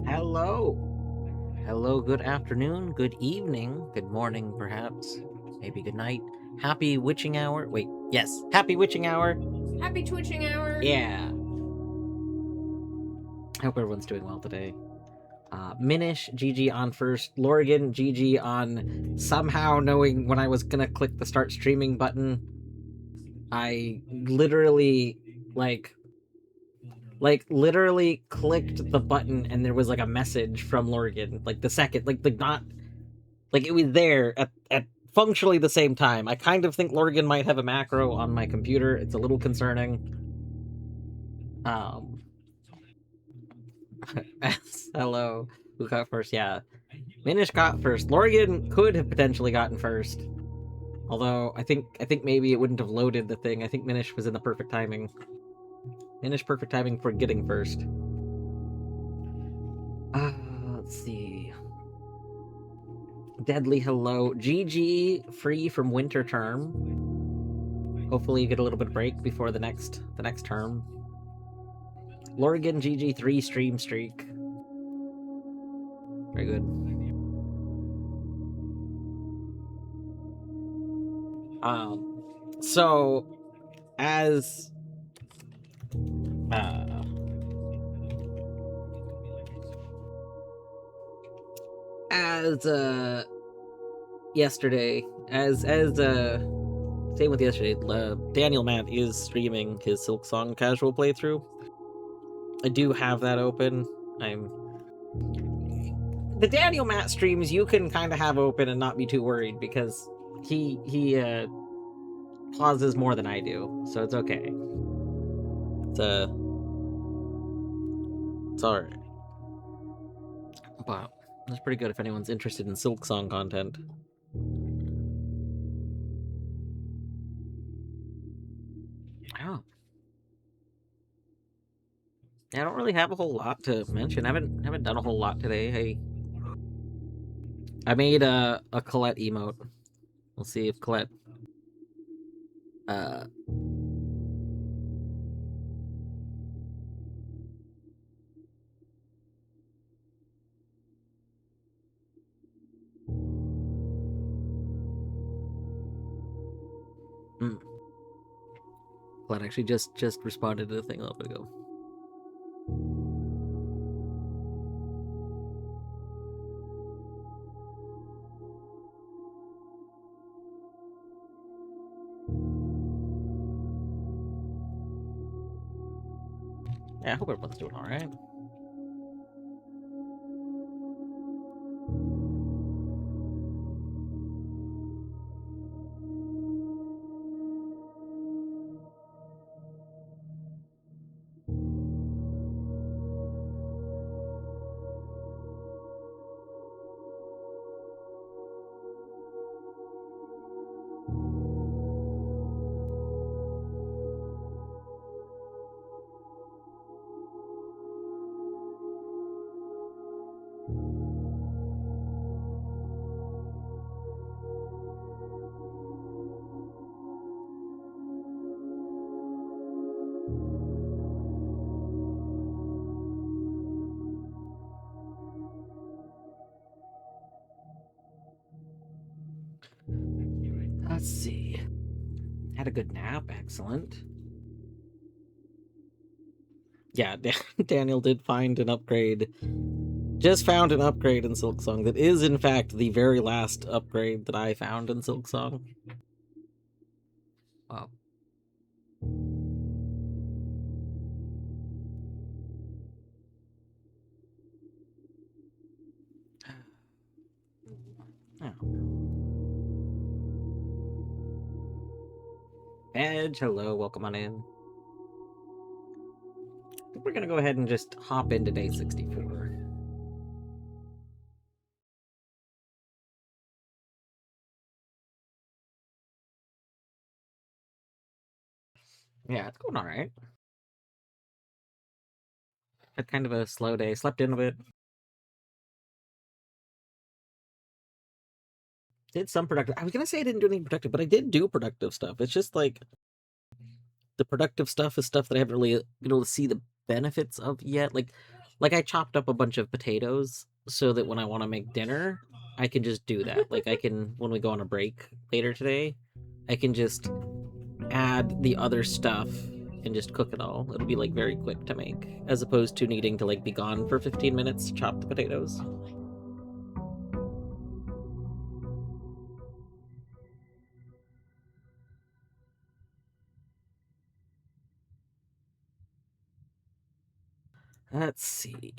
Hello. Hello, good afternoon, good evening, good morning, perhaps. Maybe good night. Happy witching hour. Wait, yes, happy witching hour. Happy twitching hour. Yeah. I hope everyone's doing well today. Minish, GG on first. Lorgan, GG on somehow knowing when I was gonna click the start streaming button. I literally, literally clicked the button and there was like a message from Lorgan. Like the second, not like it was there at functionally the same time. I kind of think Lorgan might have a macro on my computer. It's a little concerning. Um, hello, who got first? Yeah, Minish got first. Lorgan could have potentially gotten first, although I think maybe it wouldn't have loaded the thing. I think Minish was in the perfect timing. Minish perfect timing for getting first. Let's see. Deadly hello, GG free from winter term. Hopefully you get a little bit of break before the next term. Lorgan GG3 stream streak. Very good. So as uh as yesterday, as same with yesterday, Daniel Matt is streaming his Silksong casual playthrough. I do have that open. The Daniel Matt streams you can kind of have open and not be too worried because he pauses more than I do, so it's okay. It's alright. But that's pretty good if anyone's interested in Silksong content. Oh. Yeah, I don't really have a whole lot to mention. I haven't done a whole lot today. Hey, I made a Colette emote. We'll see if Colette uh hmm. Colette actually just responded to the thing a little bit ago. Yeah, I hope everyone's doing all right. Let's see. Had a good nap. Excellent. Yeah, Daniel did find an upgrade. Just found an upgrade in Silksong that is, in fact, the very last upgrade that I found in Silksong. Wow. Edge, hello, welcome on in. I think we're gonna go ahead and just hop into day 64. Yeah, it's going all right. Had kind of a slow day. Slept in a bit. Did some productive. I was gonna say I didn't do anything productive, but I did do productive stuff. It's just like the productive stuff is stuff that I haven't really been able to see the benefits of yet. Like Like, I chopped up a bunch of potatoes so that when I want to make dinner, I can just do that. Like, I can, when we go on a break later today, I can just add the other stuff and just cook it all. It'll be, like, very quick to make, as opposed to needing to, like, be gone for 15 minutes to chop the potatoes. Let's see.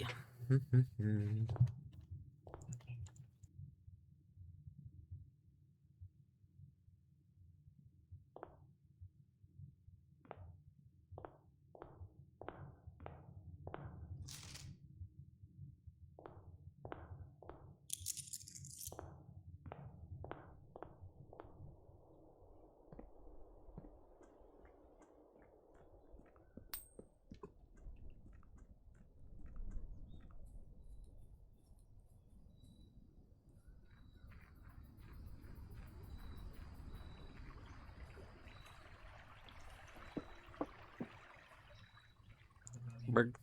Bird.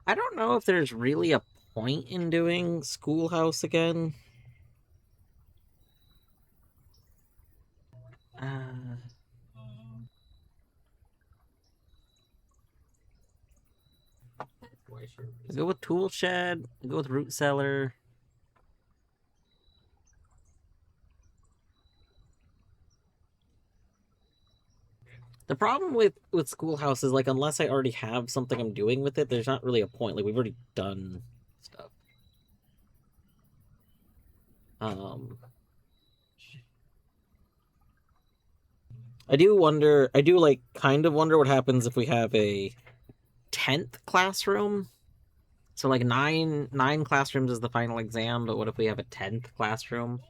I don't know if there's really a point in doing Schoolhouse again. Go with Tool Shed. Go with Root Cellar. The problem with Schoolhouse is, like, unless I already have something I'm doing with it, there's not really a point. Like, we've already done stuff. I do wonder. I do, like, kind of wonder what happens if we have a 10th classroom. So, like, nine classrooms is the final exam, but what if we have a 10th classroom?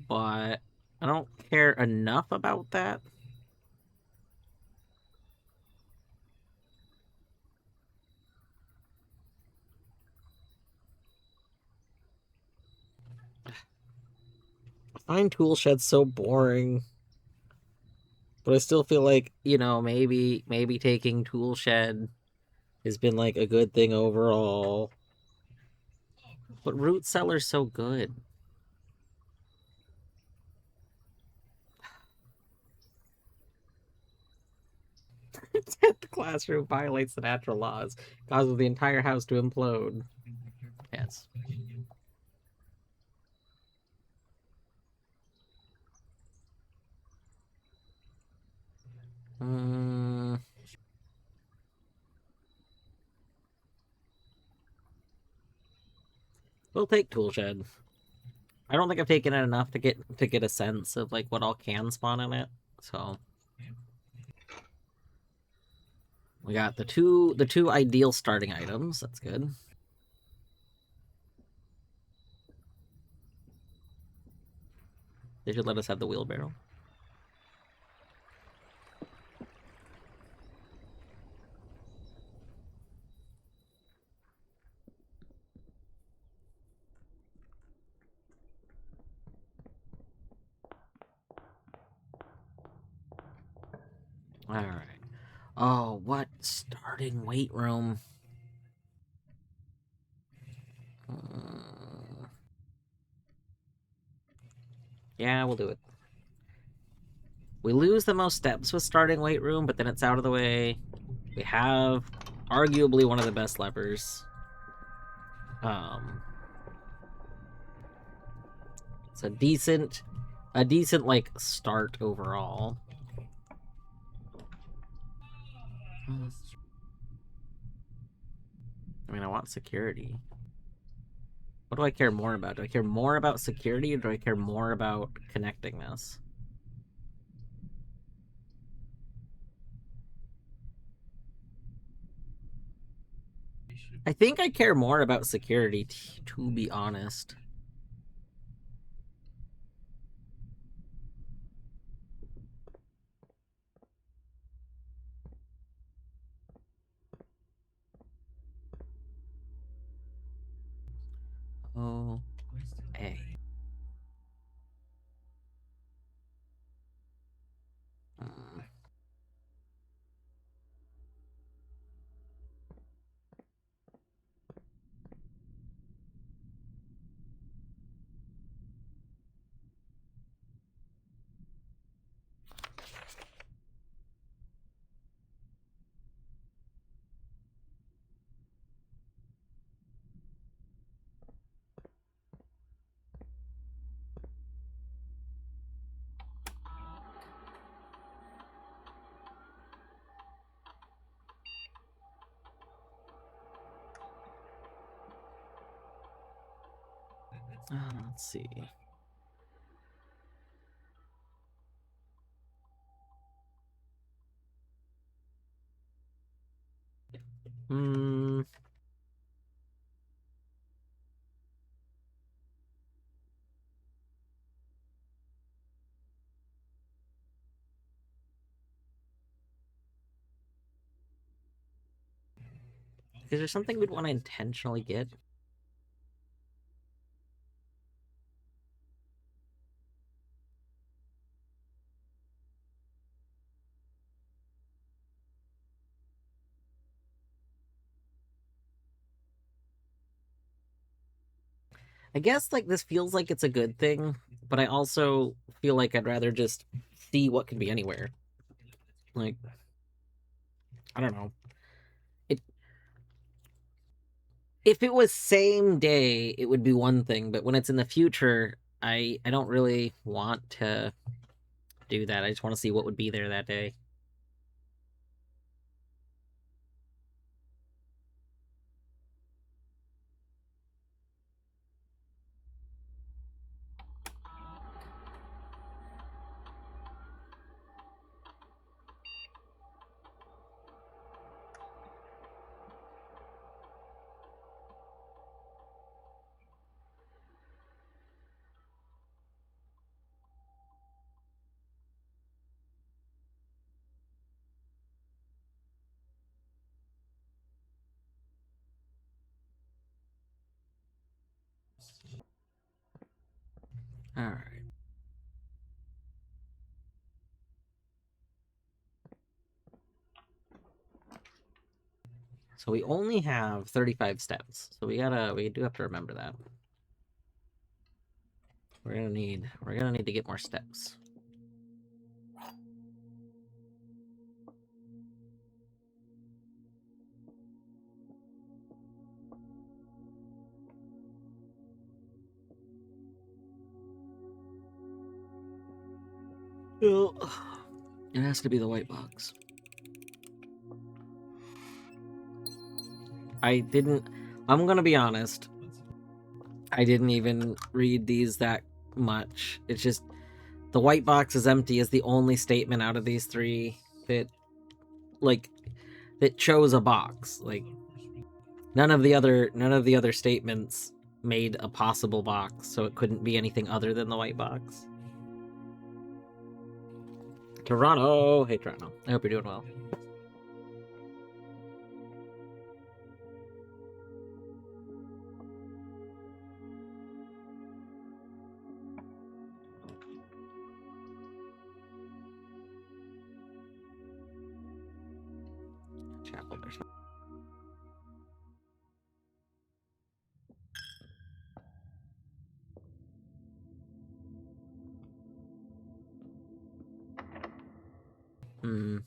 But I don't care enough about that. I find Tool Shed so boring. But I still feel like, maybe taking Tool Shed has been, like, a good thing overall. But Root Cellar's so good. 10th classroom violates the natural laws, causes the entire house to implode. Yes. We'll take Tool Shed. I don't think I've taken it enough to get a sense of, like, what all can spawn in it. So we got the two ideal starting items. That's good. They should let us have the wheelbarrow. All right. Oh, what starting weight room? Yeah, we'll do it. We lose the most steps with starting weight room, but then it's out of the way. We have arguably one of the best levers. It's a decent like start overall. I mean, I want security. What do I care more about? Do I care more about security, or do I care more about connecting this? I think I care more about security, to be honest. Oh, hey. Let's see. Hmm. Is there something we'd want to intentionally get? I guess like this feels like it's a good thing, but I also feel like I'd rather just see what could be anywhere. Like, I don't know. It If it was same day, it would be one thing, but when it's in the future, I don't really want to do that. I just want to see what would be there that day. All right. So we only have 35 steps. So we do have to remember that. We're gonna need to get more steps. Well, it has to be the white box. I'm gonna be honest. I didn't even read these that much. It's just the white box is empty is the only statement out of these three that like that chose a box. Like none of the other statements made a possible box, so it couldn't be anything other than the white box. Toronto! Hey Toronto. I hope you're doing well. Chapel, there's no... Hmm.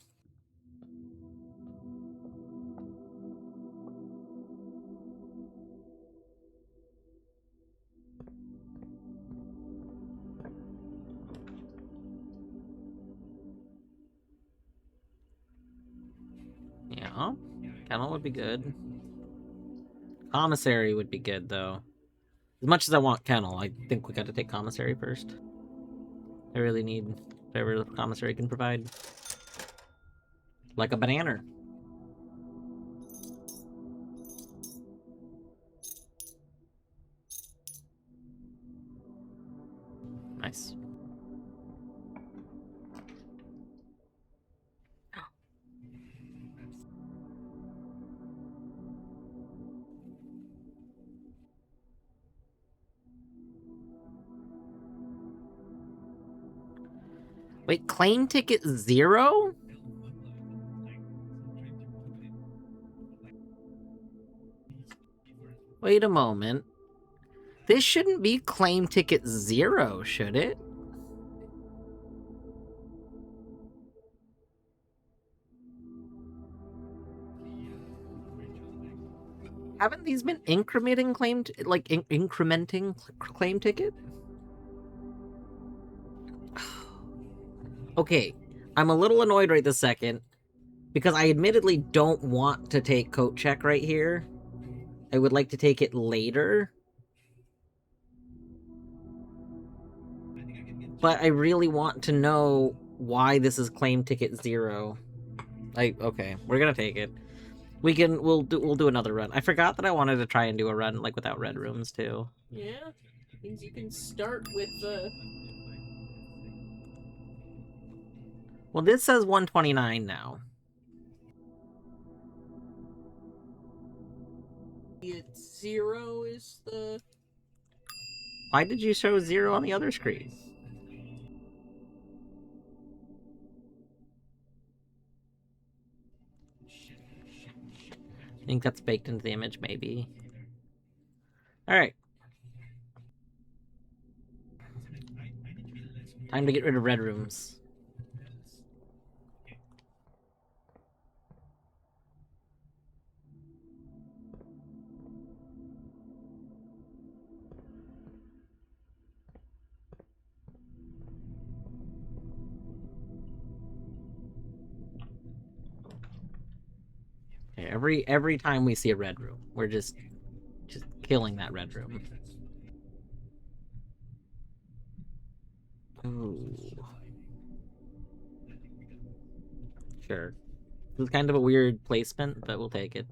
Yeah. Kennel would be good. Commissary would be good, though. As much as I want Kennel, I think we gotta take Commissary first. I really need whatever the Commissary can provide. Like a banana. Nice. Wait, claim ticket 0? Wait a moment. This shouldn't be claim ticket 0, should it? Haven't these been incrementing incrementing claim ticket? Okay, I'm a little annoyed right this second because I admittedly don't want to take coat check right here. I would like to take it later. But I really want to know why this is claim ticket 0. Okay, we're gonna take it. We'll do another run. I forgot that I wanted to try and do a run like without red rooms too. Yeah, means you can start with the. Well, this says 129 now. It's 0 is the. Why did you show 0 on the other screen? I think that's baked into the image, maybe. Alright. Time to get rid of red rooms. Okay, every time we see a red room, we're just killing that red room. Ooh. Sure. This is kind of a weird placement, but we'll take it.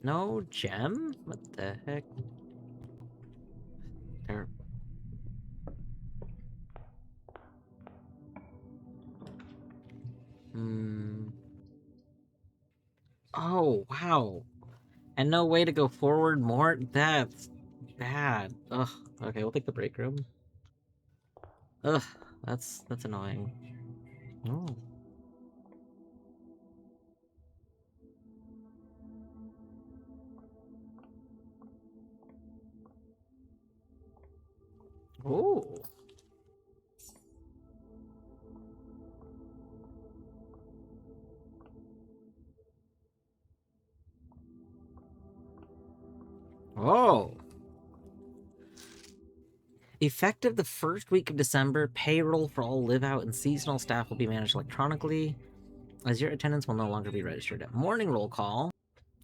No gem? What the heck? There. Oh, wow. And no way to go forward more? That's bad. Ugh. Okay, we'll take the break room. Ugh, that's annoying. Oh. Oh. Oh. Effective the first week of December, payroll for all live-out and seasonal staff will be managed electronically, as your attendance will no longer be registered at morning roll call.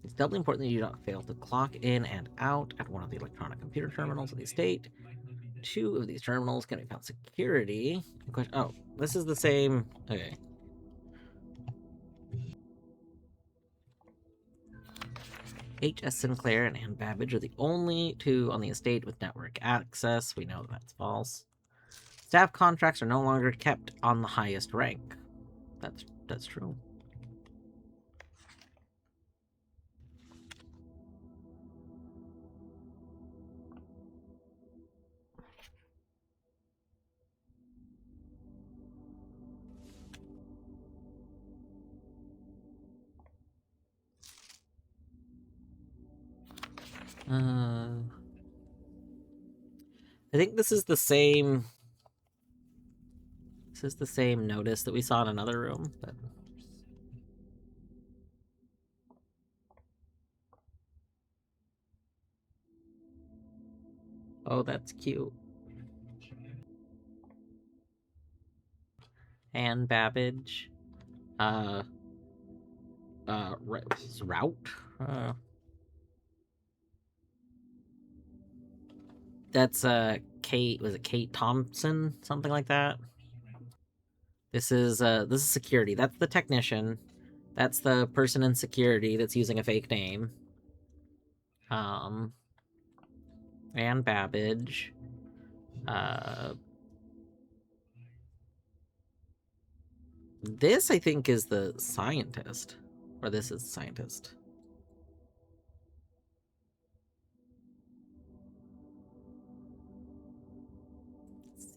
It's doubly important that you do not fail to clock in and out at one of the electronic computer terminals of the estate. 2 of these terminals can be found security. Oh, this is the same. Okay. H.S. Sinclair and Ann Babbage are the only 2 on the estate with network access. We know that's false. Staff contracts are no longer kept on the highest rank. That's true. I think this is the same. This is the same notice that we saw in another room, but. Oh, that's cute. Ann Babbage. Route? That's, Kate, was it Kate Thompson? Something like that? This is security. That's the technician. That's the person in security that's using a fake name. Ann Babbage. This, I think, is the scientist. Or this is the scientist.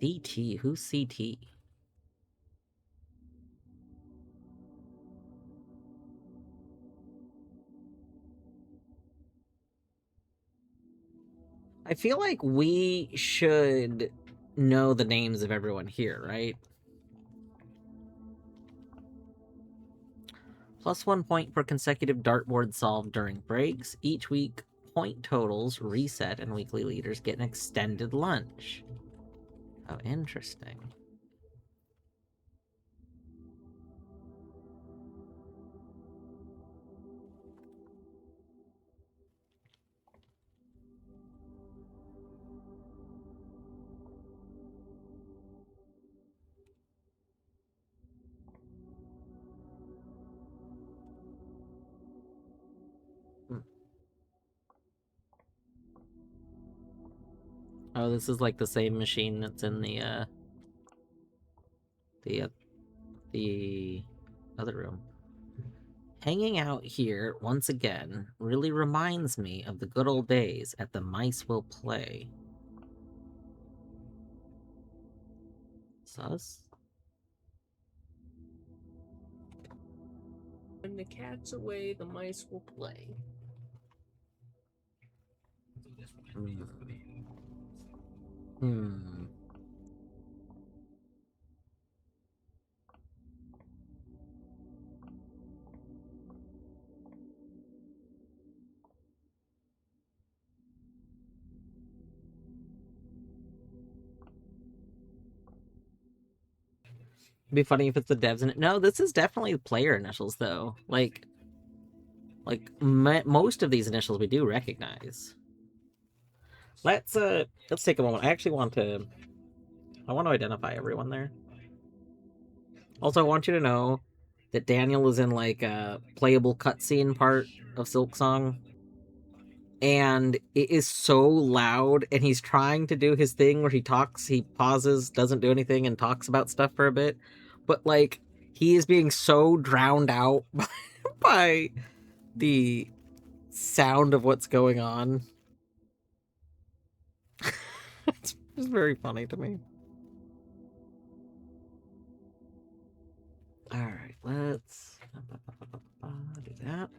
CT? Who's CT? I feel like we should know the names of everyone here, right? +1 point for consecutive dartboard solved during breaks. Each week, point totals reset and weekly leaders get an extended lunch. Oh, interesting. Oh, this is like the same machine that's in the the other room. Hanging out here once again really reminds me of the good old days at the Mice Will Play. Sus? When the cat's away, the mice will play. Hmm. It'd be funny if it's the devs in it. No, this is definitely player initials though. Most of these initials we do recognize. Let's take a moment. I want to identify everyone there. Also, I want you to know that Daniel is in like a playable cutscene part of Silksong, and it is so loud, and he's trying to do his thing where he pauses, doesn't do anything, and talks about stuff for a bit, but like he is being so drowned out by the sound of what's going on. It's very funny to me. All right, let's do that.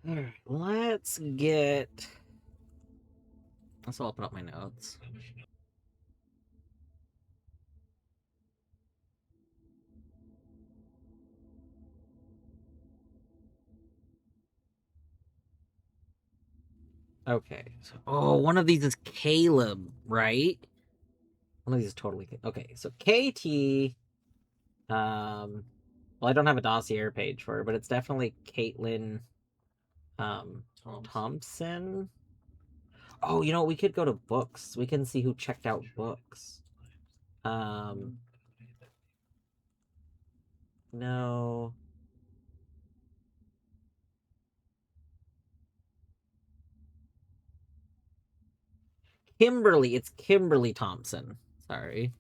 All right, let's open up my notes. Okay. So, one of these is Caleb, right? One of these is totally okay. So KT, well, I don't have a dossier page for her, but it's definitely Caitlin, Thompson. Oh, you know, we could go to books. We can see who checked out books. Um, no. Kimberly. It's Kimberly Thompson. Sorry.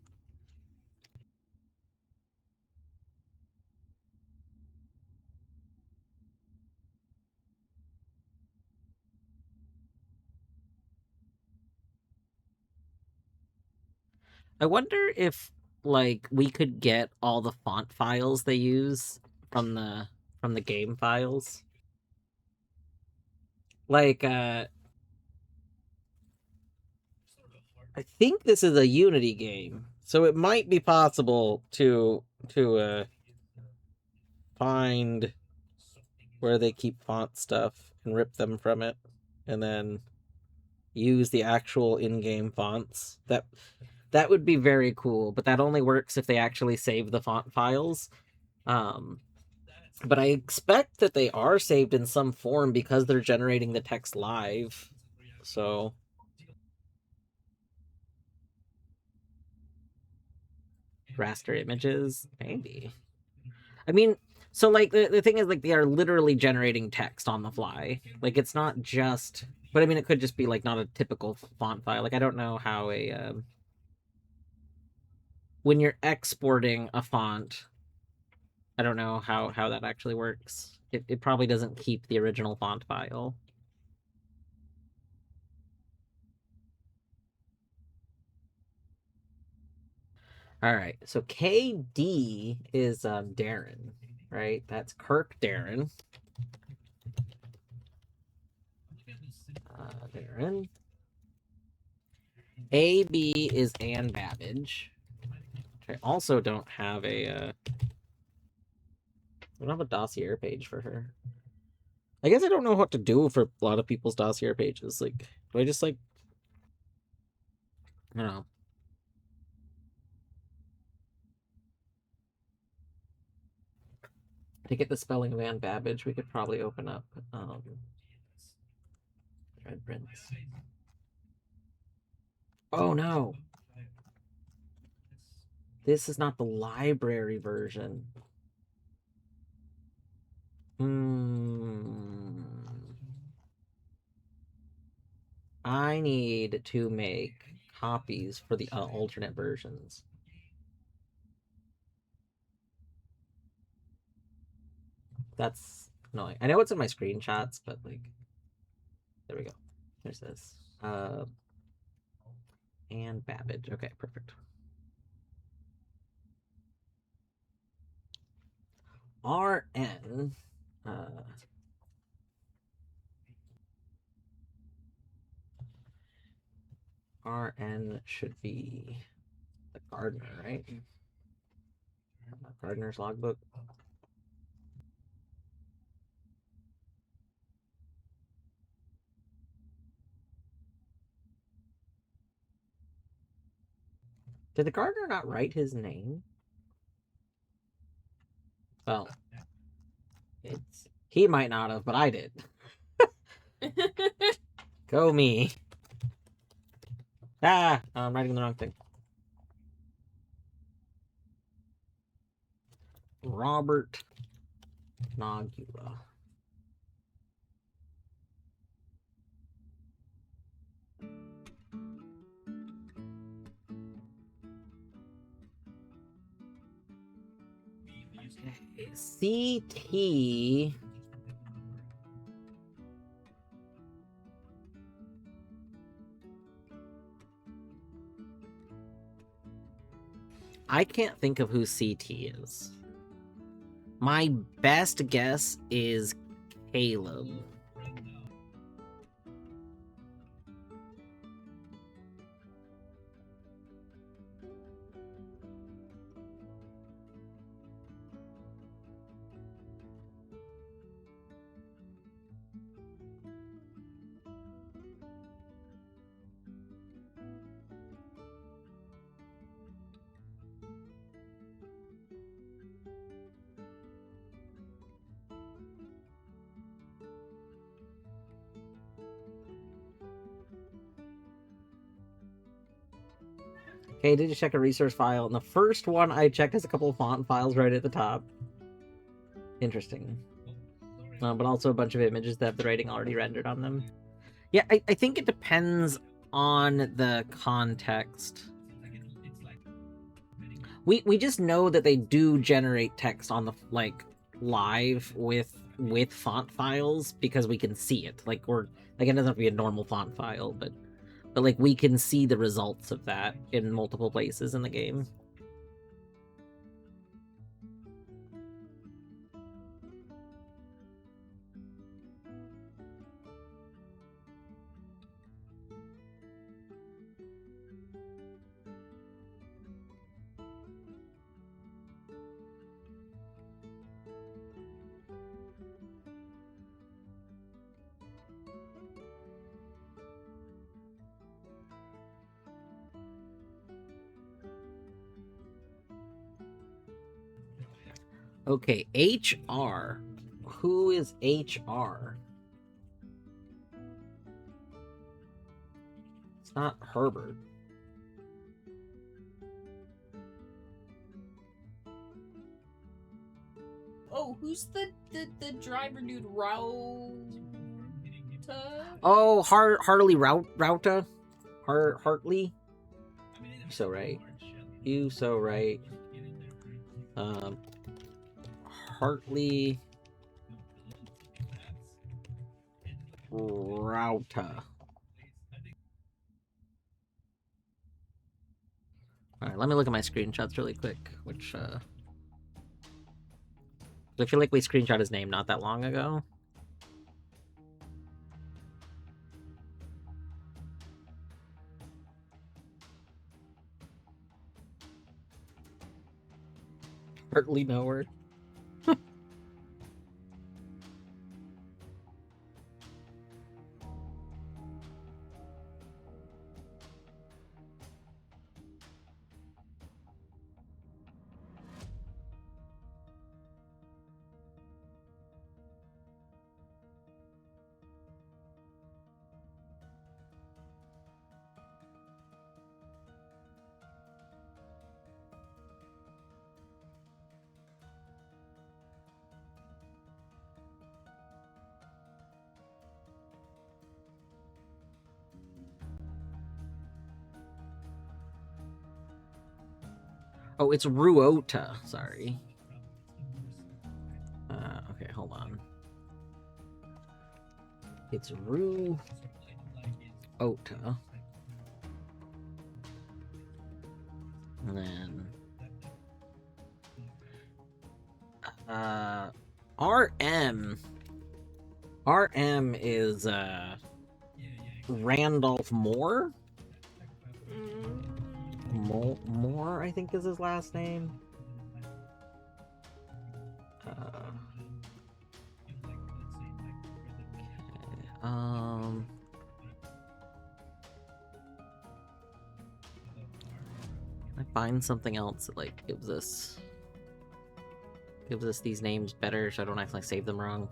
I wonder if like we could get all the font files they use from the game files. Like I think this is a Unity game, so it might be possible to find where they keep font stuff and rip them from it, and then use the actual in-game fonts. That would be very cool, but that only works if they actually save the font files. But I expect that they are saved in some form because they're generating the text live. So raster images, maybe. I mean, so like the thing is like they are literally generating text on the fly. Like it's not just, but I mean it could just be like not a typical font file. Like I don't know how when you're exporting a font, I don't know how that actually works. It probably doesn't keep the original font file. All right, so KD is Darren, right? That's Kirk Darren. Darren. AB is Anne Babbage. I also don't have a I don't have a dossier page for her. I guess I don't know what to do for a lot of people's dossier pages. Like, do I just like I don't know. To get the spelling of Anne Babbage, we could probably open up Red Prince. Oh no. This is not the library version. I need to make copies for the alternate versions. That's annoying. I know it's in my screenshots, but like, there we go. There's this. And Babbage. Okay, perfect. RN. RN should be the gardener, right? Gardener's logbook. Did the gardener not write his name? Well, he might not have, but I did. Go me. Ah, I'm writing the wrong thing. Robert Nagula. CT. I can't think of who CT is. My best guess is Caleb. Okay, did you check a resource file? And the first one I checked has a couple of font files right at the top. Interesting. But also a bunch of images that have the writing already rendered on them. Yeah, I think it depends on the context. We just know that they do generate text on the live with font files because we can see it. Like, or like, it doesn't have to be a normal font file, but like, we can see the results of that in multiple places in the game. Okay, HR. Who is HR? It's not Herbert. Oh, who's the driver dude? Rauta? Oh, Hartley Rauta? Hartley? You so right. You so right. partly Rauta. Alright, let me look at my screenshots really quick, which, I feel like we screenshot his name not that long ago. Partly knower. Oh, it's Ruota. Sorry. Okay, hold on. It's Ruota. And then... RM. RM is, Randolph Moore? Moore, I think is his last name. I find something else that like gives us these names better, so I don't actually save them wrong.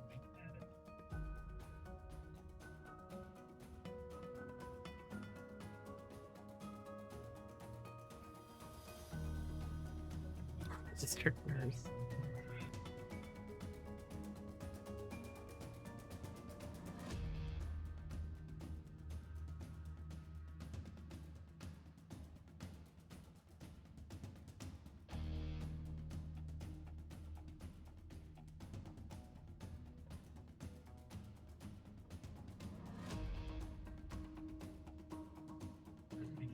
Sister nurse.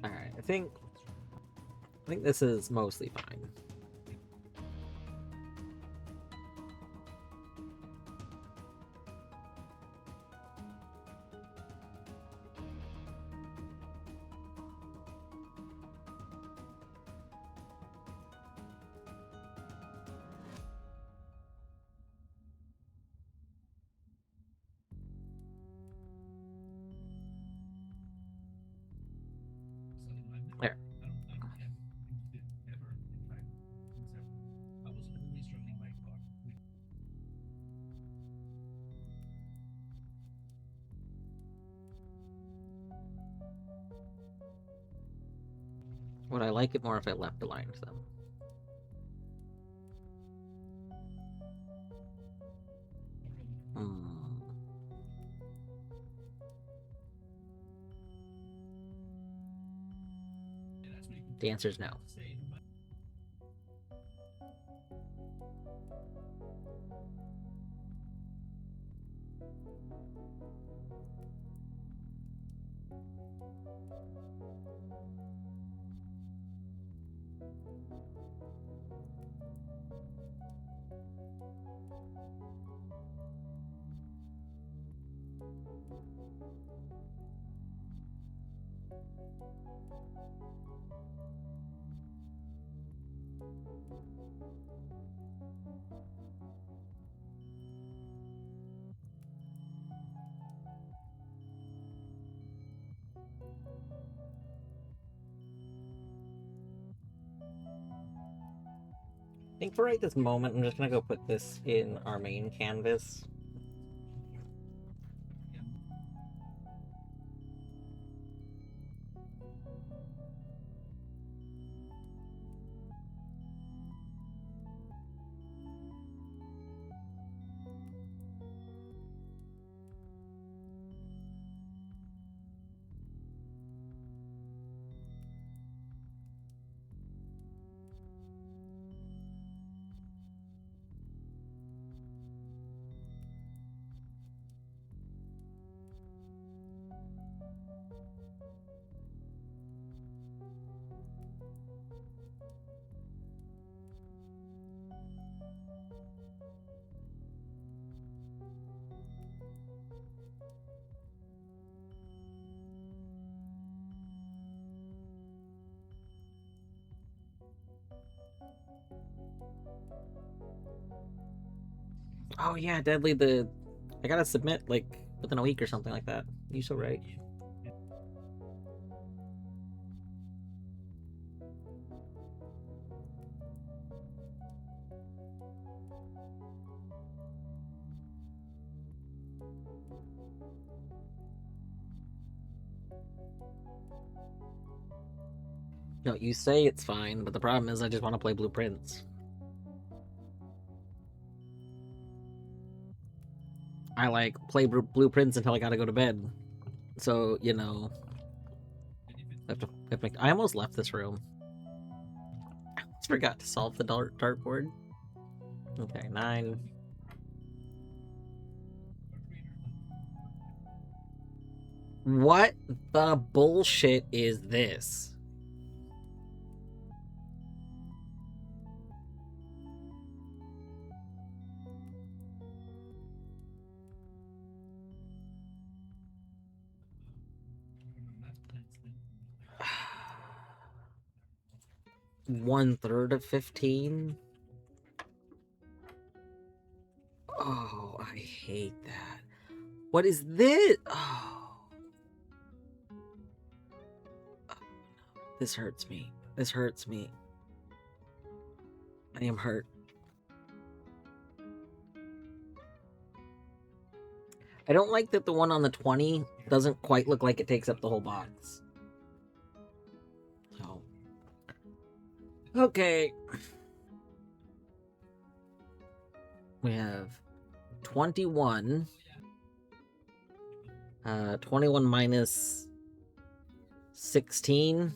Alright, I think this is mostly fine. There. Would I like it more if I left aligned them? The answer is no. I think for right this moment, I'm just gonna go put this in our main canvas. Oh yeah, Deadly, I gotta submit like within a week or something like that. You so right. No, you say it's fine, but the problem is I just want to play Blueprints. I like play Blueprints until I gotta go to bed. So, you know, I almost left this room. I almost forgot to solve the dartboard. Okay, 9. What the bullshit is this? One-third of 15? Oh, I hate that. What is this? Oh. This hurts me. This hurts me. I am hurt. I don't like that the one on the 20 doesn't quite look like it takes up the whole box. So. Okay. We have 21. 21 minus 16.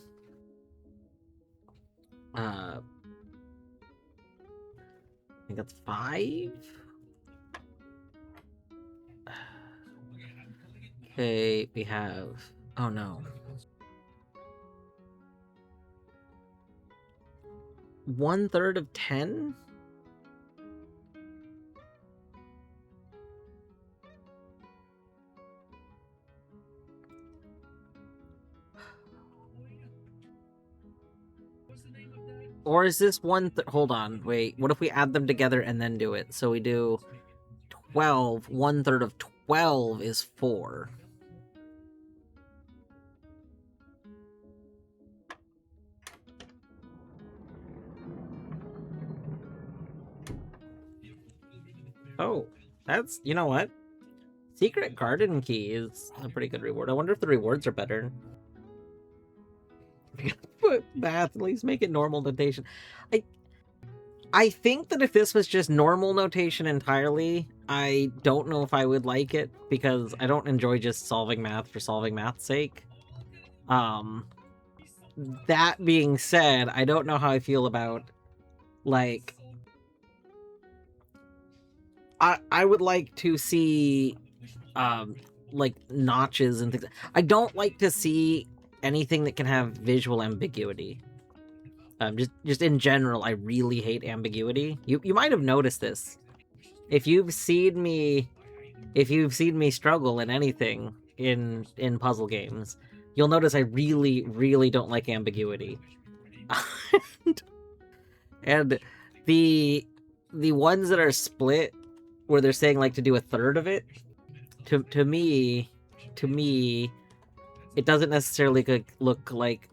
I think that's 5. Okay, we have... Oh no. 1/3 of 10? Or is this hold on, wait. What if we add them together and then do it? So we do 12. 1/3 of 12 is 4. Oh, that's... You know what? Secret Garden Key is a pretty good reward. I wonder if the rewards are better. Put math, at least make it normal notation. I think that if this was just normal notation entirely, I don't know if I would like it, because I don't enjoy just solving math for solving math's sake. That being said, I don't know how I feel about, like... I would like to see, like, notches and things. I don't like to see anything that can have visual ambiguity. Just in general, I really hate ambiguity. You might have noticed this. If you've seen me struggle in anything in puzzle games, you'll notice I really, really don't like ambiguity. And the ones that are split, where they're saying like to do 1/3 of it, to me, it doesn't necessarily look like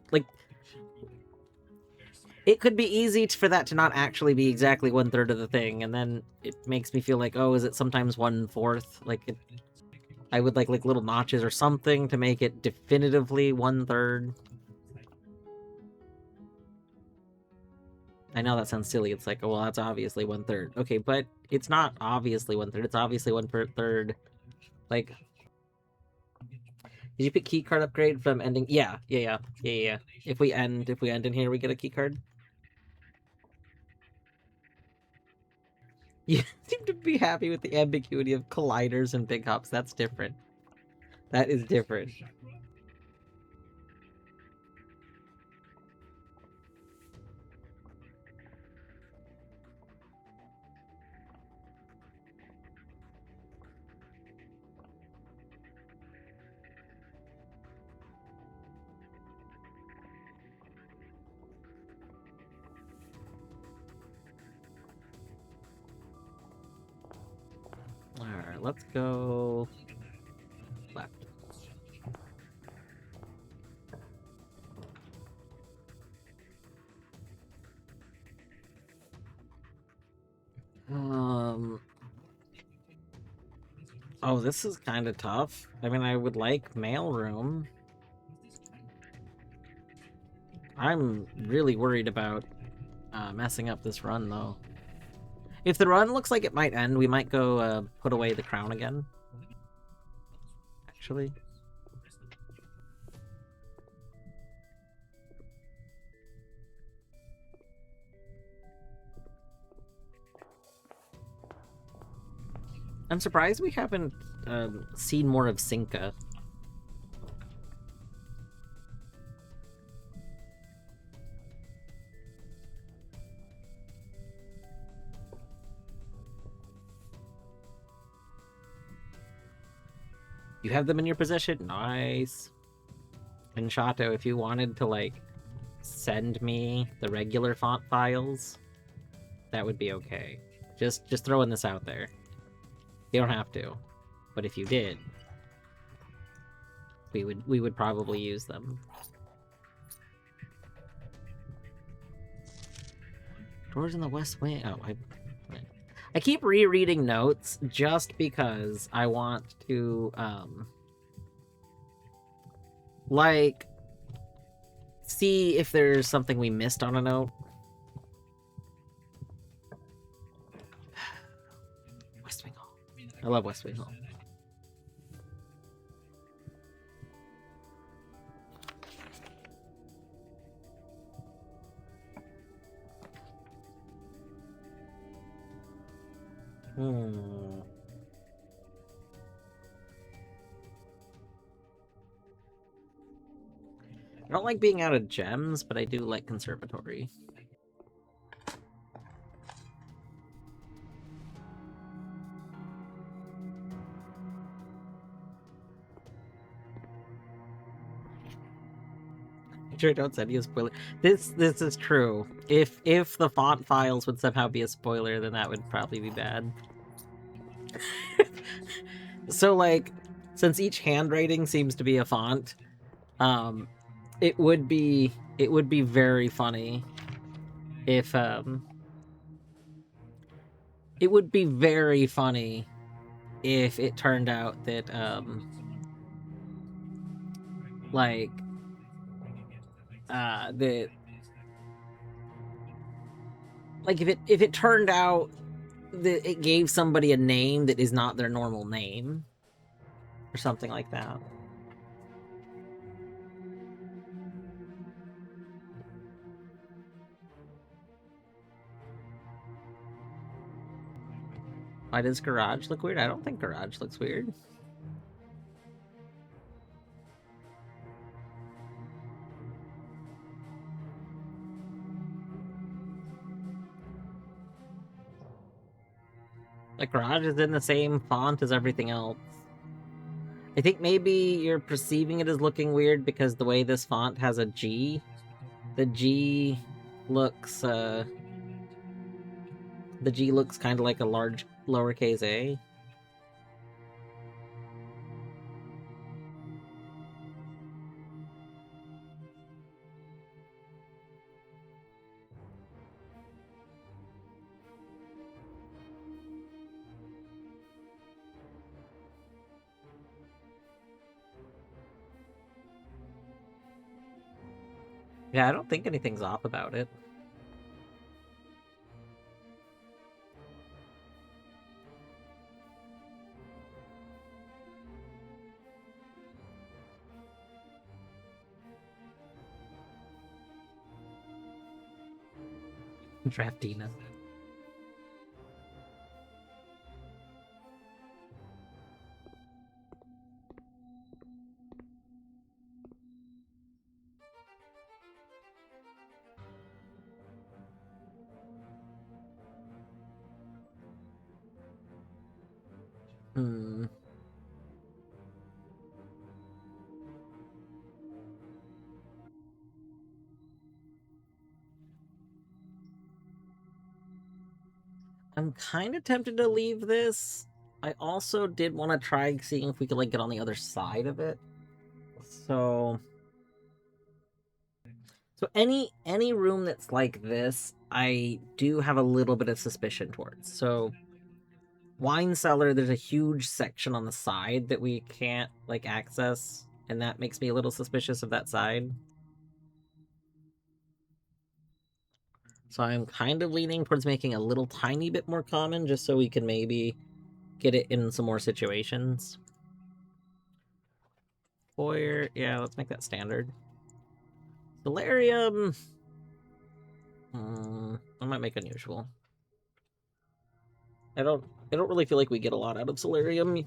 it could be easy for that to not actually be exactly 1/3 of the thing, and then it makes me feel like, oh, is it sometimes 1/4? Like I would like little notches or something to make it definitively 1/3. I know that sounds silly. It's like, oh, well, that's obviously 1/3. Okay, but it's not obviously 1/3. It's obviously 1/3. Like, did you pick key card upgrade from ending? Yeah. If we end in here, we get a key card. You seem to be happy with the ambiguity of colliders and big hops. That's different. That is different. Alright, let's go left. Oh, this is kind of tough. I mean, I would like mailroom. I'm really worried about messing up this run, though. If the run looks like it might end, we might go put away the crown again. Actually. I'm surprised we haven't seen more of Cinca. You have them in your possession? Nice. And Shato, if you wanted to, like, send me the regular font files, that would be okay. Just throwing this out there. You don't have to. But if you did, we would probably use them. Doors in the west wing. Oh, I keep rereading notes just because I want to like see if there's something we missed on a note. West Wing Hall. I love West Wing Hall. I don't like being out of gems, but I do like conservatory. Sure, don't send you a spoiler. This is true. If the font files would somehow be a spoiler, then that would probably be bad. So, like, since each handwriting seems to be a font, it would be very funny if it would be very funny if it turned out that like that like if it turned out that it gave somebody a name that is not their normal name or something like that. Why does Garage look weird? I don't think Garage looks weird. Like, Garage is in the same font as everything else. I think maybe you're perceiving it as looking weird because the way this font has a G. The G looks, the G looks kind of like a large lowercase a. Yeah, I don't think anything's off about it. Draftina. Hmm. I'm kind of tempted to leave this, I also did want to try seeing if we could like get on the other side of it. So any room that's like this, I do have a little bit of suspicion towards. So wine cellar, there's a huge section on the side that we can't like access, and that makes me a little suspicious of that side. So I'm kind of leaning towards making a little tiny bit more common, just so we can maybe get it in some more situations. Foyer, yeah, let's make that standard. Solarium, I might make unusual. I don't really feel like we get a lot out of Solarium.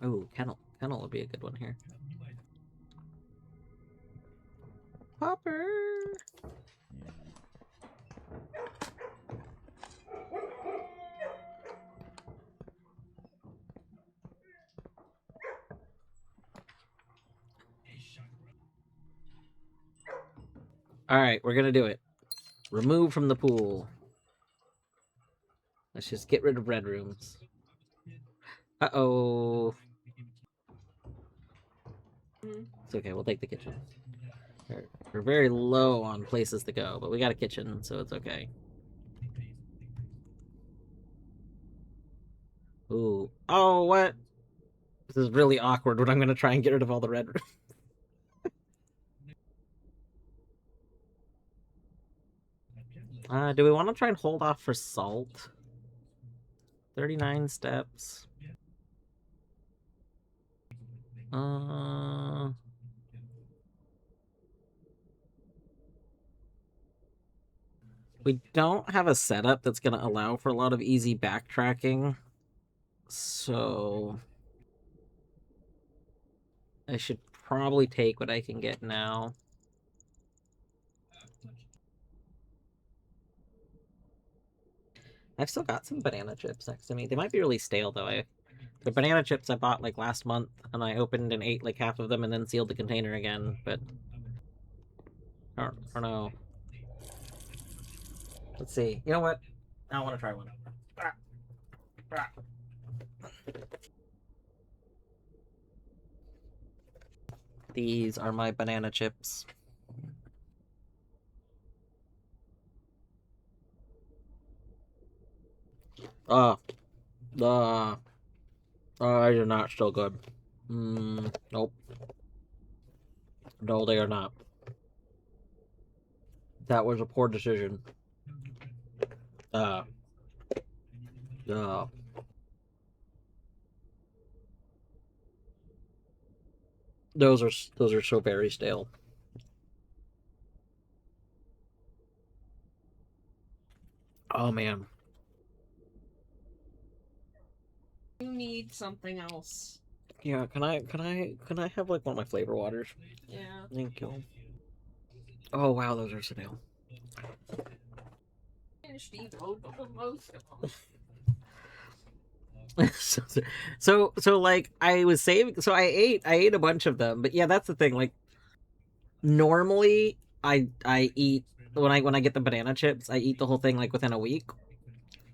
Oh, kennel. Kennel would be a good one here. Popper! Alright, we're gonna do it. Remove from the pool. Let's just get rid of red rooms. Uh-oh. It's okay, we'll take the kitchen. We're very low on places to go, but we got a kitchen, so it's okay. Ooh. Oh, what? This is really awkward when I'm gonna try and get rid of all the red rooms. Do we want to try and hold off for salt? 39 steps. We don't have a setup that's going to allow for a lot of easy backtracking. So I should probably take what I can get now. I've still got some banana chips next to me. They might be really stale, though. The banana chips I bought, like, last month, and I opened and ate, like, half of them and then sealed the container again, but I don't know. Let's see. You know what? I want to try one. These are my banana chips. They're not still good. Nope. No, they are not. That was a poor decision. Those are so very stale. Oh man. You need something else. Yeah, can I have like one of my flavor waters? Yeah. Thank you. Oh wow, those are stale. Finished eating most of them. so like I was saving, so I ate a bunch of them, but yeah, that's the thing. Like normally I eat when I get the banana chips, I eat the whole thing like within a week,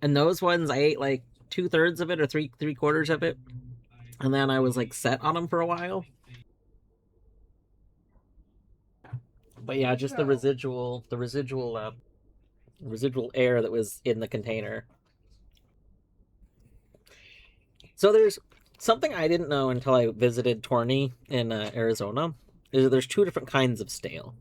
and those ones I ate like 2/3 of it or three quarters of it, and then I was like set on them for a while. But yeah, just the residual air that was in the container. So there's something I didn't know until I visited Torney in Arizona. Is there's two different kinds of stale.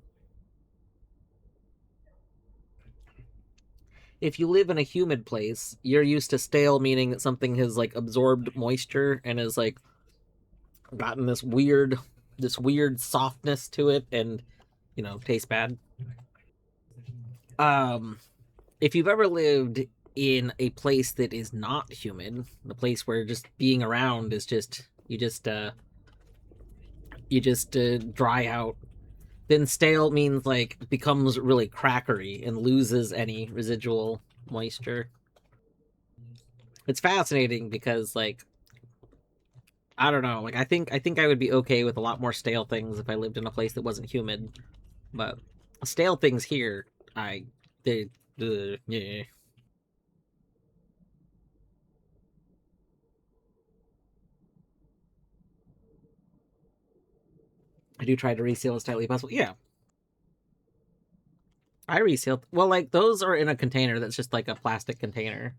If you live in a humid place, you're used to stale, meaning that something has like absorbed moisture and has like gotten this weird softness to it, and tastes bad. If you've ever lived in a place that is not humid, the place where just being around is just you just dry out, then stale means like becomes really crackery and loses any residual moisture. It's fascinating because like I don't know, like I think I would be okay with a lot more stale things if I lived in a place that wasn't humid, but stale things here, they yeah. I do try to reseal as tightly as possible. Yeah, I resealed. Well, like those are in a container that's just like a plastic container.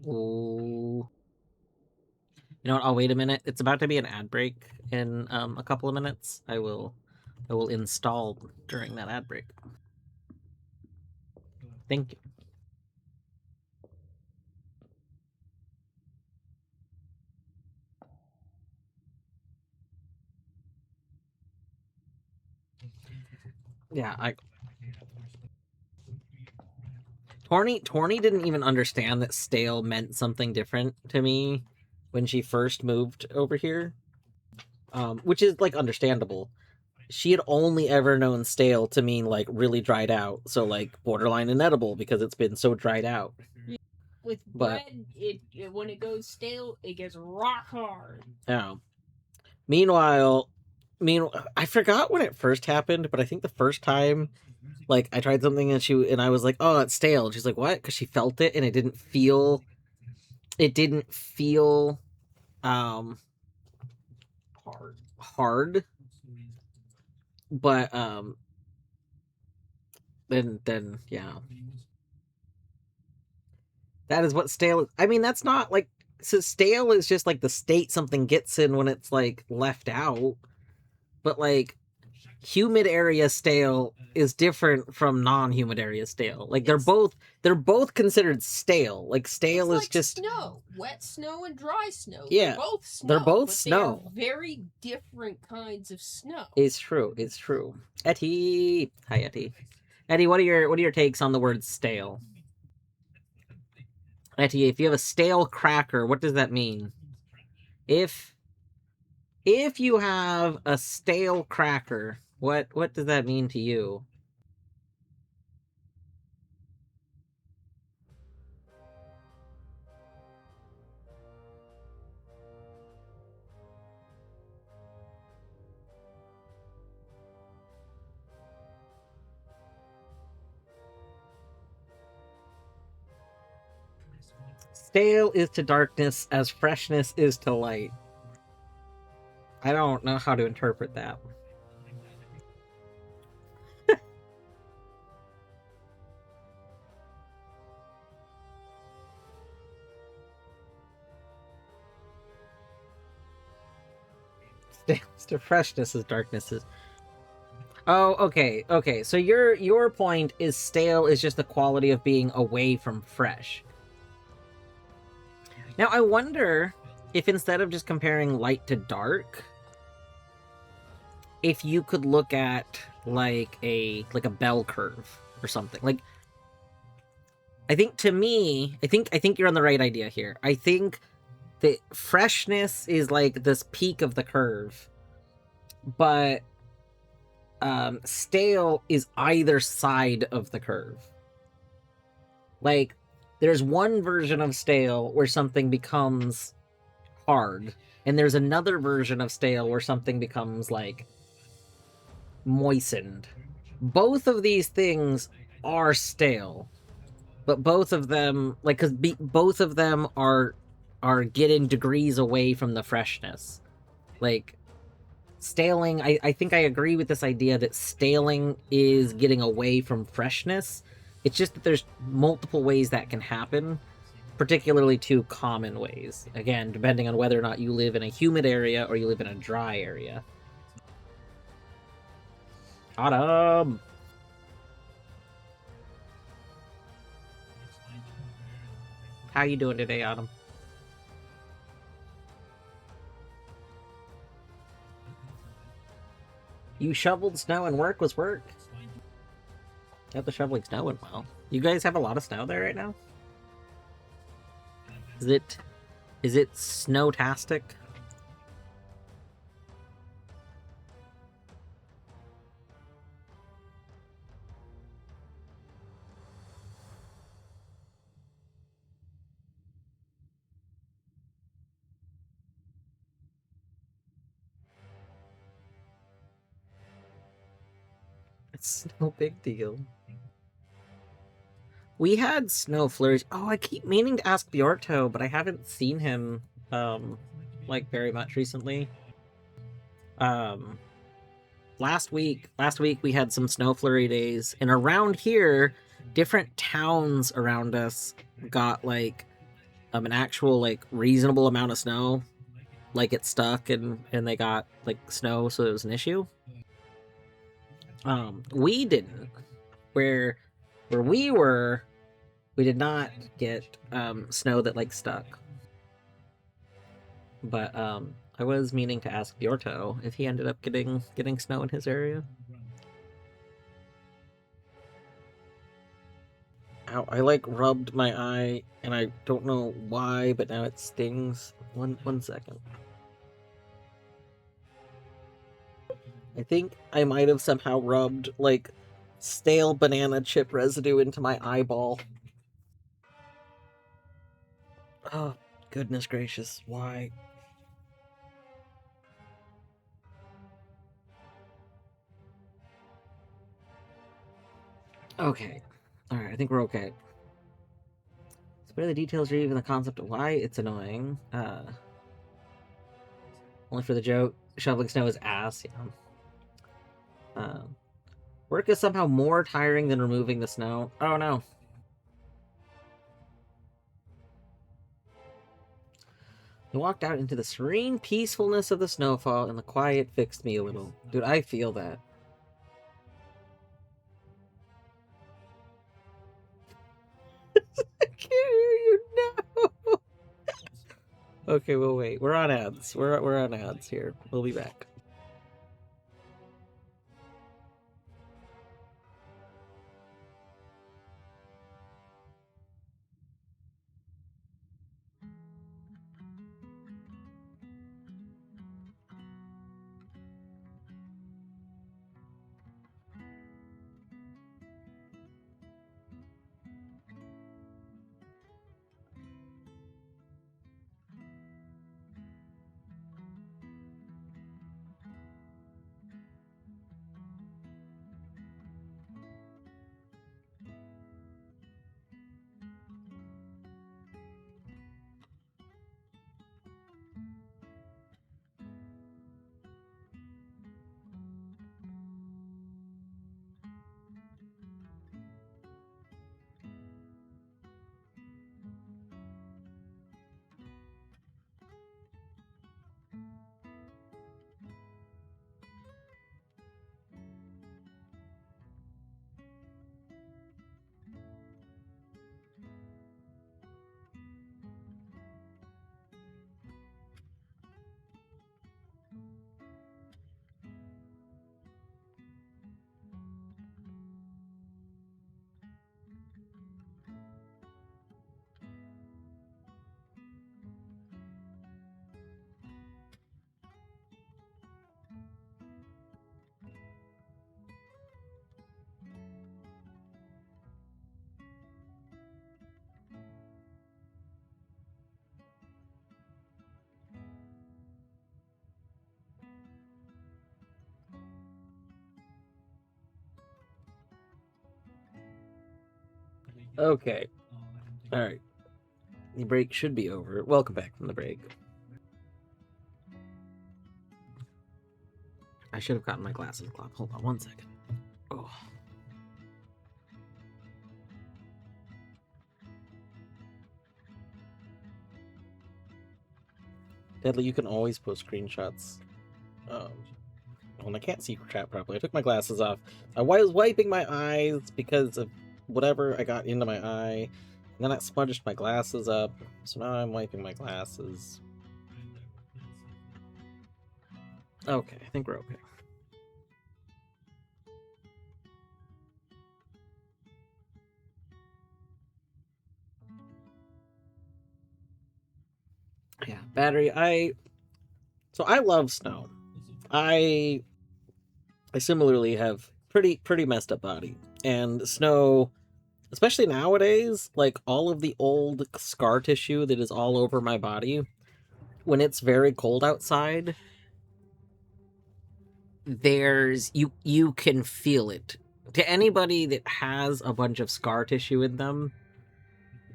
Ooh. You know what? I'll wait a minute. It's about to be an ad break in a couple of minutes. I will install during that ad break. Thank you. Yeah, I Torny didn't even understand that stale meant something different to me when she first moved over here. Which is like understandable. She had only ever known stale to mean like really dried out, so like borderline inedible because it's been so dried out. With But bread, when it goes stale, it gets rock hard. yeah. Meanwhile, I forgot when it first happened, but I think the first time, like I tried something and I was like, "Oh, it's stale." And she's like, "What?" Because she felt it and it didn't feel um hard, but then yeah, that is what stale is. I mean, that's not like so stale is just like the state something gets in when it's like left out, but like humid area stale is different from non-humid area stale. Like they're both considered stale. Like stale it's is like just snow, wet snow and dry snow. Yeah, they're both snow. they're both but snow. They are very different kinds of snow. It's true. It's true. Etty, hi Etty. Etty, what are your takes on the word stale? Etty, if you have a stale cracker, what does that mean? If you have a stale cracker, what does that mean to you? Stale is to darkness as freshness is to light. I don't know how to interpret that. Stale is to freshness as darkness is. Oh, okay, okay. So your point is stale is just the quality of being away from fresh. Now I wonder if instead of just comparing light to dark, if you could look at like a bell curve or something. Like I think to me, I think you're on the right idea here. I think the freshness is like this peak of the curve, but stale is either side of the curve. Like there's one version of stale where something becomes hard, and there's another version of stale where something becomes like moistened. Both of these things are stale, but both of them like both of them are getting degrees away from the freshness. Like staling, I think I agree with this idea that staling is getting away from freshness. It's just that there's multiple ways that can happen, particularly two common ways. Again, depending on whether or not you live in a humid area or you live in a dry area. Autumn! How you doing today, Autumn? You shoveled snow and work was work? Got the shoveling snow went well. You guys have a lot of snow there right now? Is it snowtastic? It's no big deal. We had snow flurries. Oh, I keep meaning to ask Bjorto, but I haven't seen him like very much recently. Um last week we had some snow flurry days, and around here different towns around us got like an actual like reasonable amount of snow. Like it stuck and they got like snow, so it was an issue. We didn't. Where we were, we did not get snow that like stuck. But I was meaning to ask Bjorto if he ended up getting snow in his area. Ow, I like rubbed my eye and I don't know why, but now it stings. One second. I think I might have somehow rubbed like stale banana chip residue into my eyeball. Oh, goodness gracious, why? Okay. Alright, I think we're okay. Spare the details or even the concept of why it's annoying. Only for the joke. Shoveling snow is ass, yeah. Work is somehow more tiring than removing the snow. Oh no. I walked out into the serene peacefulness of the snowfall, and the quiet fixed me a little. Dude, I feel that. I can't hear you now. Okay, well wait. We're on ads. We're on ads here. We'll be back. Okay. Alright. The break should be over. Welcome back from the break. I should have gotten my glasses clock. Hold on one second. Oh. Deadly, you can always post screenshots. When I can't see chat properly. I took my glasses off. I was wiping my eyes because of whatever I got into my eye. And then I smudged my glasses up. So now I'm wiping my glasses. Okay, I think we're okay. Yeah, battery. I love snow. I similarly have pretty messed up body, and snow, especially nowadays, like all of the old scar tissue that is all over my body, when it's very cold outside, you can feel it to anybody that has a bunch of scar tissue in them,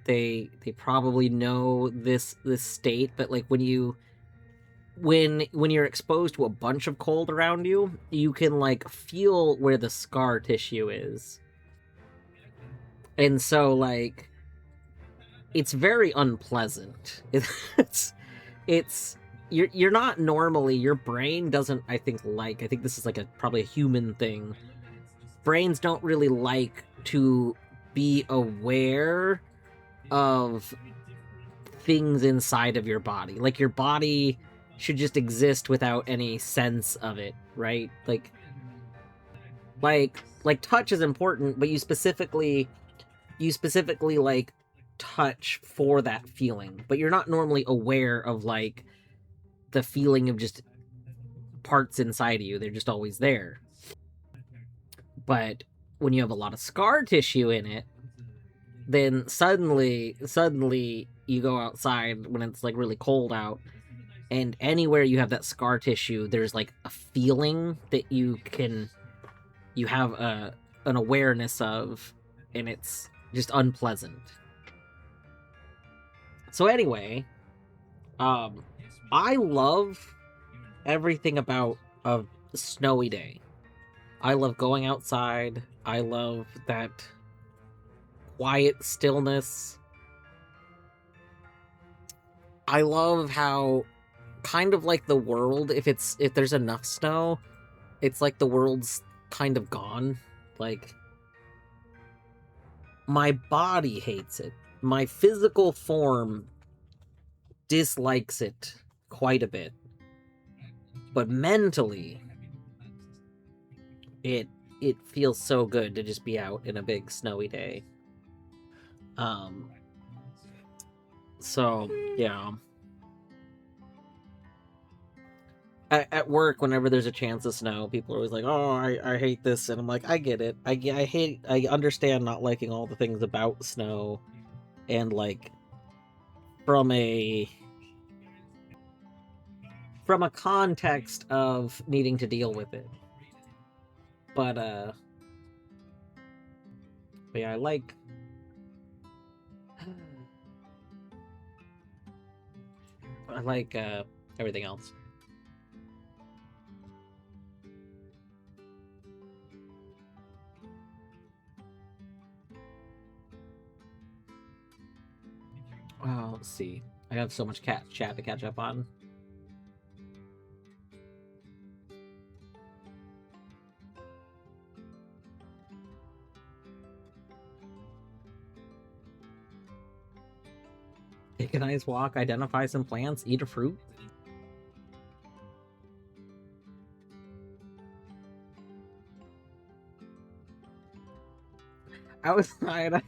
they probably know this state, but like when you're exposed to a bunch of cold around you, you can like feel where the scar tissue is. And so like it's very unpleasant. It's you're not normally, your brain doesn't, I think this is like probably a human thing. Brains don't really like to be aware of things inside of your body. Like your body should just exist without any sense of it, right? Like touch is important, but you specifically like touch for that feeling, but you're not normally aware of like the feeling of just parts inside of you. They're just always there. But when you have a lot of scar tissue in it, then suddenly you go outside when it's like really cold out, and anywhere you have that scar tissue, there's like a feeling that you have an awareness of, and it's just unpleasant. So anyway, I love everything about a snowy day. I love going outside. I love that quiet stillness. I love how kind of like the world, if there's enough snow, it's like the world's kind of gone. Like my body hates it. My physical form dislikes it quite a bit. But mentally, it feels so good to just be out in a big snowy day. So yeah. At work, whenever there's a chance of snow, people are always like, "Oh, I hate this," and I'm like, "I get it. I understand not liking all the things about snow, and like from a context of needing to deal with it." But yeah, I like everything else. Oh, let's see. I have so much chat to catch up on. Take a nice walk, identify some plants, eat a fruit. I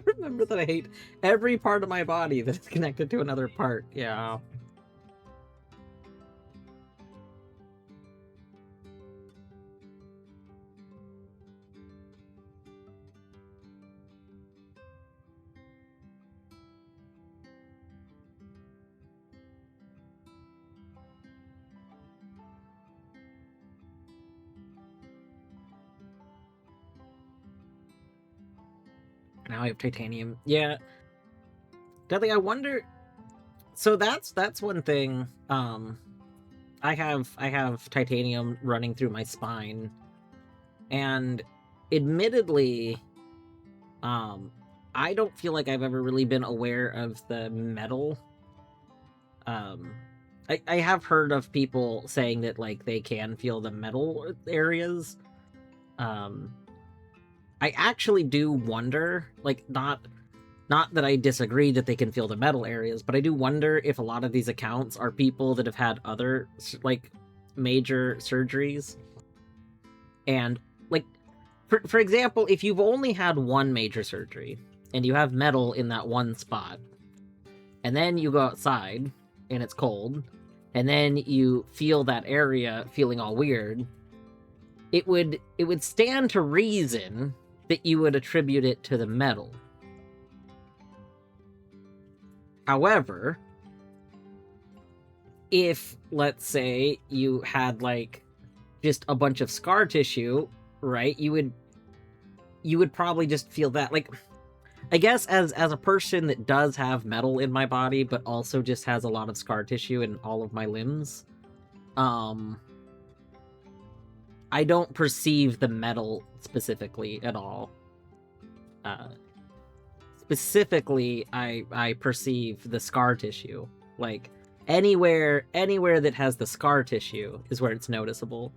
remember that I hate every part of my body that's connected to another part. Yeah. Now I have titanium. Yeah. Dudley, I wonder. So that's one thing. I have titanium running through my spine, and admittedly, I don't feel like I've ever really been aware of the metal. I have heard of people saying that like they can feel the metal areas. I actually do wonder, like, not that I disagree that they can feel the metal areas, but I do wonder if a lot of these accounts are people that have had other like major surgeries. And like for example, if you've only had one major surgery and you have metal in that one spot, and then you go outside and it's cold, and then you feel that area feeling all weird, it would stand to reason that you would attribute it to the metal. However, if, let's say, you had, like, just a bunch of scar tissue, right, you would you would probably just feel that. Like, I guess as a person that does have metal in my body, but also just has a lot of scar tissue in all of my limbs, I don't perceive the metal specifically at all. Specifically, I perceive the scar tissue. Like anywhere that has the scar tissue is where it's noticeable.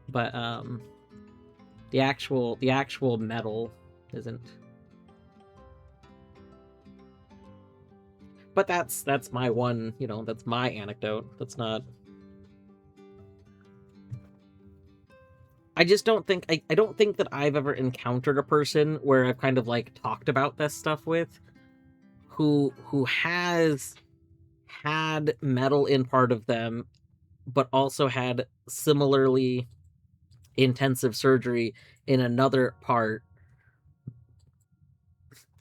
But the actual metal isn't. But that's my one, that's my anecdote. That's not. I just don't think I don't think that I've ever encountered a person where I've kind of like talked about this stuff with who has had metal in part of them, but also had similarly intensive surgery in another part,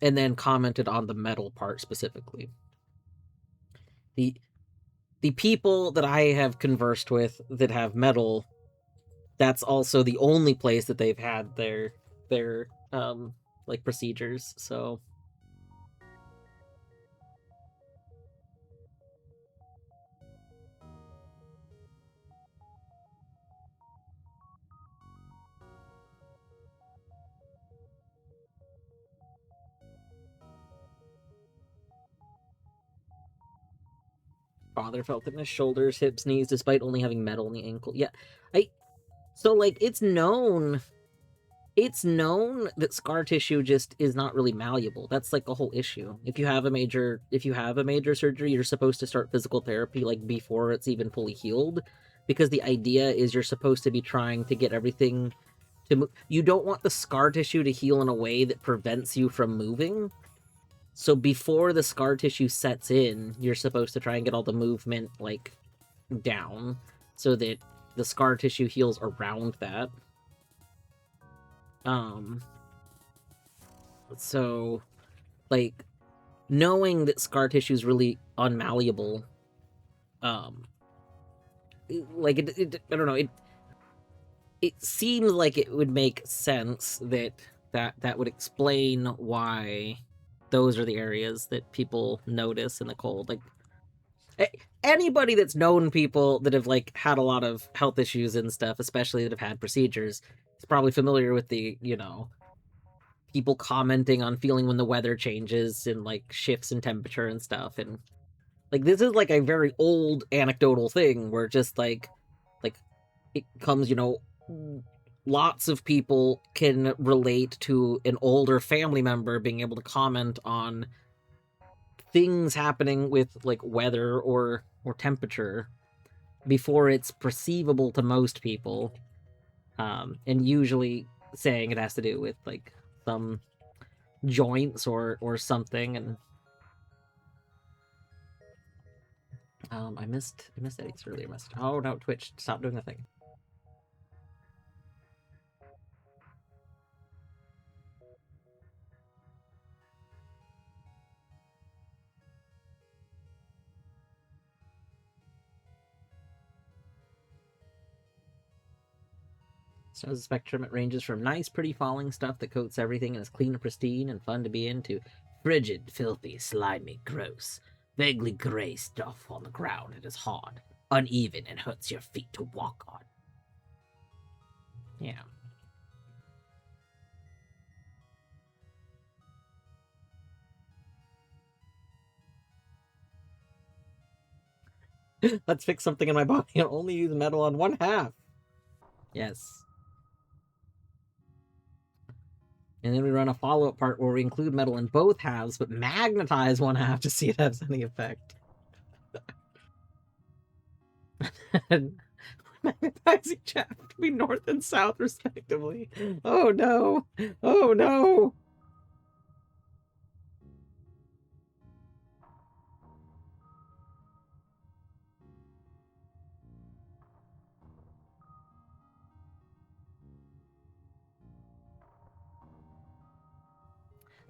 and then commented on the metal part specifically. The people that I have conversed with that have metal, that's also the only place that they've had their like procedures. So father felt it in his shoulders, hips, knees, despite only having metal in the ankle. Yeah, so like it's known that scar tissue just is not really malleable. That's like a whole issue. If you have a major surgery, you're supposed to start physical therapy like before it's even fully healed, because the idea is you're supposed to be trying to get everything to move. You don't want the scar tissue to heal in a way that prevents you from moving. So before the scar tissue sets in, you're supposed to try and get all the movement like down so that the scar tissue heals around that. So like knowing that scar tissue is really unmalleable, like I don't know, it seems like it would make sense that would explain why those are the areas that people notice in the cold. Like anybody that's known people that have like had a lot of health issues and stuff, especially that have had procedures, is probably familiar with the people commenting on feeling when the weather changes and like shifts in temperature and stuff. And like this is like a very old anecdotal thing where just like it comes, lots of people can relate to an older family member being able to comment on things happening with like weather or temperature before it's perceivable to most people, and usually saying it has to do with like some joints or something. And I missed Eddie's earlier message. Oh no, Twitch, stop doing the thing. Snow's a spectrum. It ranges from nice, pretty falling stuff that coats everything and is clean and pristine and fun to be in, to frigid, filthy, slimy, gross, vaguely gray stuff on the ground. It is hard, uneven, and hurts your feet to walk on. Yeah. Let's fix something in my body and only use metal on one half. Yes. And then we run a follow-up part where we include metal in both halves, but magnetize one half to see if it has any effect. Magnetizing shaft between north and south, respectively. Oh no! Oh no!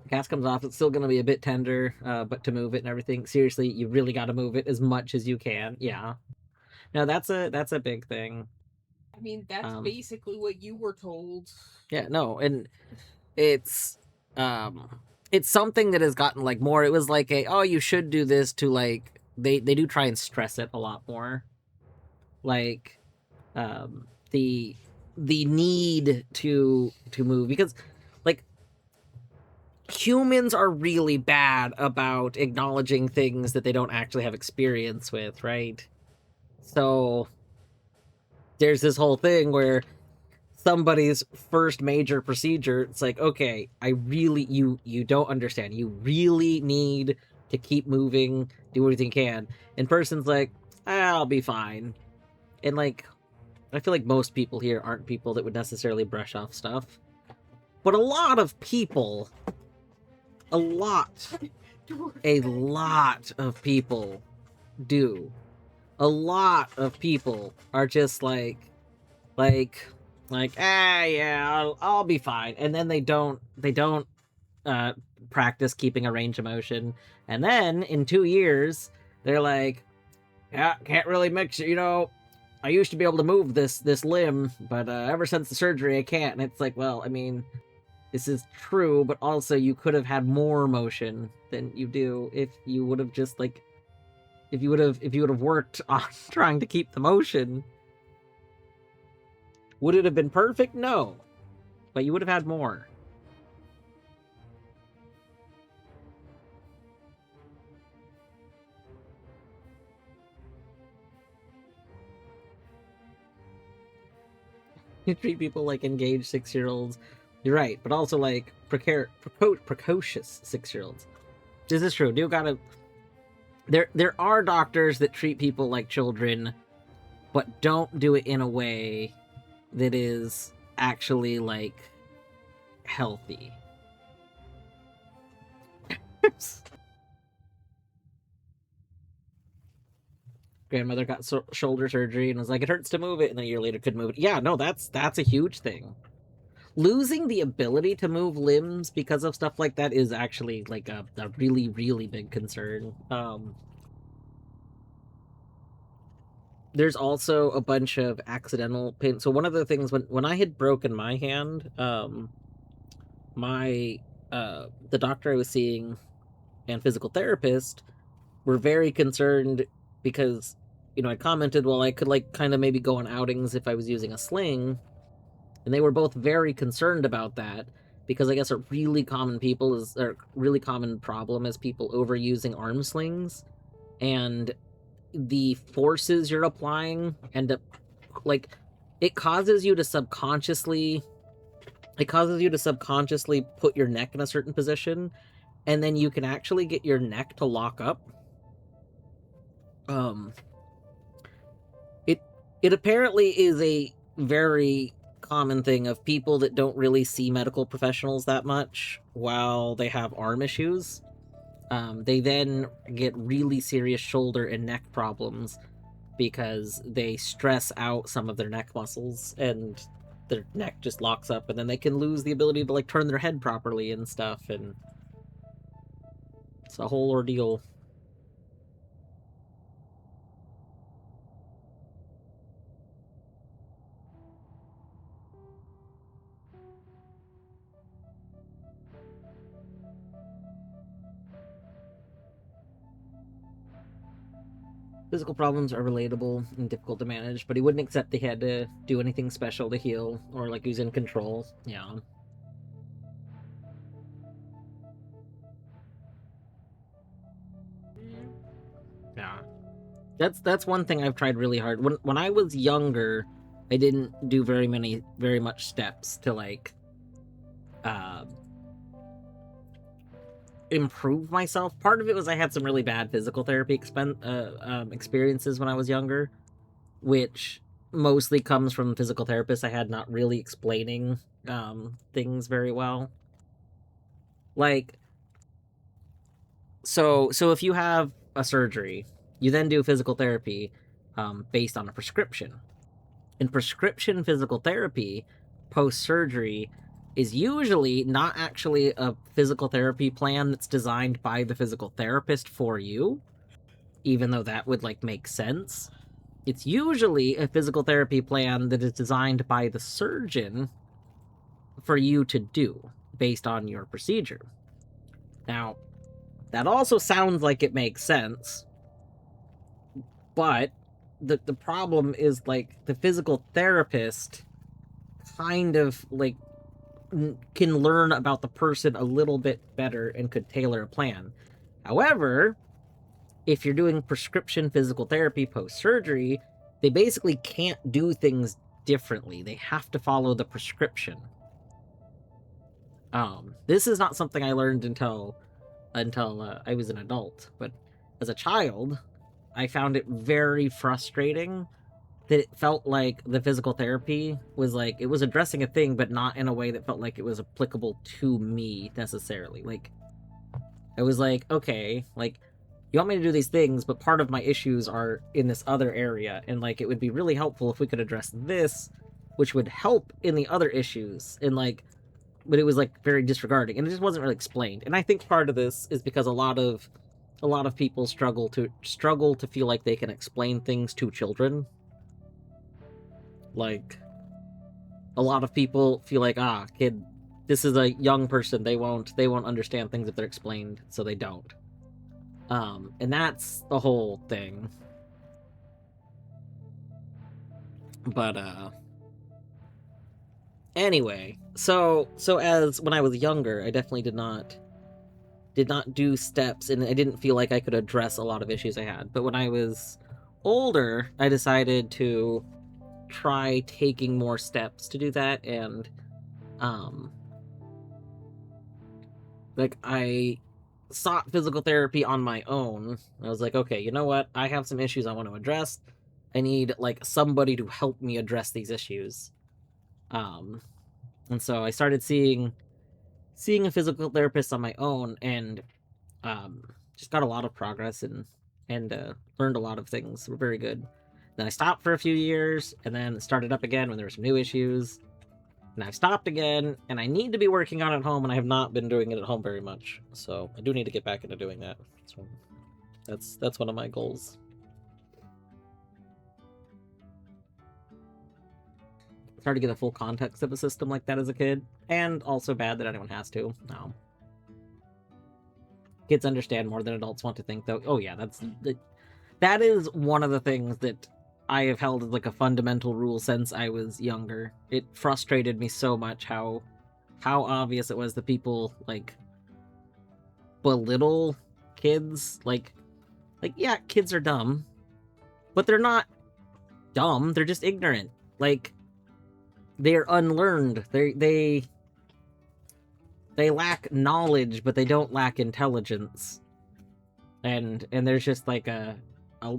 The cast comes off. It's still going to be a bit tender, but to move it and everything, seriously, you really got to move it as much as you can. Yeah. No, that's a big thing. I mean, that's basically what you were told. Yeah, no, and it's um it's something that has gotten like more. It was like a, oh, you should do this, to like they do try and stress it a lot more, like the need to move, because like humans are really bad about acknowledging things that they don't actually have experience with, right? So there's this whole thing where somebody's first major procedure, it's like, okay, I really, you don't understand, you really need to keep moving, do everything you can, and person's like, I'll be fine. And like, I feel like most people here aren't people that would necessarily brush off stuff, but a lot of people, a lot of people do. A lot of people are just like yeah, I'll be fine, and then they don't practice keeping a range of motion, and then in 2 years they're like, yeah, can't really mix it, I used to be able to move this limb, but ever since the surgery I can't. And it's like, well, I mean, this is true, but also you could have had more motion than you do if you would have just like, if you would have worked on trying to keep the motion. Would it have been perfect? No, but you would have had more. You treat people like engaged 6-year-olds. You're right, but also like precocious 6-year-olds. This is true. You gotta. There are doctors that treat people like children, but don't do it in a way that is actually like healthy. Grandmother got shoulder surgery and was like, it hurts to move it, and then a year later couldn't move it. Yeah, no, that's a huge thing. Losing the ability to move limbs because of stuff like that is actually like a really, really big concern. There's also a bunch of accidental pain. So one of the things, when I had broken my hand, my the doctor I was seeing and physical therapist were very concerned because, I commented, well, I could like kind of maybe go on outings if I was using a sling, and they were both very concerned about that, because I guess a really common problem is people overusing arm slings, and the forces you're applying end up like, it causes you to subconsciously put your neck in a certain position, and then you can actually get your neck to lock up. It apparently is a very common thing of people that don't really see medical professionals that much while they have arm issues. They then get really serious shoulder and neck problems because they stress out some of their neck muscles and their neck just locks up, and then they can lose the ability to like turn their head properly and stuff, and it's a whole ordeal. Physical problems are relatable and difficult to manage, but he wouldn't accept they had to do anything special to heal or like who's in control. Yeah. Yeah. That's one thing I've tried really hard. When I was younger, I didn't do very much steps to like improve myself. Part of it was I had some really bad physical therapy experiences when I was younger, which mostly comes from physical therapists I had not really explaining things very well. Like, so if you have a surgery, you then do physical therapy based on a prescription. In prescription physical therapy, post surgery is usually not actually a physical therapy plan that's designed by the physical therapist for you, even though that would like make sense. It's usually a physical therapy plan that is designed by the surgeon for you to do, based on your procedure. Now, that also sounds like it makes sense, but the problem is, like, the physical therapist kind of, like, can learn about the person a little bit better and could tailor a plan. However, if you're doing prescription physical therapy post-surgery, they basically can't do things differently. They have to follow the prescription. This is not something I learned until I was an adult, but as a child, I found it very frustrating that it felt like the physical therapy was like, it was addressing a thing, but not in a way that felt like it was applicable to me necessarily. Like, it was like, okay, like, you want me to do these things, but part of my issues are in this other area, and like, it would be really helpful if we could address this, which would help in the other issues, and like, but it was like very disregarding, and it just wasn't really explained. And I think part of this is because a lot of people struggle to feel like they can explain things to children. Like, a lot of people feel like, kid, this is a young person, they won't understand things if they're explained, so they don't. And that's the whole thing. But anyway, so as when I was younger, I definitely did not do steps, and I didn't feel like I could address a lot of issues I had. But when I was older, I decided to try taking more steps to do that, and like, I sought physical therapy on my own. I was like, okay, you know what? I have some issues I want to address. I need, like, somebody to help me address these issues. And so I started seeing a physical therapist on my own, and just got a lot of progress, and learned a lot of things. Were very good. Then I stopped for a few years, and then started up again when there were some new issues. And I've stopped again, and I need to be working on it at home, and I have not been doing it at home very much. So I do need to get back into doing that. So that's one of my goals. It's hard to get a full context of a system like that as a kid, and also bad that anyone has to. No. Kids understand more than adults want to think, though. Oh yeah, that is one of the things that I have held as like a fundamental rule since I was younger. It frustrated me so much how obvious it was that people like belittle kids. Like yeah, kids are dumb, but they're not dumb. They're just ignorant. Like, they're unlearned. They lack knowledge, but they don't lack intelligence. And there's just like a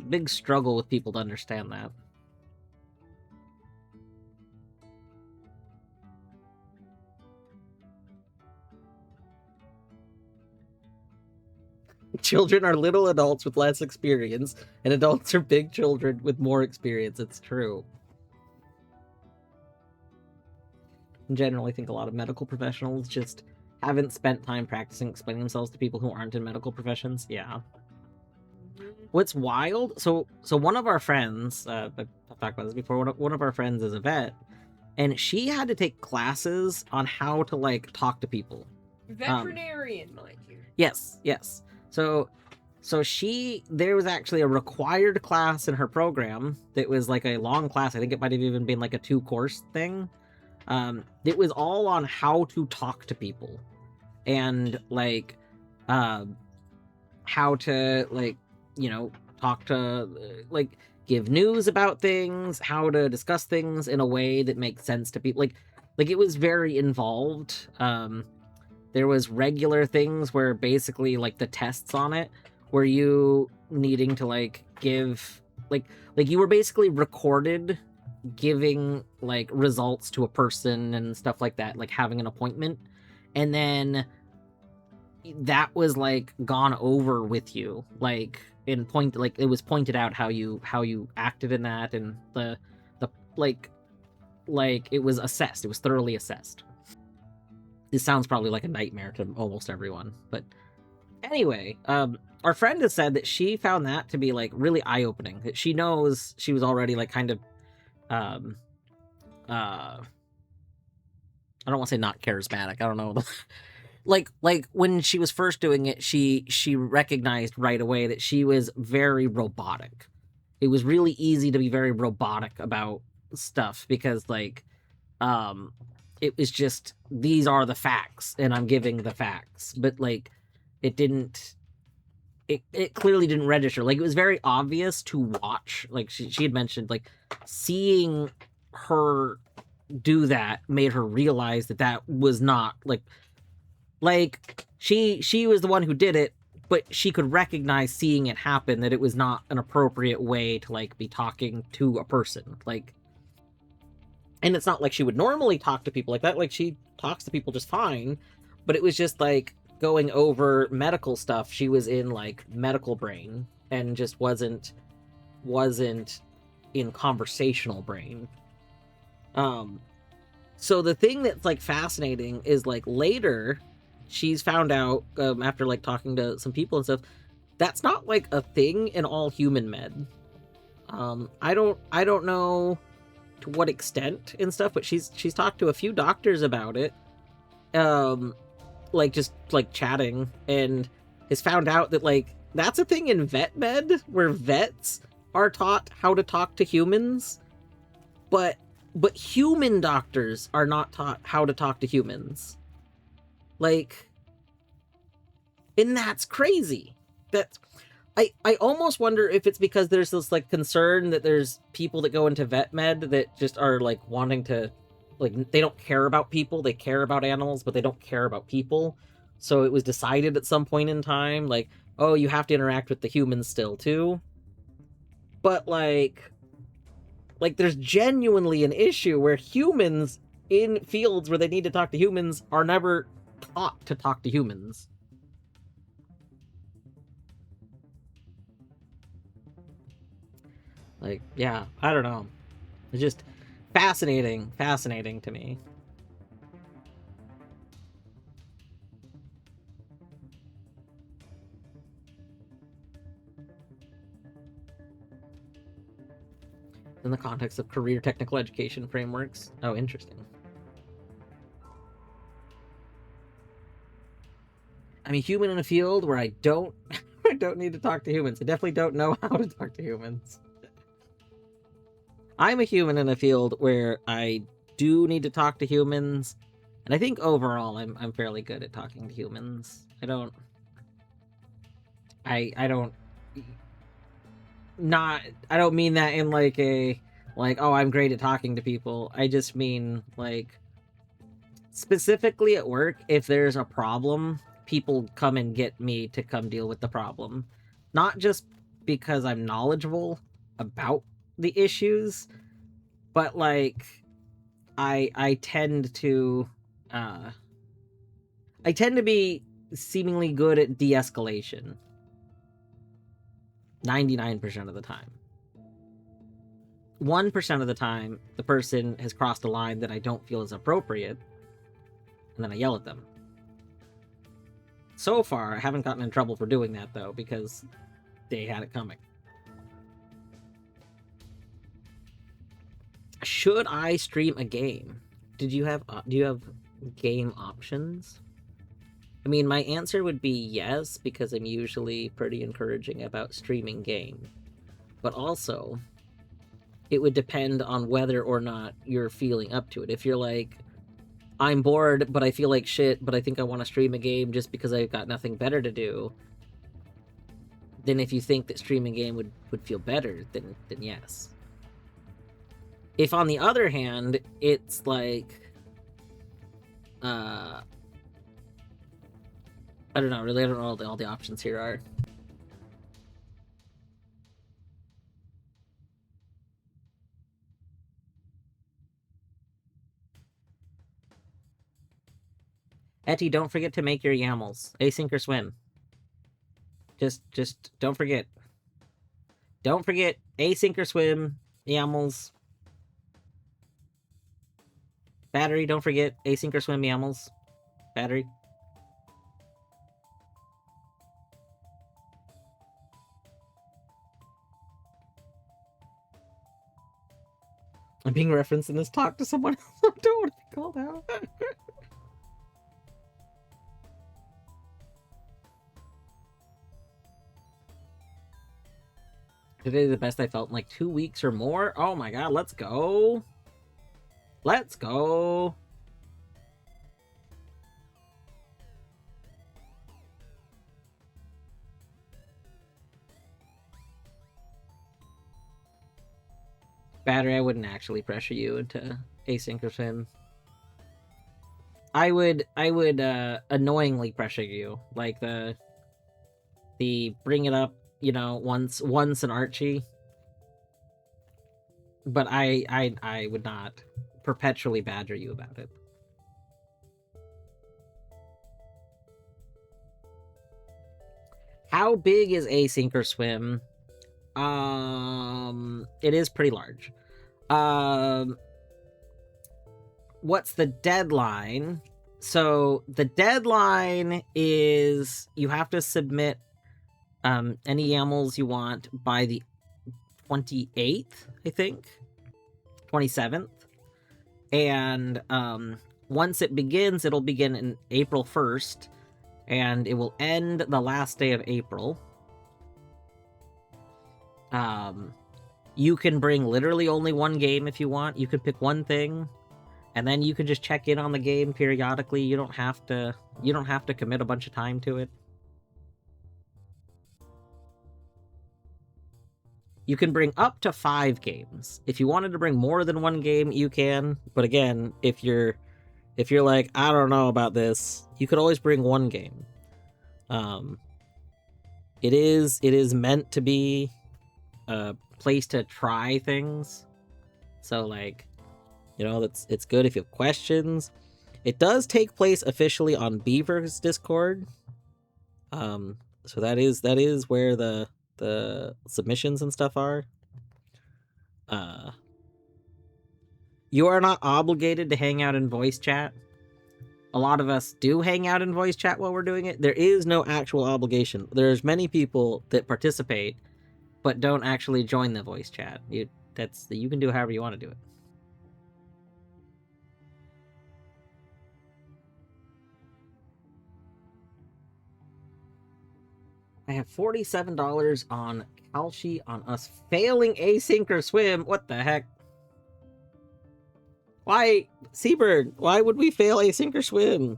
big struggle with people to understand that. Children are little adults with less experience, and adults are big children with more experience. It's true. In general, I think a lot of medical professionals just haven't spent time practicing explaining themselves to people who aren't in medical professions. Yeah. What's wild? So one of our friends, I've talked about this before. One of our friends is a vet, and she had to take classes on how to like talk to people. Veterinarian, mind you. Yes. So there was actually a required class in her program that was like a long class. I think it might have even been like a 2-course thing. It was all on how to talk to people, and like how to, like, you know, talk to, like, give news about things, how to discuss things in a way that makes sense to people. Like it was very involved. There was regular things where basically like the tests on it were you needing to like give like you were basically recorded giving like results to a person and stuff like that, like having an appointment, and then that was like gone over with you, like in point, like it was pointed out how you acted in that, and the like it was assessed, it was thoroughly assessed. This sounds probably like a nightmare to almost everyone, but anyway, our friend has said that she found that to be like really eye-opening, that she knows she was already like kind of I don't want to say not charismatic. I don't know. Like when she was first doing it, she recognized right away that she was very robotic. It was really easy to be very robotic about stuff because like um it was just these are the facts and I'm giving the facts. But like it didn't it clearly didn't register. Like it was very obvious to watch. Like she had mentioned like seeing her do that made her realize that that was not like she was the one who did it, but she could recognize seeing it happen that it was not an appropriate way to like be talking to a person. Like, and it's not like she would normally talk to people like that. Like she talks to people just fine, but it was just like going over medical stuff. She was in like medical brain and just wasn't in conversational brain. So the thing that's like fascinating is like later she's found out after like talking to some people and stuff that's not like a thing in all human med. I don't know to what extent and stuff, but she's talked to a few doctors about it, um like just like chatting, and has found out that like that's a thing in vet med where vets are taught how to talk to humans, but human doctors are not taught how to talk to humans. Like, and that's crazy. That's I almost wonder if it's because there's this like concern that there's people that go into vet med that just are like wanting to like they don't care about people, they care about animals, but they don't care about people. So it was decided at some point in time like, oh, you have to interact with the humans still too. But like there's genuinely an issue where humans in fields where they need to talk to humans are never taught to talk to humans. Like, yeah, I don't know. It's just fascinating to me. In the context of career technical education frameworks. Oh, interesting. I'm a human in a field where I don't I don't need to talk to humans. I definitely don't know how to talk to humans. I'm a human in a field where I do need to talk to humans, and I think overall I'm fairly good at talking to humans. I don't not I don't mean that in like a like, oh, I'm great at talking to people. I just mean like specifically at work, if there's a problem, people come and get me to come deal with the problem. Not just because I'm knowledgeable about the issues, but like I tend to uh I tend to be seemingly good at de-escalation 99% of the time. 1% of the time, the person has crossed a line that I don't feel is appropriate, and then I yell at them. So far, I haven't gotten in trouble for doing that, though, because they had it coming. Should I stream a game? Do you have game options? I mean, my answer would be yes, because I'm usually pretty encouraging about streaming game. But also, it would depend on whether or not you're feeling up to it. If you're like, I'm bored, but I feel like shit, but I think I want to stream a game just because I've got nothing better to do, then if you think that streaming a game would feel better, then yes. If on the other hand, it's like, I don't know, really, I don't know what all the options here are. Etty, don't forget to make your YAMLs. Async or swim. Just don't forget. Don't forget async or swim, YAMLs. Battery, don't forget async or swim, YAMLs. Battery. I'm being referenced in this talk to someone else. I don't want to be called out. Today the best I felt in like 2 weeks or more. Oh my god, let's go. Let's go. Battery, I wouldn't actually pressure you into async or swim. I would annoyingly pressure you, like the bring it up, you know, once an Archie. But I would not perpetually badger you about it. How big is async or swim? It is pretty large. What's the deadline? So the deadline is you have to submit any YAMLs you want by the 28th, I think. 27th. And once it begins, it'll begin in April 1st, and it will end the last day of April. You can bring literally only one game if you want. You could pick one thing, and then you can just check in on the game periodically. You don't have to commit a bunch of time to it. You can bring up to 5 games. If you wanted to bring more than one game, you can. But again, if you're like, I don't know about this, you could always bring one game. It is meant to be a place to try things. So like, you know, it's good if you have questions. It does take place officially on Beaver's Discord. So that is where the submissions and stuff are. You are not obligated to hang out in voice chat. A lot of us do hang out in voice chat while we're doing it. There is no actual obligation. There's many people that participate but don't actually join the voice chat. You can do however you want to do it. I have $47 on Kalshi on us failing async or swim. What the heck? Why, Seabird? Why would we fail async or swim?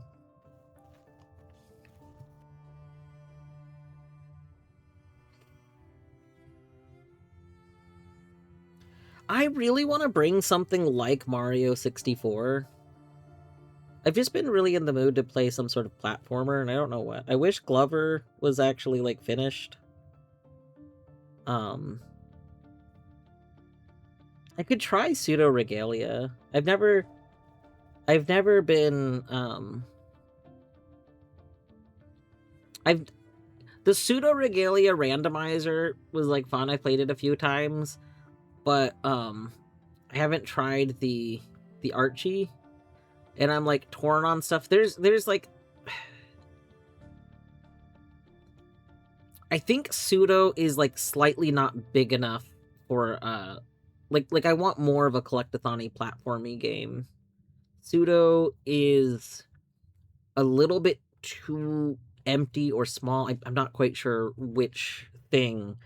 I really want to bring something like Mario 64. I've just been really in the mood to play some sort of platformer, and I don't know what. I wish Glover was actually, like, finished. I could try Pseudo Regalia. I've never been, the Pseudo Regalia randomizer was, like, fun. I played it a few times, but, I haven't tried the Archie, and I'm, like, torn on stuff. There's, like... I think Pseudo is, like, slightly not big enough for, like I want more of a collectathon-y platformy game. Pseudo is a little bit too empty or small. I'm not quite sure which thing,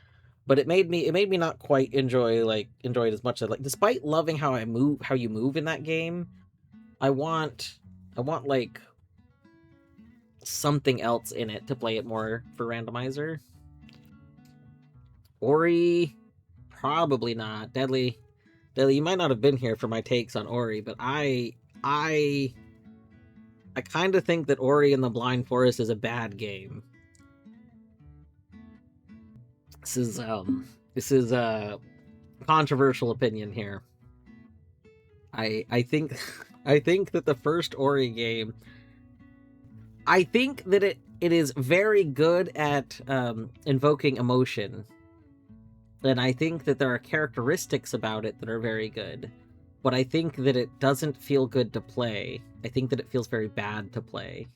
but it made me not quite enjoy it as much as like. Despite loving how you move in that game, I want like something else in it to play it more for randomizer. Ori, probably not. Deadly, you might not have been here for my takes on Ori, but I kind of think that Ori and the Blind Forest is a bad game. This is a controversial opinion here. I think that the first Ori game, I think that it is very good at invoking emotion. And I think that there are characteristics about it that are very good. But I think that it doesn't feel good to play. I think that it feels very bad to play.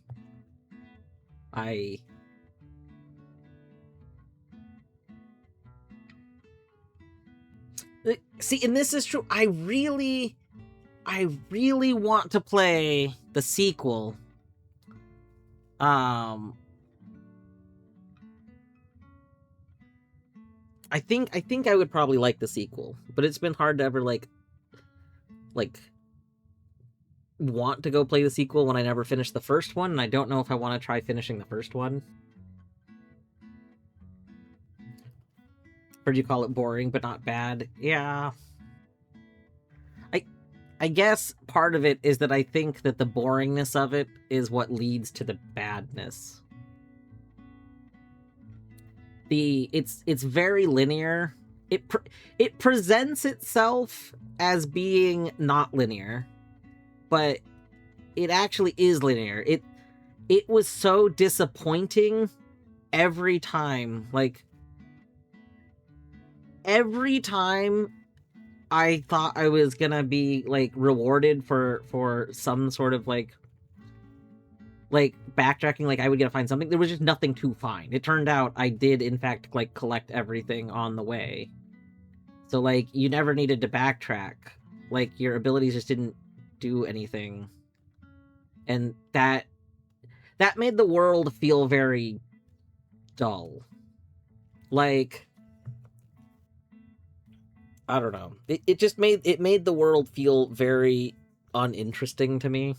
See, and this is true. I really want to play the sequel. I think I would probably like the sequel, but it's been hard to ever like want to go play the sequel when I never finished the first one, and I don't know if I want to try finishing the first one. Heard you call it boring, but not bad. Yeah. I guess part of it is that I think that the boringness of it is what leads to the badness. It's very linear. It presents itself as being not linear, but it actually is linear. It was so disappointing every time. Like every time I thought I was gonna be like rewarded for some sort of like backtracking, like I would get to find something. There was just nothing to find. It turned out I did in fact like collect everything on the way. So like you never needed to backtrack. Like your abilities just didn't do anything. And that made the world feel very dull. Like I don't know. It just made the world feel very uninteresting to me.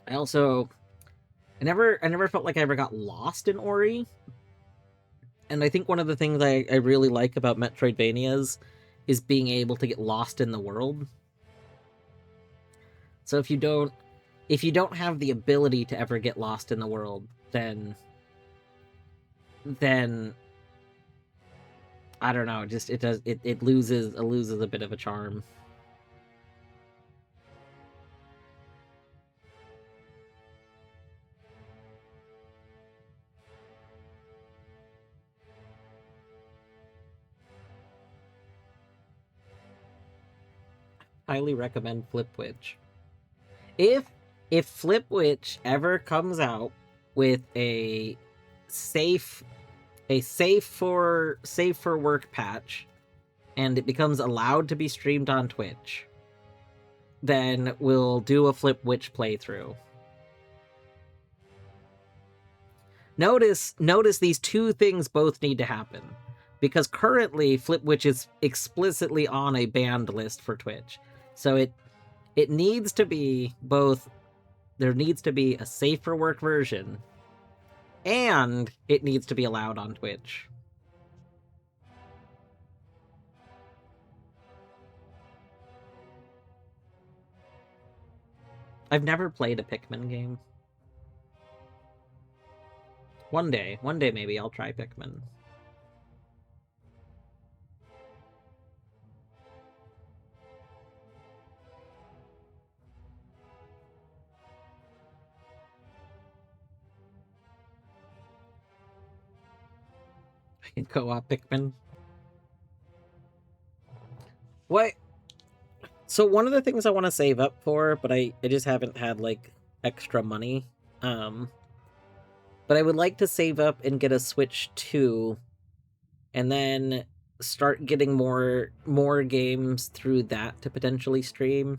I never felt like I ever got lost in Ori. And I think one of the things I really like about Metroidvanias is being able to get lost in the world. So if you don't have the ability to ever get lost in the world, then I don't know, it loses a bit of a charm. Highly recommend Flipwitch. If Flipwitch ever comes out with a safe for work patch and it becomes allowed to be streamed on Twitch, then we'll do a Flipwitch playthrough. Notice these two things both need to happen, because currently Flipwitch is explicitly on a banned list for Twitch. So it needs to be both. There needs to be a safe for work version, and it needs to be allowed on Twitch. I've never played a Pikmin game. One day maybe I'll try Pikmin. Co-op Pikmin. What? So one of the things I want to save up for, but I just haven't had like extra money. But I would like to save up and get a Switch 2, and then start getting more games through that to potentially stream.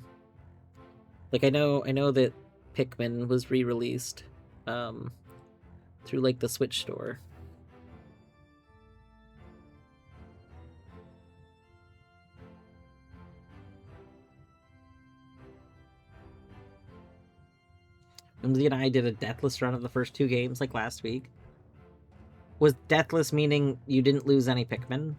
Like I know that Pikmin was re-released through like the Switch store. Emily and I did a Deathless run of the first two games like last week. Was Deathless meaning you didn't lose any Pikmin?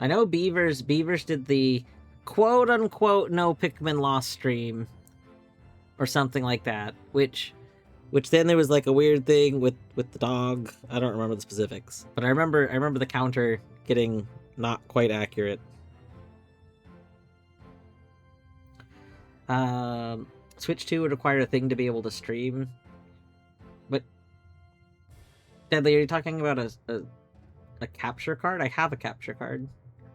I know Beavers did the quote-unquote no Pikmin lost stream or something like that, which then there was like a weird thing with the dog. I don't remember the specifics, but I remember the counter getting not quite accurate. Switch 2 would require a thing to be able to stream. But Deadly, are you talking about A capture card? I have a capture card.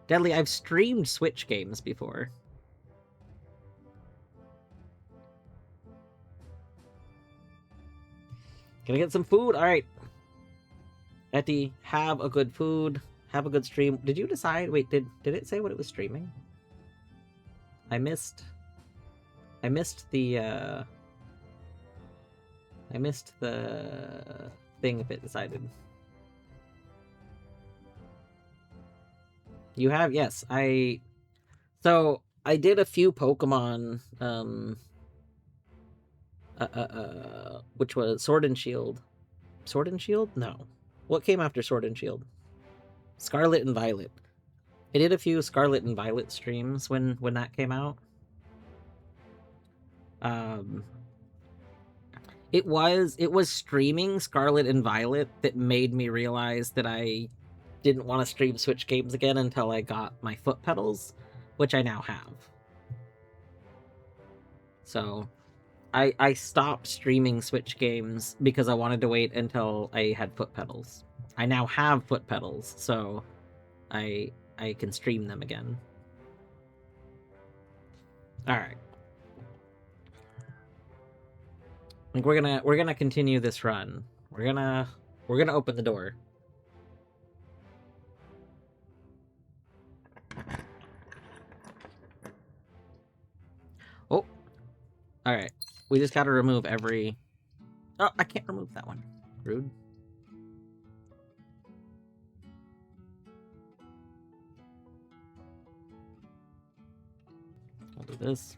Deadly, I've streamed Switch games before. Gonna get some food? Alright. Etty, have a good food. Have a good stream. Did you decide? Wait, did it say what it was streaming? I missed the thing if it decided. You have? Yes. So I did a few Pokemon which was Sword and Shield. Sword and Shield? No. What came after Sword and Shield? Scarlet and Violet. I did a few Scarlet and Violet streams when that came out. It was streaming Scarlet and Violet that made me realize that I didn't want to stream Switch games again until I got my foot pedals, which I now have. So I stopped streaming Switch games because I wanted to wait until I had foot pedals. I now have foot pedals, so I can stream them again. All right. Like we're gonna continue this run. We're gonna open the door. Oh, all right. We just gotta remove every. Oh, I can't remove that one. Rude. I'll do this.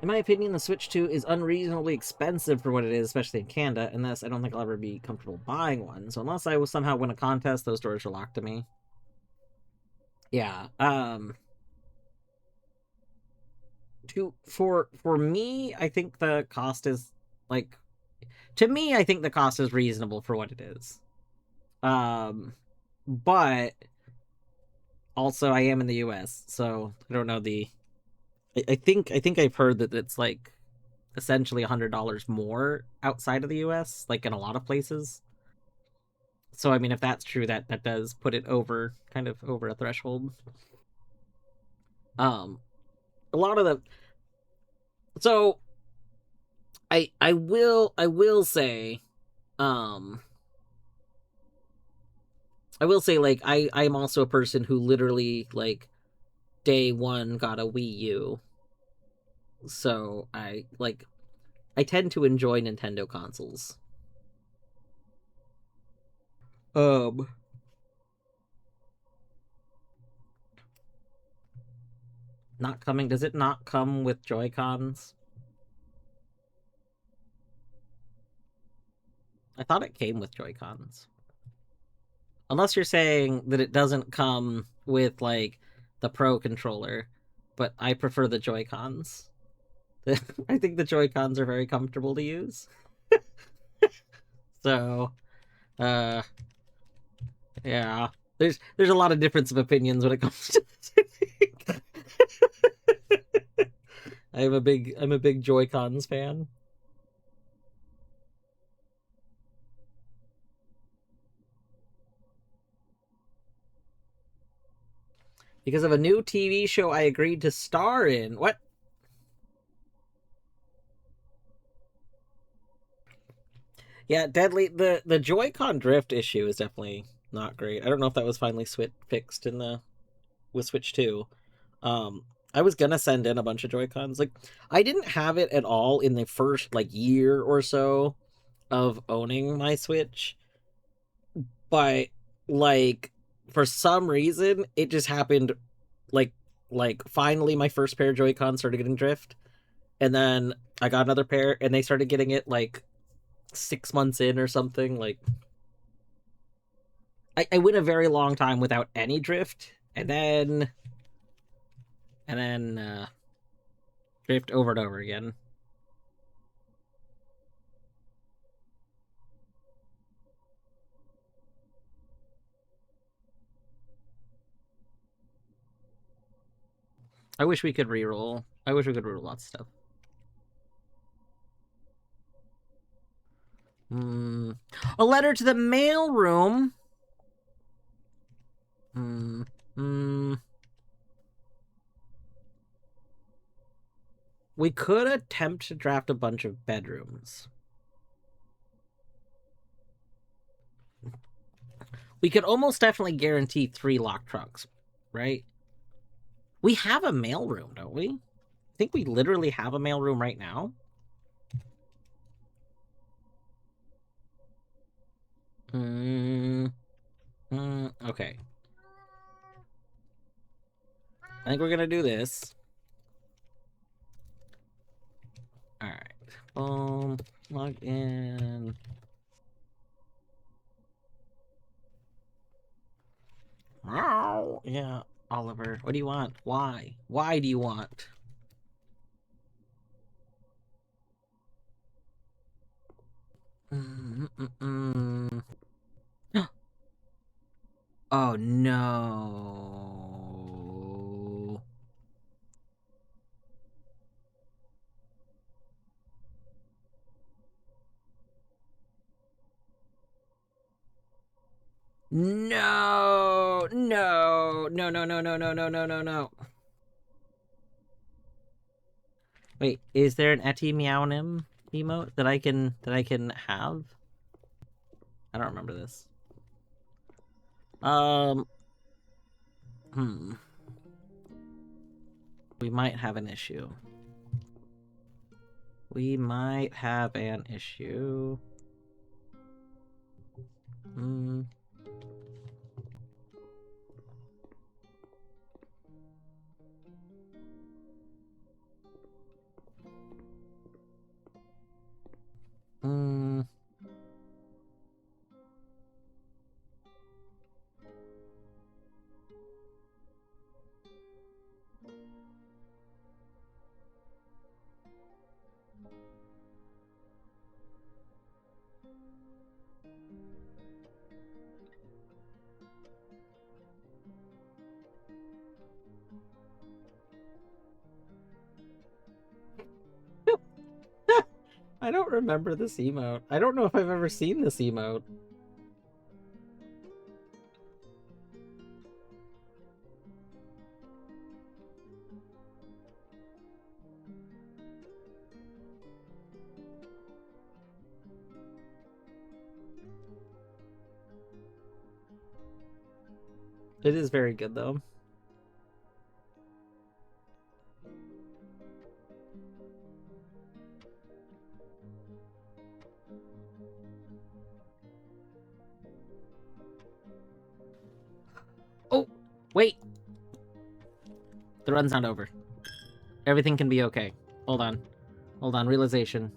In my opinion, the Switch 2 is unreasonably expensive for what it is, especially in Canada, and thus I don't think I'll ever be comfortable buying one. So unless I will somehow win a contest, those doors are locked to me. Yeah, for me, I think the cost is, like, to me, I think the cost is reasonable for what it is. But also I am in the US, so I don't know I think I've heard that it's like essentially $100 more outside of the US, like in a lot of places. So I mean, if that's true, that does put it over a threshold. A lot of the so I will say like I'm also a person who literally like day one got a Wii U. So I tend to enjoy Nintendo consoles. Not coming. Does it not come with Joy-Cons? I thought it came with Joy-Cons. Unless you're saying that it doesn't come with like the Pro controller, but I prefer the Joy-Cons. I think the Joy-Cons are very comfortable to use. So, yeah. There's a lot of difference of opinions when it comes to this. I'm a big Joy-Cons fan. Because of a new TV show I agreed to star in. What? Yeah, Deadly. The Joy-Con drift issue is definitely not great. I don't know if that was finally fixed with Switch 2. I was gonna send in a bunch of Joy-Cons. Like, I didn't have it at all in the first like year or so of owning my Switch, but like for some reason it just happened. Like finally my first pair of Joy-Cons started getting drift, and then I got another pair, and they started getting it like 6 months in or something. Like I went a very long time without any drift, and then drift over and over again. I wish we could reroll. I wish we could reroll lots of stuff. A letter to the mail room. We could attempt to draft a bunch of bedrooms. We could almost definitely guarantee 3 locked trunks, right? We have a mailroom, don't we? I think we literally have a mailroom right now. Okay. I think we're gonna do this. Alright. Boom. Log in. Oh, yeah, Oliver. What do you want? Why? Why do you want? Oh no. No, no, no, no, no, no, no, no, no, no, no. Wait, is there an Etty Meownim emote that I can have? I don't remember this. We might have an issue. We might have an issue. I don't remember this emote. I don't know if I've ever seen this emote. It is very good, though. Oh, wait. The run's not over. Everything can be okay. Hold on. Hold on. Realization.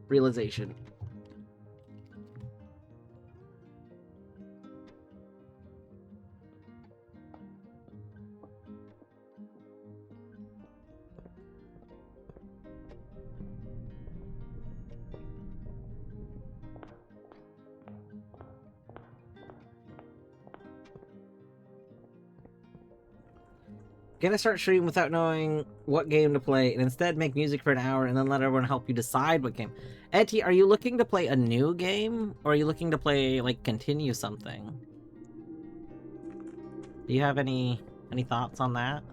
Realization. Gonna start streaming without knowing what game to play, and instead make music for an hour and then let everyone help you decide what game. Etty, are you looking to play a new game, or are you looking to play, like, continue something? Do you have any thoughts on that?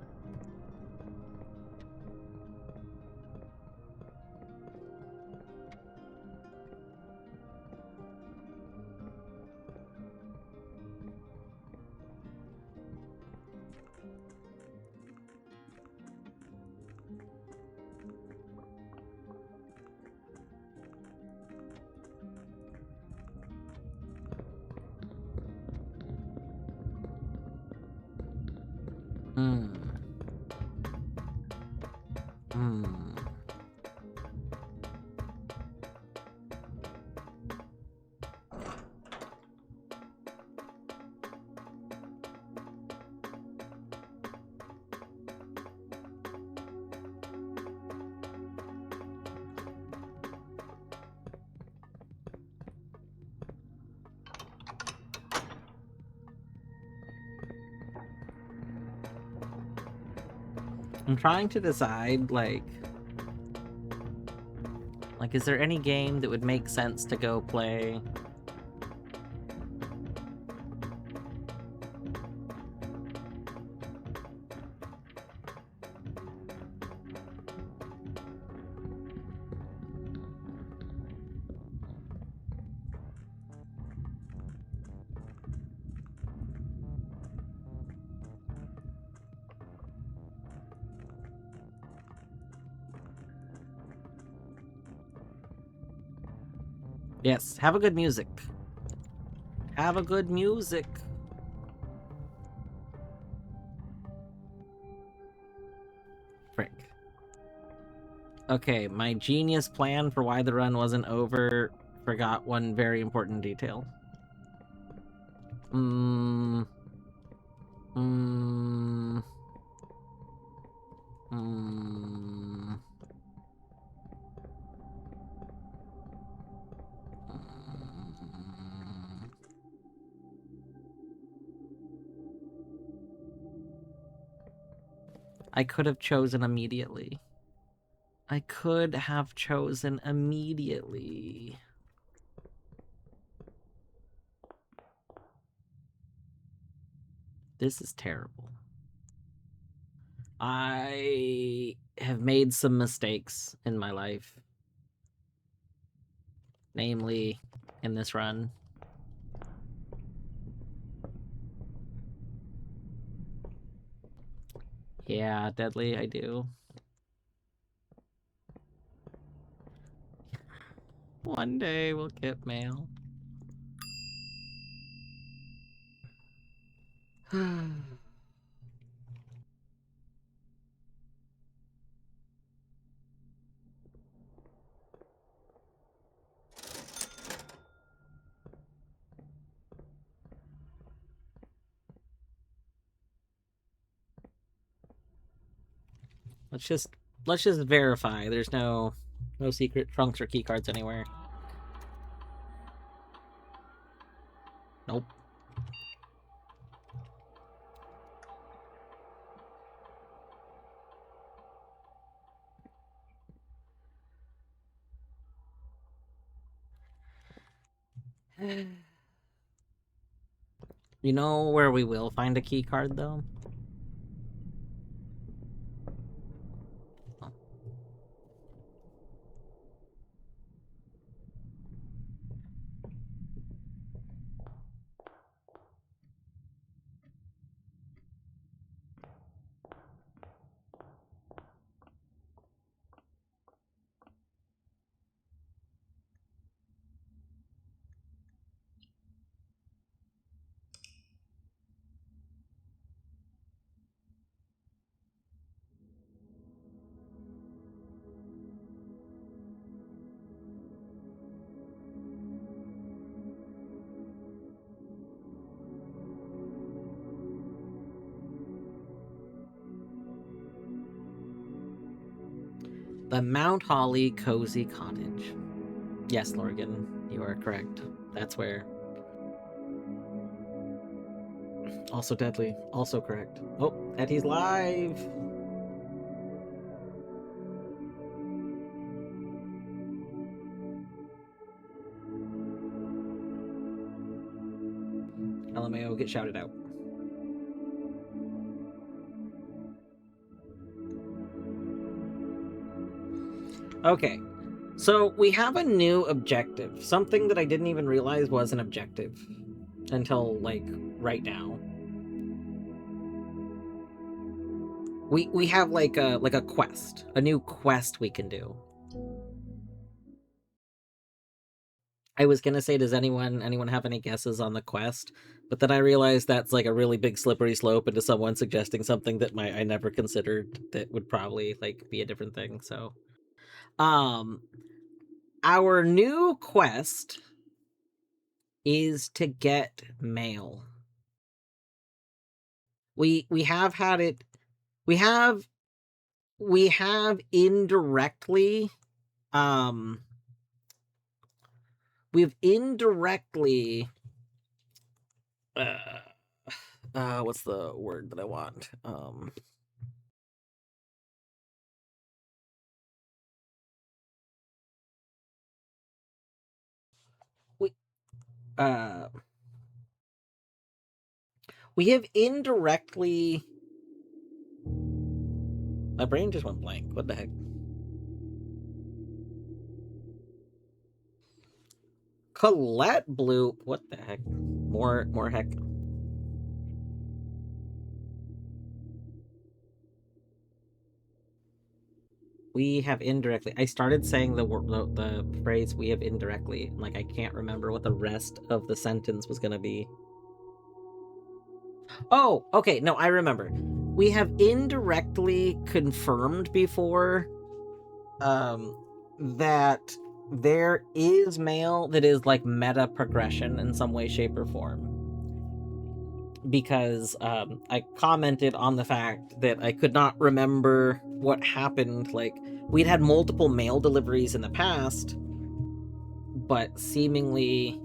I'm trying to decide, like, is there any game that would make sense to go play? Yes, have a good music. Have a good music. Frick. Okay, my genius plan for why the run wasn't over forgot one very important detail. Hmm. I could have chosen immediately. I could have chosen immediately. This is terrible. I have made some mistakes in my life. Namely, in this run. Yeah, Deadly, I do. One day we'll get mail. Let's just verify. There's no secret trunks or keycards anywhere. Nope. You know where we will find a keycard though? Oh. The Mount Holly Cozy Cottage. Yes, Lorgan, you are correct. That's where. Also Deadly, also correct. Oh, and he's live! LMAO, get shouted out. Okay, so we have a new objective. Something that I didn't even realize was an objective until, like, right now. We have like a quest, a new quest we can do. I was gonna say, does anyone have any guesses on the quest? But then I realized that's like a really big slippery slope into someone suggesting something that I never considered that would probably like be a different thing. So, our new quest is to get mail. We have had it. We have indirectly. We've indirectly. What's the word that I want? uh we have indirectly, my brain just went blank. What the heck? Colette Bloop. What the heck? More heck. We have indirectly. I started saying the phrase "we have indirectly." Like I can't remember what the rest of the sentence was gonna be. Oh, okay. No, I remember. We have indirectly confirmed before that there is mail that is like meta progression in some way, shape, or form. Because I commented on the fact that I could not remember what happened. Like, we'd had multiple mail deliveries in the past, but seemingly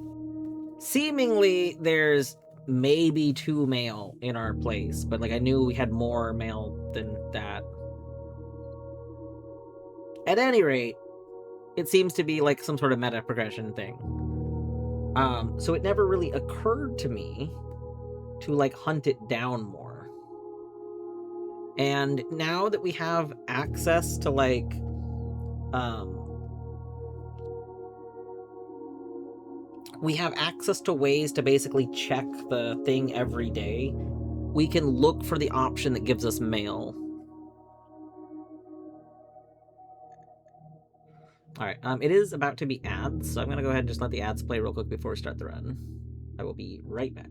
there's maybe 2 mail in our place, but like I knew we had more mail than that. At any rate, it seems to be like some sort of meta progression thing. So it never really occurred to me to like hunt it down more. And now that we have access to like we have access to ways to basically check the thing every day, we can look for the option that gives us mail. All right, it is about to be ads, so I'm gonna go ahead and just let the ads play real quick before we start the run. I will be right back.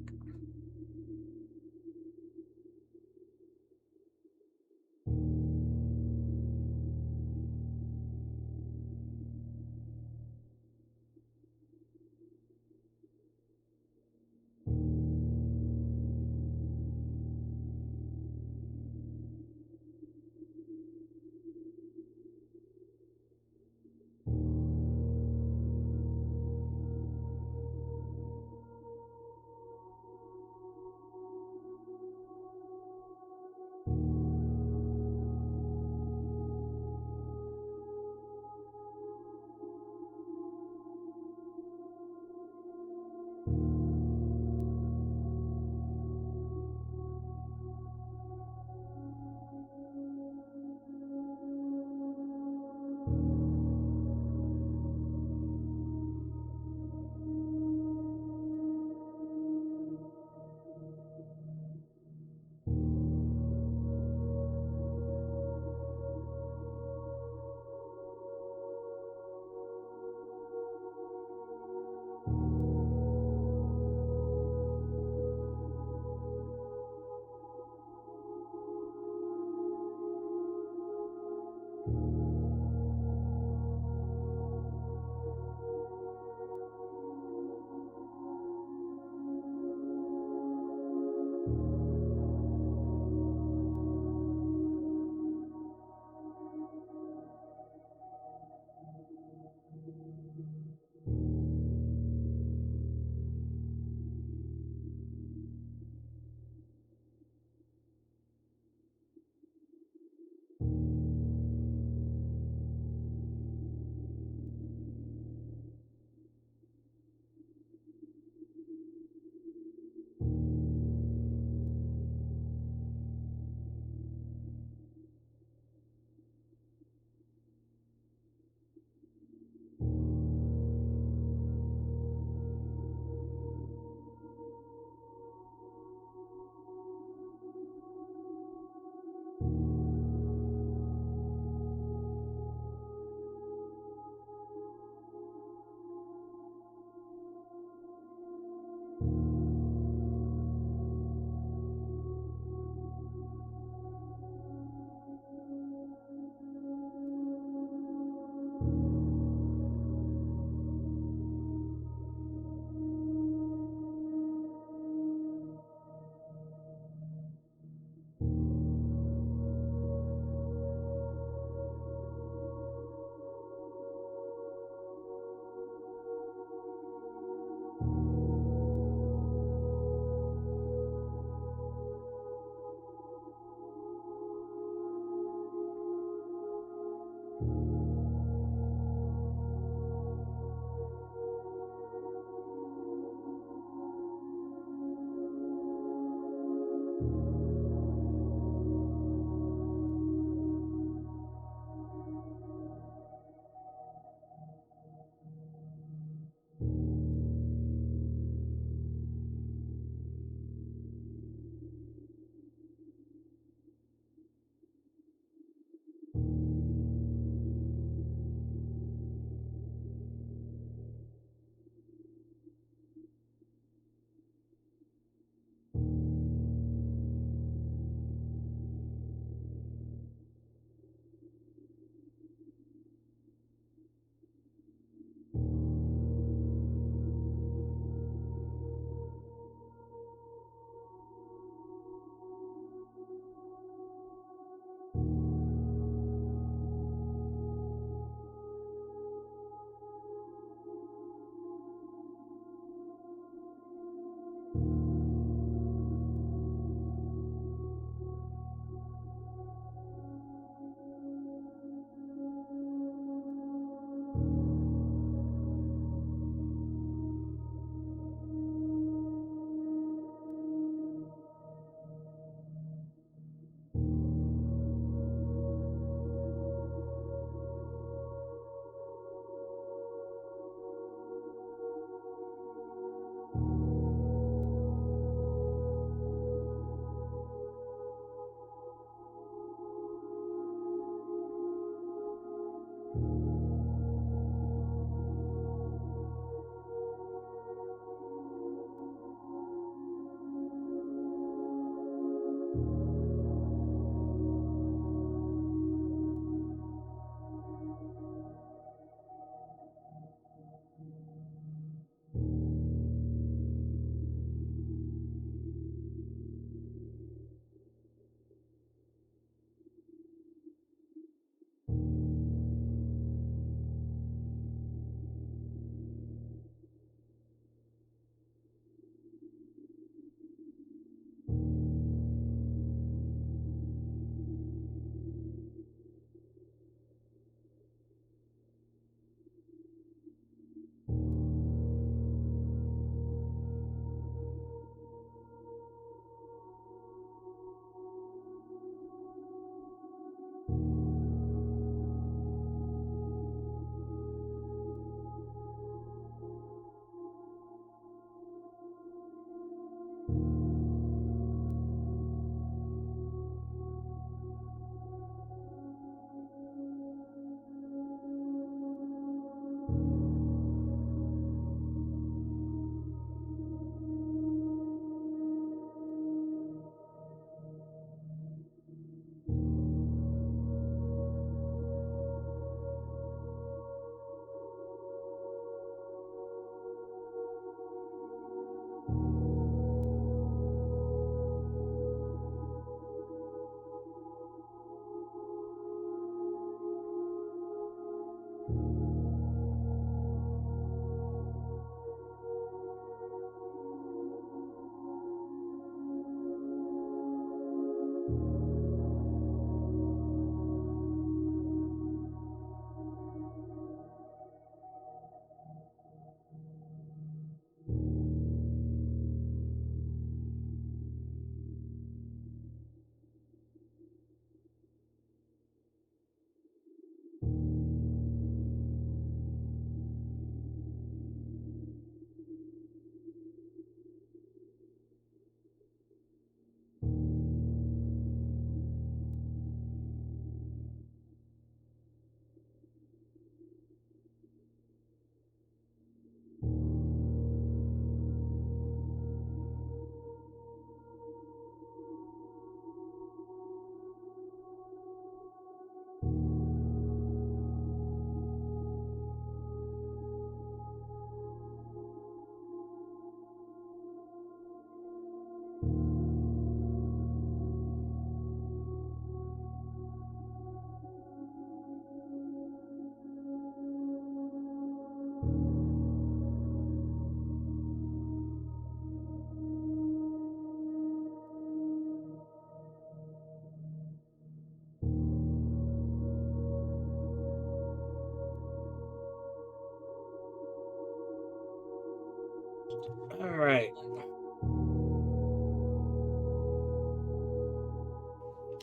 All right.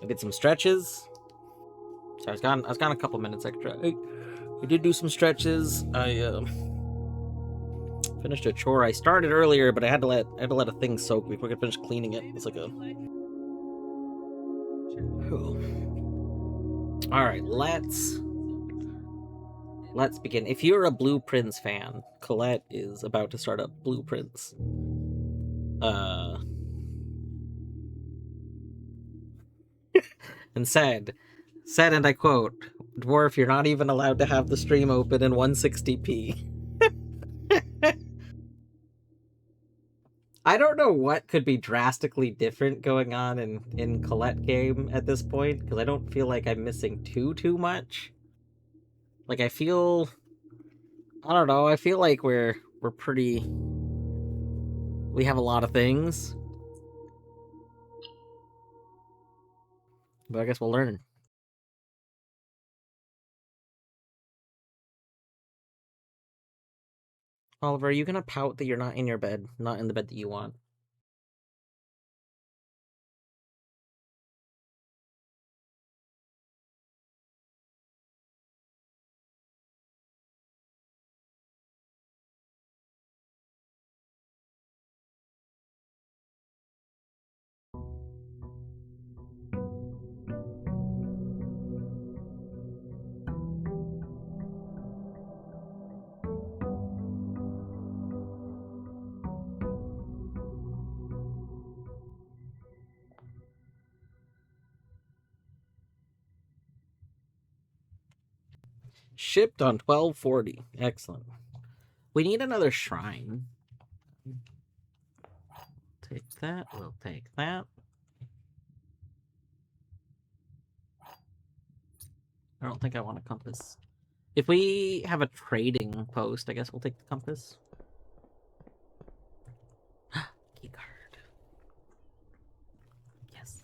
I did some stretches. So I was gone a couple minutes extra. I did do some stretches. I finished a chore I started earlier, but I had to let a thing soak before I could finish cleaning it. It's like a. All right, let's begin. If you're a Blueprints fan, Colette is about to start up Blueprints. And said, and I quote, "Dwarf, you're not even allowed to have the stream open in 160p." I don't know what could be drastically different going on in Colette game at this point, because I don't feel like I'm missing too much. Like I don't know, I feel like we have a lot of things. But I guess we'll learn. Oliver, are you gonna pout that you're not in your bed, not in the bed that you want? Shipped on 12/40. Excellent. We need another shrine. Take that. We'll take that. I don't think I want a compass. If we have a trading post, I guess we'll take the compass. Key card. Yes.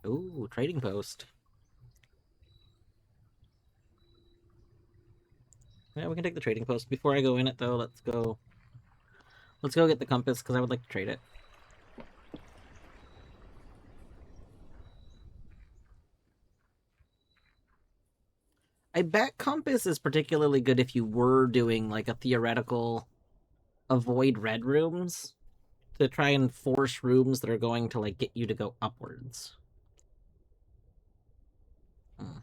Ooh, trading post. Yeah, we can take the trading post. Before I go in it, though, let's go get the compass, because I would like to trade it. I bet compass is particularly good if you were doing, like, a theoretical avoid red rooms, to try and force rooms that are going to, like, get you to go upwards. Hmm.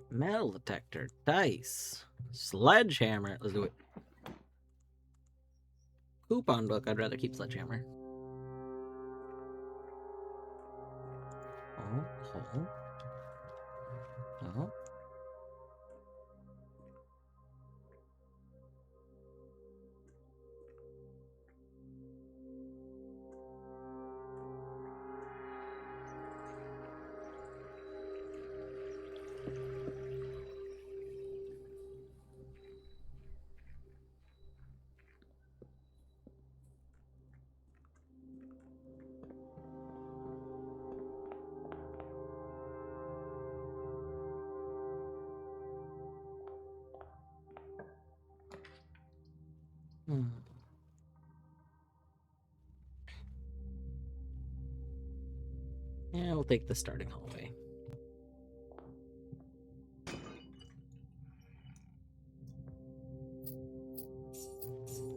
Metal detector, dice, sledgehammer. Let's do it. Coupon book. I'd rather keep sledgehammer. Oh. Yeah, we'll take the starting hallway.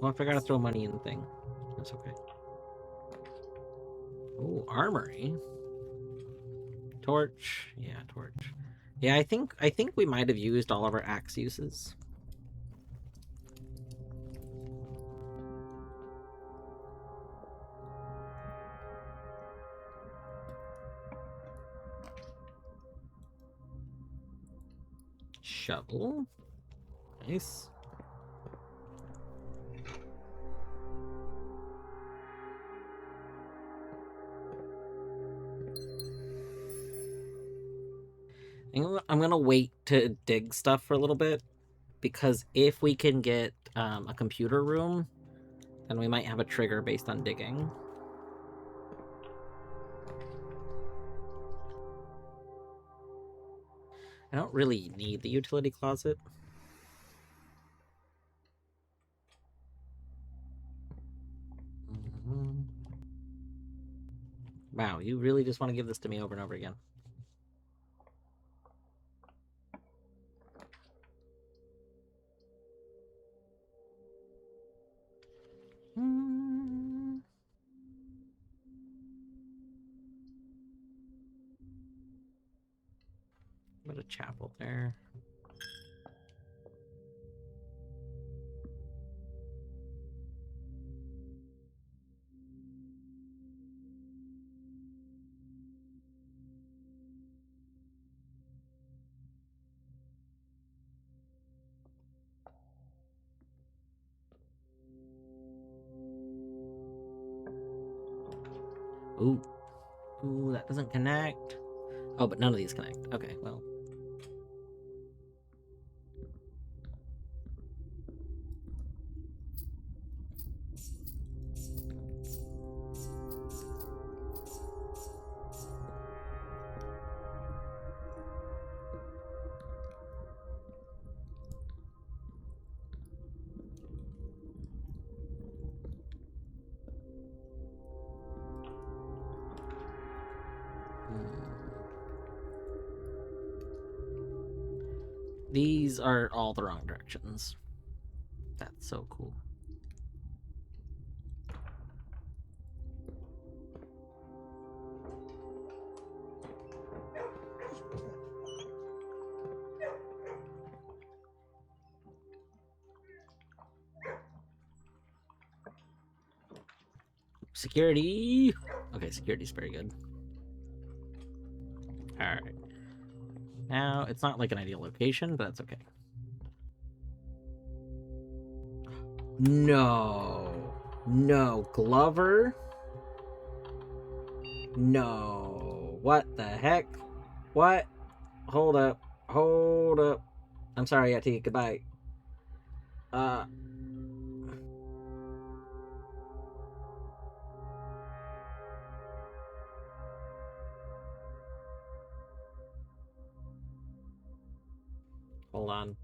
Oh, I forgot to throw money in the thing. That's okay. Oh, armory. Torch. Yeah, torch. Yeah, I think we might have used all of our axe uses. Shovel. Nice. I'm gonna wait to dig stuff for a little bit, because if we can get a computer room, then we might have a trigger based on digging. I don't really need the utility closet. Wow, you really just want to give this to me over and over again. What a chapel there. Ooh. Ooh, that doesn't connect. Oh, but none of these connect. Okay, well. These are all the wrong directions. That's so cool. Security! Okay, security's very good. Alright. Now, it's not like an ideal location, but that's okay. No. No. Glover? No. What the heck? What? Hold up. Hold up. I'm sorry, Yeti. Goodbye. Hold on.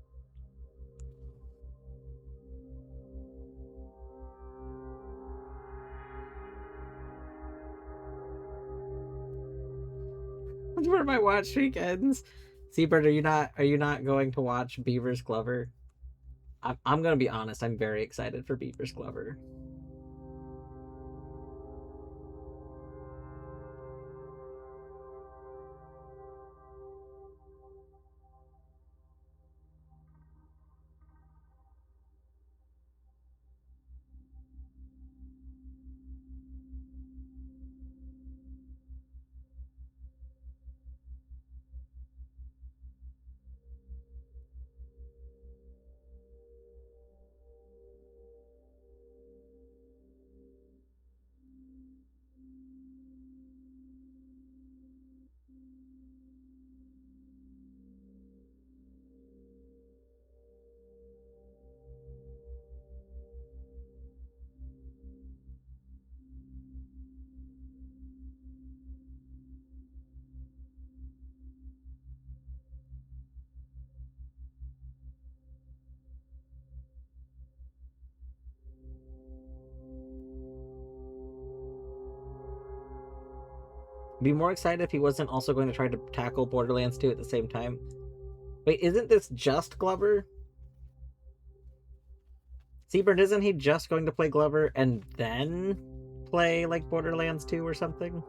That's where my watch streak ends. Seabird, are you not going to watch Beaver's Glover? I'm gonna be honest, I'm very excited for Beaver's Glover. be more excited if he wasn't also going to try to tackle Borderlands 2 at the same time. Wait, isn't this just Glover? Seabird, isn't he just going to play Glover and then play, like, Borderlands 2 or something?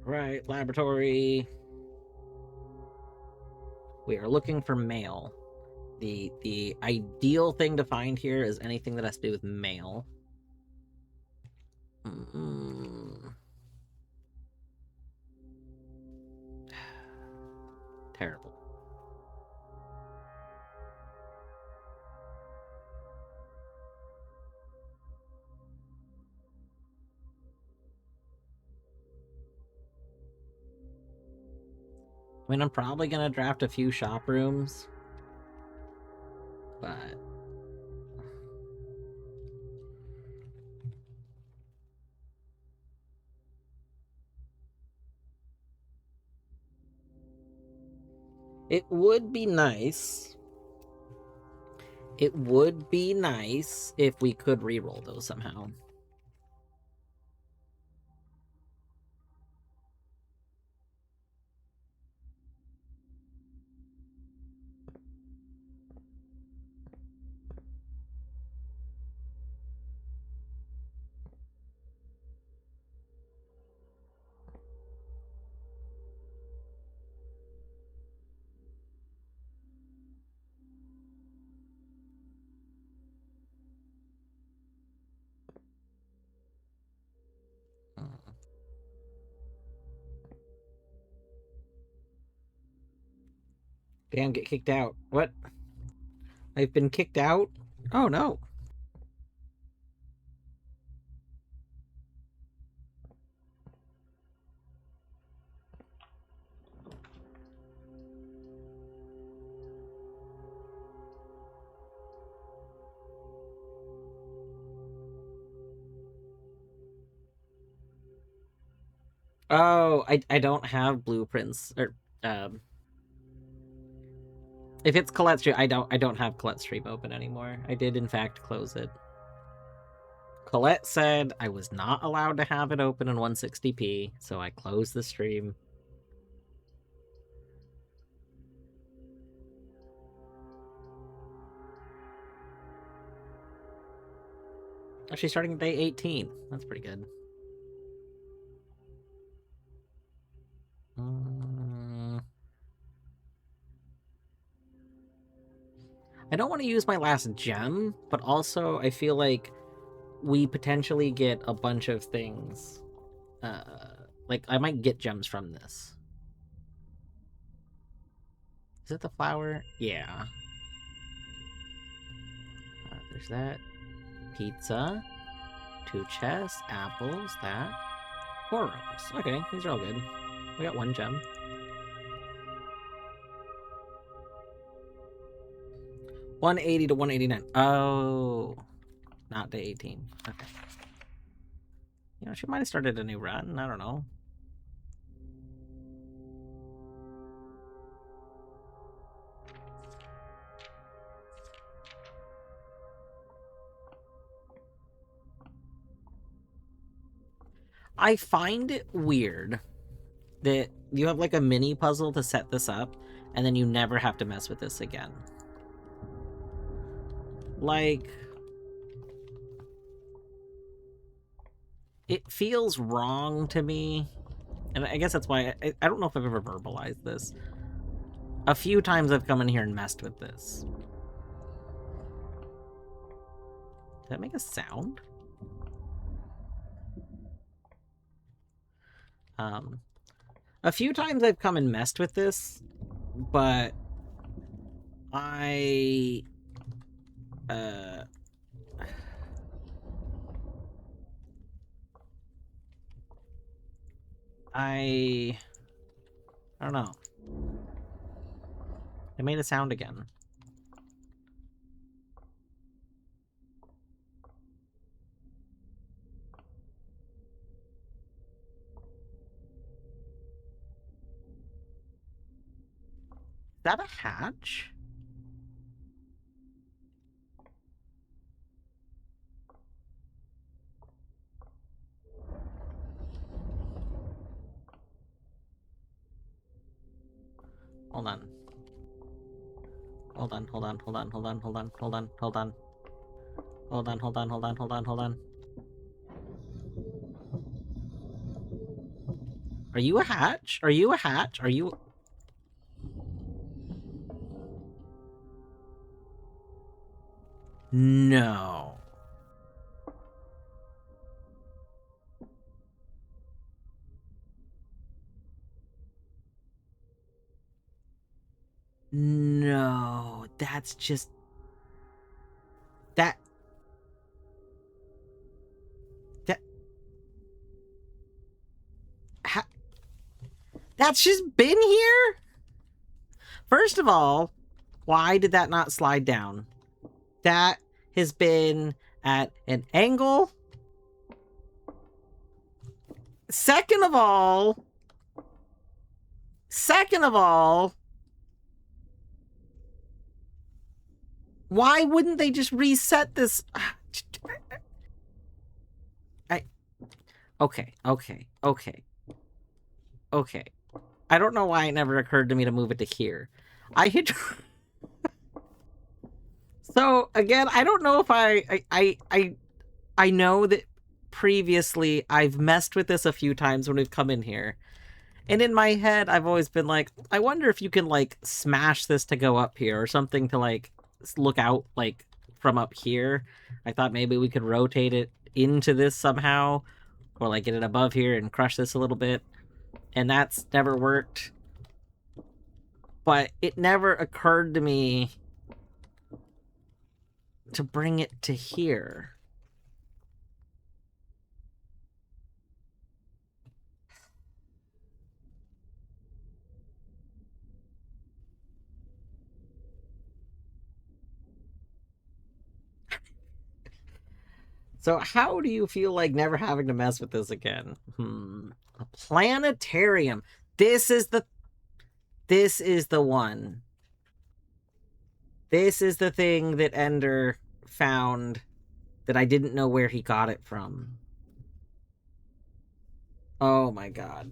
Right, laboratory. We are looking for mail. The ideal thing to find here is anything that has to do with mail. Terrible. I mean, I'm probably gonna draft a few shop rooms, but it would be nice. It would be nice if we could reroll those somehow. Damn, get kicked out. What? I've been kicked out? Oh no. Oh, I don't have blueprints or if it's Colette's stream, I don't have Colette's stream open anymore. I did in fact close it. Colette said I was not allowed to have it open in 160p, so I closed the stream. Oh, she's starting day 18. That's pretty good. I don't want to use my last gem, but also I feel like we potentially get a bunch of things. Like, I might get gems from this. Is it the flower? Yeah. There's that. Pizza. 2 chests. Apples. That. 4 rooms. Okay, these are all good. We got 1 gem. $180 to $189. Oh. Not day 18. Okay. You know, she might have started a new run. I don't know. I find it weird that you have like a mini puzzle to set this up, and then you never have to mess with this again. Like, it feels wrong to me, and I guess that's why I don't know if I've ever verbalized this. A few times I've come in here and messed with this. that make a sound? A few times I've come and messed with this, but I don't know. It made a sound again. Is that a hatch? Hold on. Hold on, hold on, hold on, hold on, hold on, hold on, hold on. Hold on, hold on, hold on, hold on, hold on. Are you a hatch? Are you a hatch? Are you... No. No, that's just... That... That's just been here? First of all, why did that not slide down? That has been at an angle. Second of all, why wouldn't they just reset this? Okay. I don't know why it never occurred to me to move it to here. So again, I don't know if I know that previously I've messed with this a few times when we've come in here. And in my head, I've always been like, I wonder if you can like smash this to go up here or something to like look out like from up here. I thought maybe we could rotate it into this somehow or like get it above here and crush this a little bit. And that's never worked. But it never occurred to me to bring it to here. So how do you feel like never having to mess with this again? A planetarium. This is the one. This is the thing that Ender found that I didn't know where he got it from. Oh my god.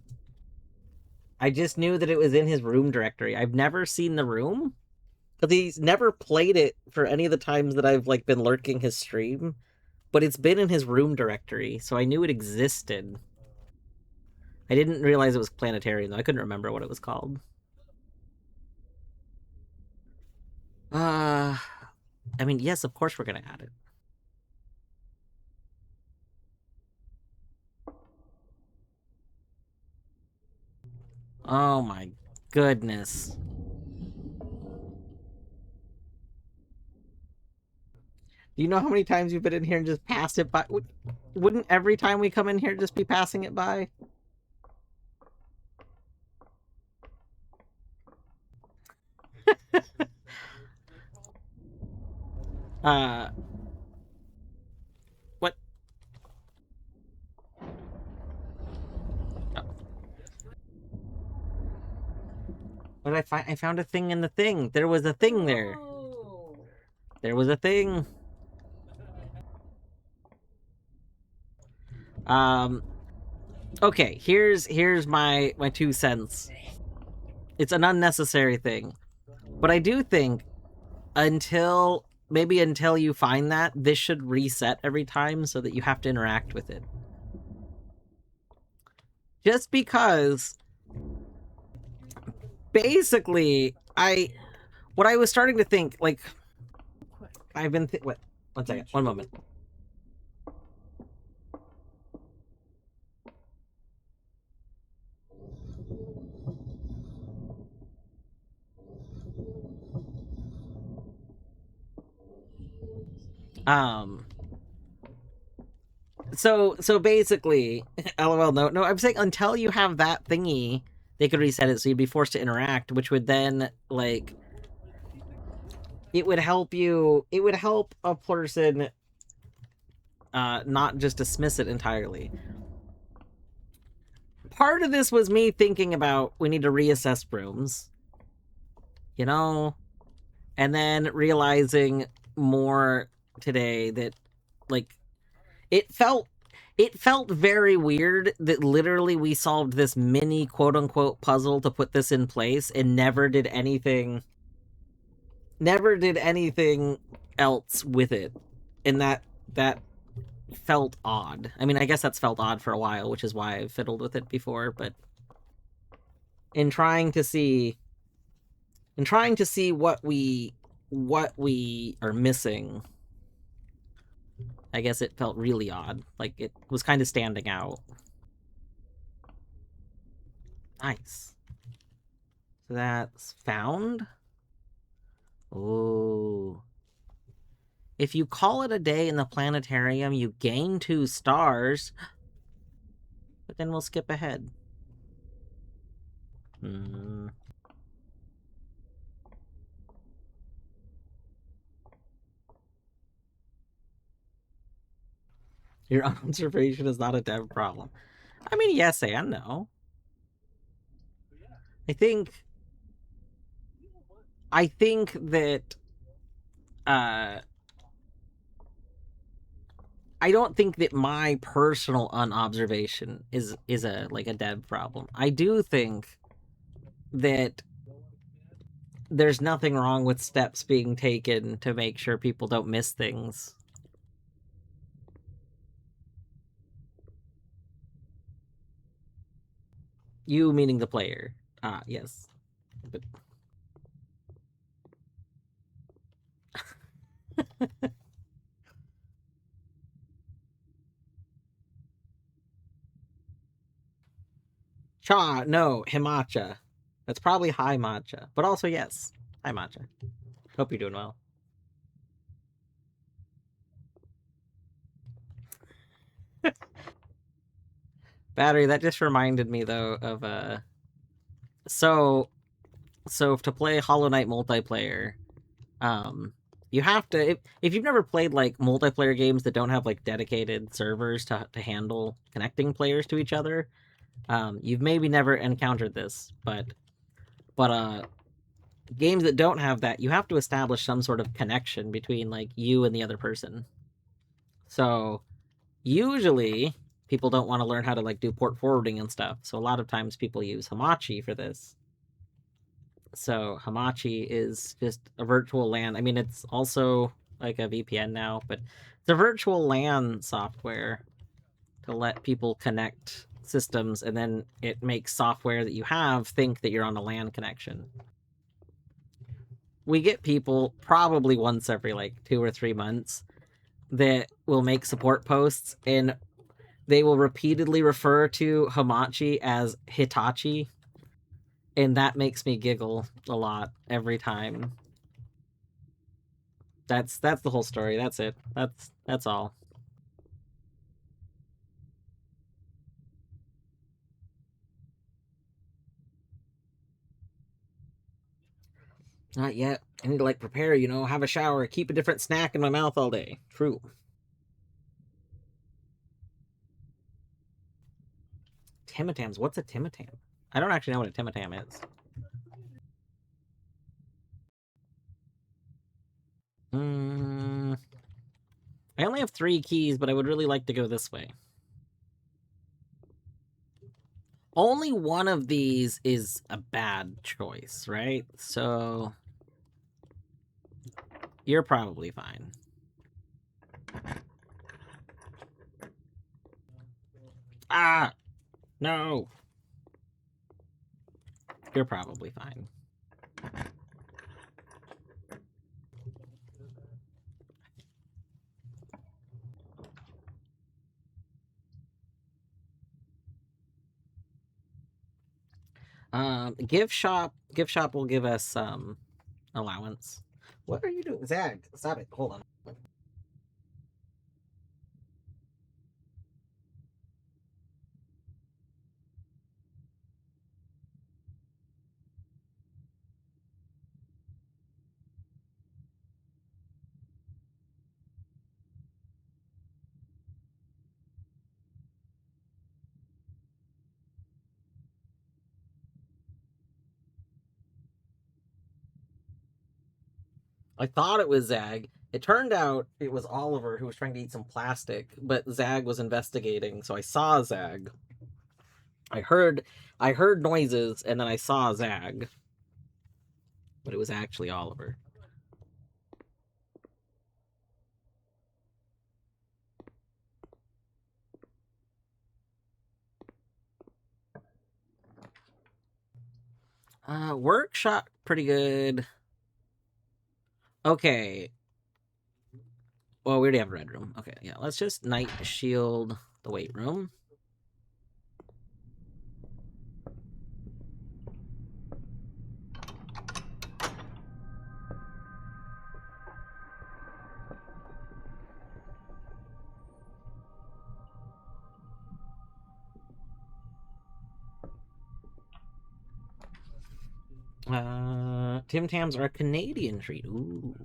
I just knew that it was in his room directory. I've never seen the room, but he's never played it for any of the times that I've like been lurking his stream. But it's been in his room directory, so I knew it existed. I didn't realize it was planetarium, though. I couldn't remember what it was called. I mean, yes, of course we're gonna add it. Oh my goodness. Do you know how many times you've been in here and just passed it by? Wouldn't every time we come in here just be passing it by? What? Oh. What did I find? I found a thing in the thing. There was a thing there. There was a thing. Okay, here's my 2 cents. It's an unnecessary thing. But I do think until you find that, this should reset every time so that you have to interact with it. Just because basically what I was starting to think, like, I've been what? 1 second, 1 moment. Um. So basically, lol. No. I'm saying until you have that thingy, they could reset it, so you'd be forced to interact, which would then like it would help you. It would help a person not just dismiss it entirely. Part of this was me thinking about we need to reassess brooms, you know, and then realizing more today that like it felt very weird that literally we solved this mini quote unquote puzzle to put this in place and never did anything else with it. And that felt odd. I mean, I guess that's felt odd for a while, which is why I've fiddled with it before, but in trying to see what we are missing, I guess it felt really odd. Like it was kind of standing out. Nice. So that's found. Ooh. If you call it a day in the planetarium, you gain 2 stars. But then we'll skip ahead. Your observation is not a dev problem. I mean, yes and no. I think that I don't think that my personal unobservation is a like a dev problem. I do think that there's nothing wrong with steps being taken to make sure people don't miss things. You meaning the player. Ah, yes. But... Cha, no, Himacha. That's probably Hi Matcha. But also, yes. Hi Matcha. Hope you're doing well. Battery, that just reminded me, though, of, So to play Hollow Knight multiplayer, you have to... If you've never played, like, multiplayer games that don't have, like, dedicated servers to handle connecting players to each other, you've maybe never encountered this, but games that don't have that, you have to establish some sort of connection between like you and the other person. So usually people don't want to learn how to like do port forwarding and stuff. So a lot of times people use Hamachi for this. So Hamachi is just a virtual LAN. I mean, it's also like a VPN now, but it's a virtual LAN software to let people connect systems, and then it makes software that you have think that you're on a LAN connection. We get people probably once every like 2 or 3 months that will make support posts, and they will repeatedly refer to Hamachi as Hitachi, and that makes me giggle a lot every time. That's the whole story. That's it. That's all. Not yet. I need to like prepare, have a shower, keep a different snack in my mouth all day. True. Timotams. What's a Timotam? I don't actually know what a Timotam is. I only have 3 keys, but I would really like to go this way. Only one of these is a bad choice, right? So you're probably fine. Ah! No! You're probably fine. Gift shop will give us allowance. What are you doing? Zag, stop it. Hold on. I thought it was Zag. It turned out it was Oliver who was trying to eat some plastic, but Zag was investigating, so I saw Zag. I heard noises and then I saw Zag. But it was actually Oliver. Workshop pretty good. Okay. Well, we already have a red room. Okay, yeah. Let's just Night Shield the weight room. Tim Tams are a Canadian treat. Ooh.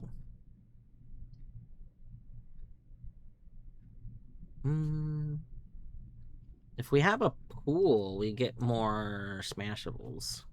If we have a pool, we get more Smashables.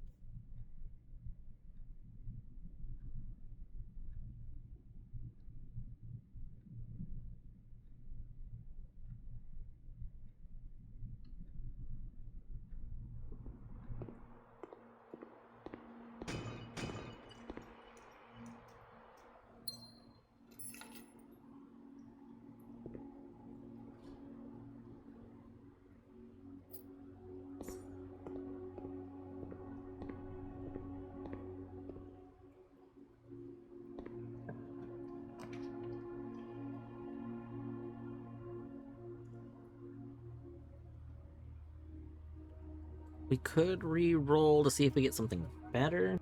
We could re-roll to see if we get something better.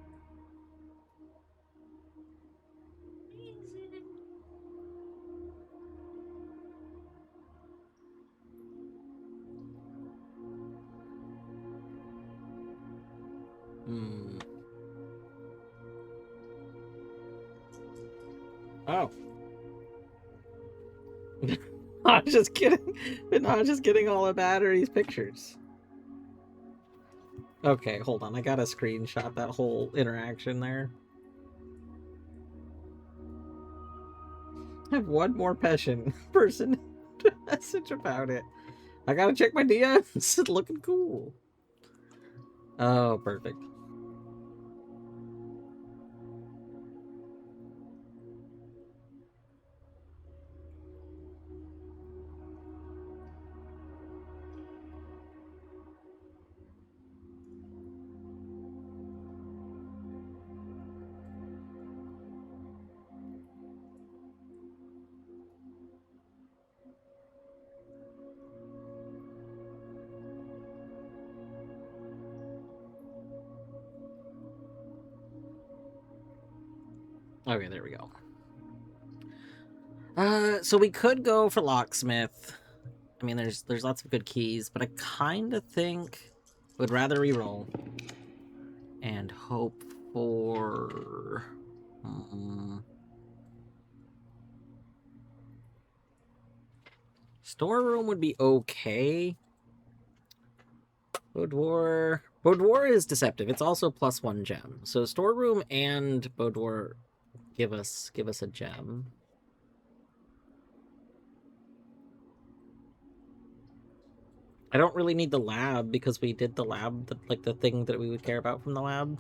Oh. I'm just kidding. But not just getting all of Battery's pictures. Okay, hold on. I gotta screenshot that whole interaction there. I have one more person to message about it. I gotta check my DMs. It's looking cool. Oh, perfect. Okay, there we go. So we could go for Locksmith. I mean, there's lots of good keys, but I kind of think would rather reroll and hope for. Storeroom would be okay. Boudoir is deceptive. It's also +1 gem. So storeroom and Boudoir give us a gem. I don't really need the lab because we did the lab, like the thing that we would care about from the lab.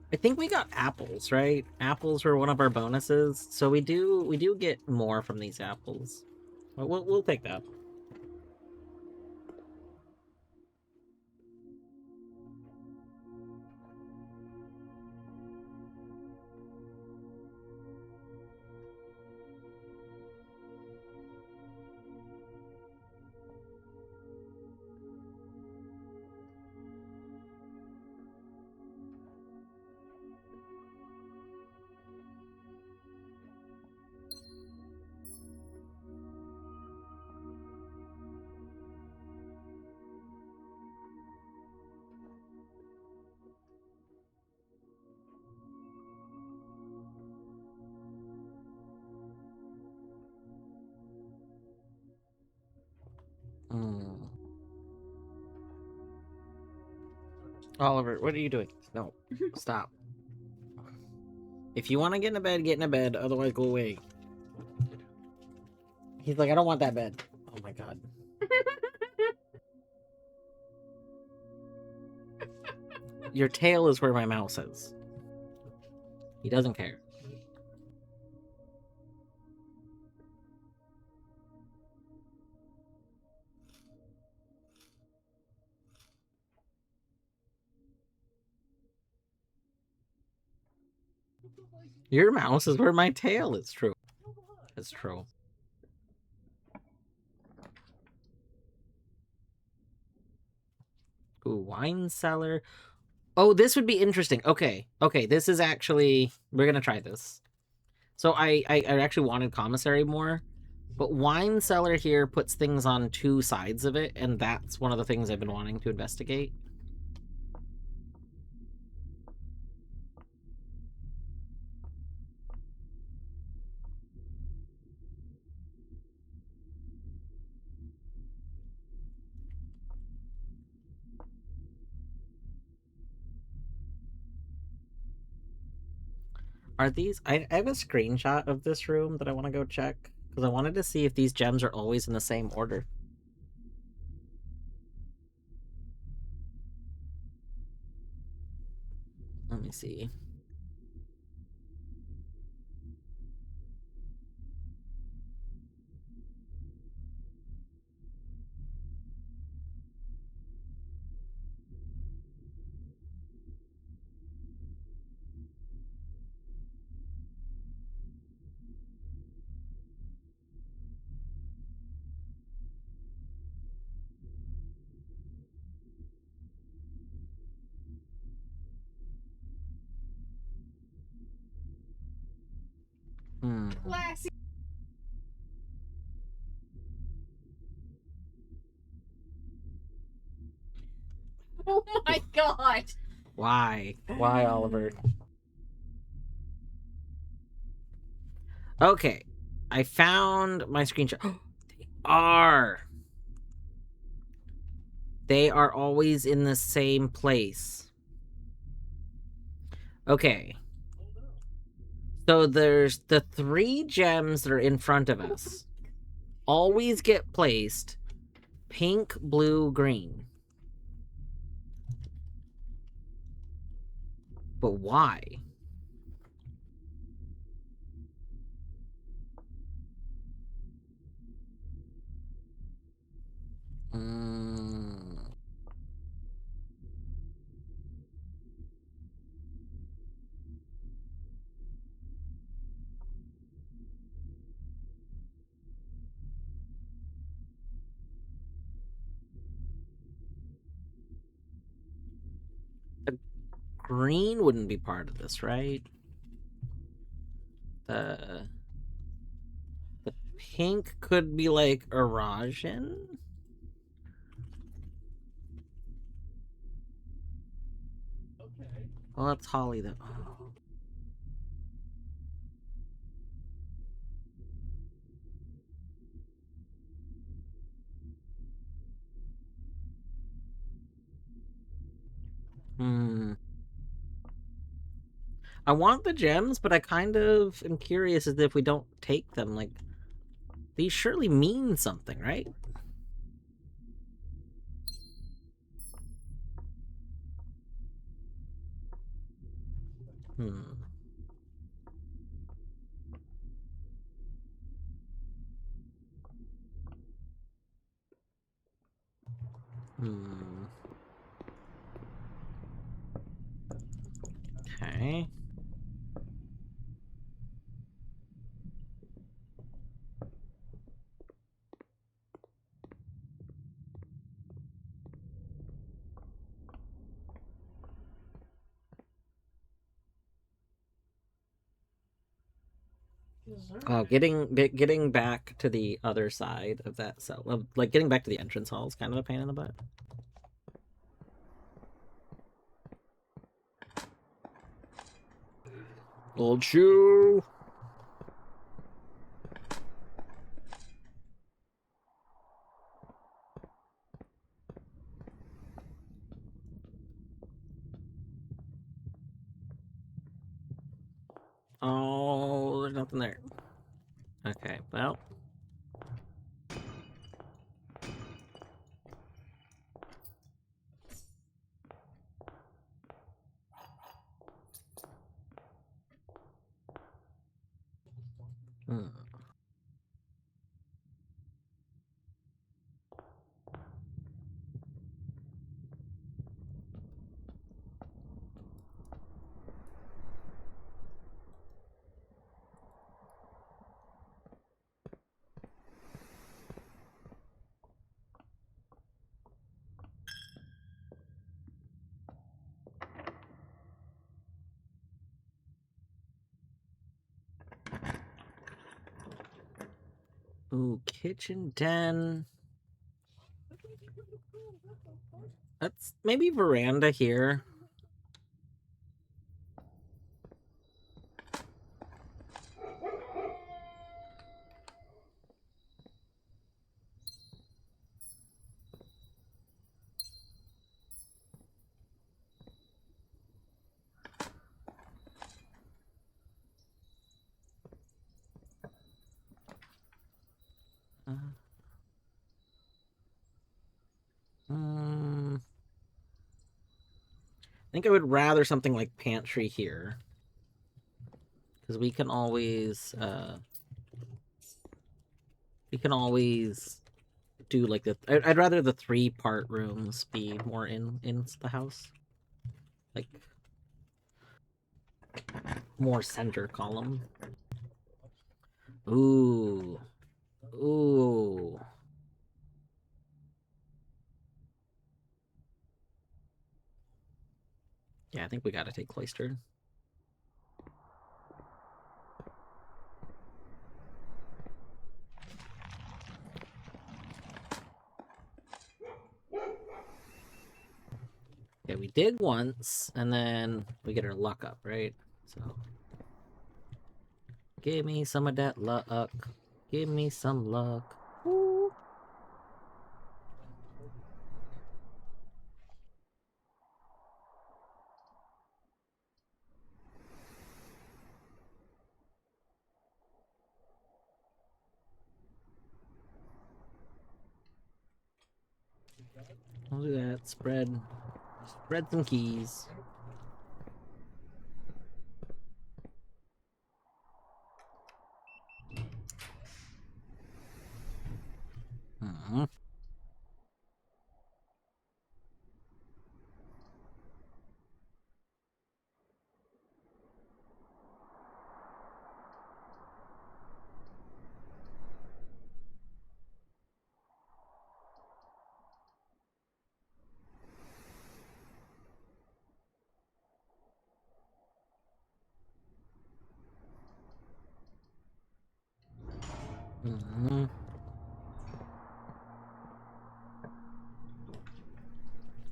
I think we got apples, right? Apples were one of our bonuses, so we do get more from these apples. We'll take that. Oliver, what are you doing? No, stop. If you want to get in a bed. Otherwise, go away. He's like, I don't want that bed. Oh my god. Your tail is where my mouse is. He doesn't care. Your mouse is where my tail is. True. It's true. Ooh, wine cellar. Oh, this would be interesting. Okay. Okay, this is actually... We're gonna try this. So I actually wanted commissary more. But wine cellar here puts things on two sides of it, and that's one of the things I've been wanting to investigate. Are these... I have a screenshot of this room that I want to go check. Because I wanted to see if these gems are always in the same order. Let me see. Classy. Oh my god. Why? Why, Oliver? Okay. I found my screenshot. They are. They are always in the same place. Okay. So there's the 3 gems that are in front of us. Always get placed pink, blue, green. But why? Green wouldn't be part of this, right? The pink could be like Erajan. Okay. Well, that's Holly though. Oh. I want the gems, but I kind of am curious as if we don't take them. Like, these surely mean something, right? Hmm. Okay. Oh, getting back to the other side of that cell, like getting back to the entrance hall is kind of a pain in the butt. Old shoe. Oh, there's nothing there. Okay, well. Hmm. Ooh, kitchen den. That's maybe veranda here. Uh, I think I would rather something like pantry here. Because we can always do like the I'd rather the 3-part rooms be more in the house. Like more center column. Ooh. Ooh. Yeah, I think we gotta take cloistered. Yeah, we did once, and then we get our luck up, right? So, give me some of that luck. Give me some luck. Woo. I'll do that. Spread some keys. Hmm. Hmm.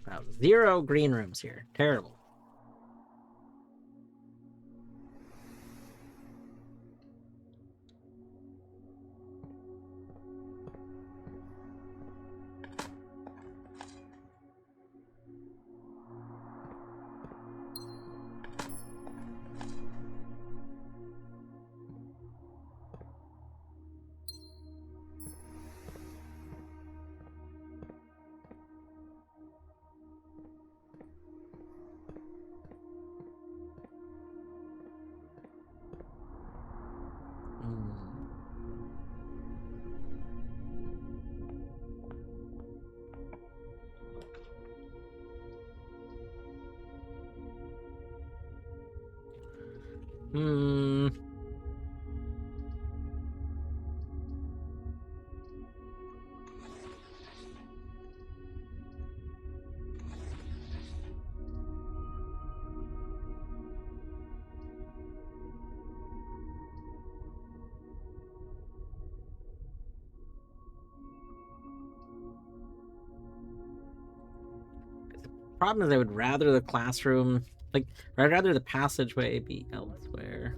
Wow, 0 green rooms here. Terrible. Hmm. Hmm. Problem is, I would rather the classroom, like, I'd rather the passageway be elsewhere.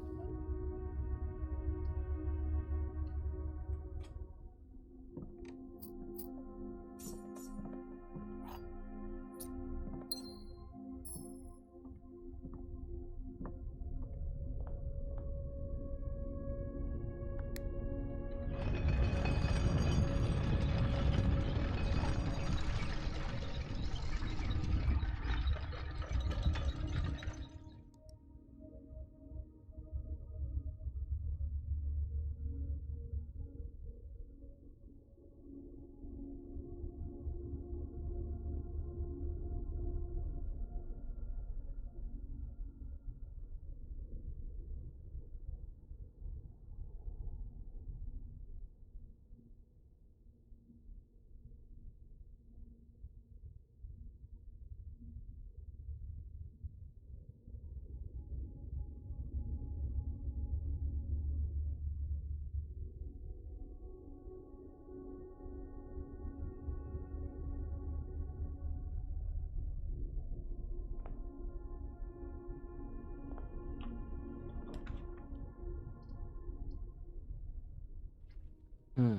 Hmm.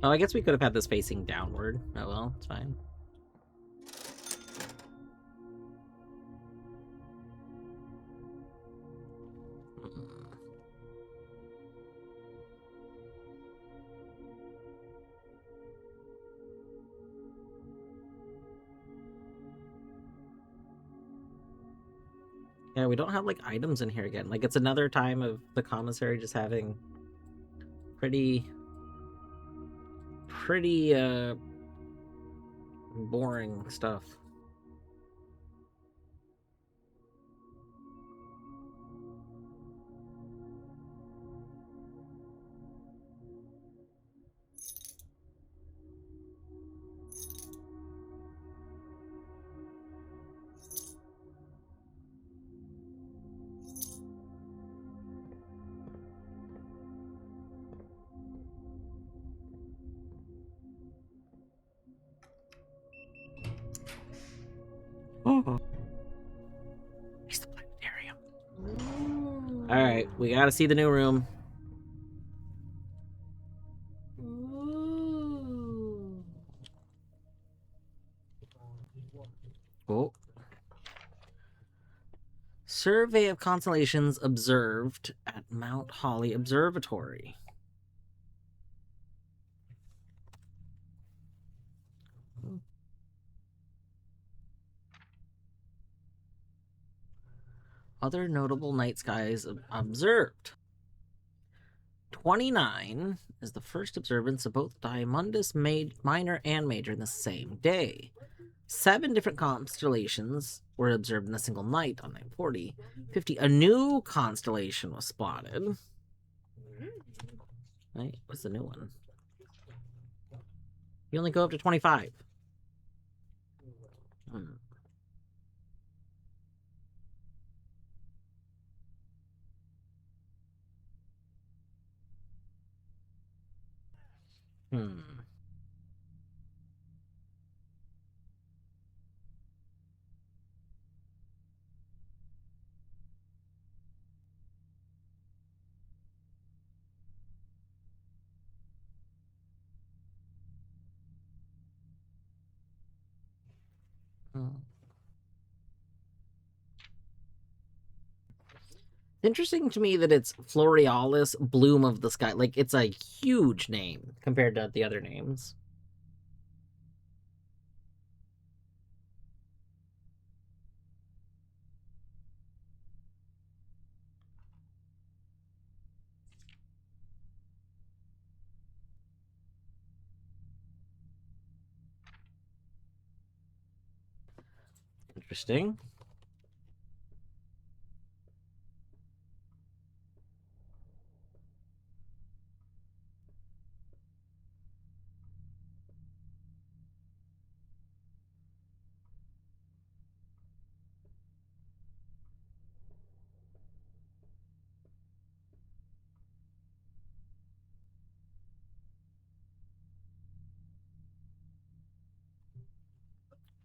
Oh, I guess we could have had this facing downward. Oh well, it's fine. Yeah, we don't have like items in here again. Like it's another time of the commissary just having pretty boring stuff. Oh. He's the planetarium. All right, we gotta see the new room. Ooh. Oh. Survey of constellations observed at Mount Holly Observatory. Other notable night skies observed. 29 is the first observance of both Diamondus Minor and Major in the same day. 7 different constellations were observed in a single night on 940. 50, a new constellation was spotted. Right, what's the new one? You only go up to 25. Hmm. Hmm. Hmm. Interesting to me that it's Florealis Bloom of the Sky. Like, it's a huge name compared to the other names. Interesting.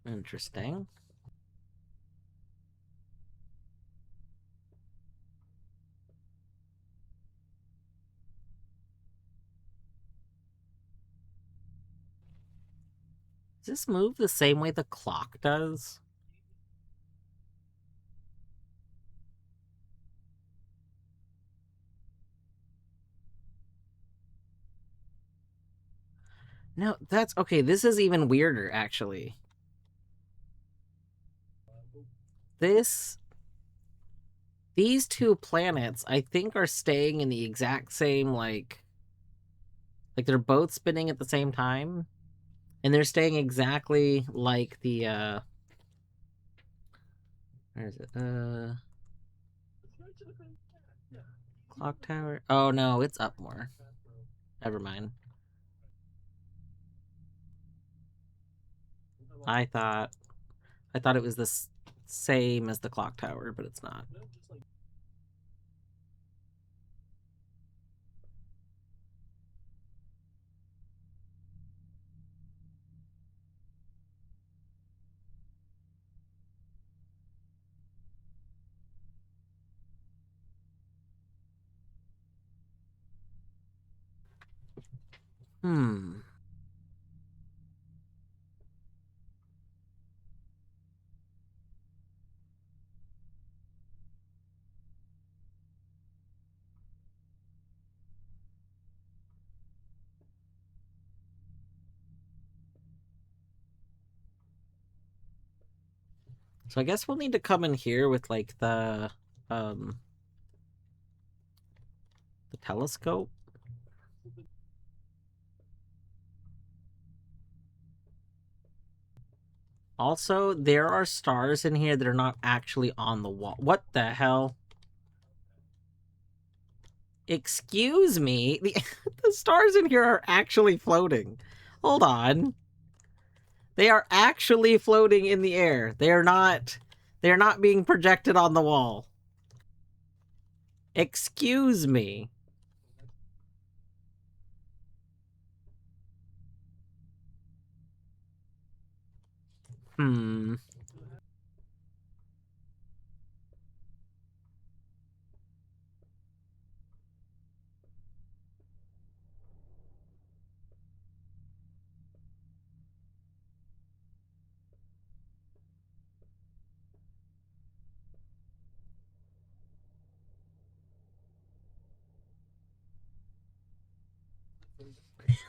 Interesting. Does this move the same way the clock does? No, that's okay. This is even weirder, actually. These two planets, I think, are staying in the exact same, like they're both spinning at the same time. And they're staying exactly like the, where is it? Clock tower? Oh, no, it's up more. Never mind. I thought it was the same as the clock tower, but it's not. Hmm. So I guess we'll need to come in here with like um the telescope. Also, there are stars in here that are not actually on the wall. What the hell? Excuse me? The stars in here are actually floating. Hold on. They are actually floating in the air. They are not being projected on the wall. Excuse me. Hmm.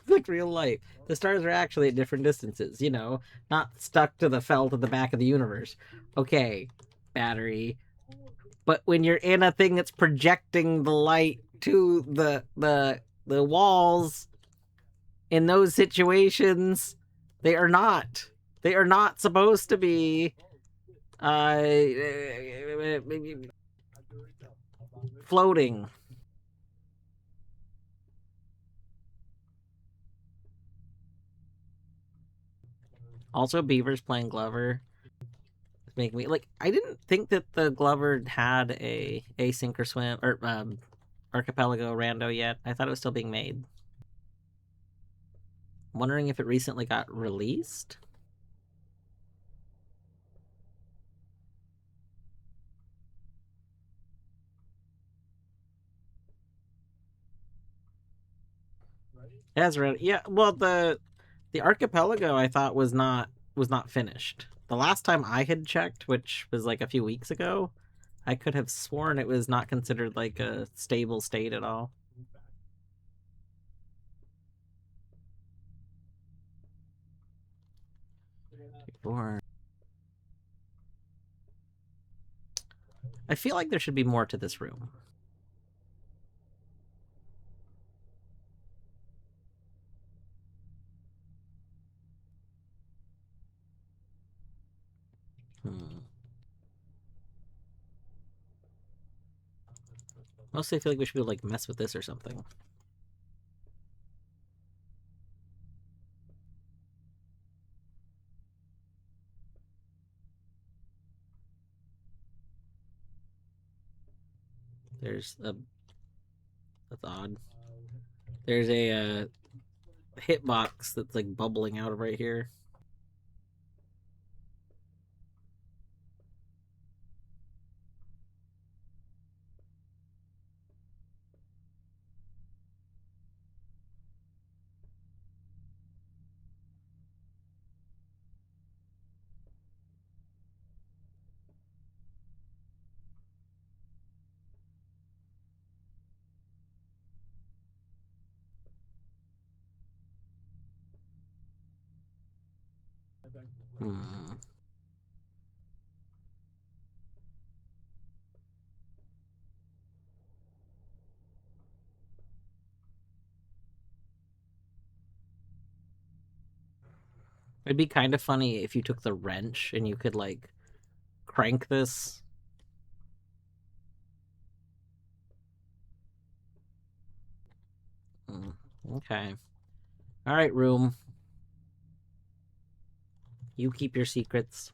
Like real life. The stars are actually at different distances, you know, not stuck to the felt at the back of the universe. Okay, battery. But when you're in a thing that's projecting the light to the walls, in those situations, they are not. They are not supposed to be floating. Also, Beaver's playing Glover. It's making me like I didn't think that the Glover had a sink or swim or archipelago rando yet. I thought it was still being made. I'm wondering if it recently got released. It has read, yeah. Well, the archipelago I thought was not finished. The last time I had checked, which was like a few weeks ago, I could have sworn it was not considered like a stable state at all. Or I feel like there should be more to this room. Hmm. Mostly, I feel like we should be able to like mess with this or something. There's a That's odd. There's a hitbox that's like bubbling out of right here. Hmm. It'd be kind of funny if you took the wrench and you could like crank this. Okay. All right, room. You keep your secrets.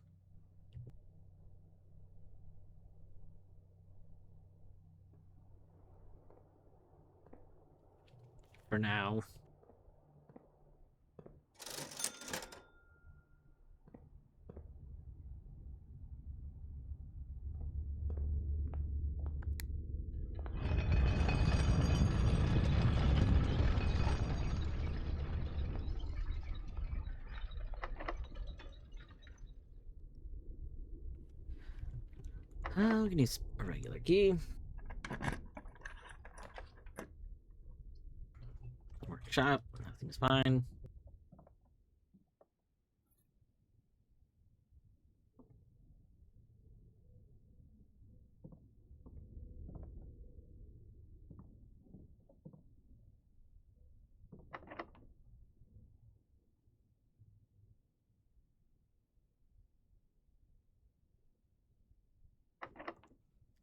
For now. We can use a regular key. Workshop, nothing's fine.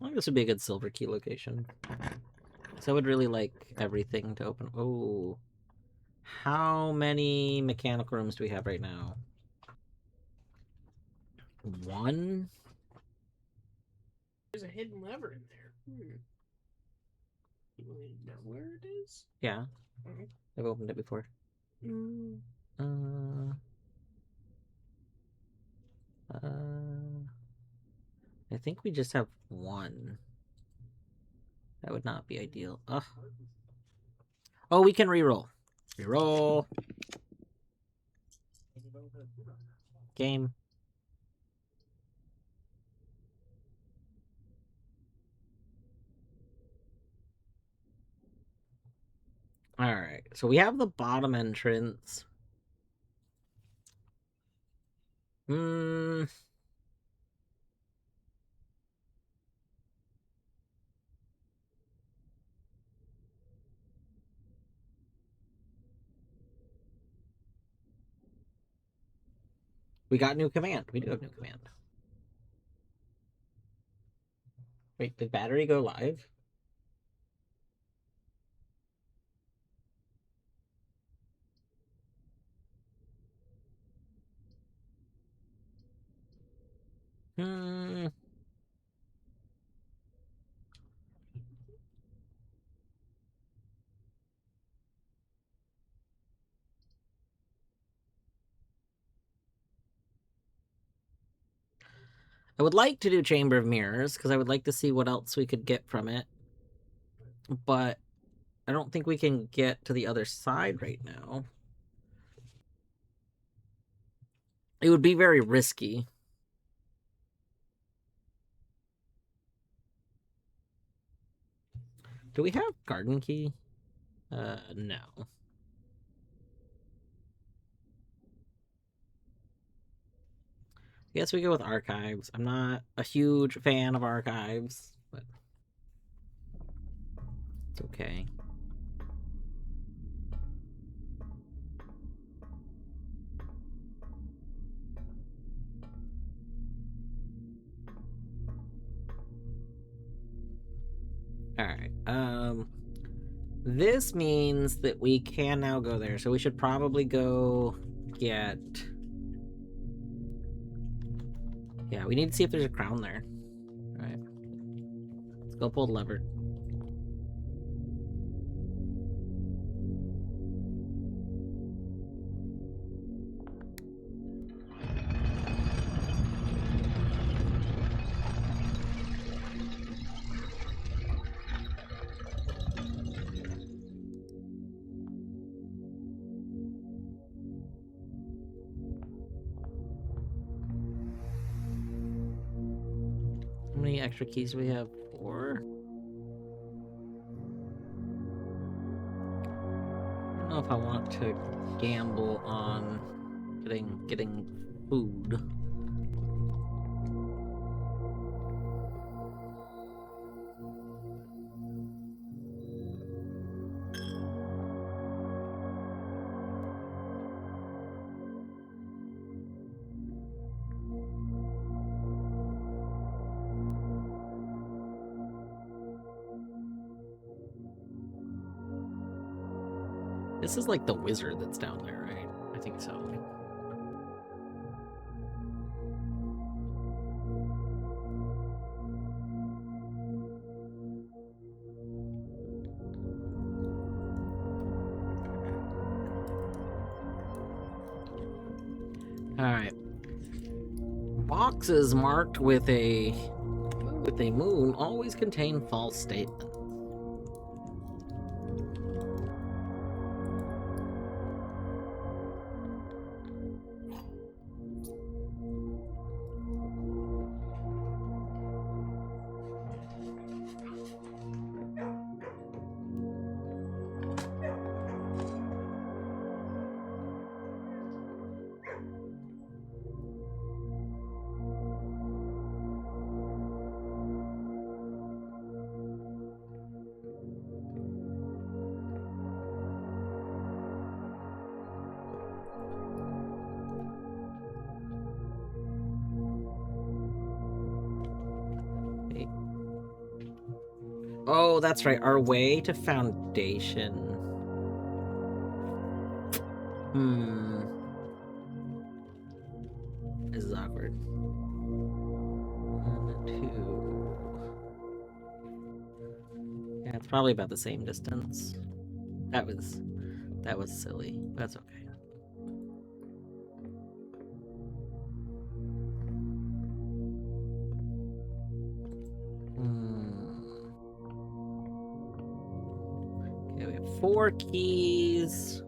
I think this would be a good silver key location. So I would really like everything to open. Oh, how many mechanical rooms do we have right now? 1? There's a hidden lever in there. You really know where it is? Yeah, Mhm. I've opened it before. Mm. I think we just have 1. That would not be ideal. Ugh. Oh, we can reroll. Reroll. Game. Alright, so we have the bottom entrance. We got new command. We do have new command. Wait, did battery go live? Hmm. I would like to do Chamber of Mirrors, because I would like to see what else we could get from it. But I don't think we can get to the other side right now. It would be very risky. Do we have Garden Key? No. I guess we go with Archives. I'm not a huge fan of Archives, but it's okay. Alright, this means that we can now go there, so we should probably go get... Yeah, we need to see if there's a crown there. Alright. Let's go pull the lever. How many extra keys do we have? 4? I don't know if I want to gamble on getting food. This is like the wizard that's down there, right? I think so. Alright. Boxes marked with a moon always contain false statements. Oh, that's right. Our way to foundation. This is awkward. 1, 2. Yeah, it's probably about the same distance. That was silly. That's okay. Okay, we have 4 keys.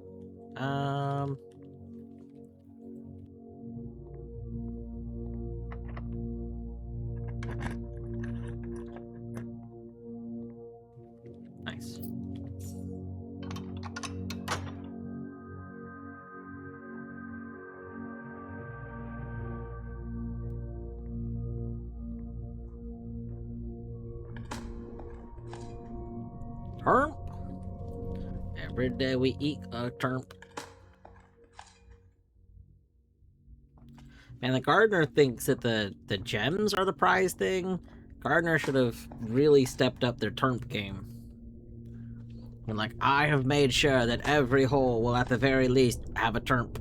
Nice. Terp. Every day we eat a terp. Man, the gardener thinks that the gems are the prize thing. Gardener should have really stepped up their terp game. And like, I have made sure that every hole will at the very least have a terp.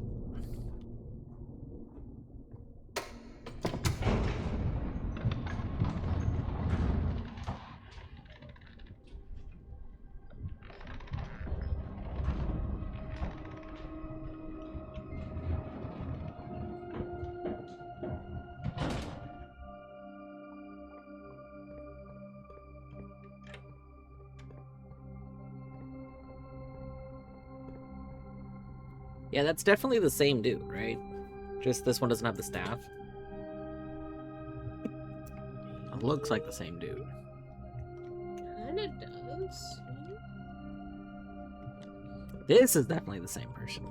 Yeah, that's definitely the same dude, right? Just this one doesn't have the staff. It looks like the same dude. Kinda does. This is definitely the same person.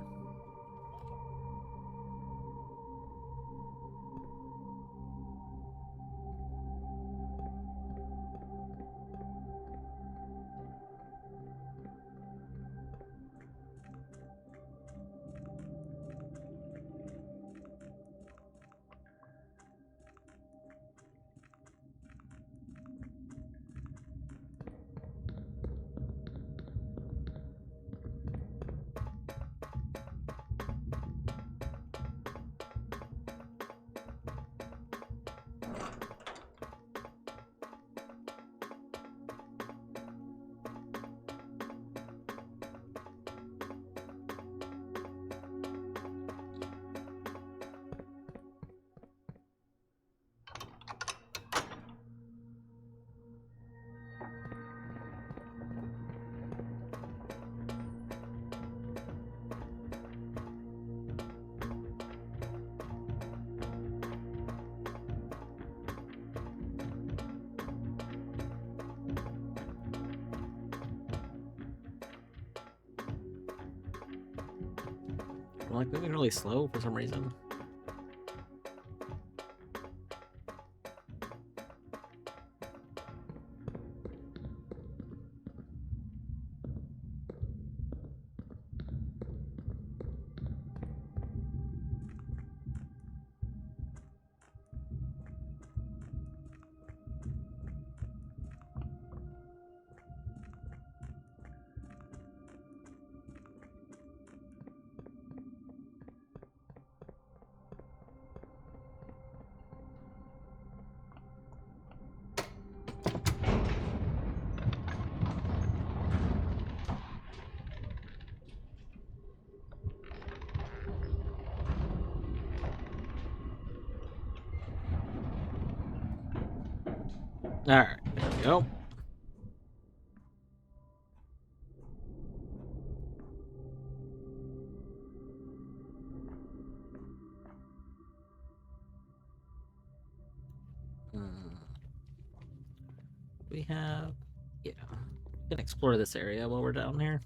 I'm like moving really slow for some reason. Alright, there we go. We have... yeah. We can explore this area while we're down here.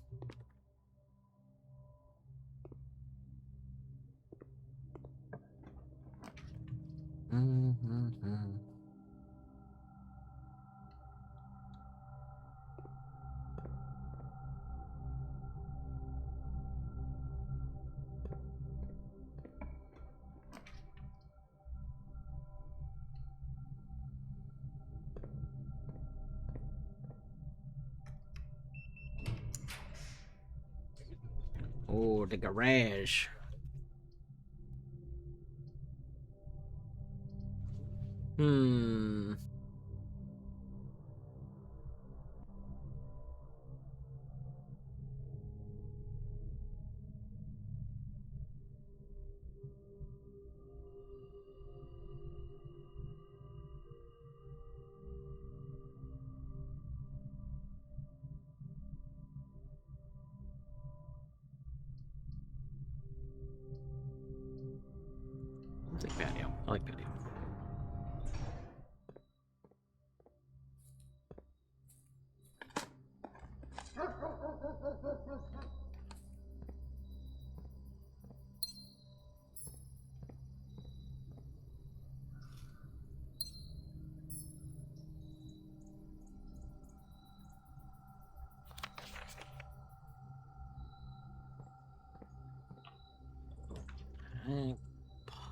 Oh, the garage. Hmm. I'll take patio. I like patio.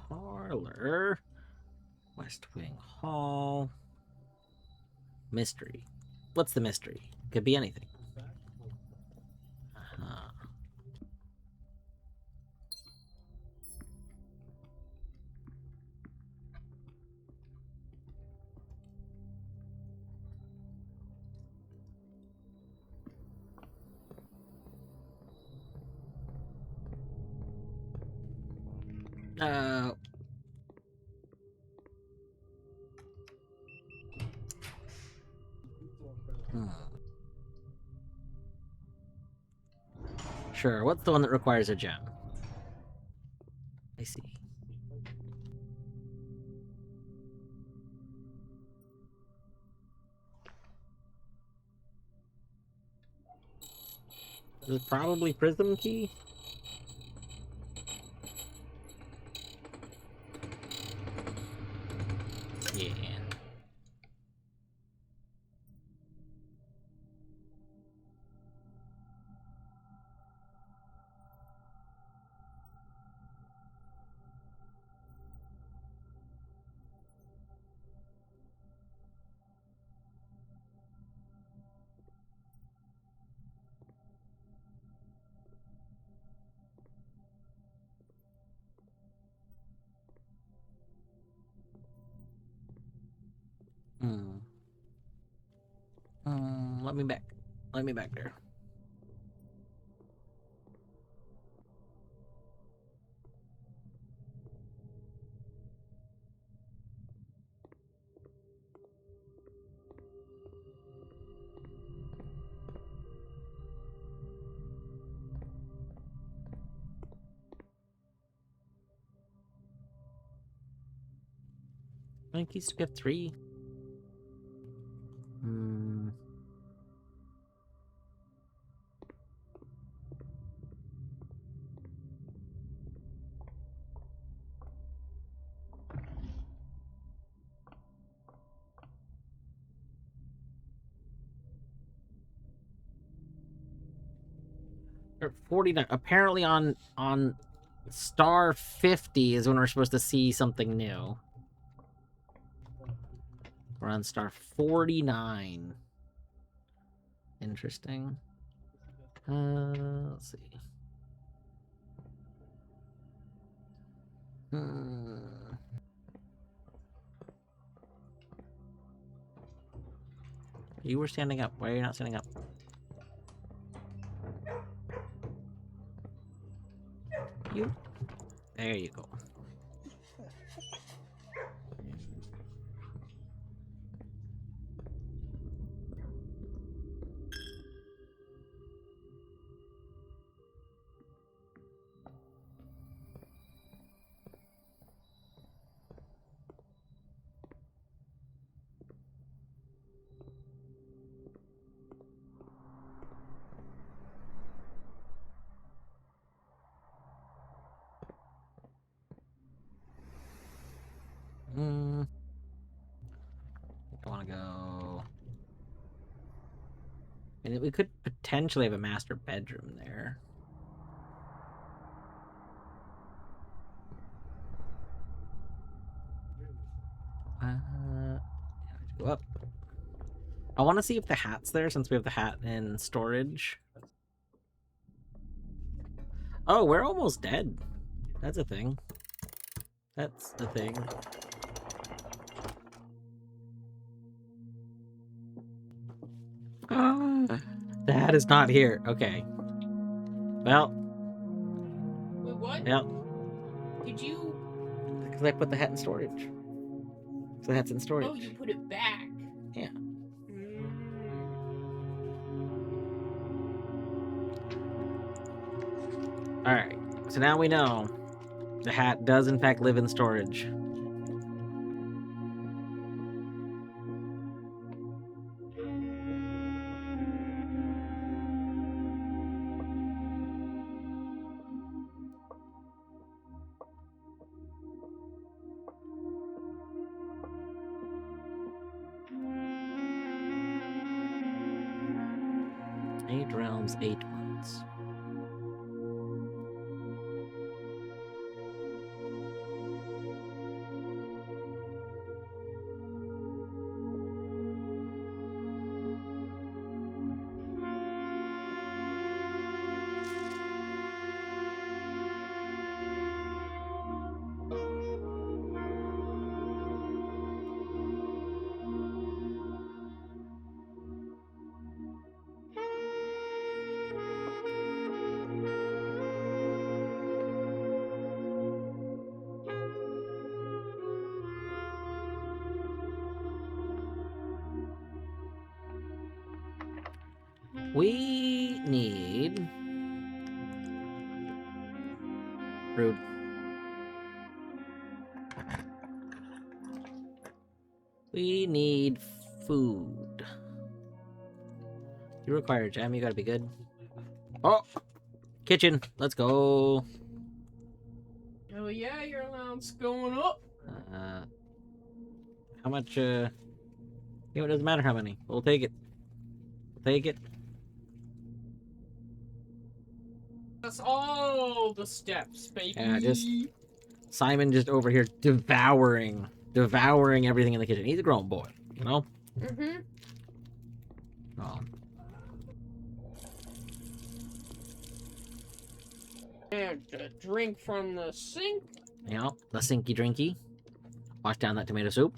Parlor. West Wing Hall. Mystery. What's the mystery? Could be anything. Uh-huh. Uh... Hmm. Sure, what's the one that requires a gem? I see. Is it probably Prism Key? Yeah. Hmm. Let me back. Let me back there. I think he's got 3. Hmm. Or 49. Apparently on star 50 is when we're supposed to see something new. We're on star 49. Interesting. Let's see. You were standing up. Why are you not standing up? You. There you go. I want to go. And we could potentially have a master bedroom there. Go up. I want to see if the hat's there since we have the hat in storage. Oh, we're almost dead. That's a thing. That's the thing. Dad is not here. Okay. Well, Wait, what? well, Did you? because I put the hat in storage. So the hat's in storage. Oh, you put it back. Yeah. Mm. Alright. So now we know the hat does in fact live in storage. Eight realms, 8 months. We need... Rude. We need food. You require jam, you gotta be good. Oh! Kitchen, let's go. Oh yeah, your allowance going up. How much, You know, it doesn't matter how many. We'll take it. We'll take it. That's all the steps, baby. Yeah, Simon just over here devouring everything in the kitchen. He's a grown boy, you know? Mm-hmm. Oh. And a drink from the sink. You know, the sinky drinky. Wash down that tomato soup.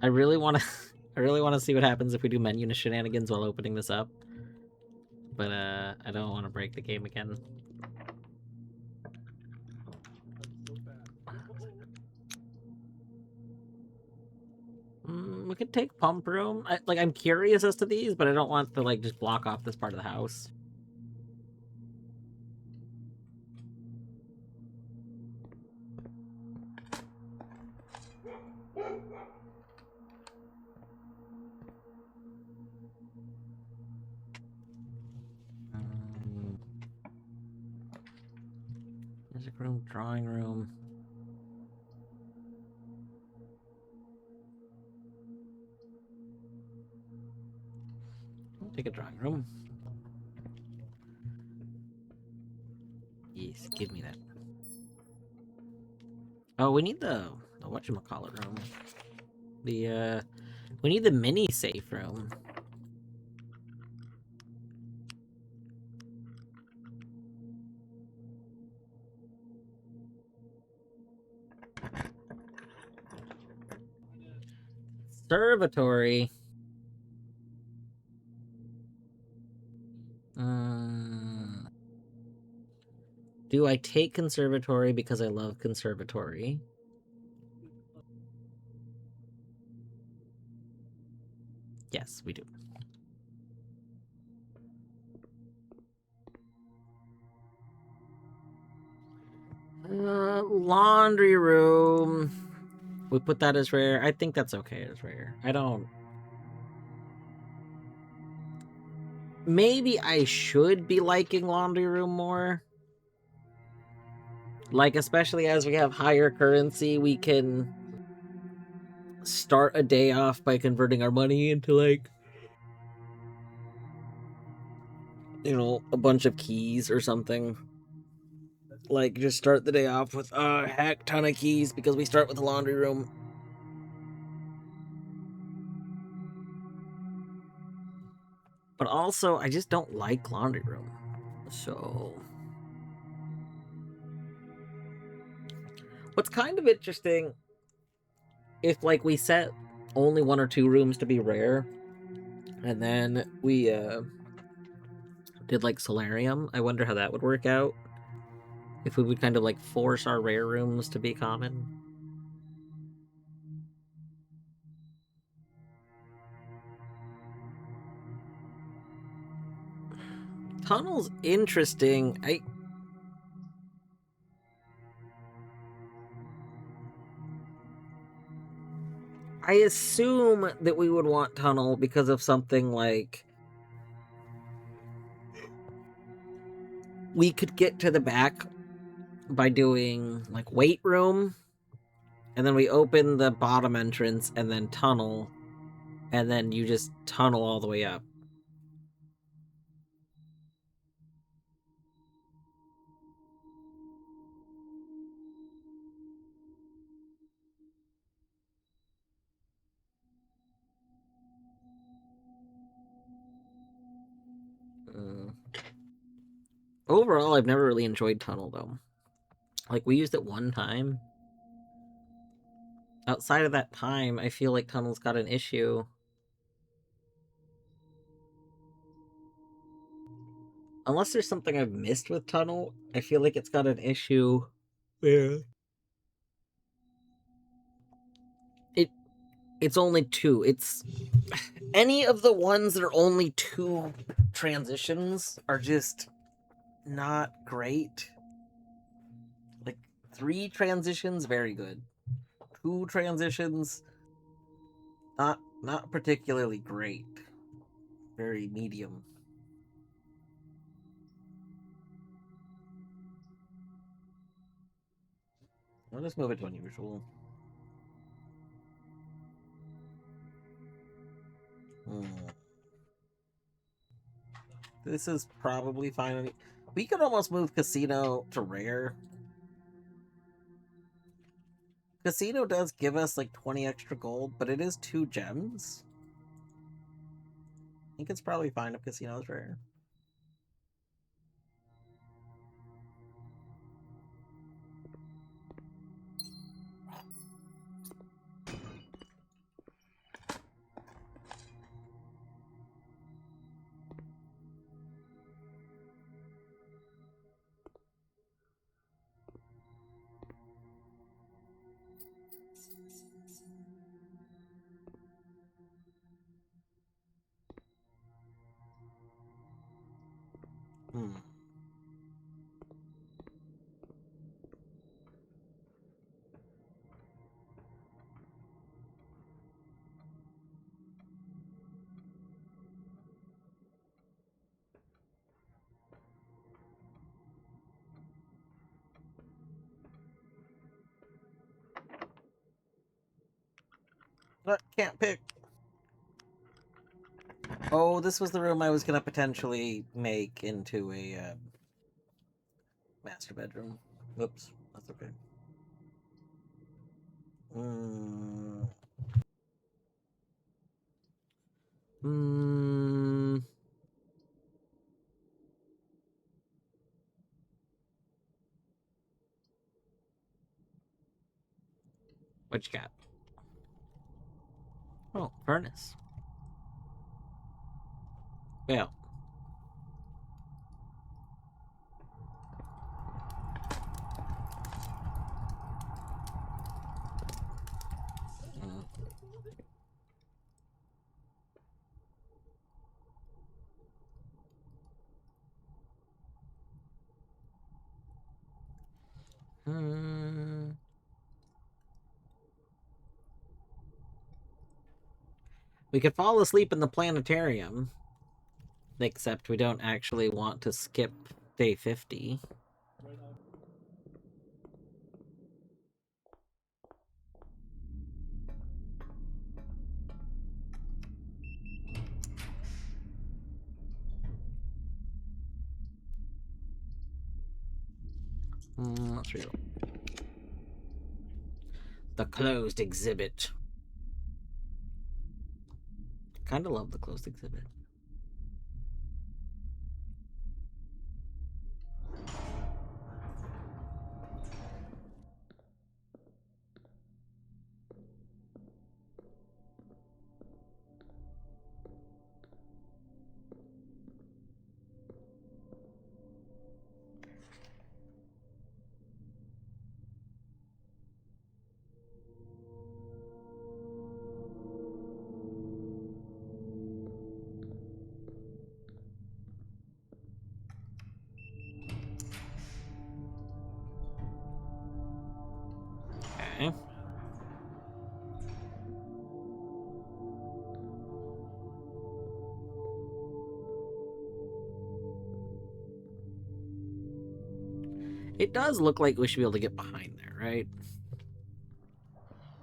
I really want to see what happens if we do menu shenanigans while opening this up. But I don't want to break the game again. We could take pump room. I'm curious as to these, but I don't want to just block off this part of the house. Music room, drawing room. Take a drawing room. Yes, give me that. Oh, we need the whatchamacallit room. We need the mini safe room. Conservatory. Do I take conservatory because I love conservatory? Yes, we do. Laundry room. We put that as rare. I think that's okay as rare. I don't... Maybe I should be liking laundry room more. Especially as we have higher currency, we can start a day off by converting our money into, a bunch of keys or something. Just start the day off with a heck ton of keys because we start with the laundry room. But also, I just don't like laundry room. So... What's kind of interesting, if, like, we set only 1 or 2 rooms to be rare, and then we, did, like, Solarium, I wonder how that would work out. If we would kind of, like, force our rare rooms to be common. Tunnel's interesting. I assume that we would want Tunnel because of something like... We could get to the back by doing, like, Weight Room, and then we open the bottom entrance, and then Tunnel, and then you just tunnel all the way up. Overall, I've never really enjoyed Tunnel, though. Like, we used it one time. Outside of that time, I feel like Tunnel's got an issue. Unless there's something I've missed with Tunnel, I feel like it's got an issue. Yeah. It's only 2. It's... Any of the ones that are only 2 transitions are just not great. Like, 3 transitions, very good. 2 transitions, not particularly great. Very medium. I'll just move it to unusual. This is probably fine. We could almost move Casino to rare. Casino does give us like 20 extra gold, but it is 2 gems. I think it's probably fine if Casino is rare. Can't pick. Oh, this was the room I was gonna potentially make into a master bedroom. Whoops, that's okay. What you got? Oh, furnace. Yeah. We could fall asleep in the planetarium, except we don't actually want to skip day 50. Let's read it. The closed exhibit. Kind of love the closed exhibit. Okay. It does look like we should be able to get behind there, right?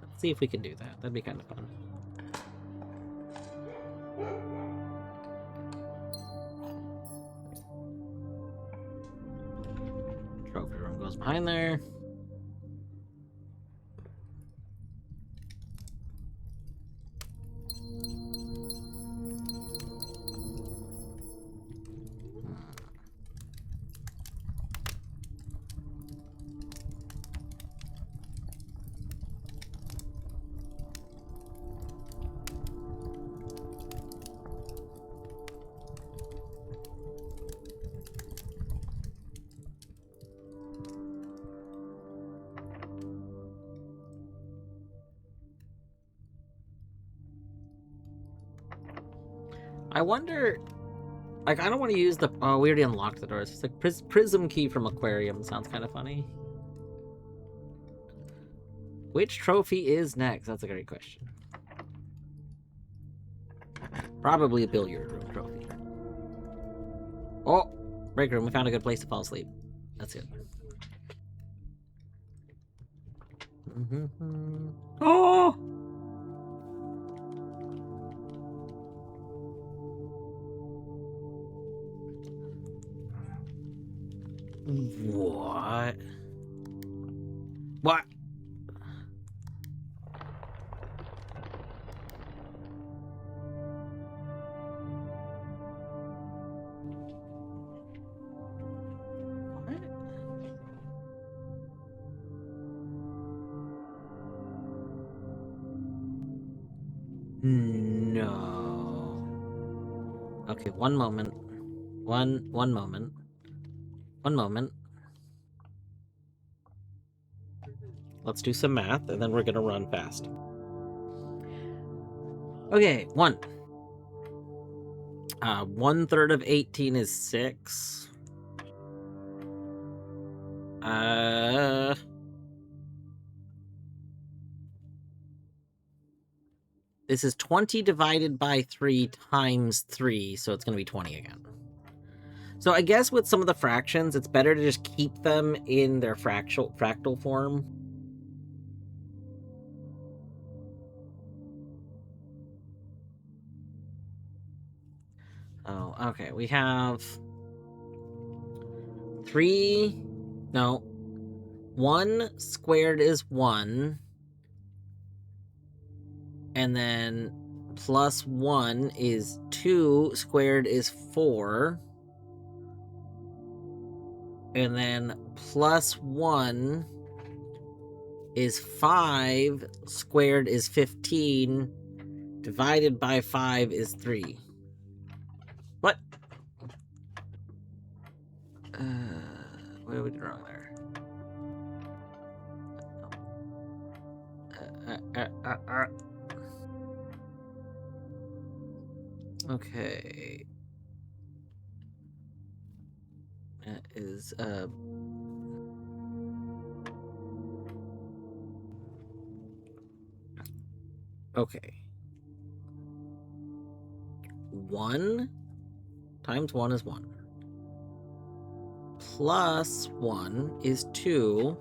Let's see if we can do that. That'd be kind of fun. Trophy room goes behind there. I wonder, like, I don't want to use the. Oh, we already unlocked the doors. It's like prism key from aquarium. Sounds kind of funny. Which trophy is next? That's a great question. Probably a billiard room trophy. Oh, break room. We found a good place to fall asleep. That's it. Oh! What? What? No. Okay, one moment. One moment. One moment. Let's do some math, and then we're gonna run fast. Okay, 1/3 of 18 is 6. This is 20 divided by 3 times 3, so it's gonna be 20 again. So I guess with some of the fractions, it's better to just keep them in their fractal form. Oh, okay. We have 1 squared is 1. And then plus 1 is 2 squared is 4. And then plus 1 is 5 squared is 15. Divided by 5 is 3. What? What did we do wrong there? Okay. That is, okay. 1 times 1 is 1. Plus 1 is 2.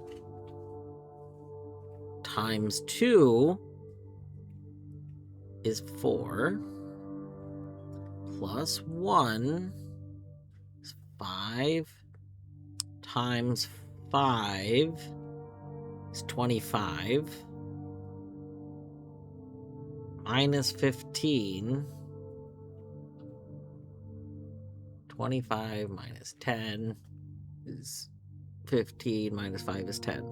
Times 2 is 4. Plus 1 is 5. Times 5 is 25. Minus 15. 25 minus 10 is 15. Minus 5 is 10.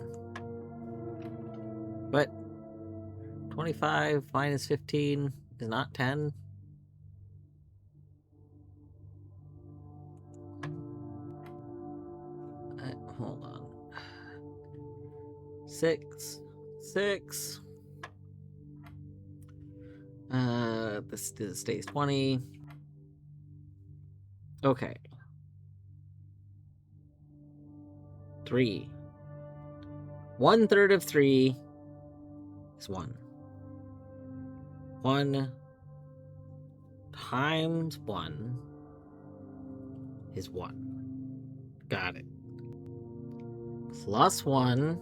But 25 minus 15 is not 10. Hold on. 6. This stays 20. Okay. 3. 1/3 of 3 is 1. 1 times 1 is 1. Got it. Plus 1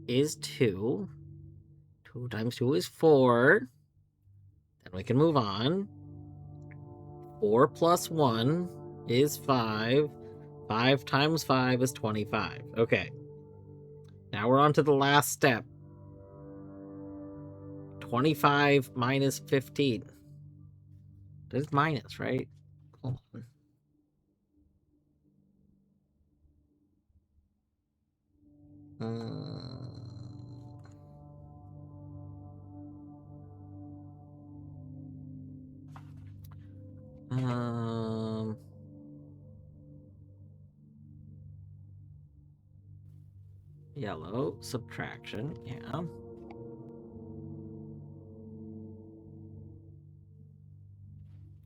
is 2. 2 times 2 is 4. Then we can move on. 4 plus 1 is 5. 5 times 5 is 25. Okay. Now we're on to the last step. 25 minus 15. There's minus, right? Hold on. Yellow, subtraction, yeah.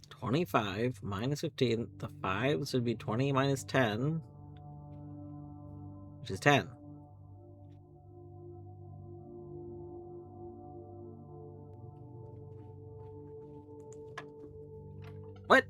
$25 minus 15. The 5s would be 20 minus 10, which is 10. What?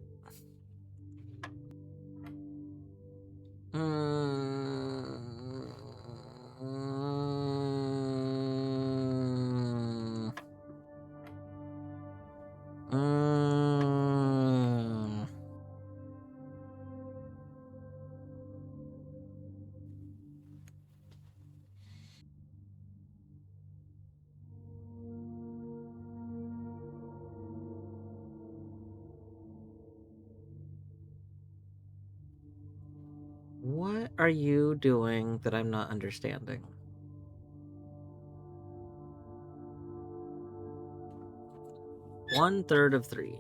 What are you doing that I'm not understanding? One third of 3.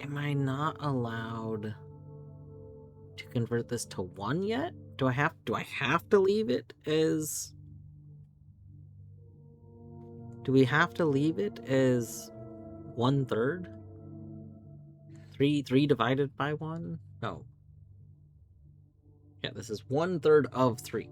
Am I not allowed to convert this to 1 yet? Do I have to leave it as... Do we have to leave it as 1/3? 3 divided by 1? No. Yeah, this is 1/3 of 3.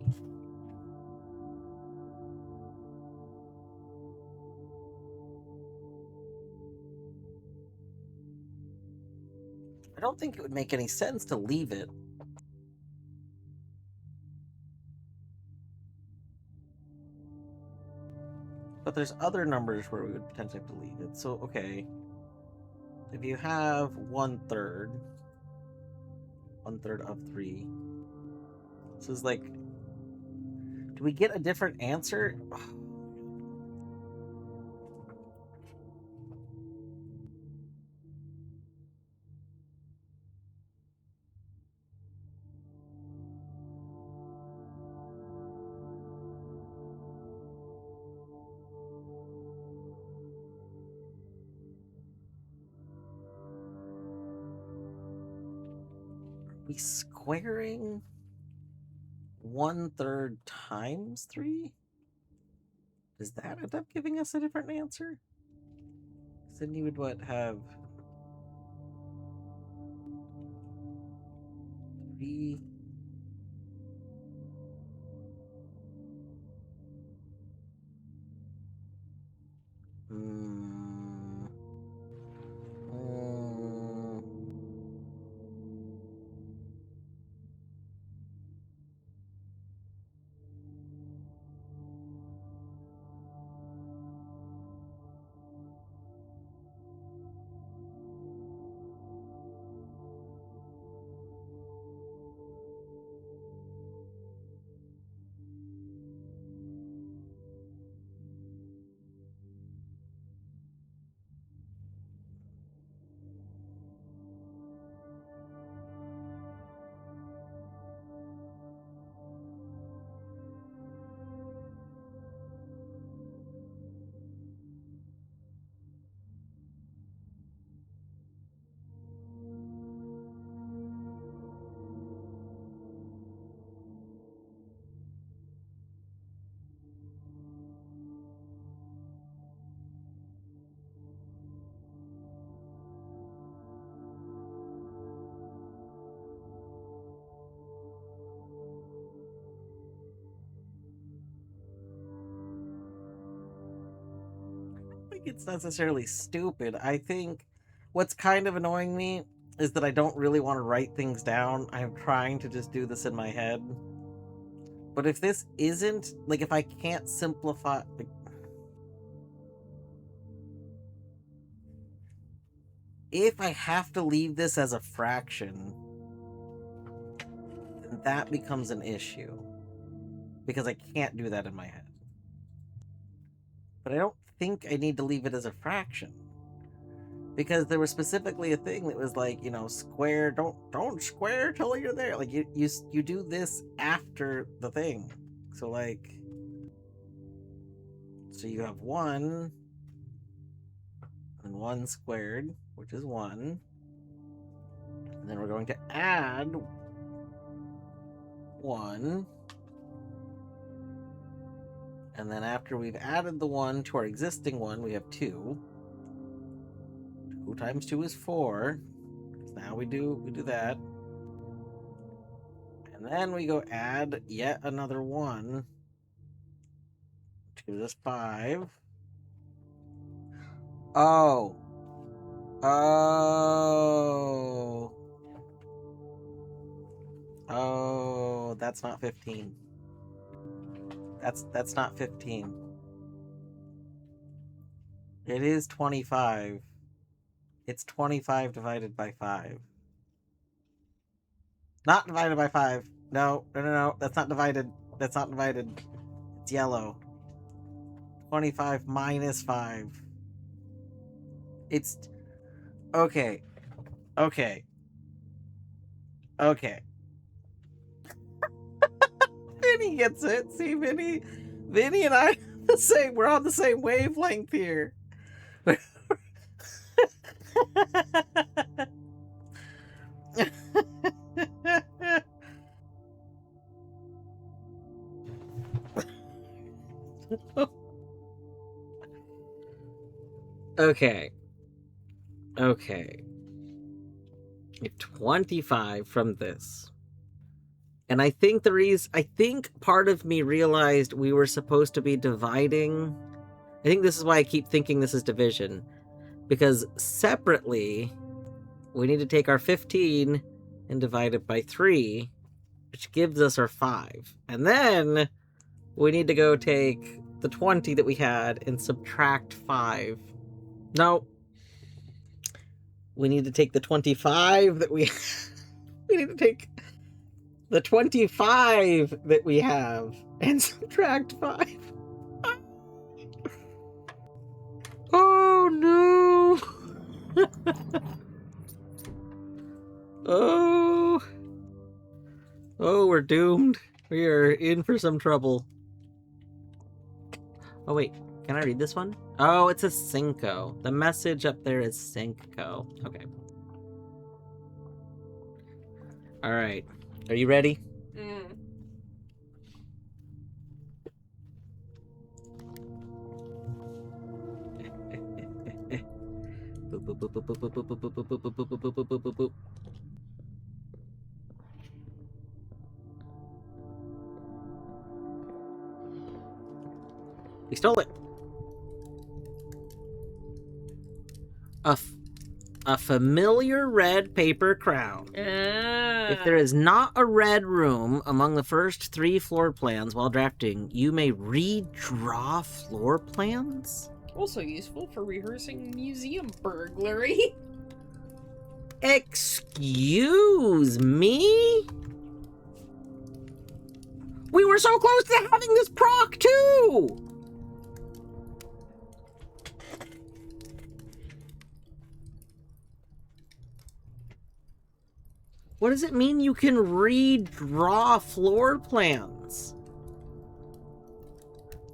I don't think it would make any sense to leave it. But there's other numbers where we would potentially have to leave it. So, okay. If you have 1/3, 1/3 of 3. This is like... Do we get a different answer? We squaring 1/3 times 3? Does that end up giving us a different answer? So then you would what have 3. Mm, mm, think it's necessarily stupid. I think what's kind of annoying me is that I don't really want to write things down. I'm trying to just do this in my head. But if this isn't, like, if I can't simplify, like, if I have to leave this as a fraction, then that becomes an issue. Because I can't do that in my head. But I don't think I need to leave it as a fraction. Because there was specifically a thing that was like, you know, square, don't square till you're there. Like, you do this after the thing. So, like, so you have 1 and 1 squared, which is 1. And then we're going to add 1. And then after we've added the 1 to our existing 1, we have 2. 2 times 2 is 4. So now we do that. And then we go add yet another 1. Which gives us 5. Oh. Oh. Oh, that's not 15. That's not 15. It is 25. It's 25 divided by 5. Not divided by 5. No. That's not divided. That's not divided. It's yellow. 25 minus 5. It's... Okay. Okay. Okay. Vinny gets it. See, Vinny and I are the same. We're on the same wavelength here. Okay. Okay. 25 from this. And I think part of me realized we were supposed to be dividing. I think this is why I keep thinking this is division. Because separately, we need to take our 15 and divide it by 3, which gives us our 5. And then we need to go take the 20 that we had and subtract 5. No. We need to take the 25 that we need to take the 25 that we have and subtract 5. Oh no. Oh, we're doomed. We are in for some trouble. Oh wait, can I read this one? Oh, it says Cinco. The message up there is Cinco. Okay. All right. Are you ready? Boop, boop, boop, boop, boop, boop, boop, boop, boop, boop, boop, boop, boop, boop, boop, boop, boop. We stole it. A familiar red paper crown. If there is not a red room among the first 3 floor plans while drafting, you may redraw floor plans? Also useful for rehearsing museum burglary. Excuse me? We were so close to having this proc too! What does it mean you can redraw floor plans?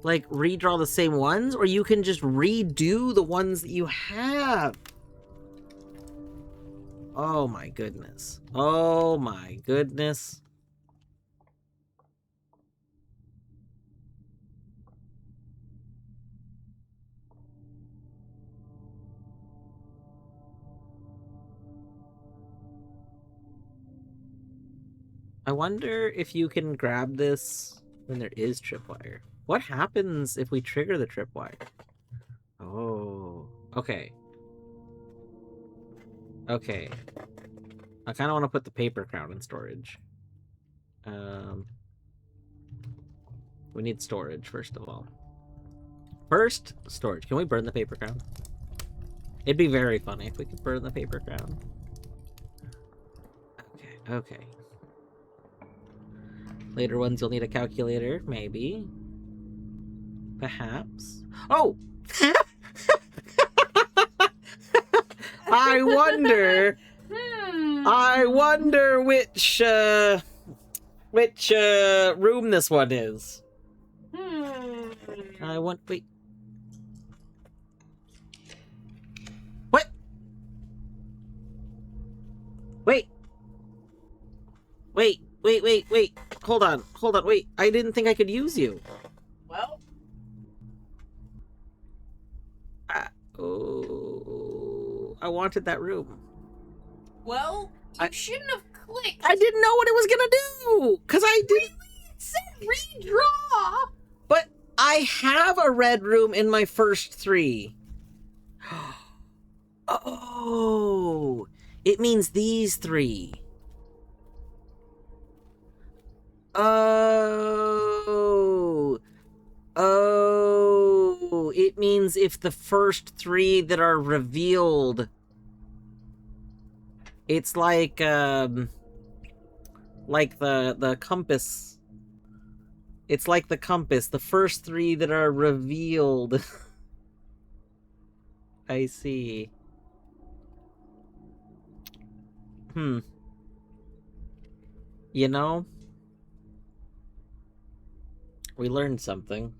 Like, redraw the same ones? Or you can just redo the ones that you have? Oh my goodness. Oh my goodness. I wonder if you can grab this when there is tripwire. What happens if we trigger the tripwire? Oh. Okay. Okay. I kind of want to put the paper crown in storage. We need storage, first of all. First, storage. Can we burn the paper crown? It'd be very funny if we could burn the paper crown. Okay, okay. Later ones you'll need a calculator, maybe. Perhaps. Oh! I wonder... I wonder which room this one is. I want... Wait. What? Wait. Wait. Hold on. Wait. I didn't think I could use you. Well, Oh, I wanted that room. well, you shouldn't have clicked. I didn't know what it was gonna do, cause I didn't. It said redraw. But I have a red room in my first 3. Oh, it means these 3. Oh, it means if the first 3 that are revealed, it's like the compass. It's like the compass. The first 3 that are revealed. I see. You know? We learned something.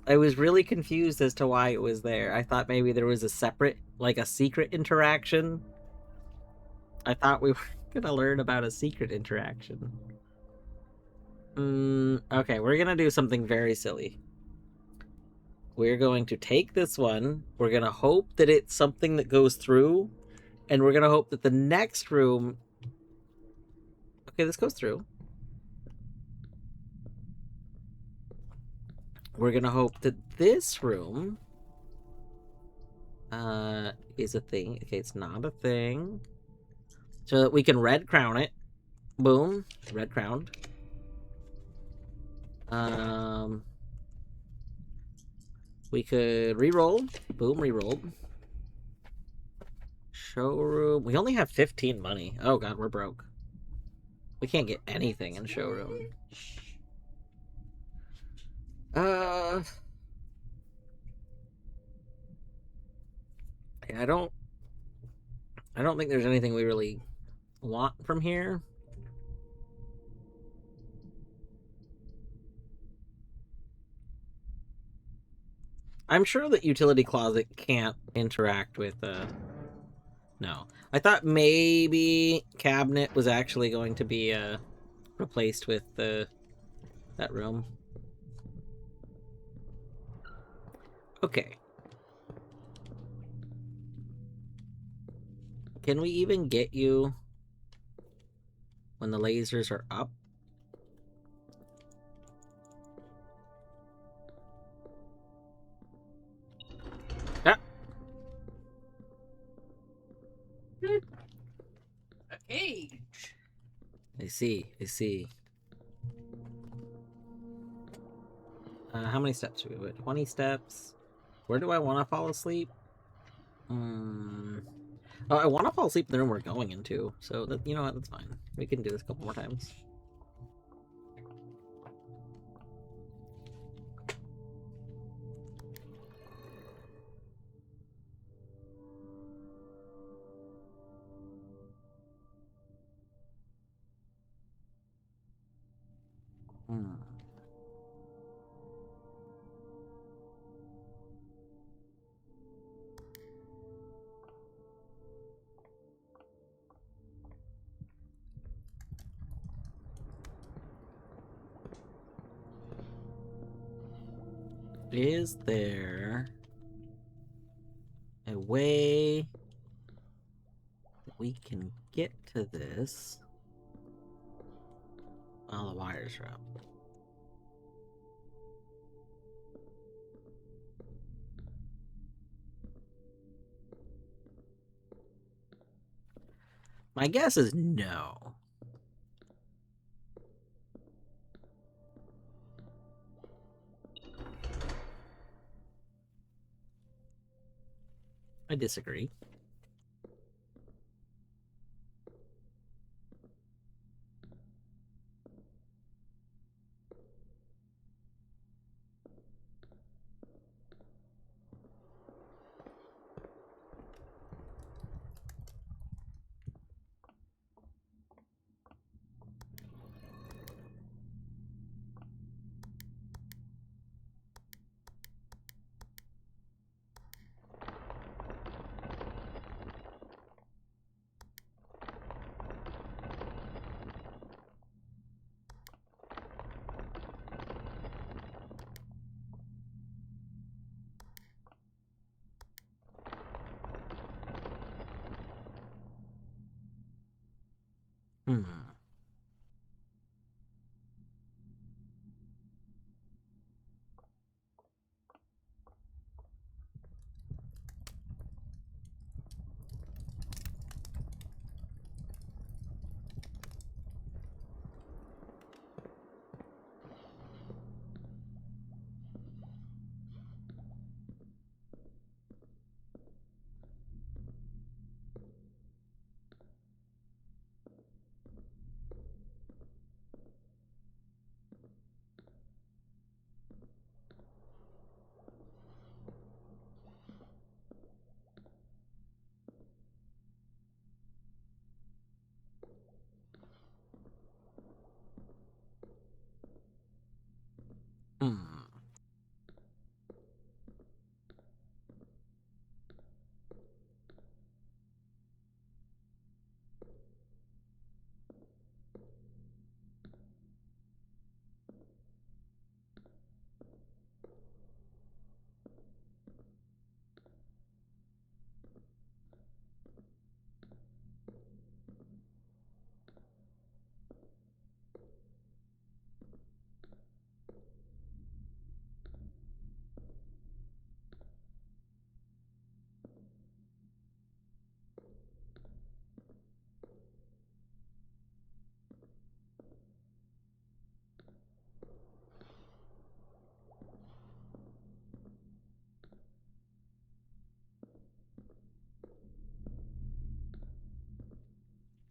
I was really confused as to why it was there. I thought maybe there was a separate, like a secret interaction. I thought we were gonna learn about a secret interaction. Okay, we're gonna do something very silly. We're going to take this one, we're gonna hope that it's something that goes through, and we're gonna hope that the next room... Okay, this goes through. We're gonna hope that this room is a thing. Okay, it's not a thing. So that we can red crown it. Boom. Red crowned. We could re-roll. Boom, re-rolled. Showroom. We only have 15 money. Oh god, we're broke. We can't get anything in showroom. Yeah, I don't think there's anything we really want from here. I'm sure that utility closet can't interact with no. I thought maybe cabinet was actually going to be replaced with that room. Okay. Can we even get you when the lasers are up? Ah! A cage. I see. How many steps do we have? 20 steps. Where do I want to fall asleep? Oh, I want to fall asleep in the room we're going into. So, that, you know what? That's fine. We can do this a couple more times. Is there a way that we can get to this? Oh, the wires are up. My guess is no. I disagree. Hmm. Hmm.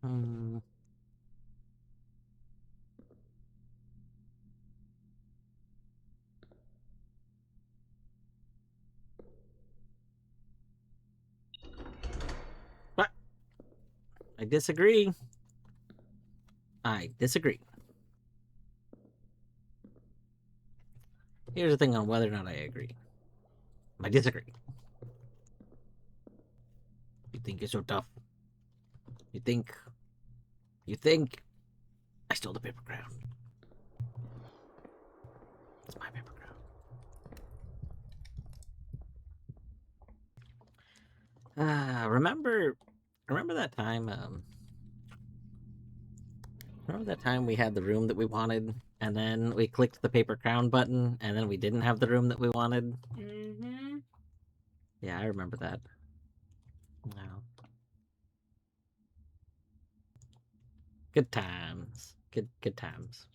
Hmm. But I disagree. I disagree. Here's the thing on whether or not I agree. I disagree. You think you're so tough. You think I stole the paper crown. It's my paper crown. Remember that time, remember that time we had the room that we wanted, and then we clicked the paper crown button, and then we didn't have the room that we wanted? Mm-hmm. Yeah, I remember that. Wow. Good times. Good times.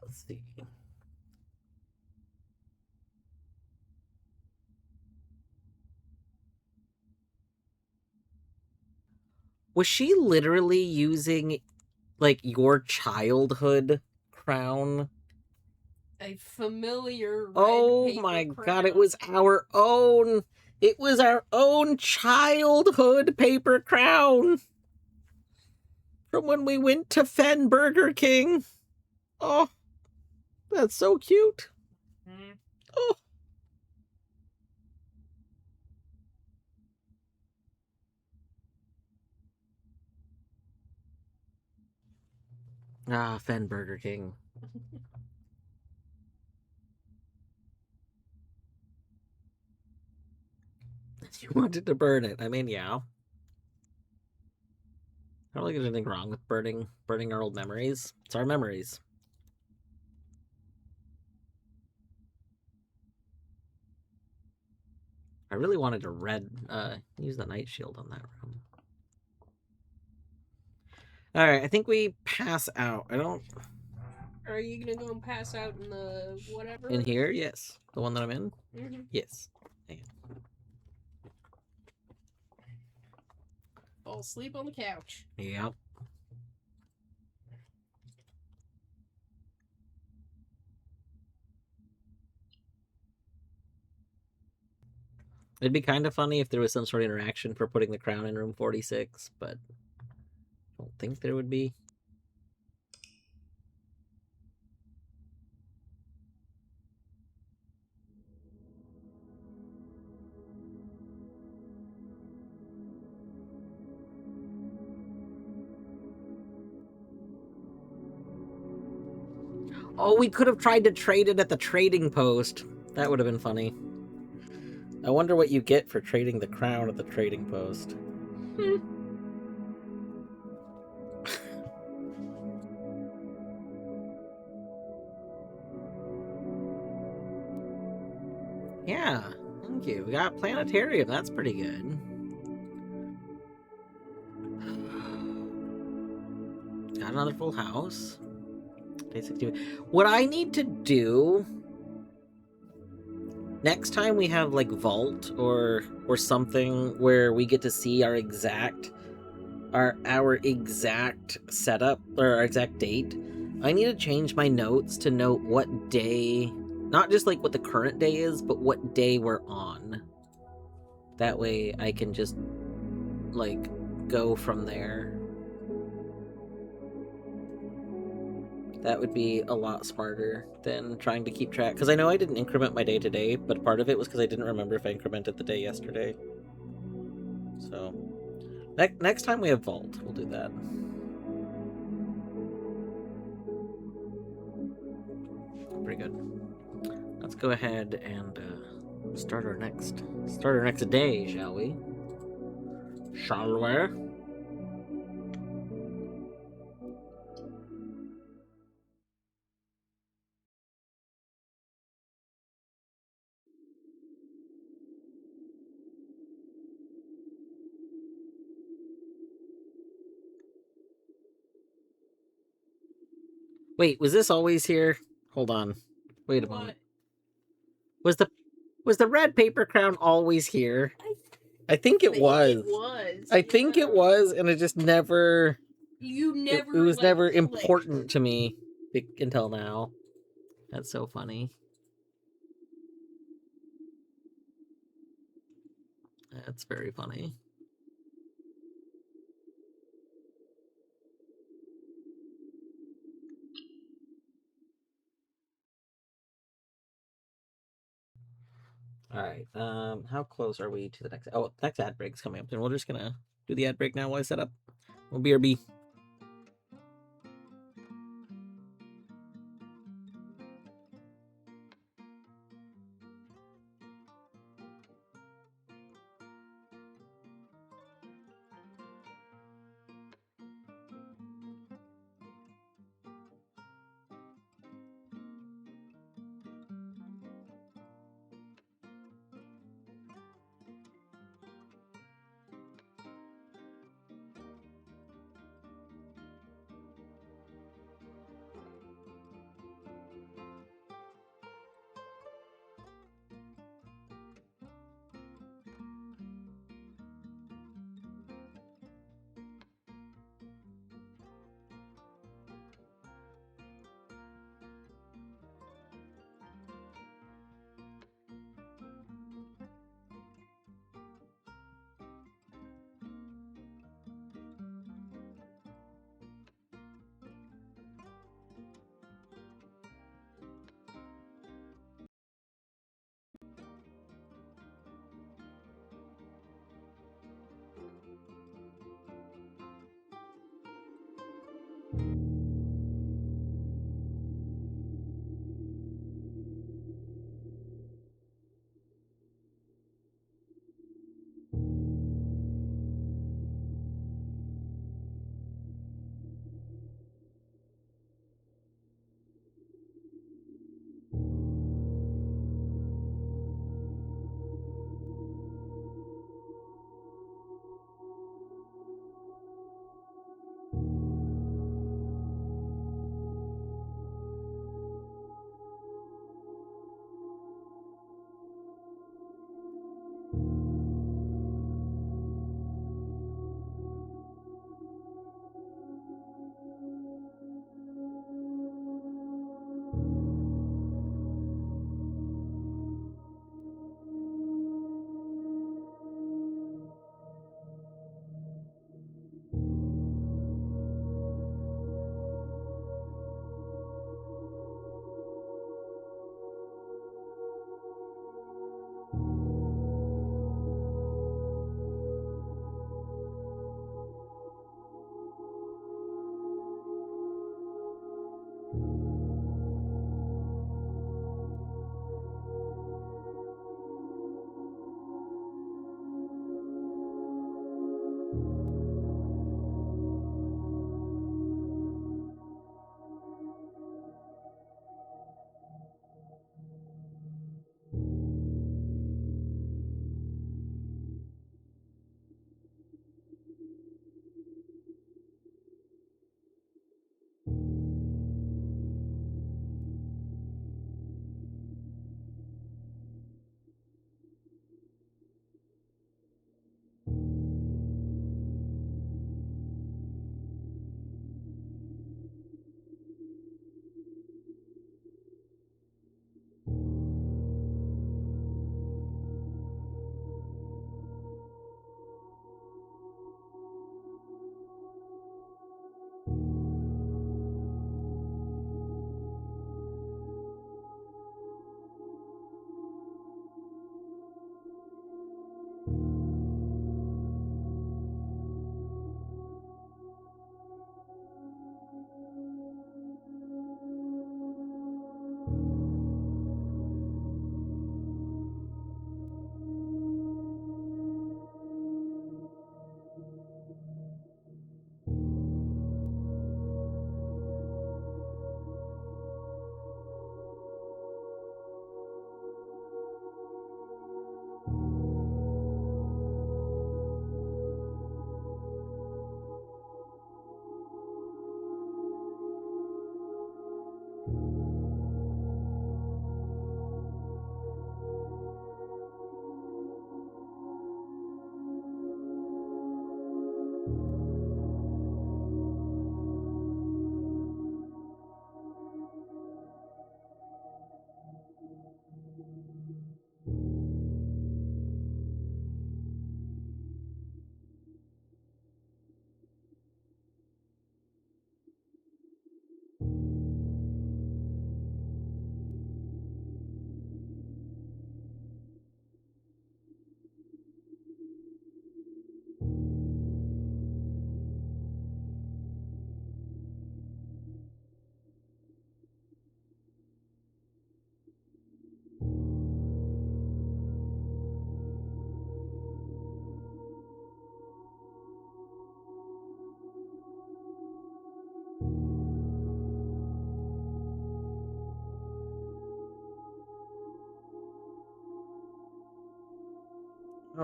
Let's see. Was she literally using, like, your childhood crown? A familiar red Oh paper my crown. god, it was our own. It was our own childhood paper crown. From when we went to Fen Burger King. Oh, that's so cute. Mm. Oh. Ah, Fen Burger King. You wanted to burn it. I mean, yeah. I don't think there's anything wrong with burning our old memories. It's our memories. I really wanted to use the night shield on that room. All right, I think we pass out. I don't Are you gonna go and pass out in the whatever? in here. Yes, the one that I'm in. Mm-hmm. Yes. Fall asleep on the couch. Yep. It'd be kind of funny if there was some sort of interaction for putting the crown in room 46, but I don't think there would be. Oh, we could have tried to trade it at the trading post. That would have been funny. I wonder what you get for trading the crown at the trading post. Yeah, thank you. We got planetarium. That's pretty good. Got another full house. Day 60. What I need to do next time we have like vault or something where we get to see our exact setup or our exact date, I need to change my notes to note what day, not just like what the current day is, but what day we're on. That way I can just like go from there. That would be a lot smarter than trying to keep track. Because I know I didn't increment my day today, but part of it was because I didn't remember if I incremented the day yesterday. So, next time we have Vault, we'll do that. Pretty good. Let's go ahead and start our next day, shall we? Shall we? Wait, was this always here? Hold on. Wait a moment. Was the red paper crown always here? I think it was. It was. I think it was, and it just never. You never. It was like, never clicked. important to me until now. That's so funny. That's very funny. All right. How close are we to the next? Oh, next ad break's coming up, and we're just gonna do the ad break now while I set up. We'll BRB.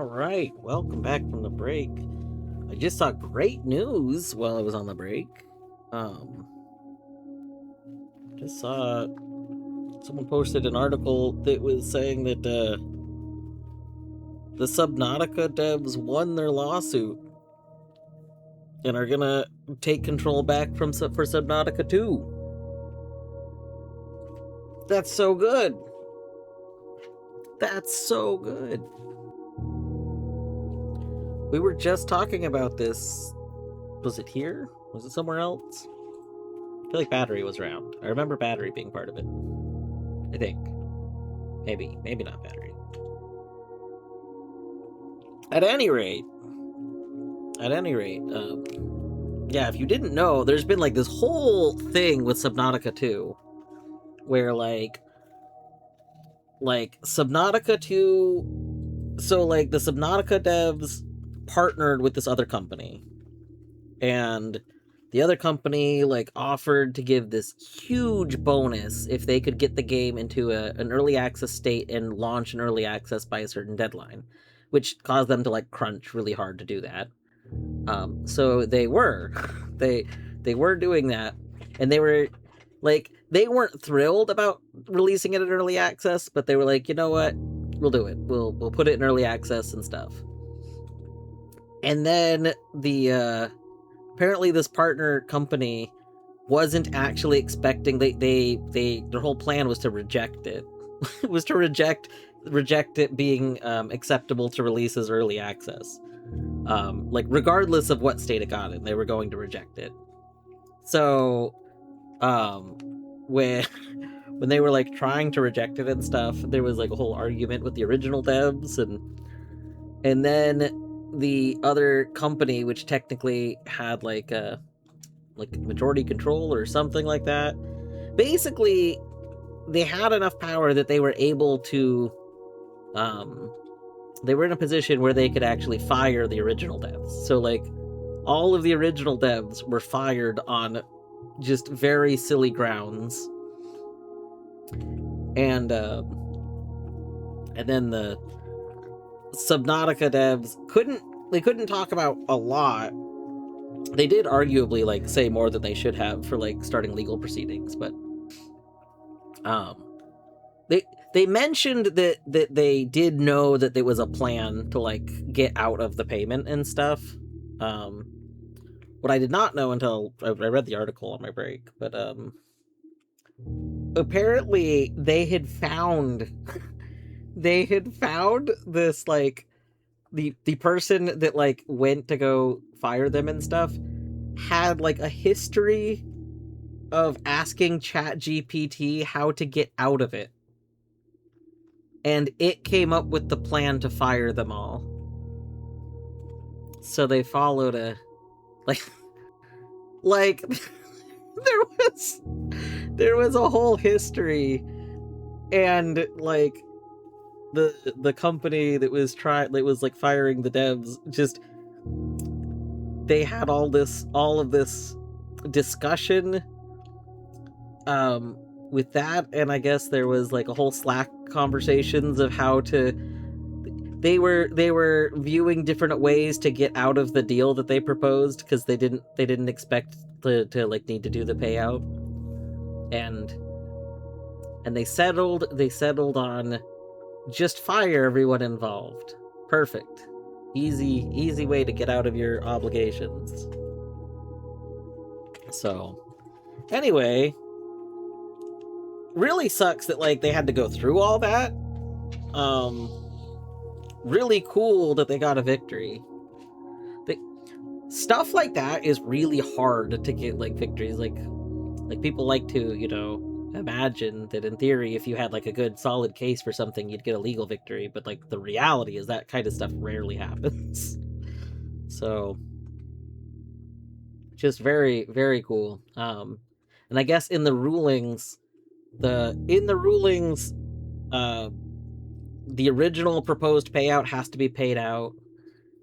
All right, welcome back from the break. I just saw great news while I was on the break. Just saw someone posted an article that was saying that the Subnautica devs won their lawsuit and are gonna take control back for Subnautica 2. That's so good. That's so good. We were just talking about this. Was it here? Was it somewhere else? I feel like Battery was around. I remember Battery being part of it. I think. Maybe not Battery. At any rate, yeah, if you didn't know, there's been like this whole thing with Subnautica 2 where like Subnautica 2, so like the Subnautica devs partnered with this other company, and the other company like offered to give this huge bonus if they could get the game into an early access state and launch an early access by a certain deadline, which caused them to like crunch really hard to do that. So they were they were doing that, and they were like, they weren't thrilled about releasing it in early access, but they were like, you know what, we'll do it. We'll put it in early access and stuff. And then the apparently this partner company wasn't actually expecting, their whole plan was to reject it. Was to reject it being acceptable to release as early access. Like regardless of what state it got in, they were going to reject it. So when they were like trying to reject it and stuff, there was like a whole argument with the original devs, and then the other company, which technically had like majority control or something like that, basically they had enough power that they were able to they were in a position where they could actually fire the original devs. So like all of the original devs were fired on just very silly grounds, and then the Subnautica devs couldn't talk about a lot. They did arguably like say more than they should have for like starting legal proceedings, but they mentioned that they did know that there was a plan to like get out of the payment and stuff. What I did not know until I read the article on my break, but apparently they had found this like the person that like went to go fire them and stuff had like a history of asking ChatGPT how to get out of it, and it came up with the plan to fire them all. So they followed a like there was a whole history, and like the company that was like firing the devs, just they had all of this discussion with that, and I guess there was like a whole Slack conversations of how to they were viewing different ways to get out of the deal that they proposed, because they didn't expect to like need to do the payout, and they settled on just fire everyone involved. Perfect. Easy way to get out of your obligations. So anyway, really sucks that like they had to go through all that. Really cool that they got a victory. Stuff like that is really hard to get, like victories. Like people like to, imagine that in theory, if you had like a good solid case for something, you'd get a legal victory. But like the reality is that kind of stuff rarely happens. So just very, very cool. And I guess in the rulings, the original proposed payout has to be paid out.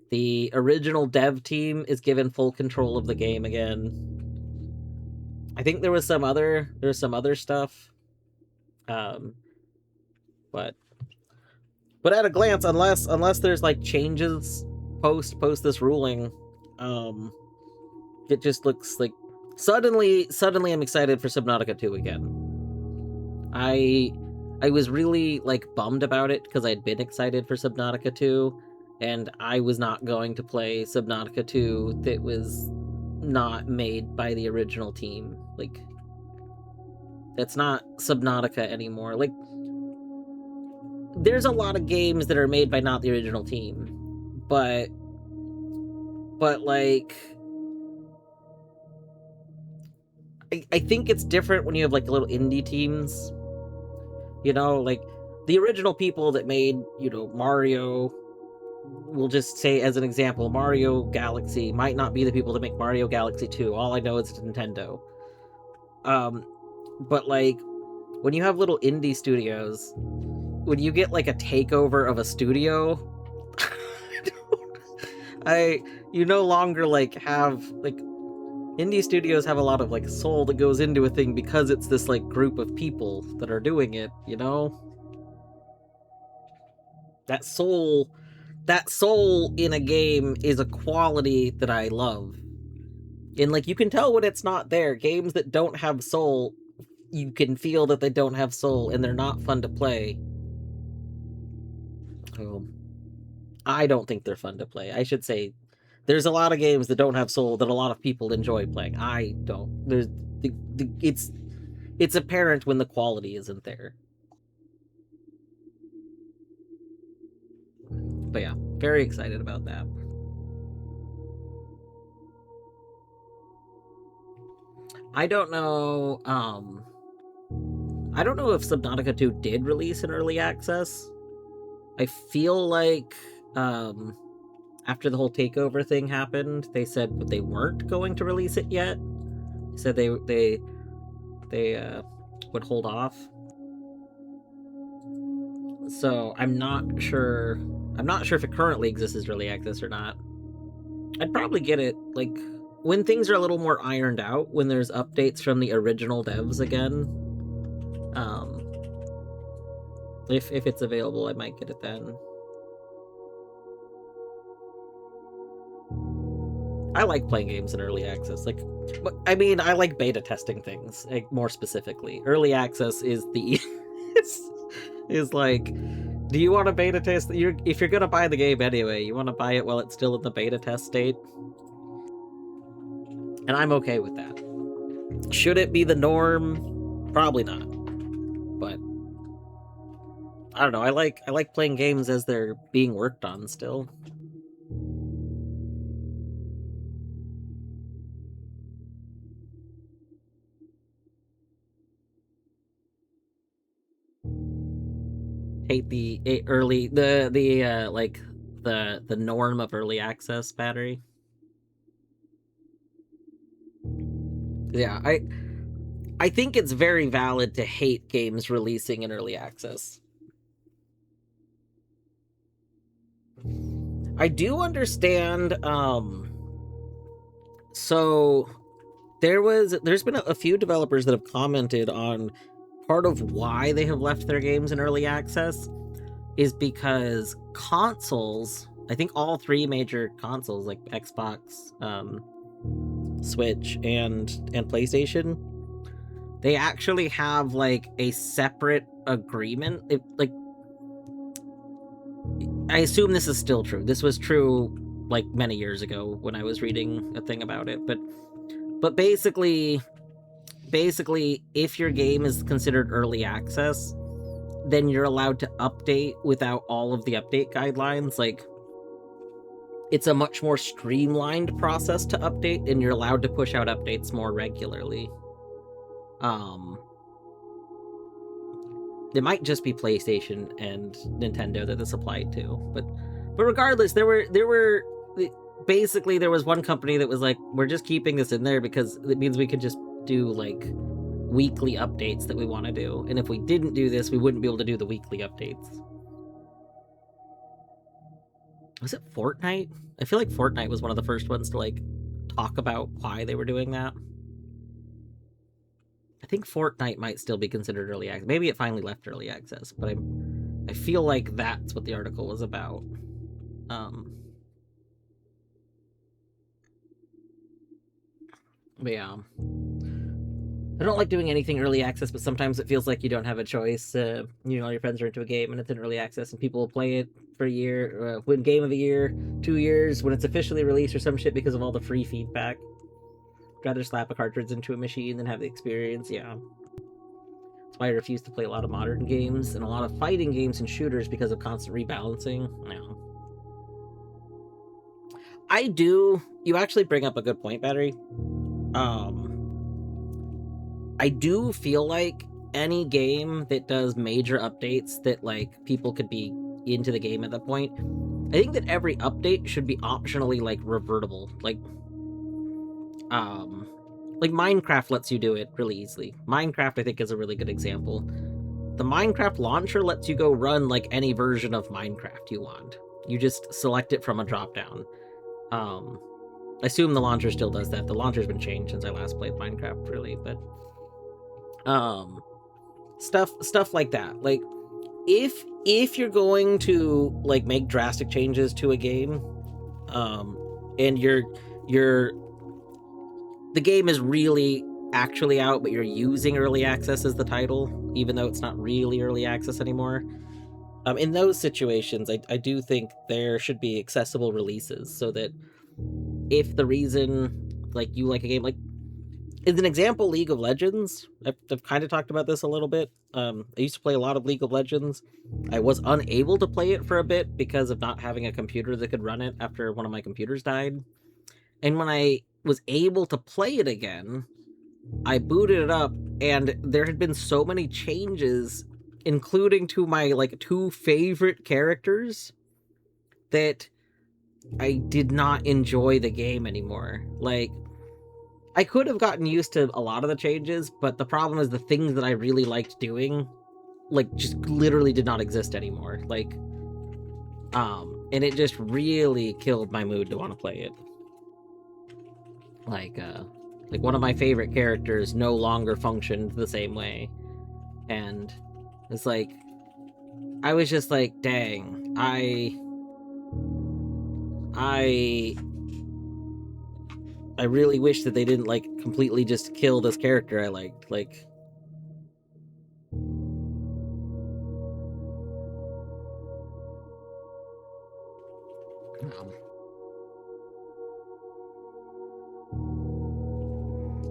The original dev team is given full control of the game again. I think there was some other stuff. But But at a glance, unless there's like changes post this ruling, it just looks like suddenly I'm excited for Subnautica 2 again. I was really like bummed about it because I'd been excited for Subnautica 2, and I was not going to play Subnautica 2 that was not made by the original team. Like, that's not Subnautica anymore. Like, there's a lot of games that are made by not the original team, but like, I think it's different when you have like little indie teams, you know, like the original people that made, you know, Mario, we'll just say as an example, Mario Galaxy might not be the people that make Mario Galaxy 2. All I know is Nintendo. But like, when you have little indie studios, when you get like a takeover of a studio, you no longer like have like, indie studios have a lot of like soul that goes into a thing because it's this like group of people that are doing it, you know? That soul in a game is a quality that I love. And like, you can tell when it's not there. Games that don't have soul, you can feel that they don't have soul and they're not fun to play. I don't think they're fun to play. I should say there's a lot of games that don't have soul that a lot of people enjoy playing. I don't. There's it's apparent when the quality isn't there. But yeah, very excited about that. I don't know if Subnautica 2 did release in early access. I feel like after the whole takeover thing happened, they said they weren't going to release it yet. They said they would hold off. So I'm not sure if it currently exists as early access or not. I'd probably get it like when things are a little more ironed out, when there's updates from the original devs again. If it's available, I might get it then. I like playing games in early access. Like, I mean, I like beta testing things, like, more specifically. Early access is the is like, do you want to beta test? If you're gonna buy the game anyway, you want to buy it while it's still in the beta test state, and I'm okay with that. Should it be the norm? Probably not. But I don't know. I like playing games as they're being worked on still. Hate the early like the norm of early access battery. Yeah, I think it's very valid to hate games releasing in early access. I do understand, so there's been a few developers that have commented on part of why they have left their games in early access is because consoles, I think all three major consoles like Xbox, Switch, and PlayStation, they actually have like a separate agreement. Like, I assume this is still true. This was true like many years ago when I was reading a thing about it, but basically if your game is considered early access, then you're allowed to update without all of the update guidelines. Like, it's a much more streamlined process to update, and you're allowed to push out updates more regularly. It might just be PlayStation and Nintendo that this applied to, but regardless, there were basically there was one company that was like, we're just keeping this in there because it means we could just do like weekly updates that we want to do, and if we didn't do this, we wouldn't be able to do the weekly updates. Was it Fortnite? I feel like Fortnite was one of the first ones to like talk about why they were doing that. I think Fortnite might still be considered early access. Maybe it finally left early access, but I feel like that's what the article was about. But yeah. I don't like doing anything early access, but sometimes it feels like you don't have a choice. All your friends are into a game and it's in early access, and people will play it for a year, win game of the year, 2 years, when it's officially released or some shit because of all the free feedback. I'd rather slap a cartridge into a machine than have the experience, yeah. That's why I refuse to play a lot of modern games and a lot of fighting games and shooters because of constant rebalancing. No. I do. You actually bring up a good point, Battery. I do feel like any game that does major updates that like people could be into the game at that point, I think that every update should be optionally like revertible. Like Minecraft lets you do it really easily. Minecraft, I think, is a really good example. The Minecraft launcher lets you go run like any version of Minecraft you want. You just select it from a dropdown. I assume the launcher still does that. The launcher's been changed since I last played Minecraft, really, but stuff like that. Like if you're going to like make drastic changes to a game, and the game is really actually out, but you're using early access as the title, even though it's not really early access anymore. In those situations, I do think there should be accessible releases so that if the reason like you like a game, like as an example, League of Legends, I've kind of talked about this a little bit. I used to play a lot of League of Legends. I was unable to play it for a bit because of not having a computer that could run it after one of my computers died. And when I was able to play it again, I booted it up, and there had been so many changes, including to my like 2 favorite characters, that I did not enjoy the game anymore. Like, I could have gotten used to a lot of the changes, but the problem is the things that I really liked doing, like, just literally did not exist anymore. Like, and it just really killed my mood to want to play it. Like one of my favorite characters no longer functioned the same way. And it's like, I was just like, dang, I really wish that they didn't like completely just kill this character I liked. Like,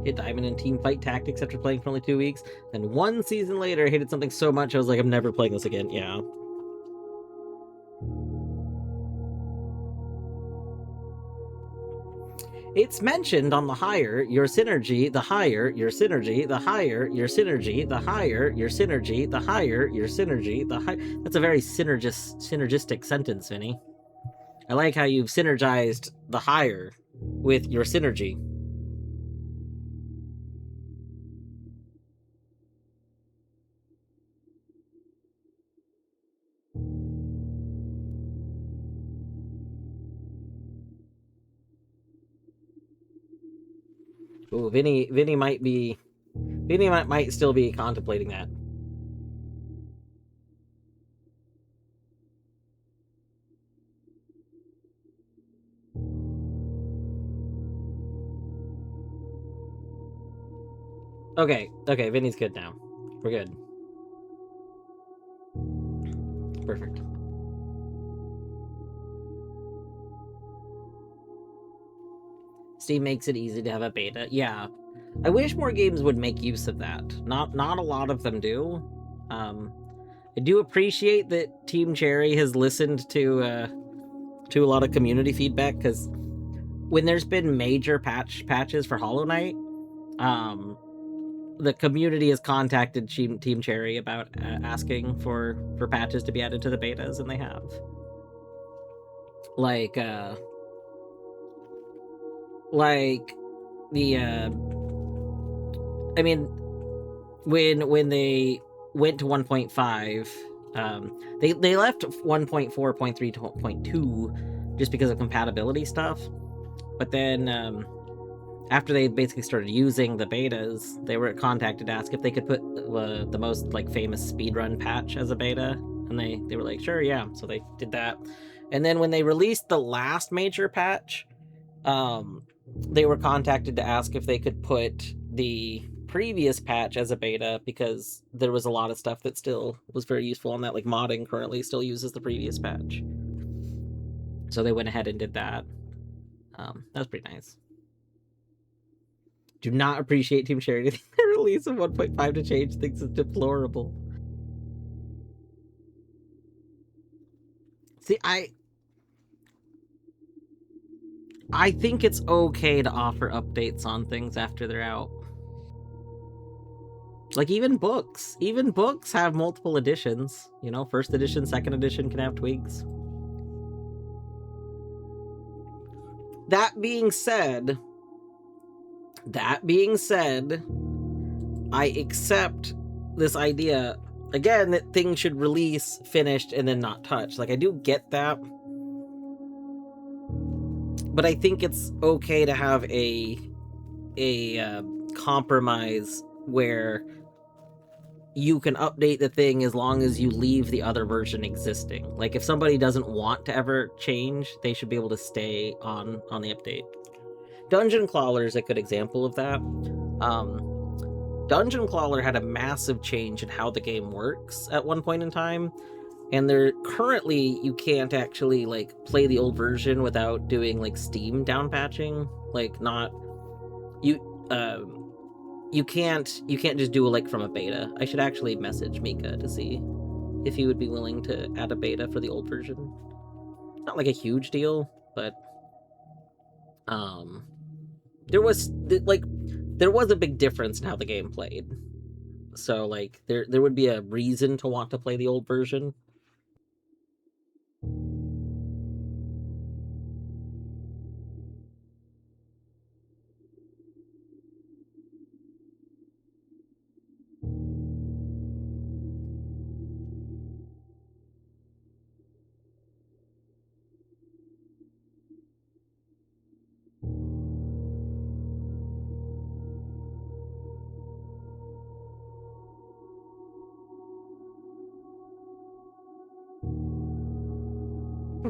hit Diamond in Teamfight Tactics after playing for only 2 weeks. Then 1 season later, I hated something so much I was like, I'm never playing this again. Yeah. It's mentioned on the higher your synergy, the higher your synergy, the higher your synergy, the higher your synergy, the higher your synergy, the high. That's a very synergistic sentence, Vinny. I like how you've synergized the higher with your synergy. Ooh, Vinny might still be contemplating that. Okay, Vinny's good now. We're good. Perfect. Steam makes it easy to have a beta. Yeah. I wish more games would make use of that. Not a lot of them do. I do appreciate that Team Cherry has listened to a lot of community feedback, because when there's been major patches for Hollow Knight, the community has contacted Team Cherry about asking for patches to be added to the betas, and they have. Like the I mean, when they went to 1.5, they left 1.4.3 to 1.2 just because of compatibility stuff, but then after they basically started using the betas, they were contacted to ask if they could put the most like famous speedrun patch as a beta, And they were like, sure, yeah. So they did that. And then when they released the last major patch, they were contacted to ask if they could put the previous patch as a beta, because there was a lot of stuff that still was very useful on that. Like modding currently still uses the previous patch. So they went ahead and did that. That was pretty nice. Do not appreciate Team Sharing. The release of 1.5 to change things is deplorable. See, I think it's okay to offer updates on things after they're out. Like even books have multiple editions. You know, first edition, second edition can have tweaks. That being said, I accept this idea, again, that things should release finished and then not touched. Like, I do get that. But I think it's okay to have a compromise where you can update the thing as long as you leave the other version existing. Like, if somebody doesn't want to ever change, they should be able to stay on the update. Dungeon Crawler is a good example of that. Dungeon Crawler had a massive change in how the game works at one point in time, and there currently you can't actually like play the old version without doing like Steam down patching. Like, not you can't just do like from a beta. I should actually message Mika to see if he would be willing to add a beta for the old version. It's not like a huge deal, but there was a big difference in how the game played. So like there would be a reason to want to play the old version.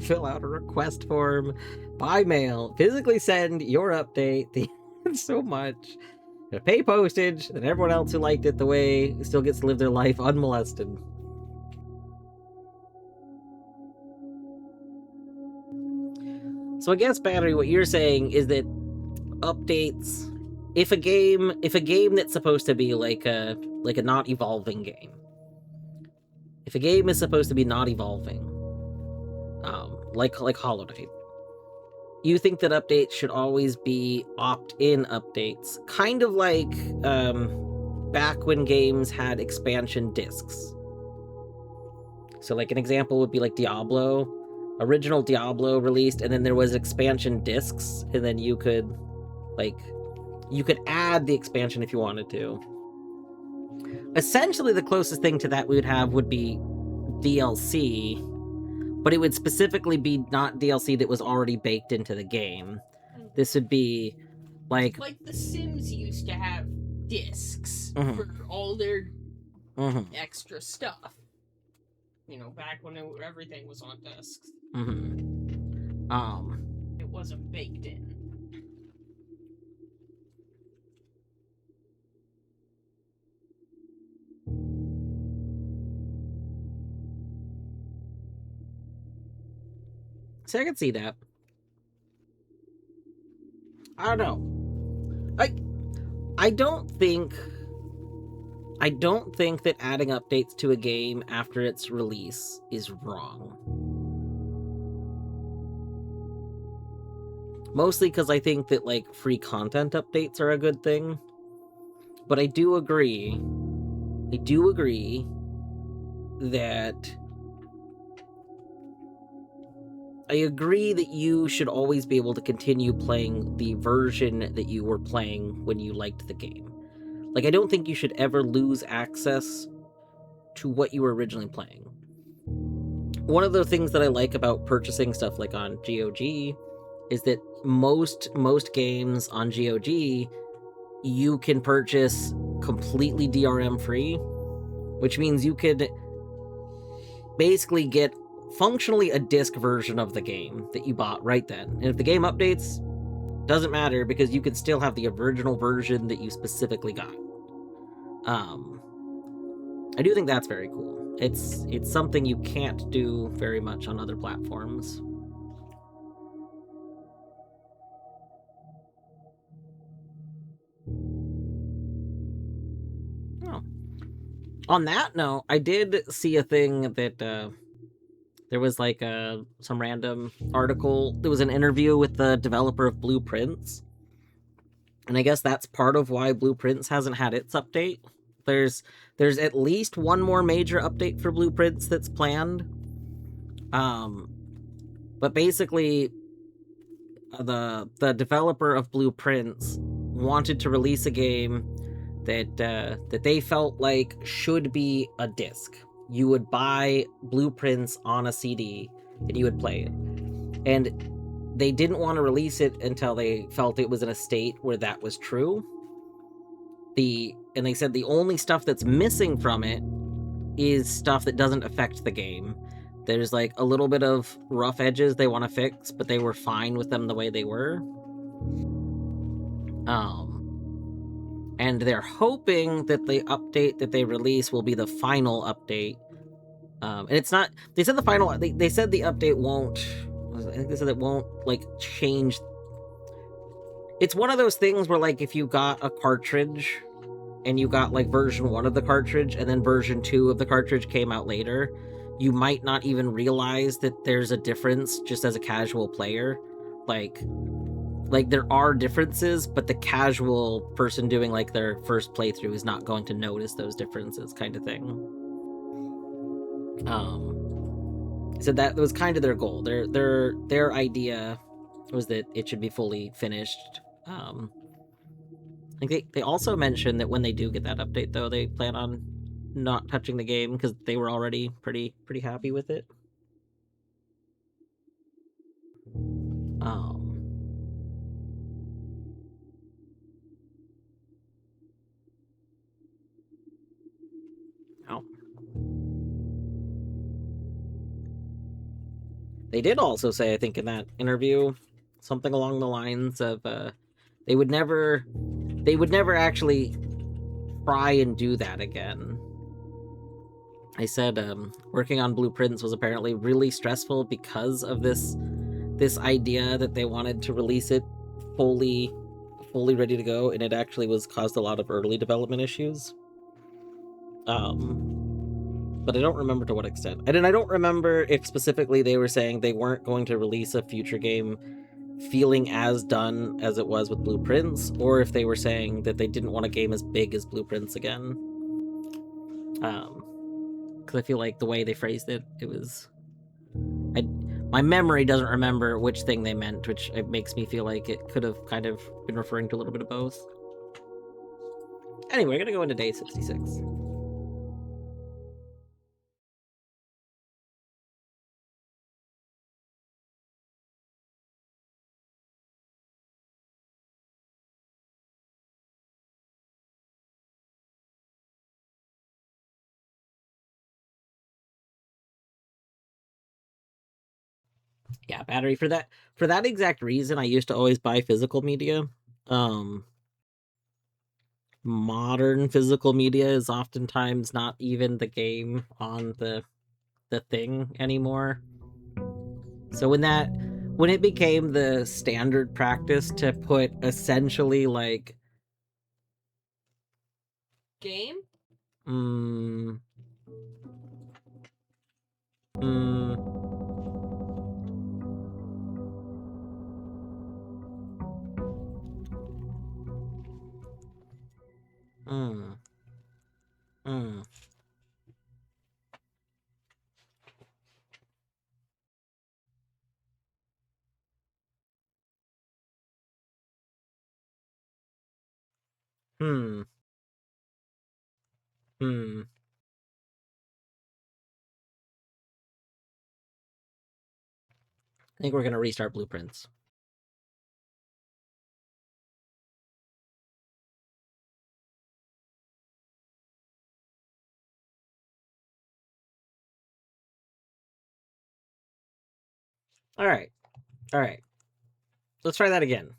Fill out a request form by mail, physically send your update. Thanks so much. Pay postage, and everyone else who liked it the way still gets to live their life unmolested. So I guess, Battery, what you're saying is that updates, if a game that's supposed to be like a not evolving game, if a game is supposed to be not evolving, like Hollow Knight, you think that updates should always be opt-in updates, kind of like back when games had expansion discs. So like an example would be like Diablo. Original Diablo released, and then there was expansion discs, and then you could add the expansion if you wanted to. Essentially, the closest thing to that we would have would be DLC, but it would specifically be not DLC that was already baked into the game. This would be like The Sims used to have discs Mhm. for all their Mhm. extra stuff. You know, back when everything was on discs. It wasn't baked in. So I can see that. I don't know. I don't think that adding updates to a game after its release is wrong. Mostly because I think that like free content updates are a good thing. But I do agree that you should always be able to continue playing the version that you were playing when you liked the game. Like, I don't think you should ever lose access to what you were originally playing. One of the things that I like about purchasing stuff like on GOG is that most games on GOG you can purchase completely DRM free, which means you could basically get functionally a disc version of the game that you bought right then. And if the game updates, doesn't matter because you can still have the original version that you specifically got. I do think that's very cool. It's something you can't do very much on other platforms. Oh. On that note, I did see a thing that there was like some random article. There was an interview with the developer of Blueprints, and I guess that's part of why Blueprints hasn't had its update. There's at least one more major update for Blueprints that's planned. But basically, the developer of Blueprints wanted to release a game that they felt like should be a disc. You would buy Blueprints on a CD and you would play it. And they didn't want to release it until they felt it was in a state where that was true. And they said the only stuff that's missing from it is stuff that doesn't affect the game. There's like a little bit of rough edges they want to fix, but they were fine with them the way they were. And they're hoping that the update that they release will be the final update. And it's not. They said the final. They said the update won't. I think they said it won't like change. It's one of those things where like if you got a cartridge and you got like version 1 of the cartridge and then version 2 of the cartridge came out later, you might not even realize that there's a difference just as a casual player. Like there are differences, but the casual person doing like their first playthrough is not going to notice those differences, kind of thing. So that was kind of their goal. Their idea was that it should be fully finished. Like they also mentioned that when they do get that update, though, they plan on not touching the game because they were already pretty happy with it. Oh. They did also say, I think, in that interview, something along the lines of they would never actually try and do that again. I said working on Blueprints was apparently really stressful because of this idea that they wanted to release it fully ready to go, and it actually was caused a lot of early development issues. But I don't remember to what extent. And I don't remember if specifically they were saying they weren't going to release a future game feeling as done as it was with Blueprints, or if they were saying that they didn't want a game as big as Blueprints again. Because I feel like the way they phrased it, it was... my memory doesn't remember which thing they meant, which it makes me feel like it could have kind of been referring to a little bit of both. Anyway, we're going to go into day 66. Yeah, battery for that exact reason I used to always buy physical media. Modern physical media is oftentimes not even the game on the thing anymore. So when it became the standard practice to put essentially like Game? mm, mm, mm. Hmm. Hmm. I think we're gonna restart Blueprints. All right. All right. Let's try that again.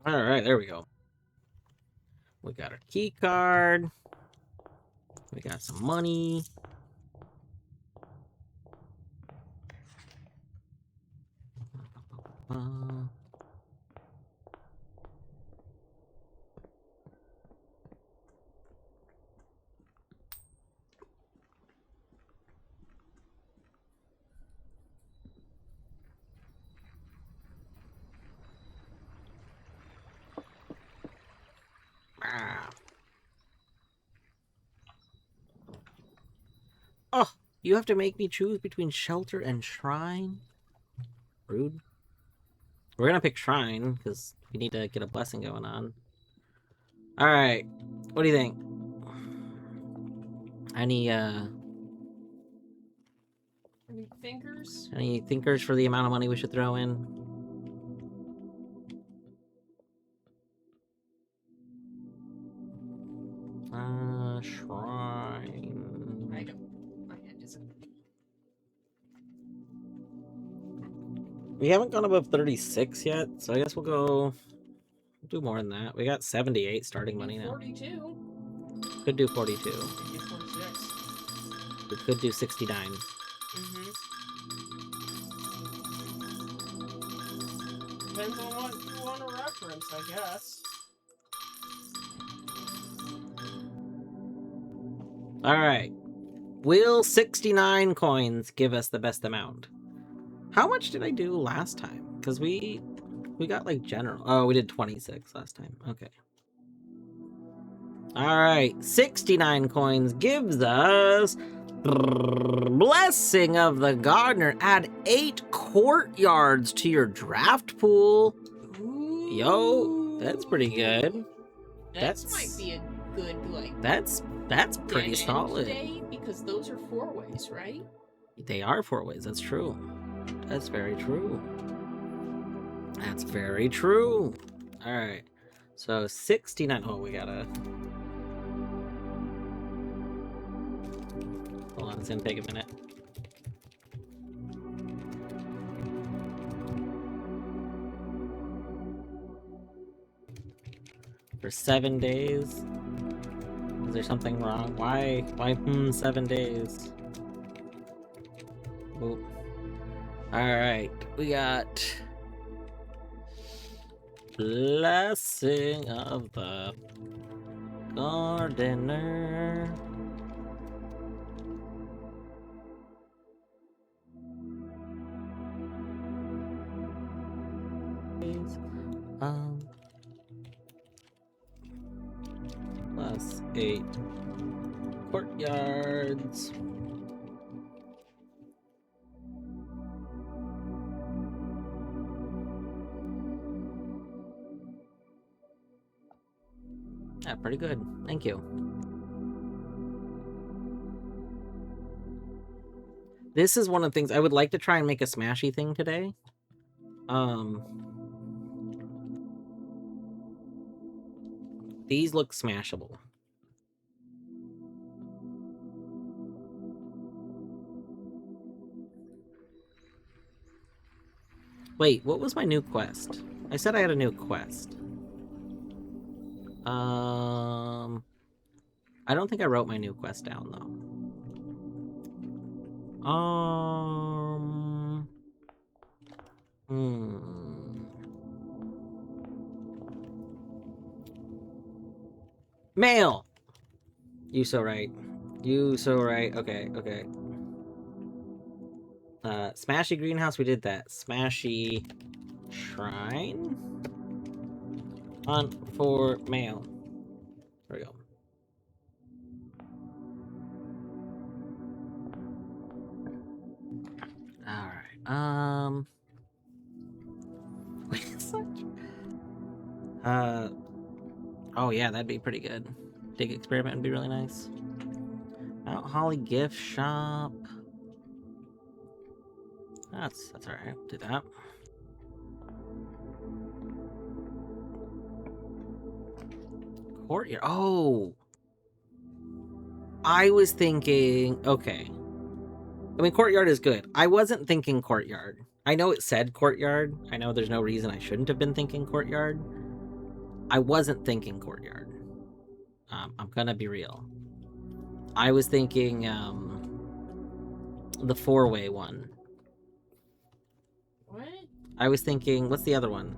All right, there we go. We got our key card. We got some money. Oh, you have to make me choose between shelter and shrine? Rude. We're gonna pick shrine, because we need to get a blessing going on. Alright. What do you think? Any thinkers? any thinkers for the amount of money we should throw in? Shrine. I don't. My head isn't. We haven't gone above 36 yet, so I guess we'll do more than that. We got 78 starting money now. 42. Could do 42. Maybe 46. We could do 69. Mm-hmm. Depends on what you want to reference, I guess. Alright. Will 69 coins give us the best amount? How much did I do last time? Because we got like general. Oh, we did 26 last time. Okay. Alright. 69 coins gives us Blessing of the Gardener. Add 8 courtyards to your draft pool. Ooh. Yo, that's pretty good. That might be a good, like... That's pretty solid. Day, because those are 4-ways, right? They are 4-ways, that's true. That's very true. That's very true. Alright. So 69. Oh, we gotta... Hold on, it's gonna take a minute. For 7 days? Is there something wrong? Why 7 days? Oop. Alright, we got... Blessing of the Gardener. Plus 8 courtyards. Yeah, pretty good. Thank you. This is one of the things I would like to try and make a smashy thing today. These look smashable. Wait, what was my new quest? I said I had a new quest. I don't think I wrote my new quest down though. Mail! You so right. You so right. Okay, okay. Smashy greenhouse, we did that. Smashy shrine? Hunt for mail. There we go. Alright, wait, such... oh yeah, that'd be pretty good. Dig experiment would be really nice. Mount Holly gift shop. That's alright. Do that. Courtyard. Oh, I was thinking. Okay. I mean, courtyard is good. I wasn't thinking courtyard. I know it said courtyard. I know there's no reason I shouldn't have been thinking courtyard. I wasn't thinking courtyard. I'm gonna be real. I was thinking the four-way one. What? I was thinking, what's the other one?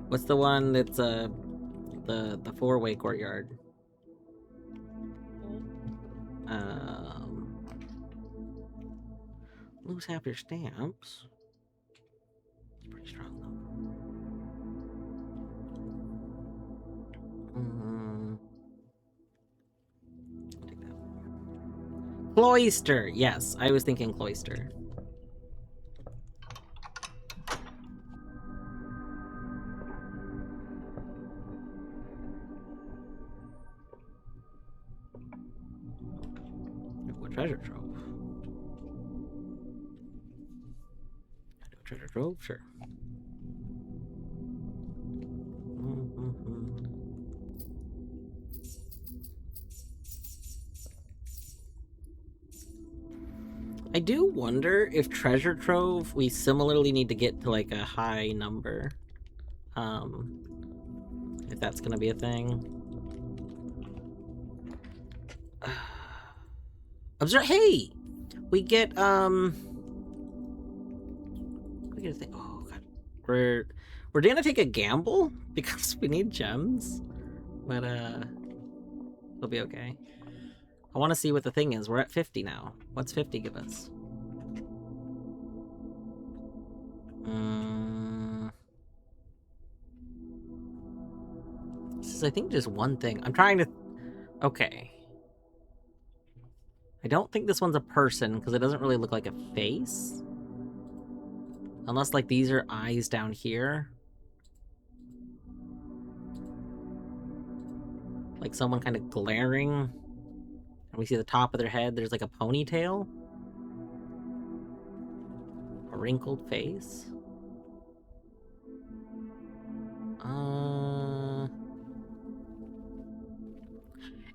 What's the one that's the four-way courtyard? Lose half your stamps. It's pretty strong though. Take that. Cloister. Yes, I was thinking cloister. What treasure trove? Treasure trove, sure. I do wonder if treasure trove we similarly need to get to like a high number. If that's gonna be a thing. Observe. Hey, we get we get a thing. Oh god, we're gonna take a gamble because we need gems, but it'll be okay. I want to see what the thing is. We're at 50 now. What's 50 give us? This is, I think, just one thing. I'm trying to... Okay. I don't think this one's a person, because it doesn't really look like a face. Unless, like, these are eyes down here. Like someone kind of glaring. And we see the top of their head, there's like a ponytail. A wrinkled face.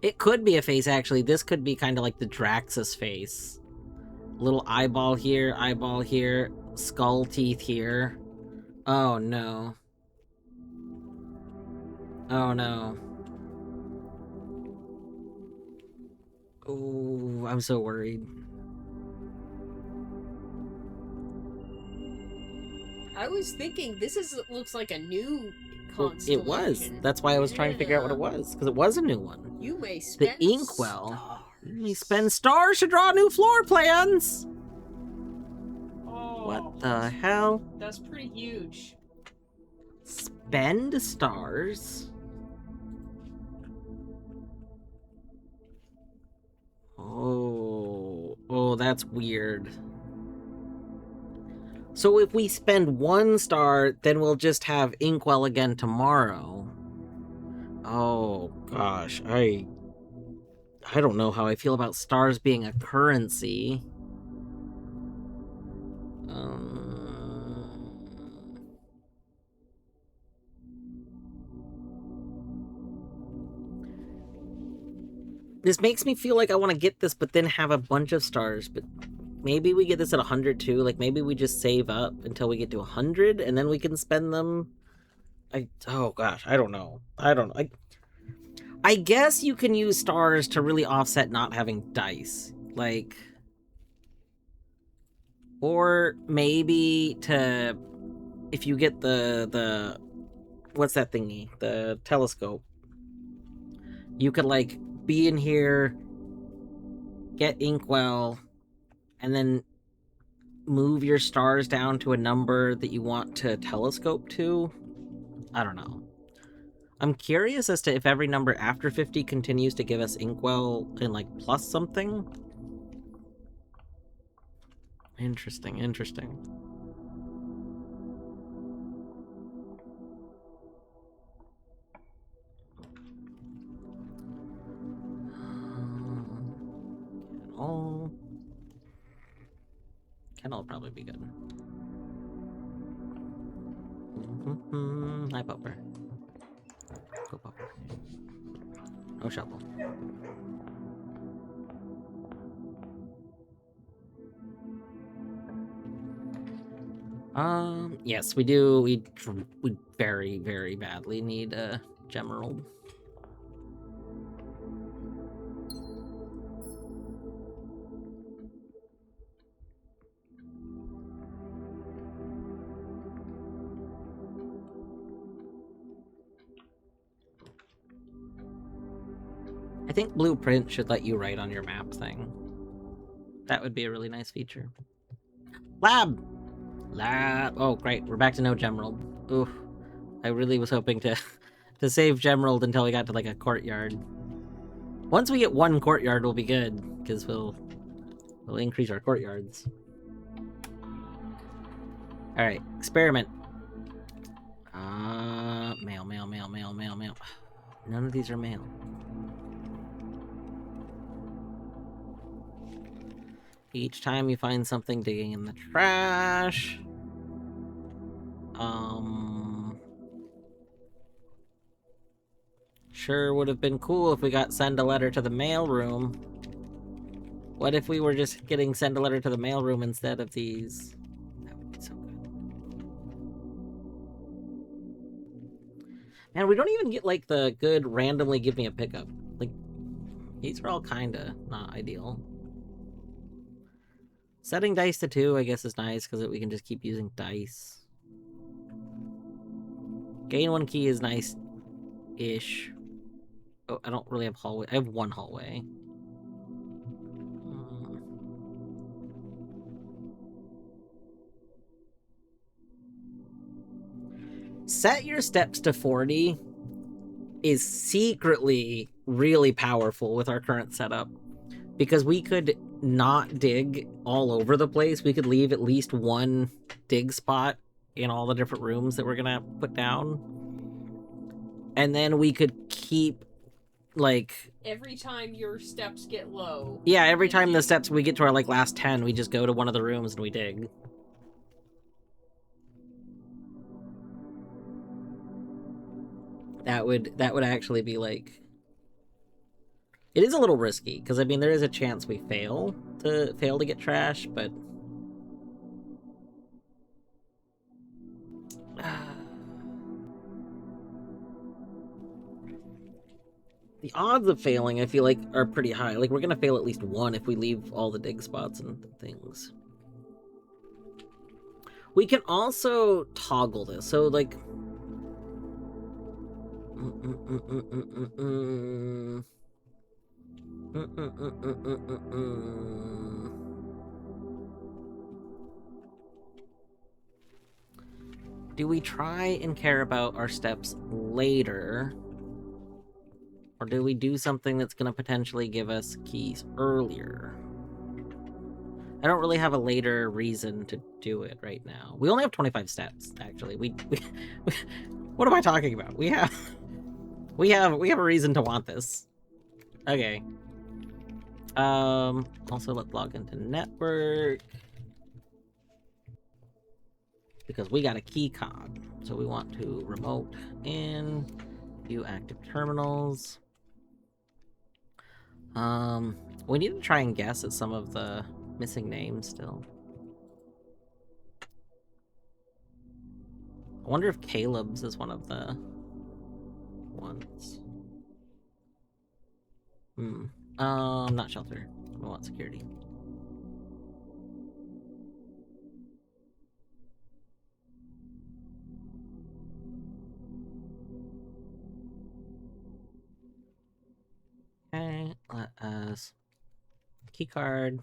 It could be a face, actually. This could be kind of like the Draxus face. Little eyeball here, skull teeth here. Oh no. Oh no. Oh, I'm so worried. I was thinking this looks like a new constellation. It was. That's why I was trying to figure out what it was, because it was a new one. You may spend the Inkwell. You may spend stars to draw new floor plans. Oh, what the hell? That's pretty huge. Spend stars. Oh, that's weird. So if we spend 1 star, then we'll just have Inkwell again tomorrow. Oh gosh, I don't know how I feel about stars being a currency. This makes me feel like I want to get this, but then have a bunch of stars. But maybe we get this at 100 too. Like maybe we just save up until we get to 100, and then we can spend them. Oh gosh, I don't know. I guess you can use stars to really offset not having dice, like, or maybe to, if you get the what's that thingy, the telescope, you could like be in here, get Inkwell, and then move your stars down to a number that you want to telescope to. I don't know. I'm curious as to if every number after 50 continues to give us Inkwell and like plus something. Interesting. Kennel will probably be good. Hi, Popper. Go, Popper. No shovel. Yes, we do. We very, very badly need a Gemerald. I think Blueprint should let you write on your map thing. That would be a really nice feature. Lab! Oh, great. We're back to no Gemerald. Oof. I really was hoping to save Gemerald until we got to, like, a courtyard. Once we get one courtyard, we'll be good, because we'll increase our courtyards. Alright, experiment. Mail. None of these are mail. Each time you find something digging in the trash. Sure would have been cool if we got send a letter to the mailroom. What if we were just getting send a letter to the mailroom instead of these? That would be so good. Man, we don't even get like the good randomly give me a pickup. Like, these are all kinda not ideal. Setting dice to 2, I guess, is nice because we can just keep using dice. Gain 1 key is nice-ish. Oh, I don't really have hallway. I have 1 hallway. Set your steps to 40 is secretly really powerful with our current setup. Because we could not dig all over the place. We could leave at least 1 dig spot in all the different rooms that we're gonna put down. And then we could keep, like... Every time your steps get low. Yeah, every time the steps we get to our, like, last 10, we just go to one of the rooms and we dig. That would actually be, like... It is a little risky, because, I mean, there is a chance we fail to get trash, but... The odds of failing, I feel like, are pretty high. Like, we're gonna fail at least 1 if we leave all the dig spots and things. We can also toggle this, so, like... Do we try and care about our steps later? Or do we do something that's going to potentially give us keys earlier? I don't really have a later reason to do it right now. We only have 25 steps, actually. We what am I talking about? We We have a reason to want this. Okay. Also let's log into network. Because we got a key cog. So we want to remote in, view active terminals. We need to try and guess at some of the missing names still. I wonder if Caleb's is one of the ones. Not shelter. I want security. Okay, let us keycard,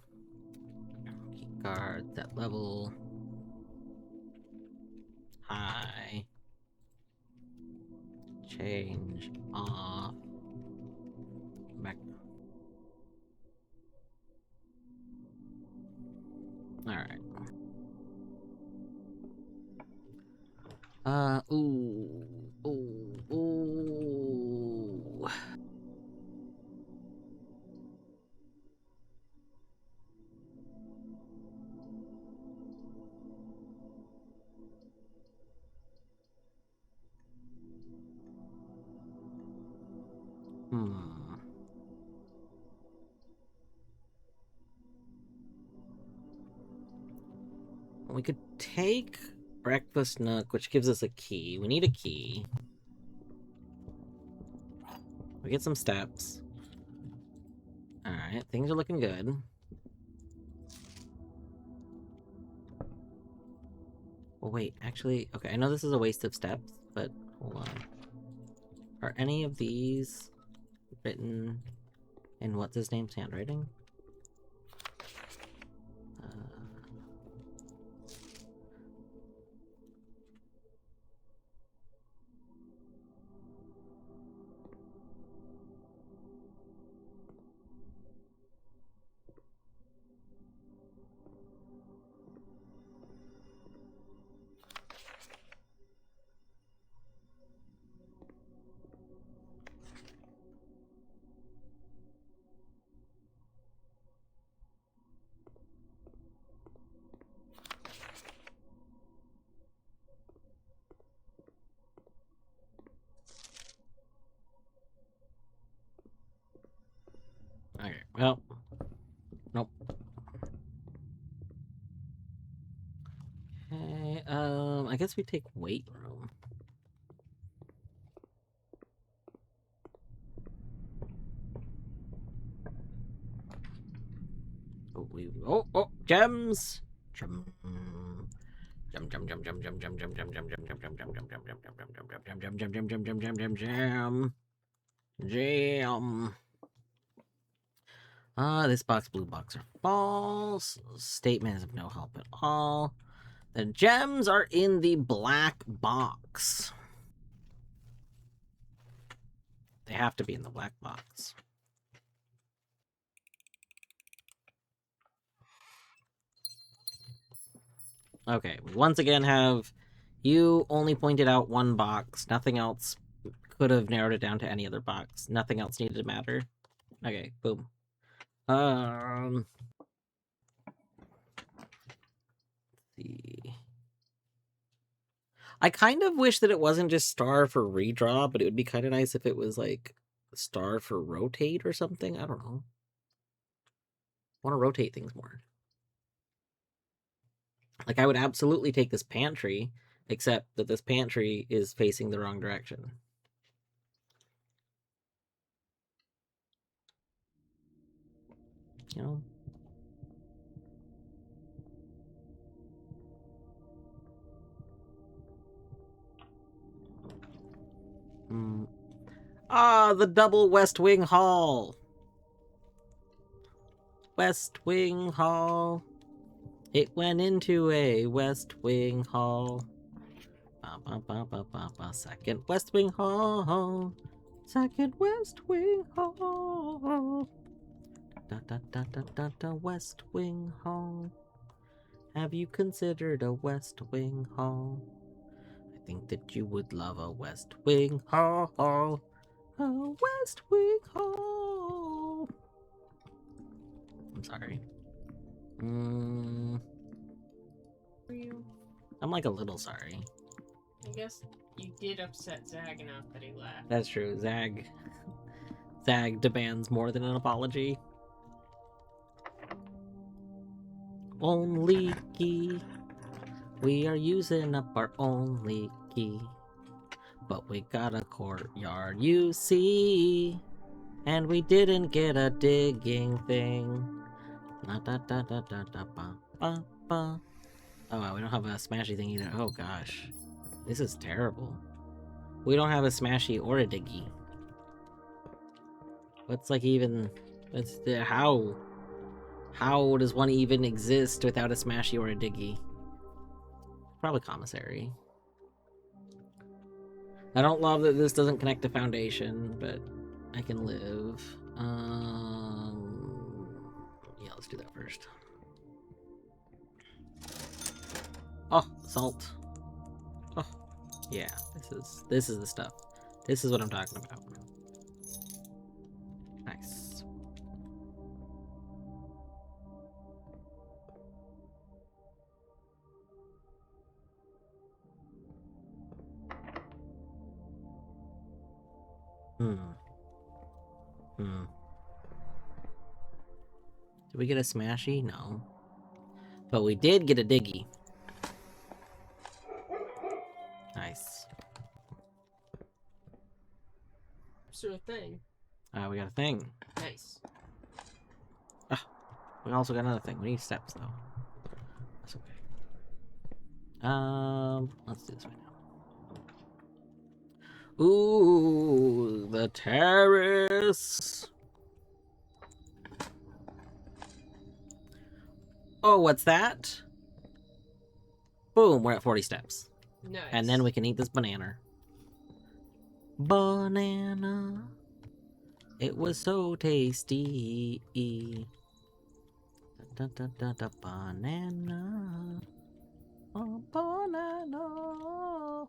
that level, high, change, off, back. Alright. Ooh. We could take Breakfast Nook, which gives us a key. We need a key. We get some steps. Alright, things are looking good. Well, wait, actually, okay, I know this is a waste of steps, but hold on. Are any of these written in what's his name's handwriting? Okay, well, nope. Okay, I guess we take weight room. Oh, gems! Gem. This box, blue box are false. Statement is of no help at all. The gems are in the black box. They have to be in the black box. Okay, we once again have you only pointed out one box. Nothing else could have narrowed it down to any other box. Nothing else needed to matter. Okay, boom. Let's see. I kind of wish that it wasn't just star for redraw, but it would be kind of nice if it was like star for rotate or something. I don't know. I want to rotate things more. Like, I would absolutely take this pantry, except that this pantry is facing the wrong direction. You know? The double West Wing Hall. West Wing Hall. It went into a West Wing Hall. Second West Wing Hall. Second West Wing Hall. West Wing Hall. Have you considered a West Wing Hall? I think that you would love a West Wing Hall. Westwick Hall. I'm sorry. For you, I'm like a little sorry. I guess you did upset Zag enough that he left. That's true. Zag demands more than an apology. Only key. We are using up our only key. But we got a courtyard, you see. And we didn't get a digging thing. Da da da da da da ba ba ba. Oh wow, we don't have a smashy thing either. Oh gosh. This is terrible. We don't have a smashy or a diggy. What's like even... What's the... How? How does one even exist without a smashy or a diggy? Probably commissary. I don't love that this doesn't connect to foundation, but I can live. Yeah, let's do that first. Oh, salt. Oh, yeah. This is the stuff. This is what I'm talking about. Nice. Did we get a smashy? No. But we did get a diggy. Nice. Sure thing. We got a thing. Nice. We also got another thing. We need steps, though. That's okay. Let's do this right now. Ooh, the terrace. Oh, what's that? Boom, we're at 40 steps. Nice. And then we can eat this banana. Banana. It was so tasty. Da, da, da, da, banana. Oh, banana.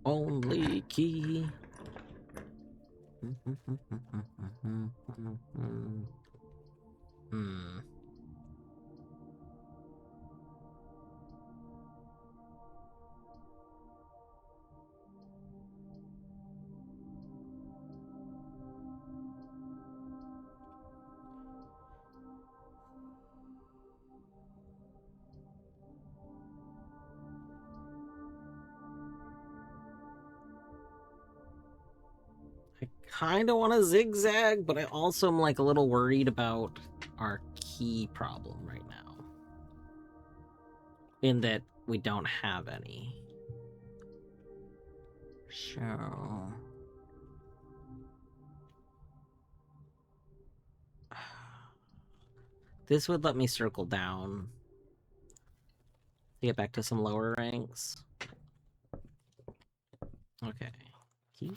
Only key. I kind of want to zigzag, but I also am like a little worried about our key problem right now. In that we don't have any. So... This would let me circle down to get back to some lower ranks. Okay. Key.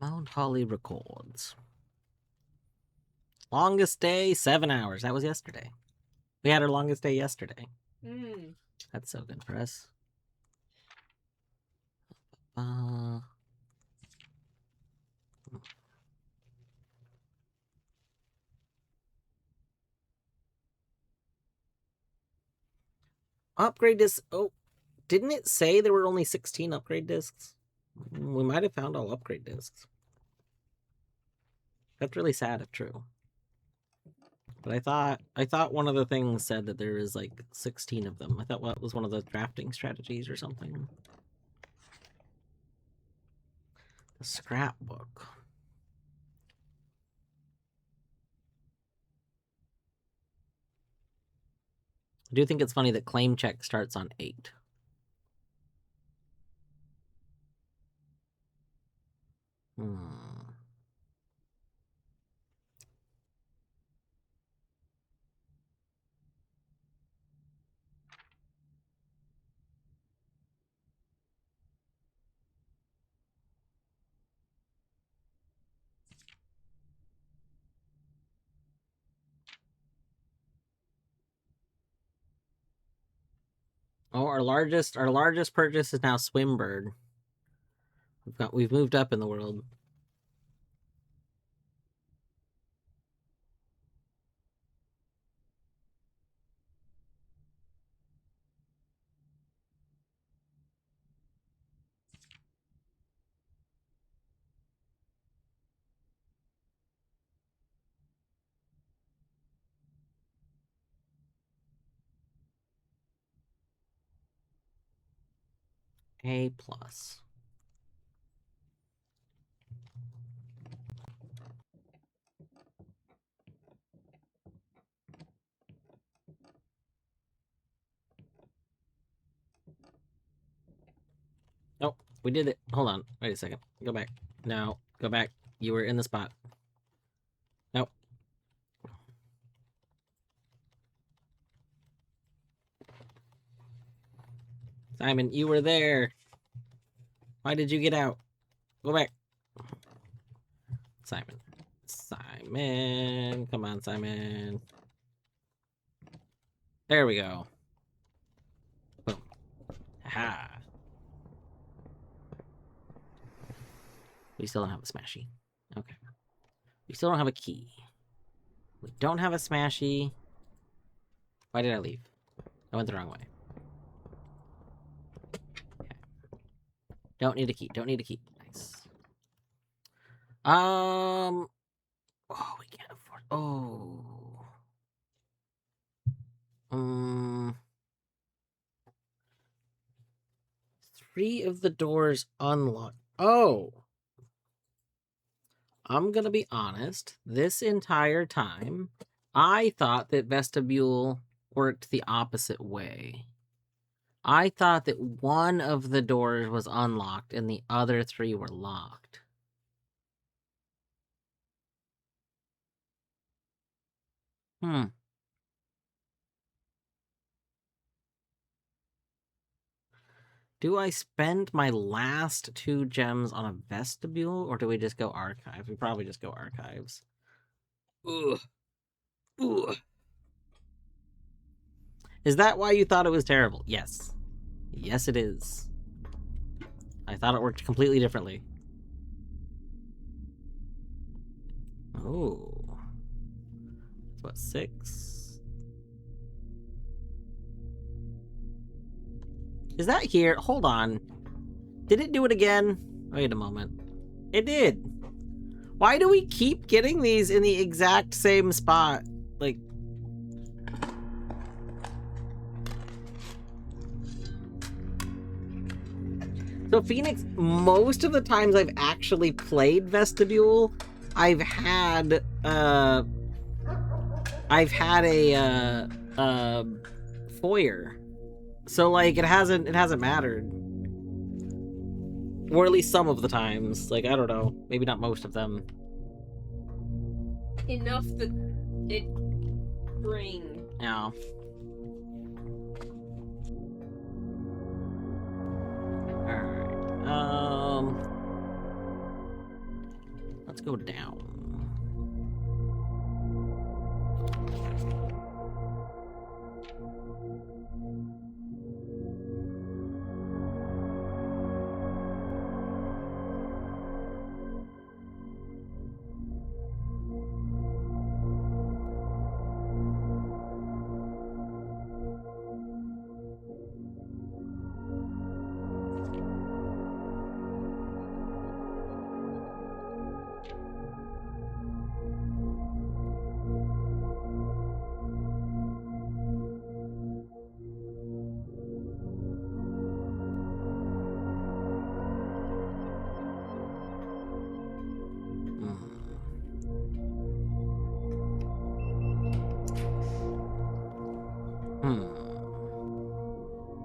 Mount Holly records. Longest day, 7 hours. That was yesterday. We had our longest day yesterday. That's so good for us. Upgrade disc. Oh, didn't it say there were only 16 upgrade discs? We might have found all upgrade discs. That's really sad if true. But I thought one of the things said that there is like 16 of them. I thought what was one of the drafting strategies or something. The scrapbook. I do think it's funny that claim check starts on 8. Oh, our largest purchase is now Swimbird. We've moved up in the world. A plus. Oh, we did it. Hold on. Wait a second. Go back. No, go back. You were in the spot. Nope. Simon, you were there. Why did you get out? Go back. Simon. Simon. Come on, Simon. There we go. Boom. Ha. We still don't have a smashy. Okay. We still don't have a key. We don't have a smashy. Why did I leave? I went the wrong way. Okay. Don't need a key. Don't need a key. Nice. Oh, we can't afford. Oh. 3 of the doors unlocked. Oh. I'm gonna be honest. This entire time, I thought that vestibule worked the opposite way. I thought that one of the doors was unlocked and the other 3 were locked. Do I spend my last 2 gems on a vestibule, or do we just go archives? We probably just go archives. Ugh. Ugh. Is that why you thought it was terrible? Yes. Yes, it is. I thought it worked completely differently. Oh. It's what, 6? Is that here? Hold on. Did it do it again? Wait a moment. It did. Why do we keep getting these in the exact same spot? Like... So Phoenix, most of the times I've actually played Vestibule, I've had a foyer. So like it hasn't mattered. Or at least some of the times. Like, I don't know. Maybe not most of them. Enough that it rang. Yeah. Alright. Let's go down.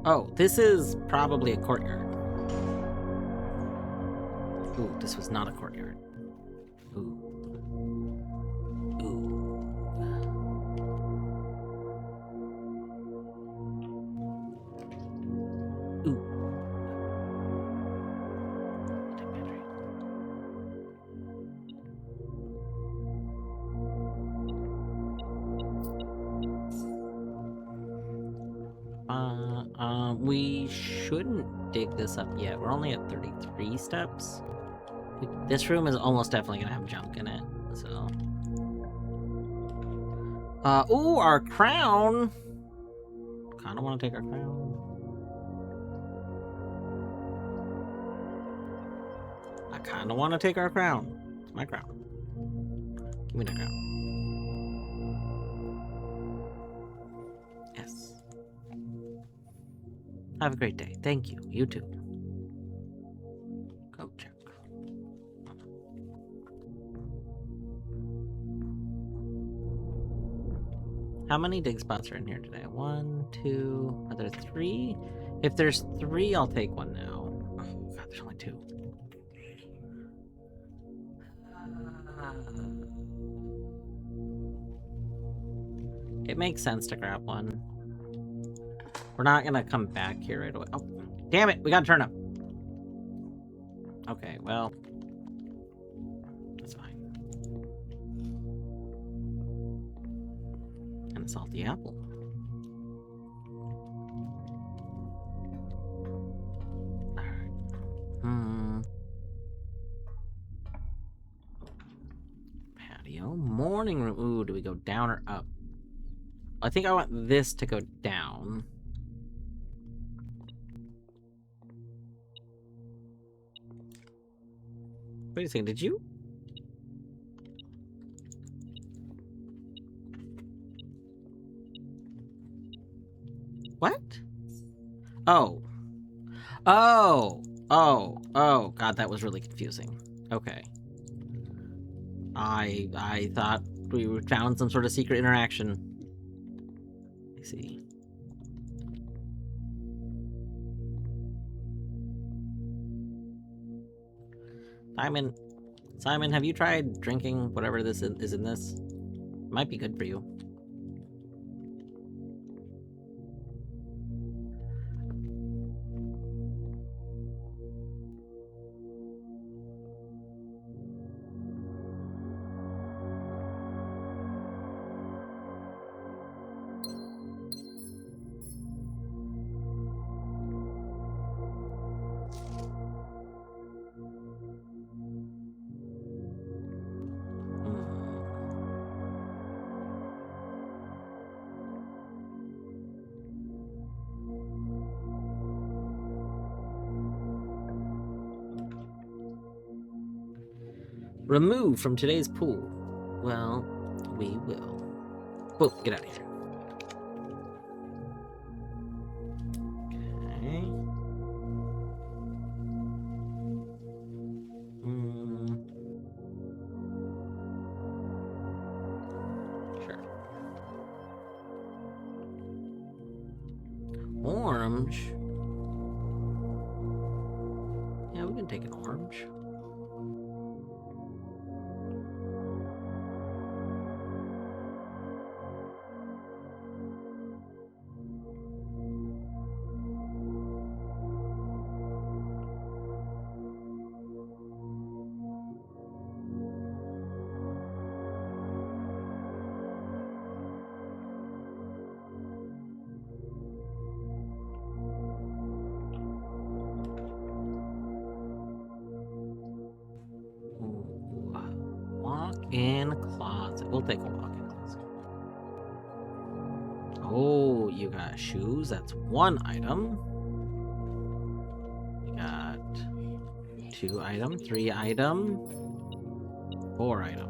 Oh, this is probably a courtyard. Ooh, this was not a courtyard. Ooh. Ooh. Ooh. We shouldn't dig this up yet. We're only at 33 steps. This room is almost definitely gonna have junk in it, so. Ooh, our crown! Kinda wanna take our crown. I kinda wanna take our crown. It's my crown. Give me the crown. Yes. Have a great day. Thank you. You too. Go check. How many dig spots are in here today? 1, 2. Are there 3? If there's 3, I'll take one now. Oh, God, there's only 2. It makes sense to grab one. We're not gonna come back here right away. Oh, damn it! We got to turn up. Okay, well, that's fine. And a salty apple. Alright. Patio. Morning room. Ooh, do we go down or up? I think I want this to go down. Wait a second, did you? What? Oh. Oh! Oh, God, that was really confusing. Okay. I thought we found some sort of secret interaction. I see. Simon, have you tried drinking whatever this is in this? It might be good for you. Remove from today's pool. Well, we will. Whoa, get out of here. Okay. Sure. Orange? Yeah, we can take an orange. Walk-in closet. We'll take a walk-in closet. Oh, you got shoes. That's 1 item. You got 2 item, 3 item, 4 item.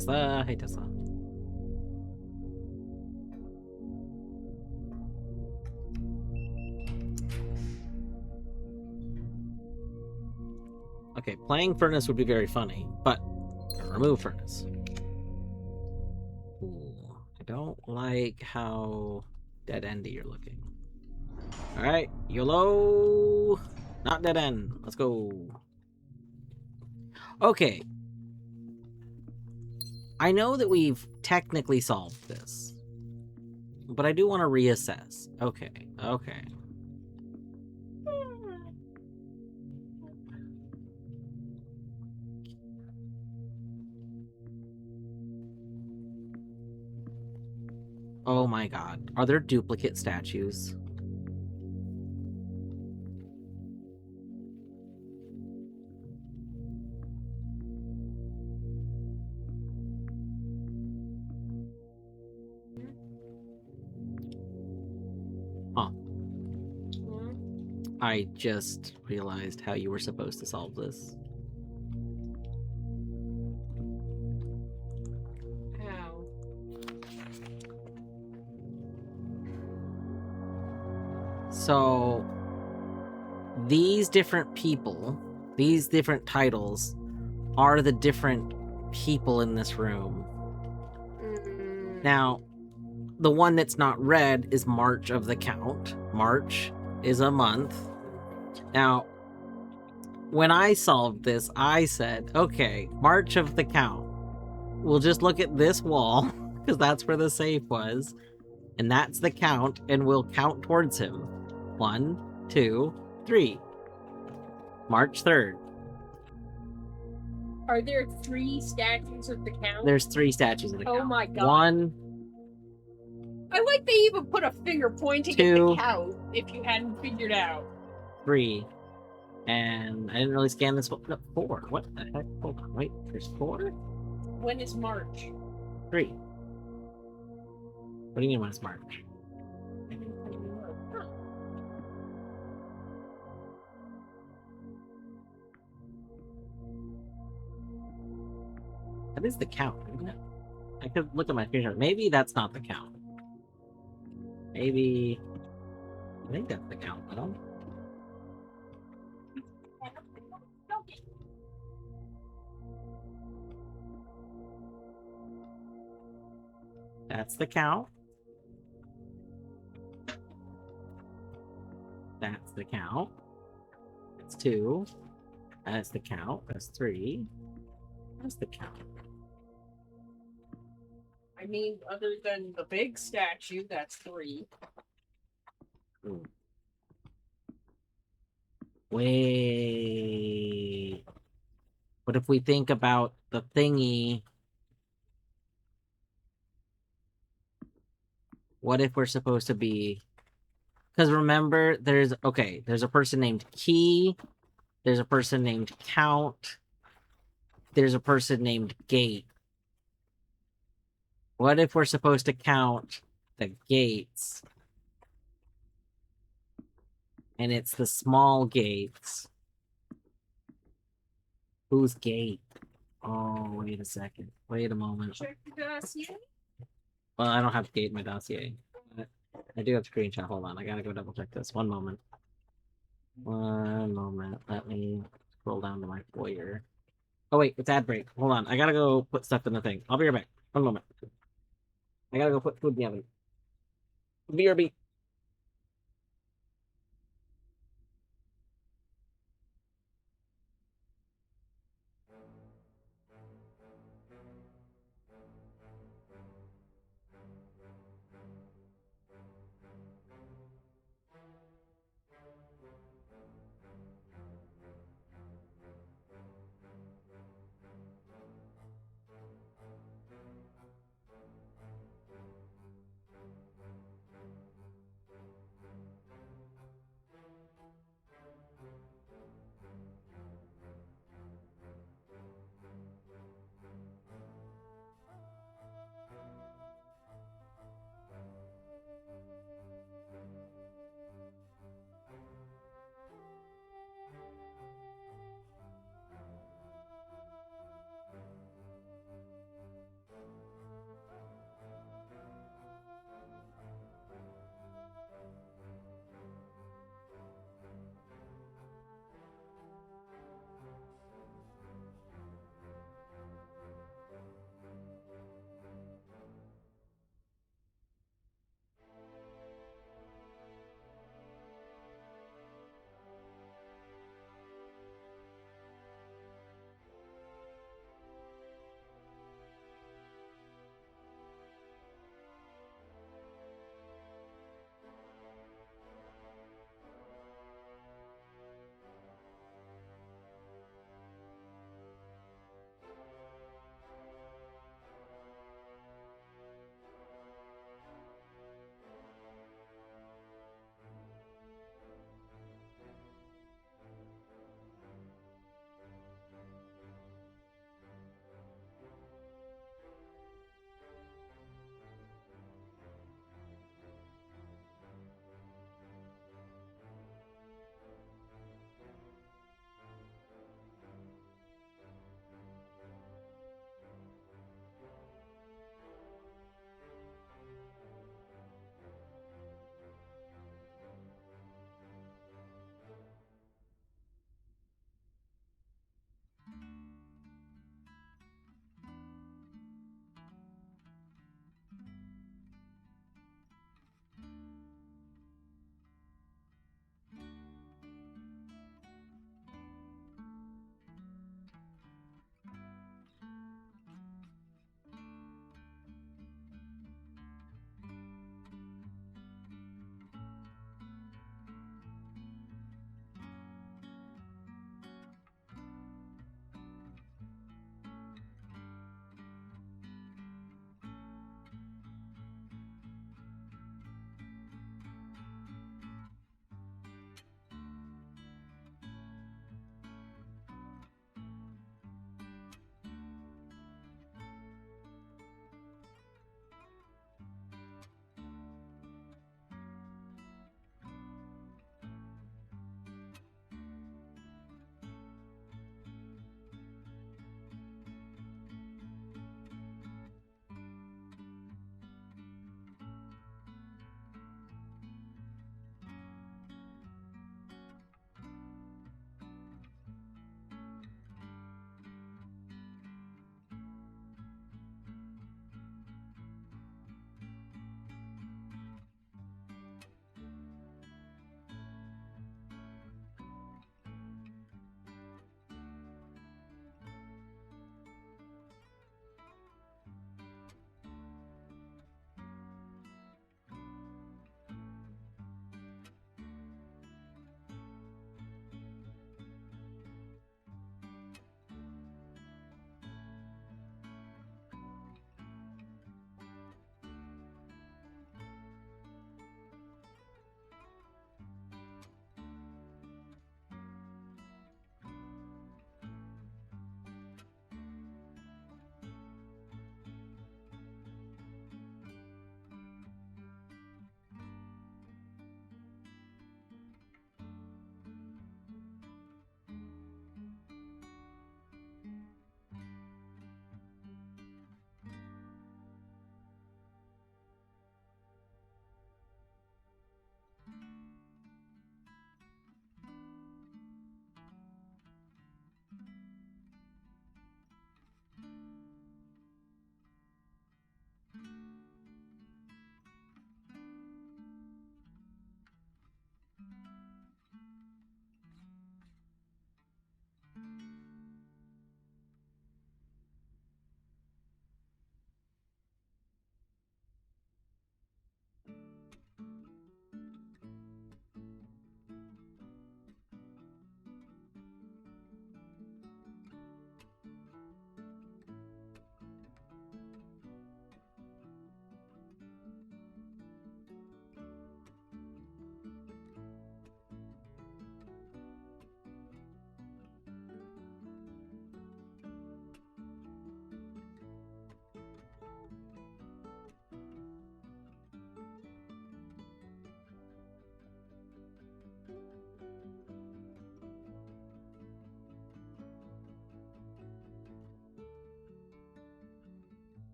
Tesla, hey Tesla. Okay, playing Furnace would be very funny, but remove Furnace. Ooh, I don't like how dead-endy you're looking. Alright, YOLO! Not dead end. Let's go. Okay. I know that we've technically solved this, but I do want to reassess. Okay, okay. Oh my god. Are there duplicate statues? Huh. I just realized how you were supposed to solve this. How? So, these different people, these different titles, are the different people in this room. Now, the one that's not red is March of the Count. March is a month. Now, when I solved this, I said, okay, March of the Count. We'll just look at this wall, because that's where the safe was. And that's the count, and we'll count towards him. 1, 2, 3. March 3rd. Are there 3 statues of the Count? There's 3 statues of the count. Oh my god. 1, I like they even put a finger pointing at 2, the Count, if you hadn't figured out. 3. And I didn't really scan this one. No, 4. What the heck? Hold on, wait. There's 4? When is March? 3. What do you mean when it's March? Huh. That is the count, isn't it? I could look at my screenshot. Maybe that's not the count. Maybe... I think that's the count, though. That's the count. That's the count. That's 2. That's the count. That's 3. That's the count. I mean, other than the big statue, that's 3. Ooh. Wait. What if we think about the thingy? What if we're supposed to be... Because remember, there's a person named Key. There's a person named Count. There's a person named Gate. What if we're supposed to count the gates? And it's the small gates. Whose gate? Oh, wait a second. Wait a moment. Check the dossier. Well, I don't have gate in my dossier. I do have screenshot. Hold on. I gotta go double check this. One moment. One moment. Let me scroll down to my foyer. Oh, wait. It's ad break. Hold on. I gotta go put stuff in the thing. I'll be right back. One moment. I gotta go put food in the oven. BRB.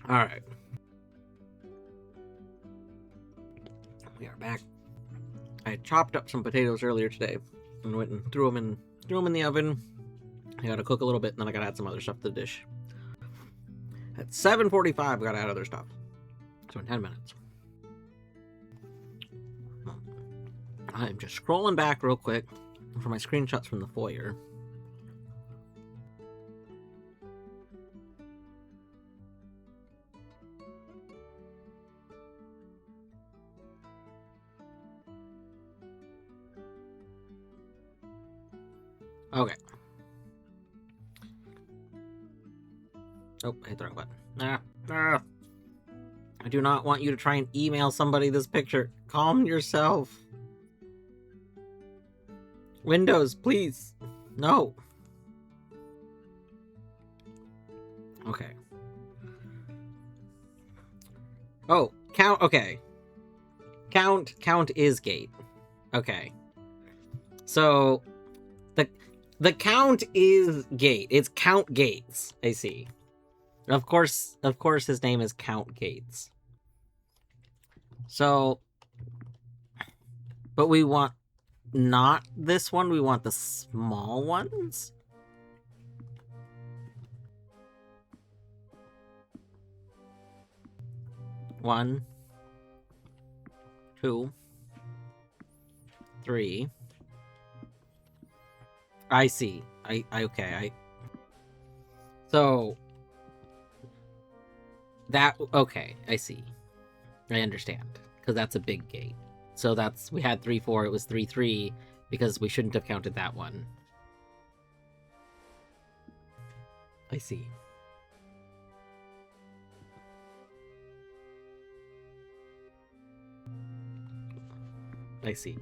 Alright. We are back. I chopped up some potatoes earlier today and went and threw them in the oven. I gotta cook a little bit and then I gotta add some other stuff to the dish. At 7:45, I gotta add other stuff. So in 10 minutes. I'm just scrolling back real quick for my screenshots from the foyer. Okay. Oh, I hit the wrong button. I do not want you to try and email somebody this picture. Calm yourself. Windows, please. No. Okay. Oh, count. Okay. Count is gate. Okay. So the count is gate. It's Count Gates. I see. Of course his name is Count Gates. So, but we want not this one, we want the small ones? One, two, three. I see. So that, okay, I see. I understand. Because that's a big gate. So that's, we had 3-4, it was 3-3, because we shouldn't have counted that one. I see. I see.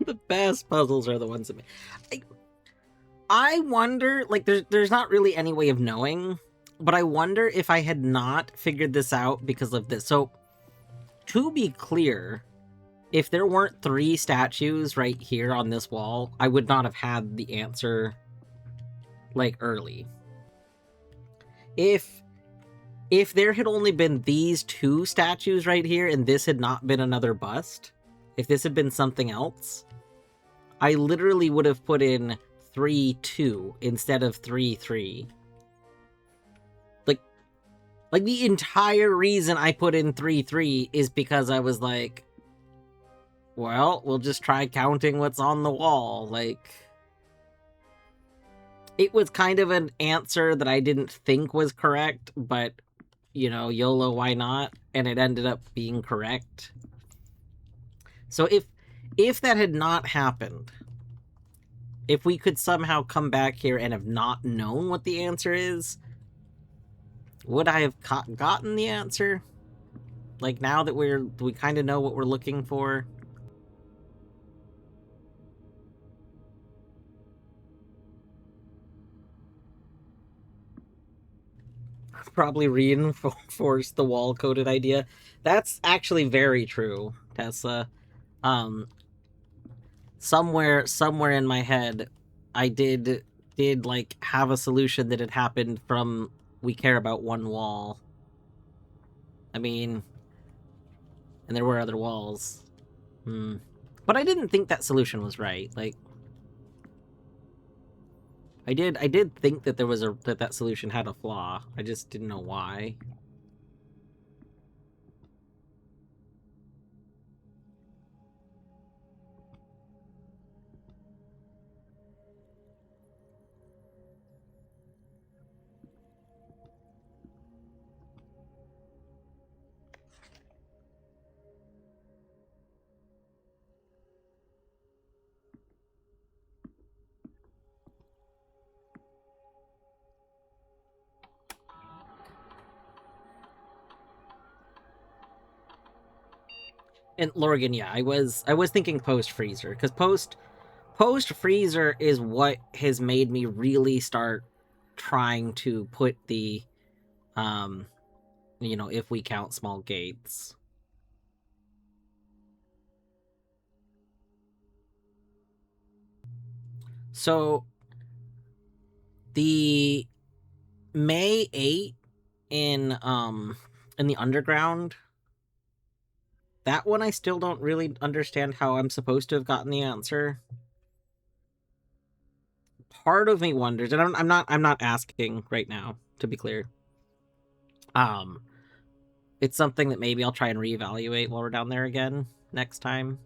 The best puzzles are the ones that I wonder, like, there's not really any way of knowing, but I wonder if I had not figured this out because of this. So, to be clear, if there weren't 3 statues right here on this wall, I would not have had the answer, like, early. If there had only been these 2 statues right here and this had not been another bust, if this had been something else, I literally would have put in 3-2 instead of 3-3. Like the entire reason I put in 3-3 is because I was like, well, we'll just try counting what's on the wall. Like, it was kind of an answer that I didn't think was correct, but, you know, YOLO, why not? And it ended up being correct. So if that had not happened, if we could somehow come back here and have not known what the answer is, would I have gotten the answer? Like, now that we kind of know what we're looking for? Probably reinforce the wall-coded idea. That's actually very true, Tessa. Somewhere in my head, I did like have a solution that had happened from we care about one wall. I mean, and there were other walls. But I didn't think that solution was right. Like, I did think that there was that solution had a flaw. I just didn't know why. And Lorgan, yeah, I was thinking post freezer, because post Post freezer is what has made me really start trying to put the, if we count small gates. So the May 8 in the underground, that one I still don't really understand how I'm supposed to have gotten the answer. Part of me wonders, and I'm not asking right now, to be clear. It's something that maybe I'll try and reevaluate while we're down there again next time.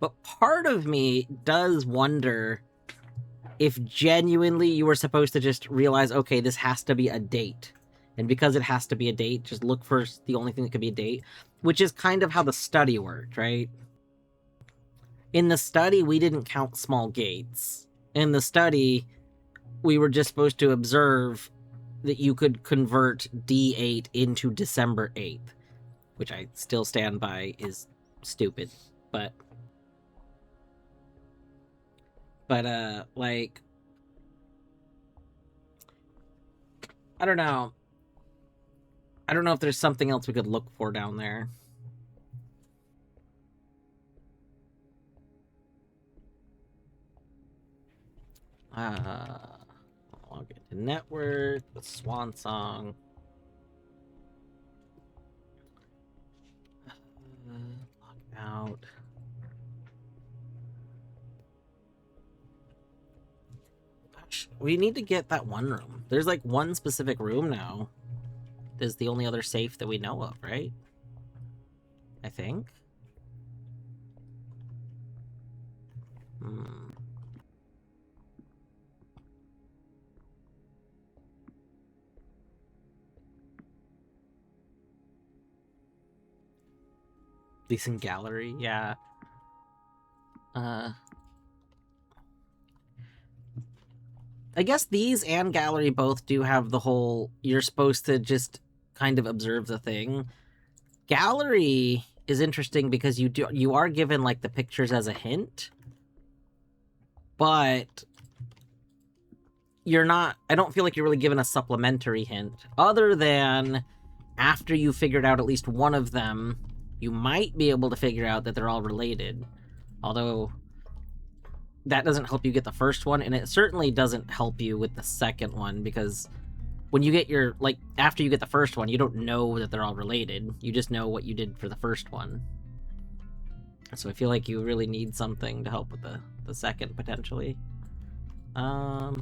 But part of me does wonder if genuinely you were supposed to just realize, okay, this has to be a date. And because it has to be a date, just look for the only thing that could be a date, which is kind of how the study worked, right? In the study, we didn't count small gates. In the study, we were just supposed to observe that you could convert D8 into December 8th, which I still stand by is stupid, but like, I don't know. I don't know if there's something else we could look for down there. Log into network with Swan Song. Log out. Gosh, we need to get that one room. There's like one specific room now. Is the only other safe that we know of, right? I think. Decent gallery, yeah. I guess these and gallery both do have the whole, you're supposed to just kind of observe the thing. Gallery is interesting because you are given like the pictures as a hint, but you're not, I don't feel like you're really given a supplementary hint other than after you figured out at least one of them, you might be able to figure out that they're all related. Although that doesn't help you get the first one, and it certainly doesn't help you with the second one, because when you get your, like, after you get the first one, you don't know that they're all related. You just know what you did for the first one. So I feel like you really need something to help with the second, potentially. Were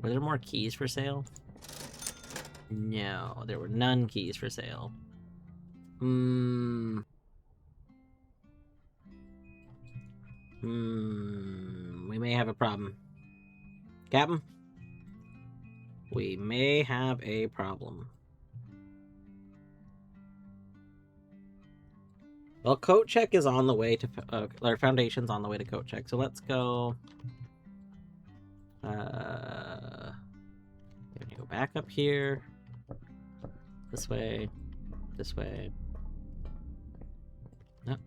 there more keys for sale? No, there were none keys for sale. We may have a problem. Captain? We may have a problem. Well, coat check is on the way to, our foundation's on the way to coat check, so let's go. Gonna go back up here. This way. This way. Yep.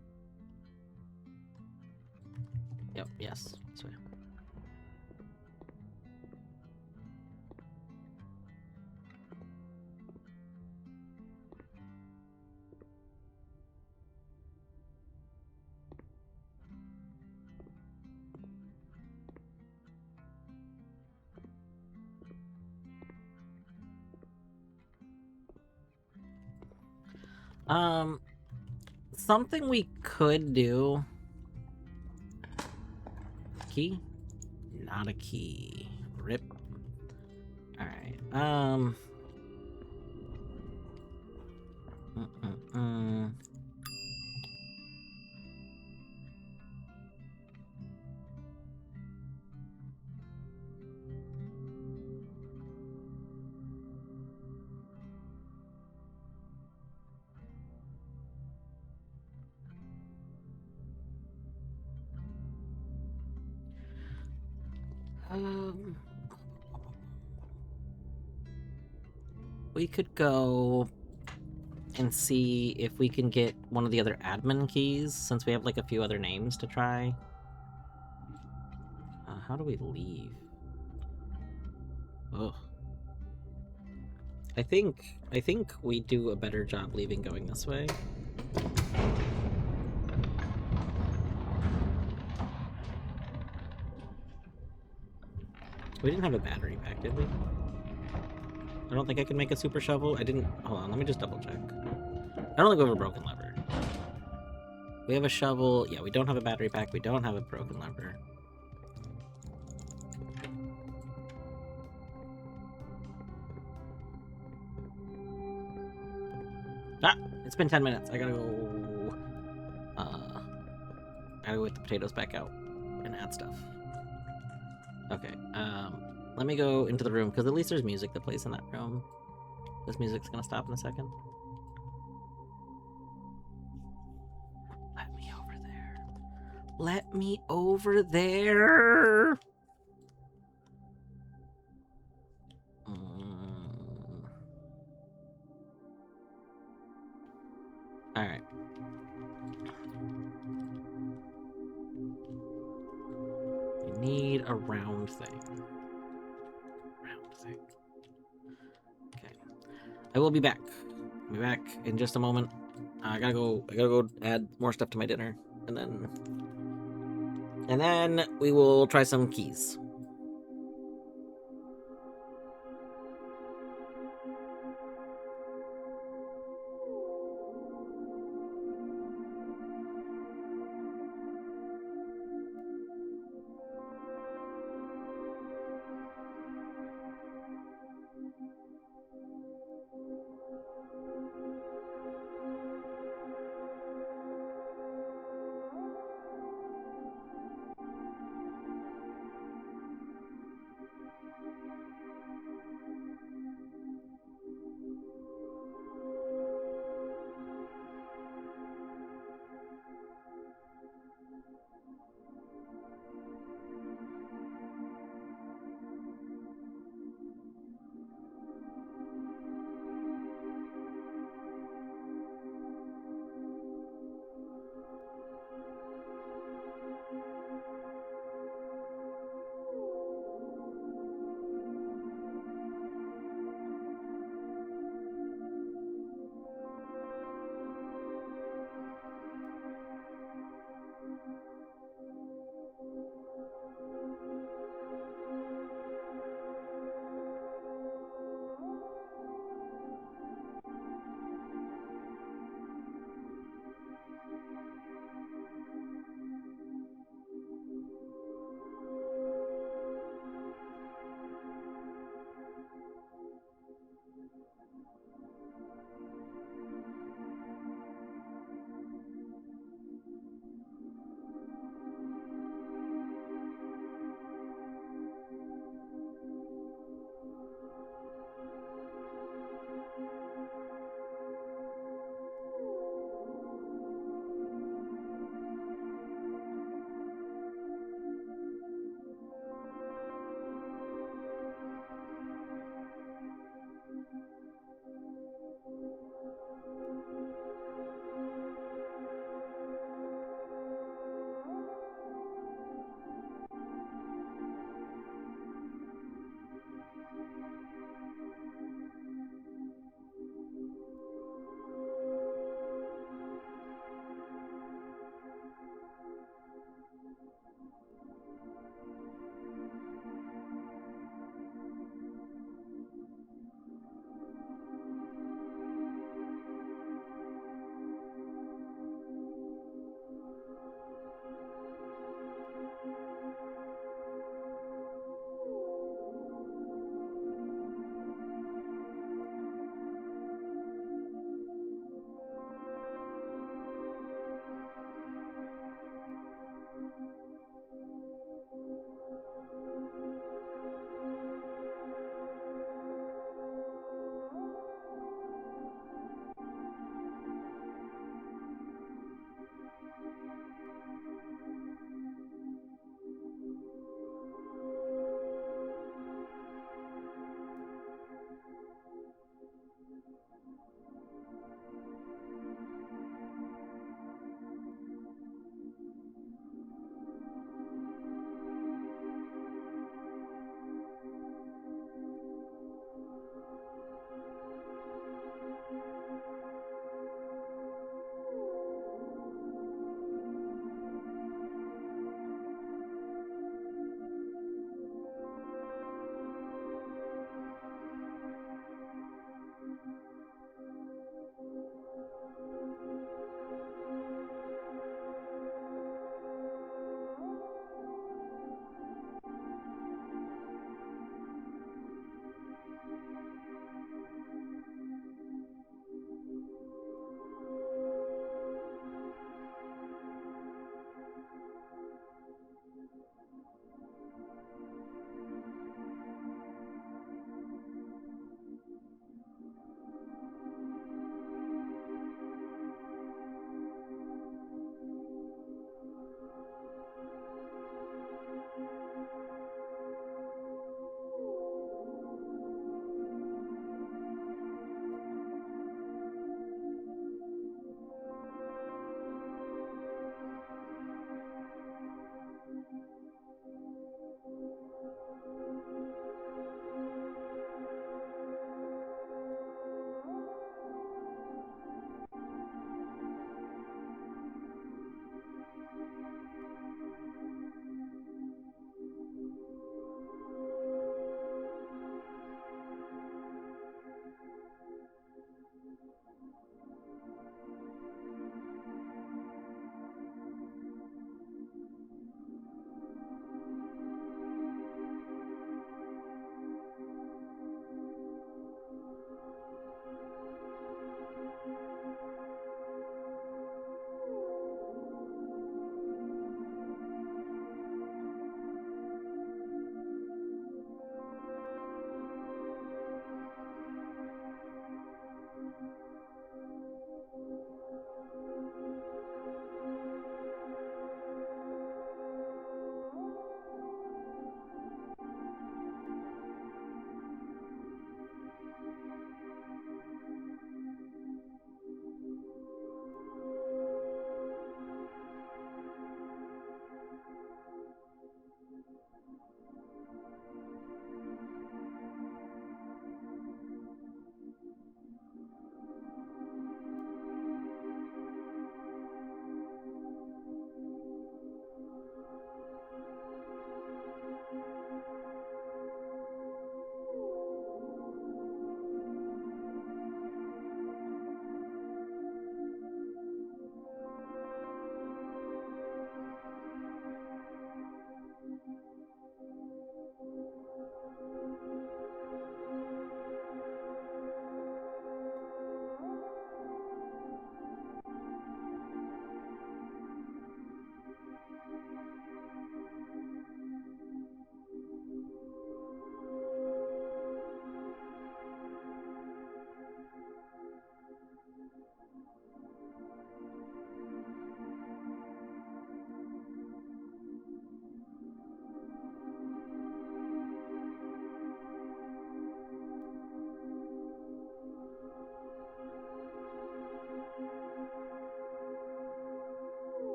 Yep, yes. This way. Something we could do. Key? Not a key. Rip. Alright, we could go and see if we can get one of the other admin keys, since we have like a few other names to try. How do we leave? Ugh. I think we do a better job leaving going this way. We didn't have a battery pack, did we? I don't think I can make a super shovel. I didn't. Hold on, let me just double check. I don't think we have a broken lever. We have a shovel. Yeah, we don't have a battery pack. We don't have a broken lever. Ah! It's been 10 minutes. I gotta go. Gotta go get the potatoes back out and add stuff. Okay, let me go into the room, because at least there's music that plays in that room. This music's gonna stop in a second. Let me over there. Let me over there! Alright. We need a round thing. Round thing. Okay. I will be back. I'll be back in just a moment. I gotta go add more stuff to my dinner. And then we will try some keys.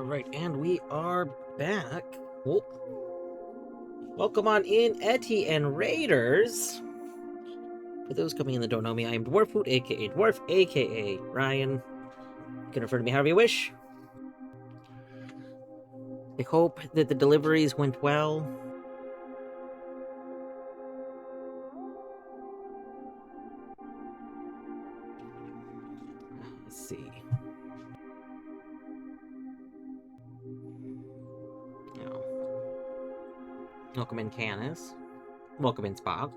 Alright, and we are back. Oh. Welcome on in, Etty and Raiders. For those coming in that don't know me, I am Dwarfhoot, aka Dwarf, aka Ryan. You can refer to me however you wish. I hope that the deliveries went well. Let's see. Oh. Welcome in, Canis. Welcome in, Spock.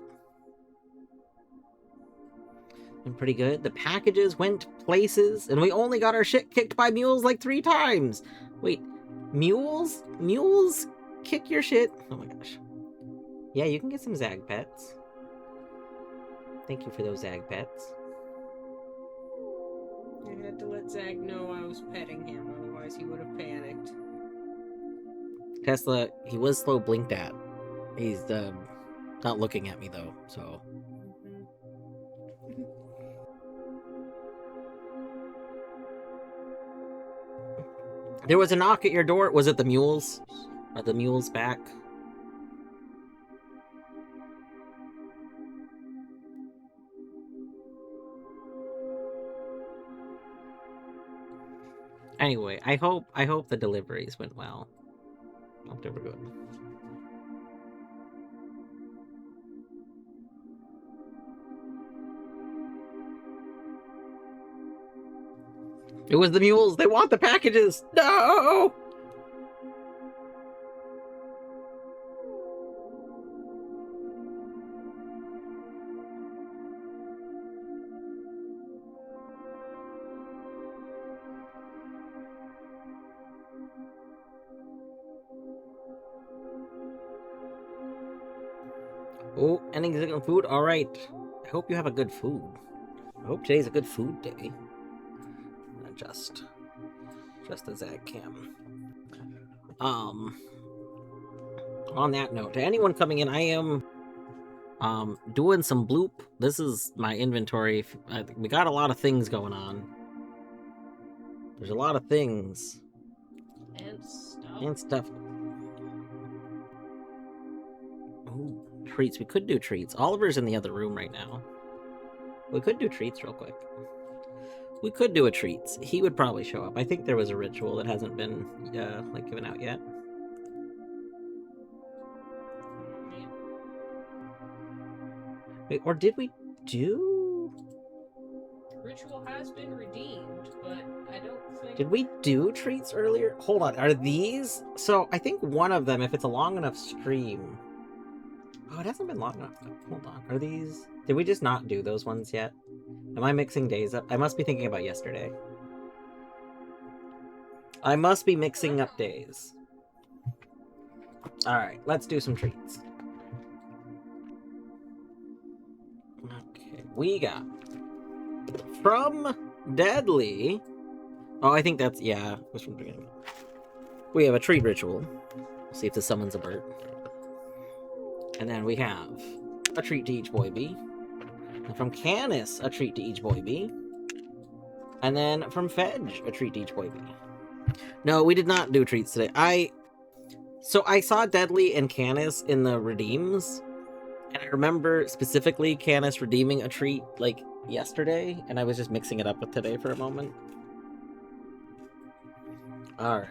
Been pretty good. The packages went places, and we only got our shit kicked by mules like 3 times. Wait, mules? Mules kick your shit? Oh my gosh. Yeah, you can get some Zag pets. Thank you for those Zag pets. I had to let Zag know I was petting him, otherwise he would have panicked. Tesla, he was slow blinked at. He's not looking at me though, so. There was a knock at your door. Was it the mules? Are the mules back? Anyway, I hope the deliveries went well. Hope they were good. It was the mules. They want the packages. No. Oh, ending signal food? Alright. I hope you have a good food. I hope today's a good food day. Just a Zag cam. On that note, to anyone coming in, I am doing some bloop. This is my inventory. We got a lot of things going on. There's a lot of things. And stuff. Ooh, treats. We could do treats. Oliver's in the other room right now. We could do treats real quick. We could do a treats. He would probably show up. I think there was a ritual that hasn't been like given out yet. Wait, or did we do? Ritual has been redeemed, but I don't think. Did we do treats earlier? Hold on, are these? So I think one of them, if it's a long enough stream. Oh, it hasn't been long enough though. Hold on, are these? Did we just not do those ones yet? Am I mixing days up? I must be thinking about yesterday. I must be mixing up days. Alright, let's do some treats. Okay, we got from Deadly. Oh, I think that's, yeah, it was from the beginning. We have a treat ritual. We'll see if this summons a bird. And then we have a treat to each boy bee. And from Canis, a treat to each boy bee. And then from Fedge, a treat to each boy bee. No, we did not do treats today. So I saw Deadly and Canis in the redeems. And I remember specifically Canis redeeming a treat, like, yesterday. And I was just mixing it up with today for a moment. Alright.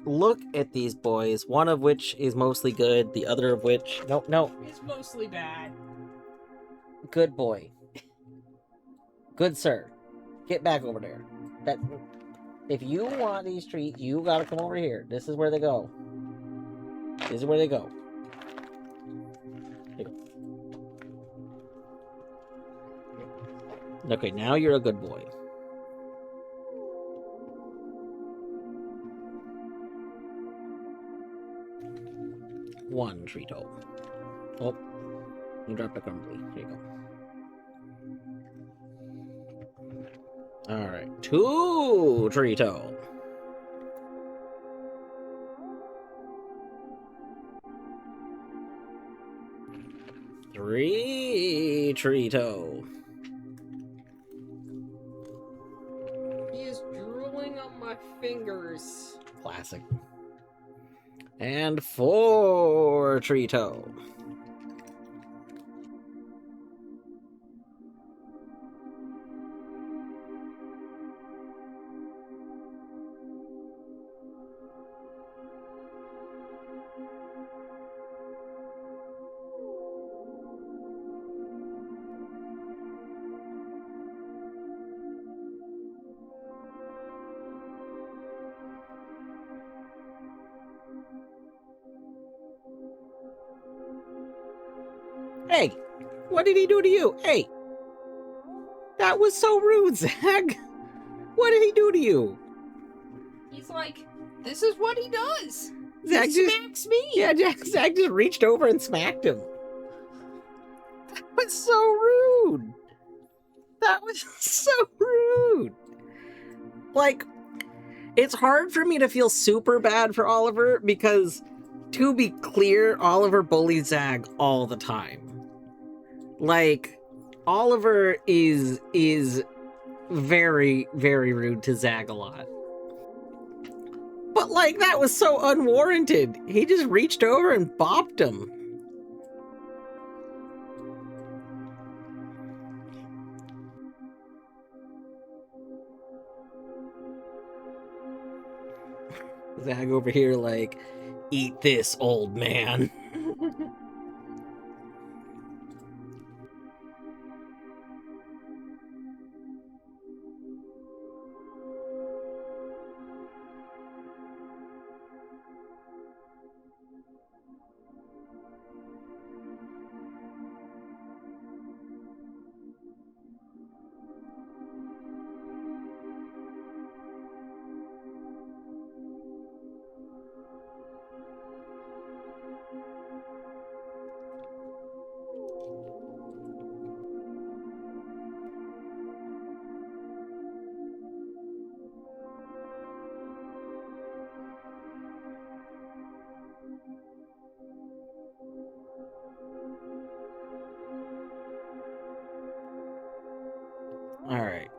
Look at these boys. One of which is mostly good. The other of which... No. It's mostly bad. Good boy. Good sir. Get back over there. If you want these treats, you gotta come over here. This is where they go. This is where they go. Here you go. Okay, now you're a good boy. One treat hole. Oh, you dropped a crumbly. Here you go. Alright, 2 Treato. Three Treato. He is drooling on my fingers. Classic. classic. And 4 Trito. Hey, what did he do to you? Hey, that was so rude, Zag. What did he do to you? He's like, this is what he does. Zag He just, smacks me. yeah, Zag just reached over and smacked him. That was so rude. That was so rude. Like, it's hard for me to feel super bad for Oliver because, to be clear, Oliver bullies Zag all the time. Like, Oliver is very, very rude to Zag a lot. But, like, that was so unwarranted. He just reached over and bopped him. Zag over here like, eat this, old man. Alright.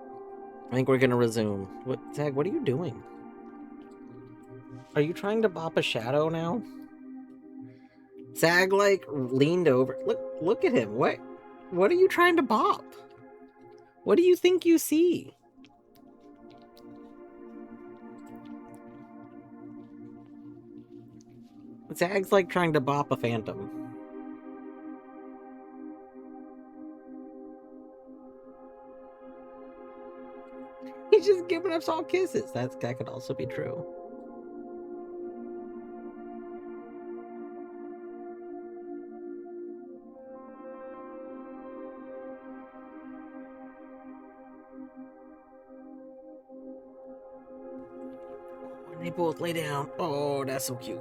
I think we're gonna resume. What, Zag, what are you doing? Are you trying to bop a shadow now? Zag, like, leaned over. Look at him. What are you trying to bop? What do you think you see? Zag's, like, trying to bop a phantom. He's just giving us all kisses. That could also be true. They both lay down. Oh, that's so cute.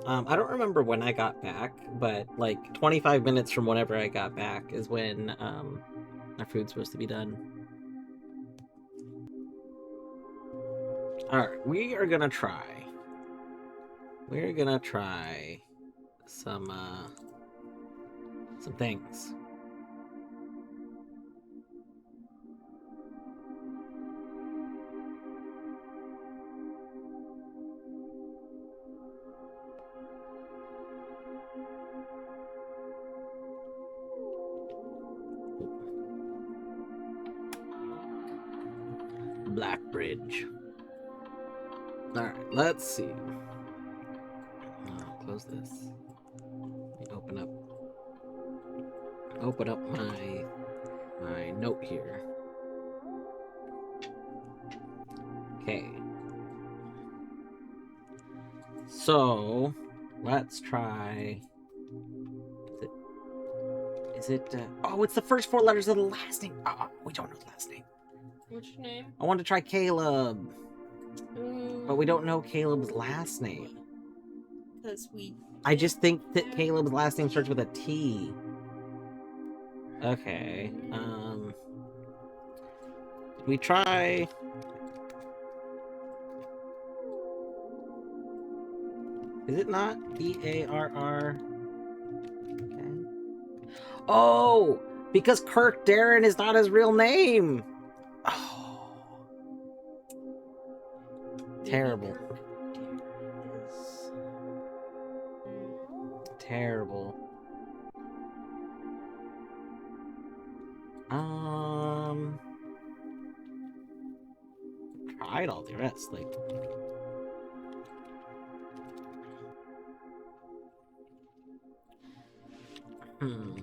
I don't remember when I got back, but like 25 minutes from whenever I got back is when our food's supposed to be done. Alright, we are gonna try. We're gonna try some things. Blackbridge. Alright, let's see. Close this. Let me open up my note here. Okay. So, let's try. Is it oh, it's the first 4 letters of the last name. Oh, we don't know the last name. Which name? I want to try Caleb. But we don't know Caleb's last name. Because we. I just think that Caleb's last name starts with a T. Okay. We try. Is it not P-A-R-R? Okay. Oh, because Kirk Darren is not his real name. Oh. Terrible. terrible. Tried all the rest, like. Hmm.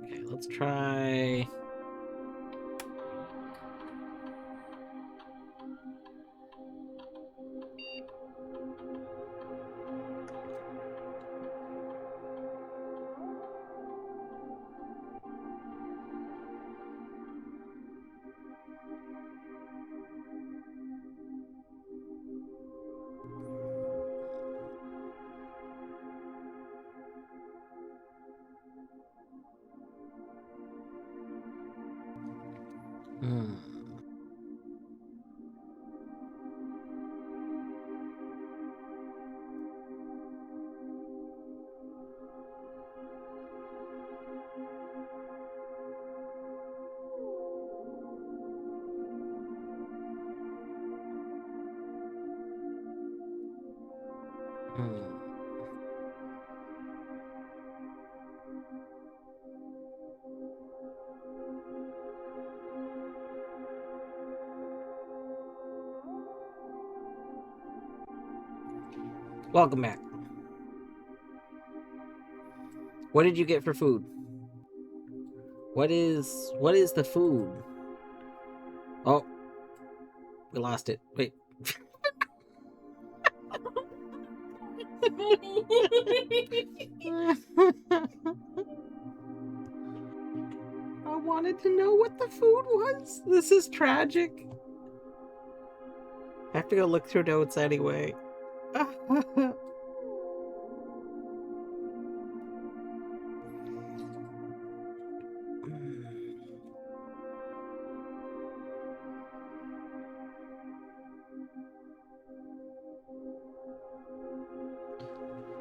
Okay, let's try. Hmm. Hmm. Welcome back. What did you get for food? What is the food? Oh, we lost it. Wait. I wanted to know what the food was. This is tragic. I have to go look through notes anyway.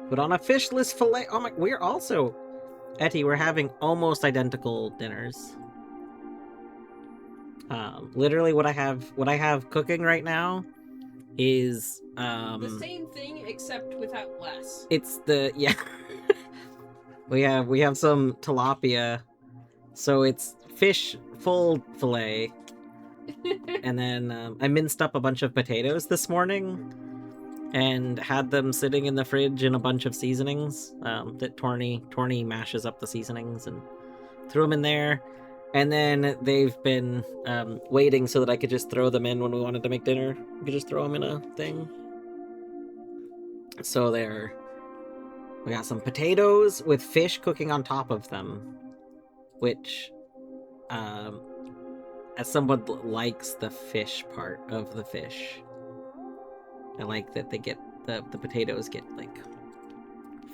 But on a fishless fillet, oh my, we're also, Etty, we're having almost identical dinners. Literally what I have cooking right now is The same thing except without less. it's the, yeah. we have some tilapia, so it's fish full fillet, and then I minced up a bunch of potatoes this morning and had them sitting in the fridge in a bunch of seasonings that Torny mashes up the seasonings and threw them in there. And then they've been waiting so that I could just throw them in when we wanted to make dinner. We could just throw them in a thing. So we got some potatoes with fish cooking on top of them, which, as someone that likes the fish part of the fish, I like that they get the potatoes get like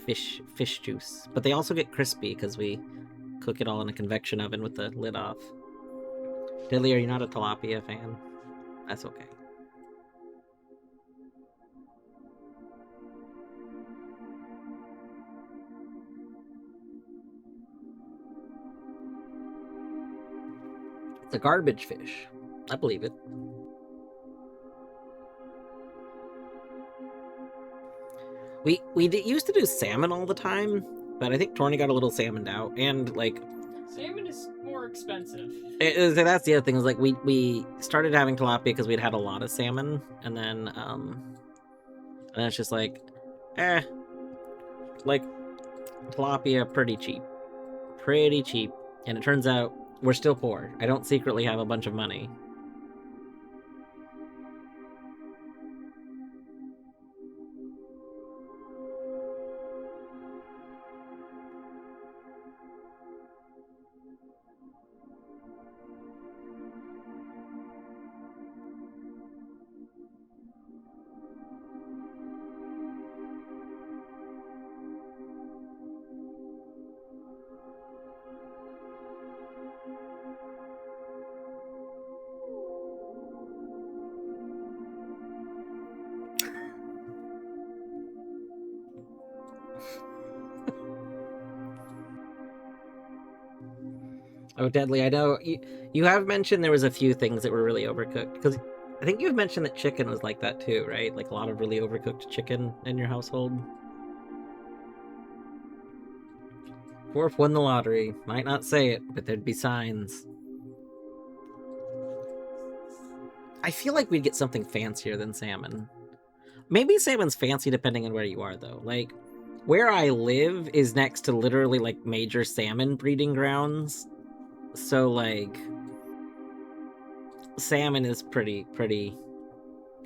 fish juice, but they also get crispy because we cook it all in a convection oven with the lid off. Dilly, are you not a tilapia fan? That's okay. It's a garbage fish. I believe it. We used to do salmon all the time, but I think Torny got a little salmoned out, and like Salmon is more expensive. that's the other thing is like we started having tilapia because we'd had a lot of salmon, and then it's just like, like tilapia pretty cheap, and it turns out we're still poor. I don't secretly have a bunch of money. Oh, Deadly, I know you have mentioned there was a few things that were really overcooked, because I think you've mentioned that chicken was like that too, right? Like a lot of really overcooked chicken in your household. Fourth won the lottery. Might not say it, but there'd be signs. I feel like we'd get something fancier than salmon. Maybe salmon's fancy depending on where you are, though. Like, where I live is next to literally, like, major salmon breeding grounds. So, like, salmon is pretty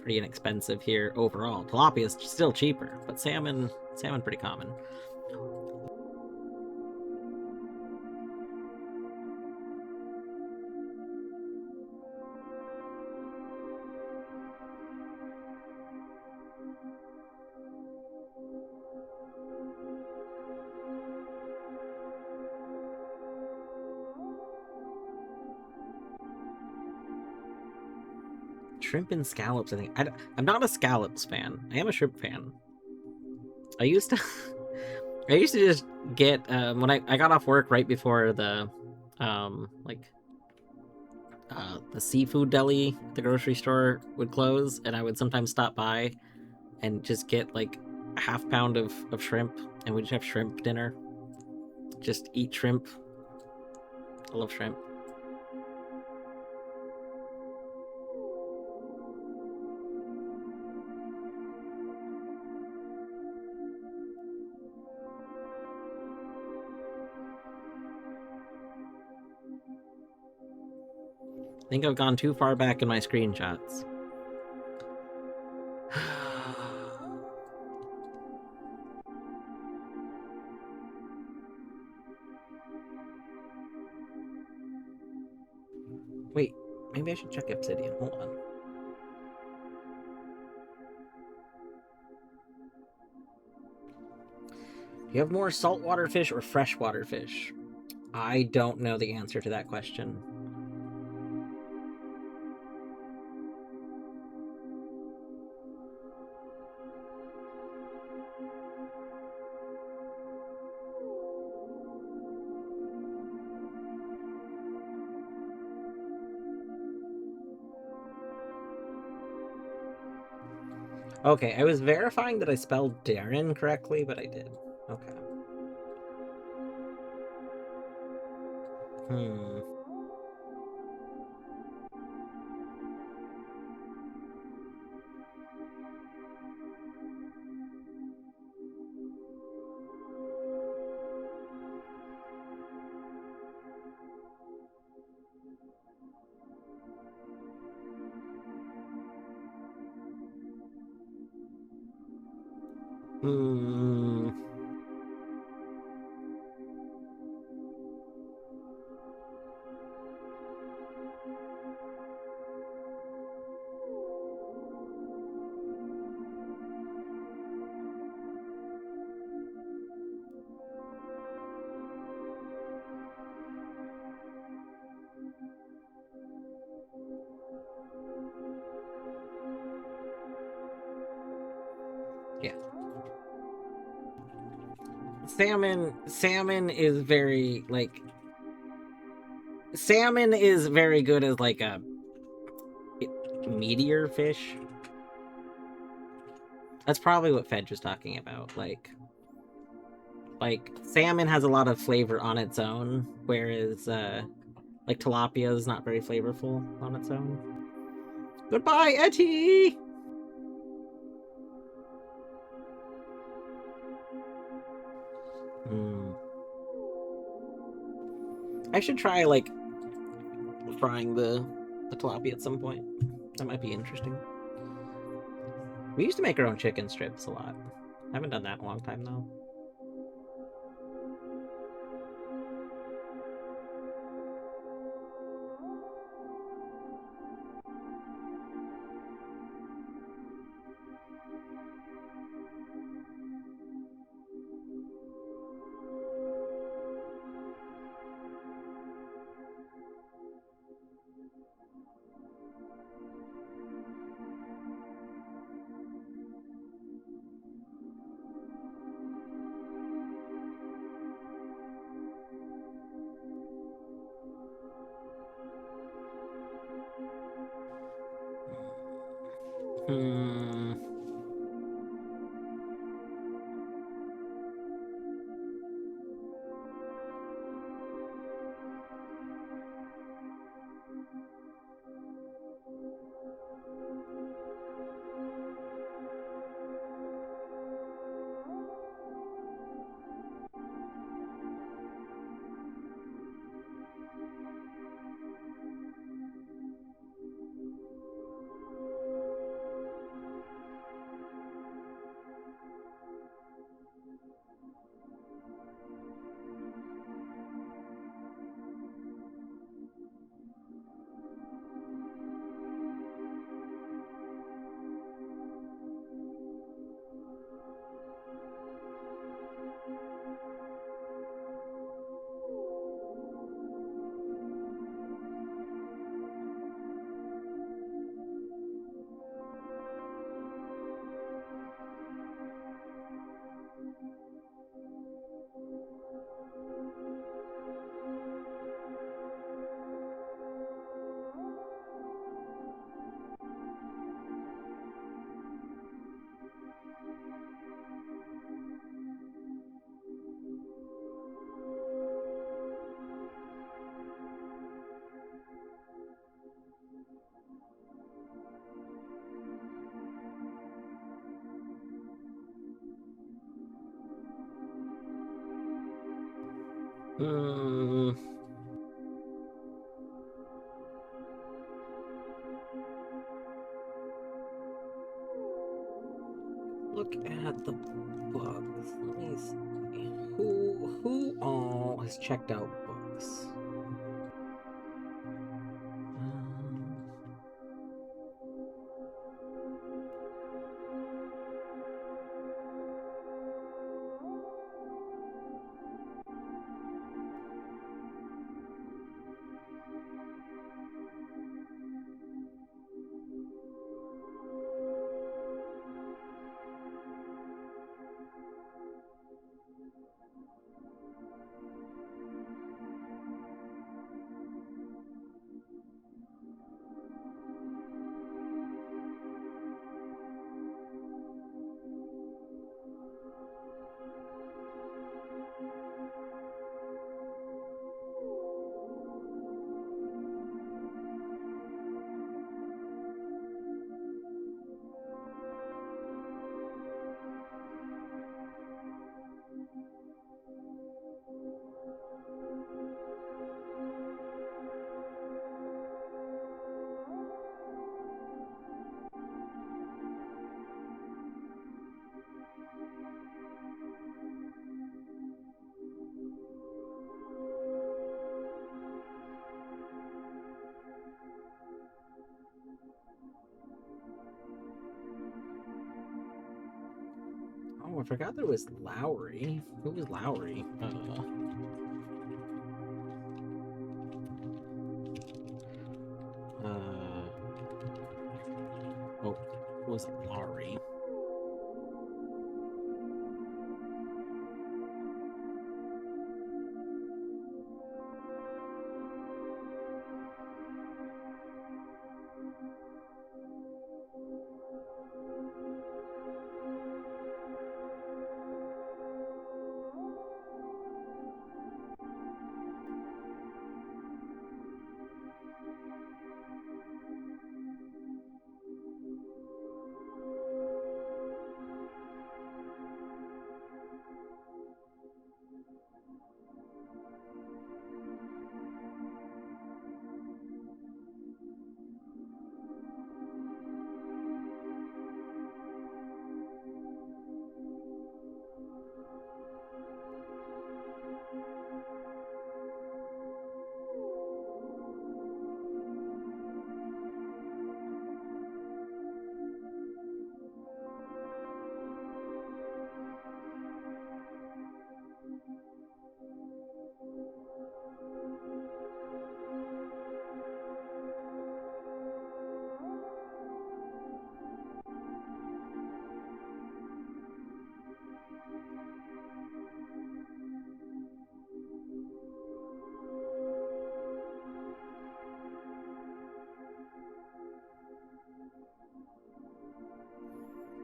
inexpensive here overall. Tilapia is still cheaper, but salmon pretty common. Shrimp and scallops, I think. I'm not a scallops fan. I am a shrimp fan. I used to I used to just get when I got off work right before the like the seafood deli at the grocery store would close, and I would sometimes stop by and just get like a half pound of shrimp, and we'd just have shrimp dinner. Just eat shrimp. I love shrimp. I think I've gone too far back in my screenshots. Wait, maybe I should check Obsidian. Hold on. Do you have more saltwater fish or freshwater fish? I don't know the answer to that question. Okay, I was verifying that I spelled Darren correctly, but I did. Okay. Hmm. Hmm. Yeah. Salmon is very like salmon is very good as like a meatier fish. That's probably what Fedge was talking about. Like salmon has a lot of flavor on its own, whereas like tilapia is not very flavorful on its own. Goodbye, Etty. Hmm. I should try like frying the tilapia at some point. That might be interesting. We used to make our own chicken strips a lot. I haven't done that in a long time though. Hmm. Hmm. Look at the books. Let me see. Who all has checked out books? Um, oh, I forgot there was Lowry. Who was Lowry? Oh, it was Lowry.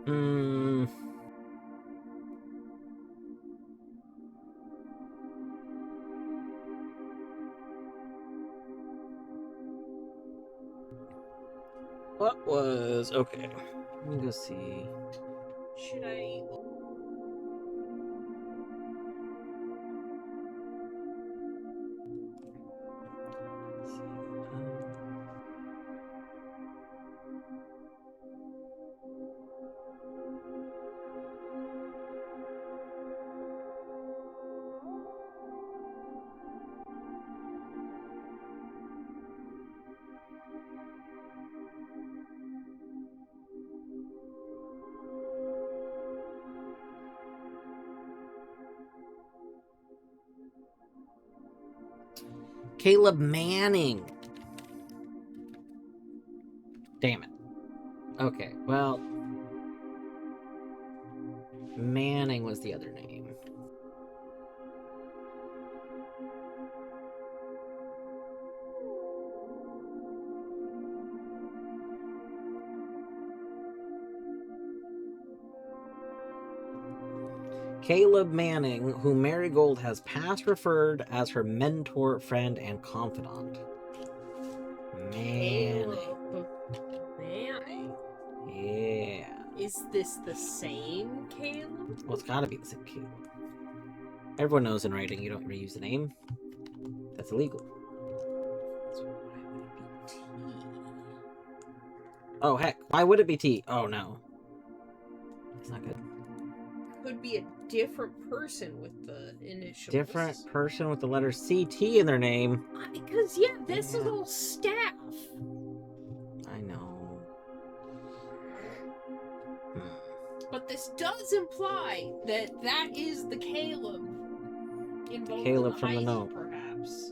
Mm. What was okay? Let me go see. Should I? Let's see. Caleb Manning. Damn it. Okay, well, Manning was the other name. Caleb Manning, whom Marigold has past referred as her mentor, friend, and confidant. Manning. Caleb Manning. Yeah. Is this the same Caleb? Well, it's gotta be the same Caleb. Everyone knows in writing you don't reuse the name. That's illegal. So why would it be T? Oh, heck. Why would it be T? Oh, no. It's not good. Could be a different person with the initials. Different person with the letter CT in their name. Because, yeah, this is Yeah. all staff. I know. But this does imply that that is the Caleb involved Caleb in from the heist, note. perhaps.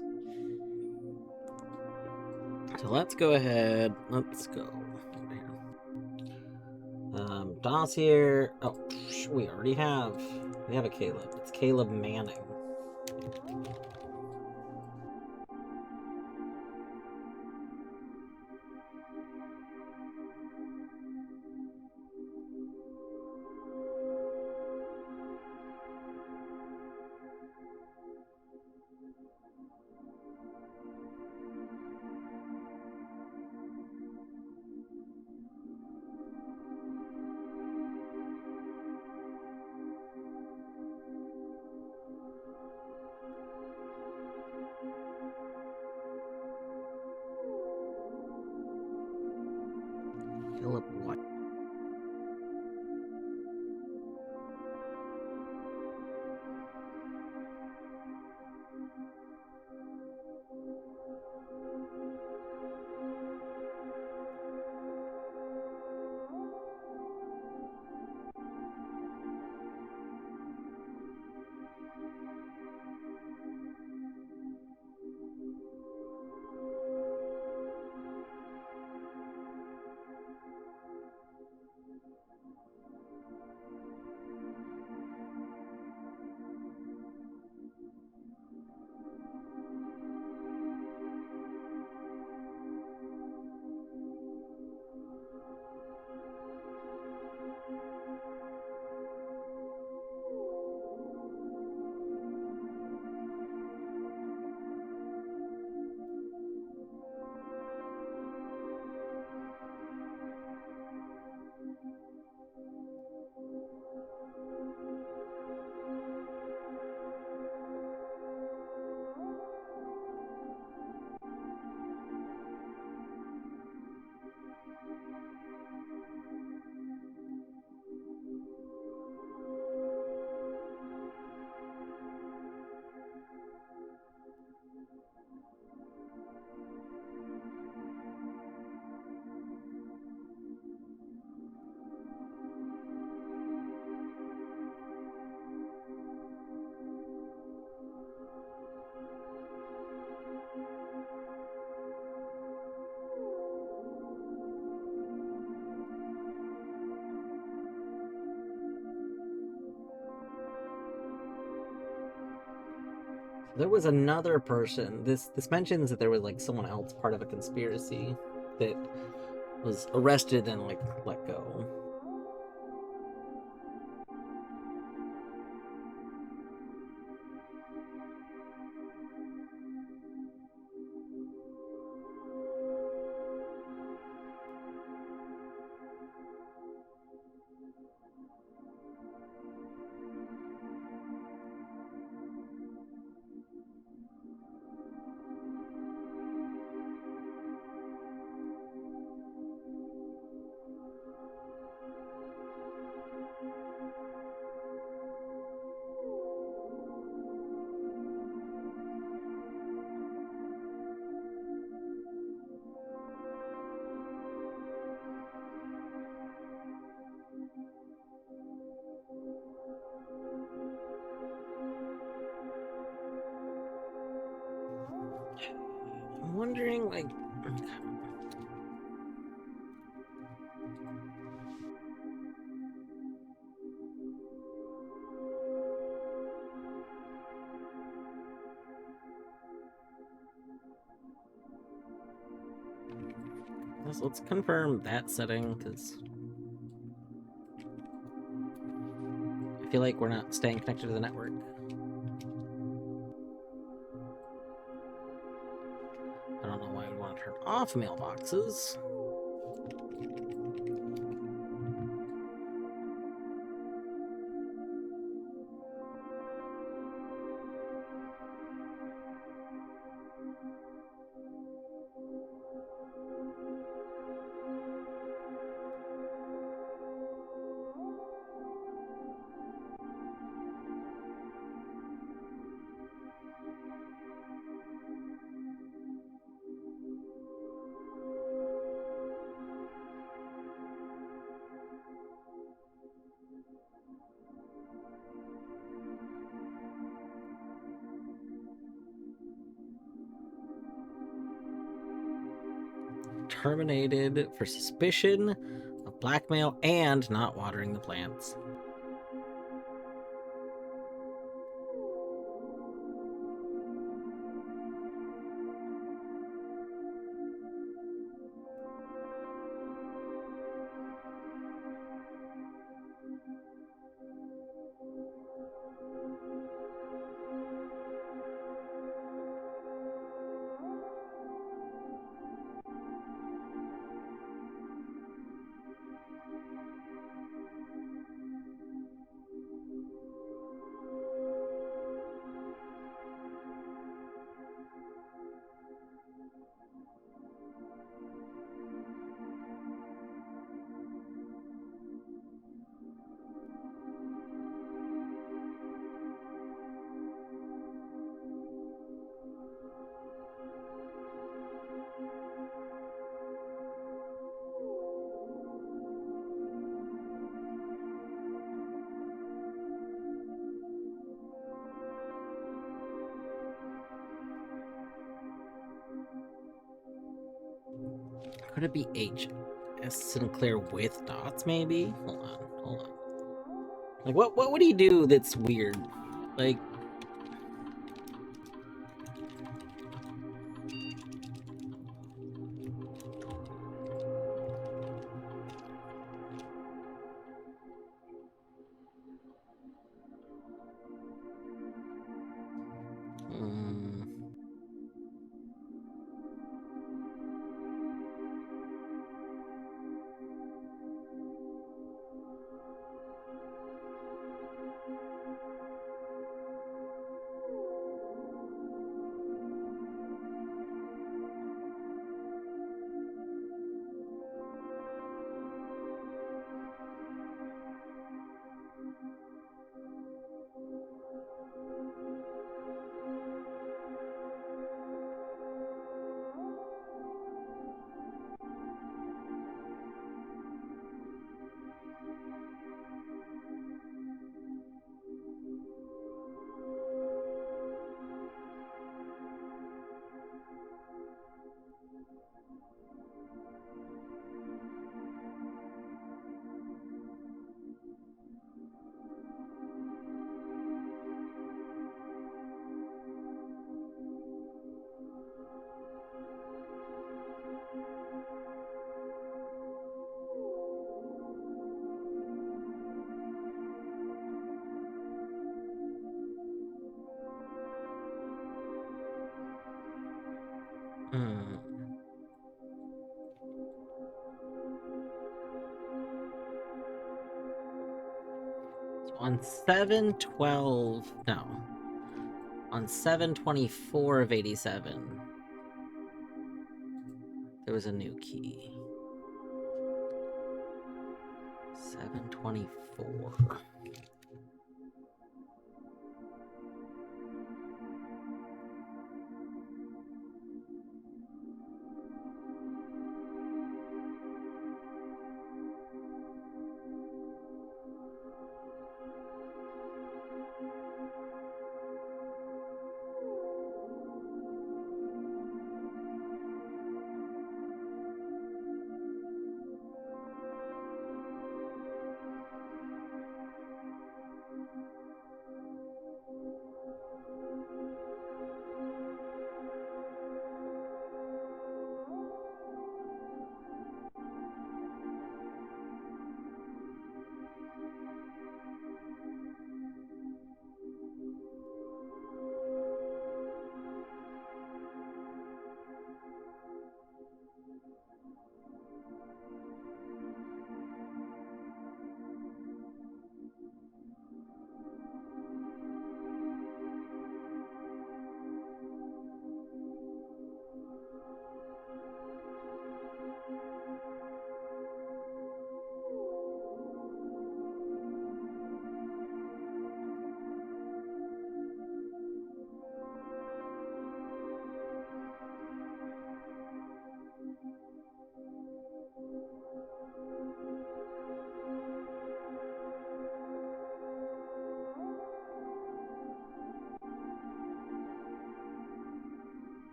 So let's go ahead. Let's go. Dossier. Oh, we already have. We have a Caleb. It's Caleb Manning. Philip White. There was another person. This mentions that there was like someone else part of a conspiracy that was arrested and like let go. I'm wondering, like... Let's confirm that setting, because... I feel like we're not staying connected to the network. I don't know why we want to turn off mailboxes. Terminated for suspicion of blackmail and not watering the plants. Could it be H.S. Sinclair with dots, maybe? Hold on. Like, what would he do that's weird? Like... So on 7/12... No. On 7/24 of 87, there was a new key. 7/24.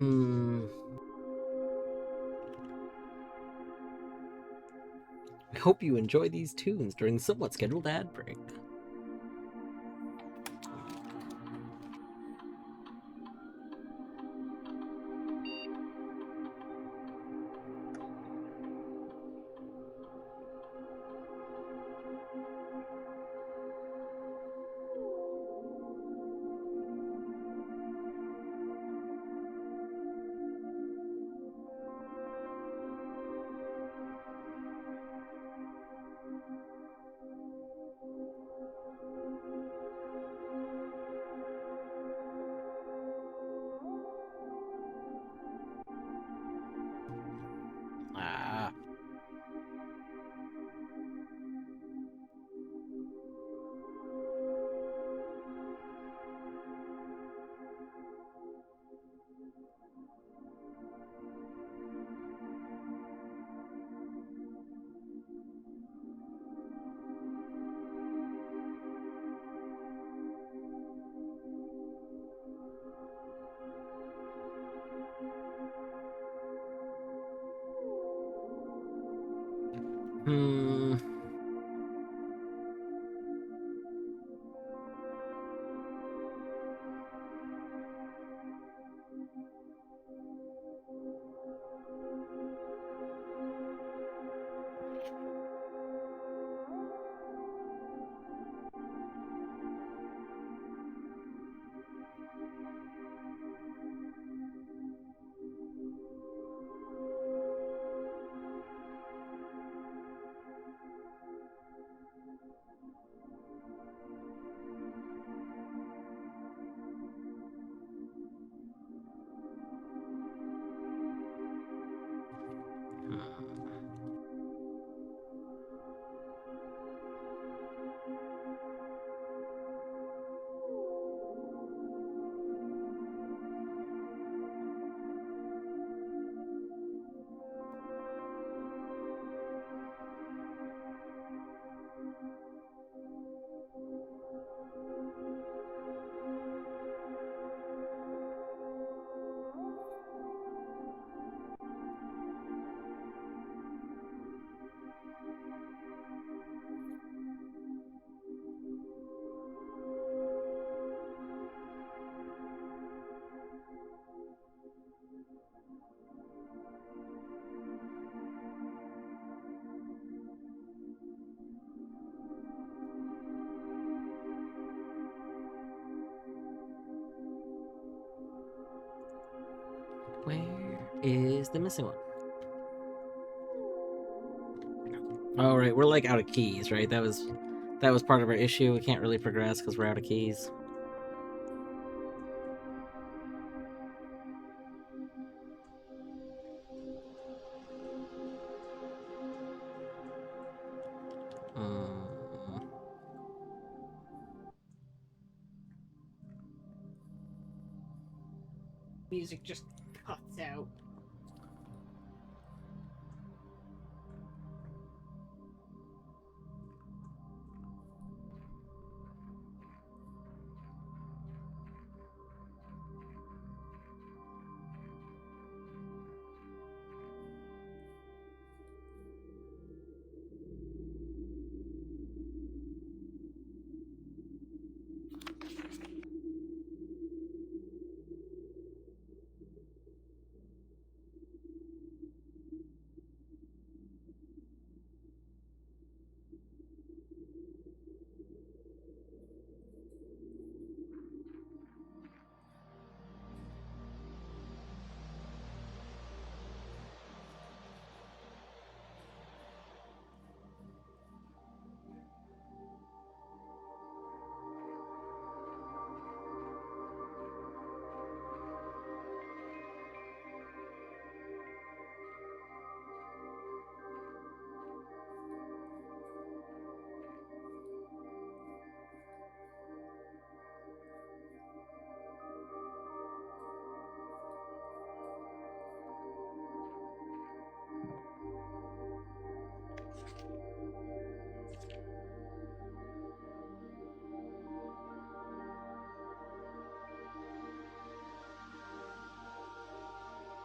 Hmm. I hope you enjoy these tunes during the somewhat scheduled ad break. Ah. Hmm. Where is the missing one? Oh, right, we're like out of keys, right? That was part of our issue. We can't really progress because we're out of keys. Hmm. Music just cuts out.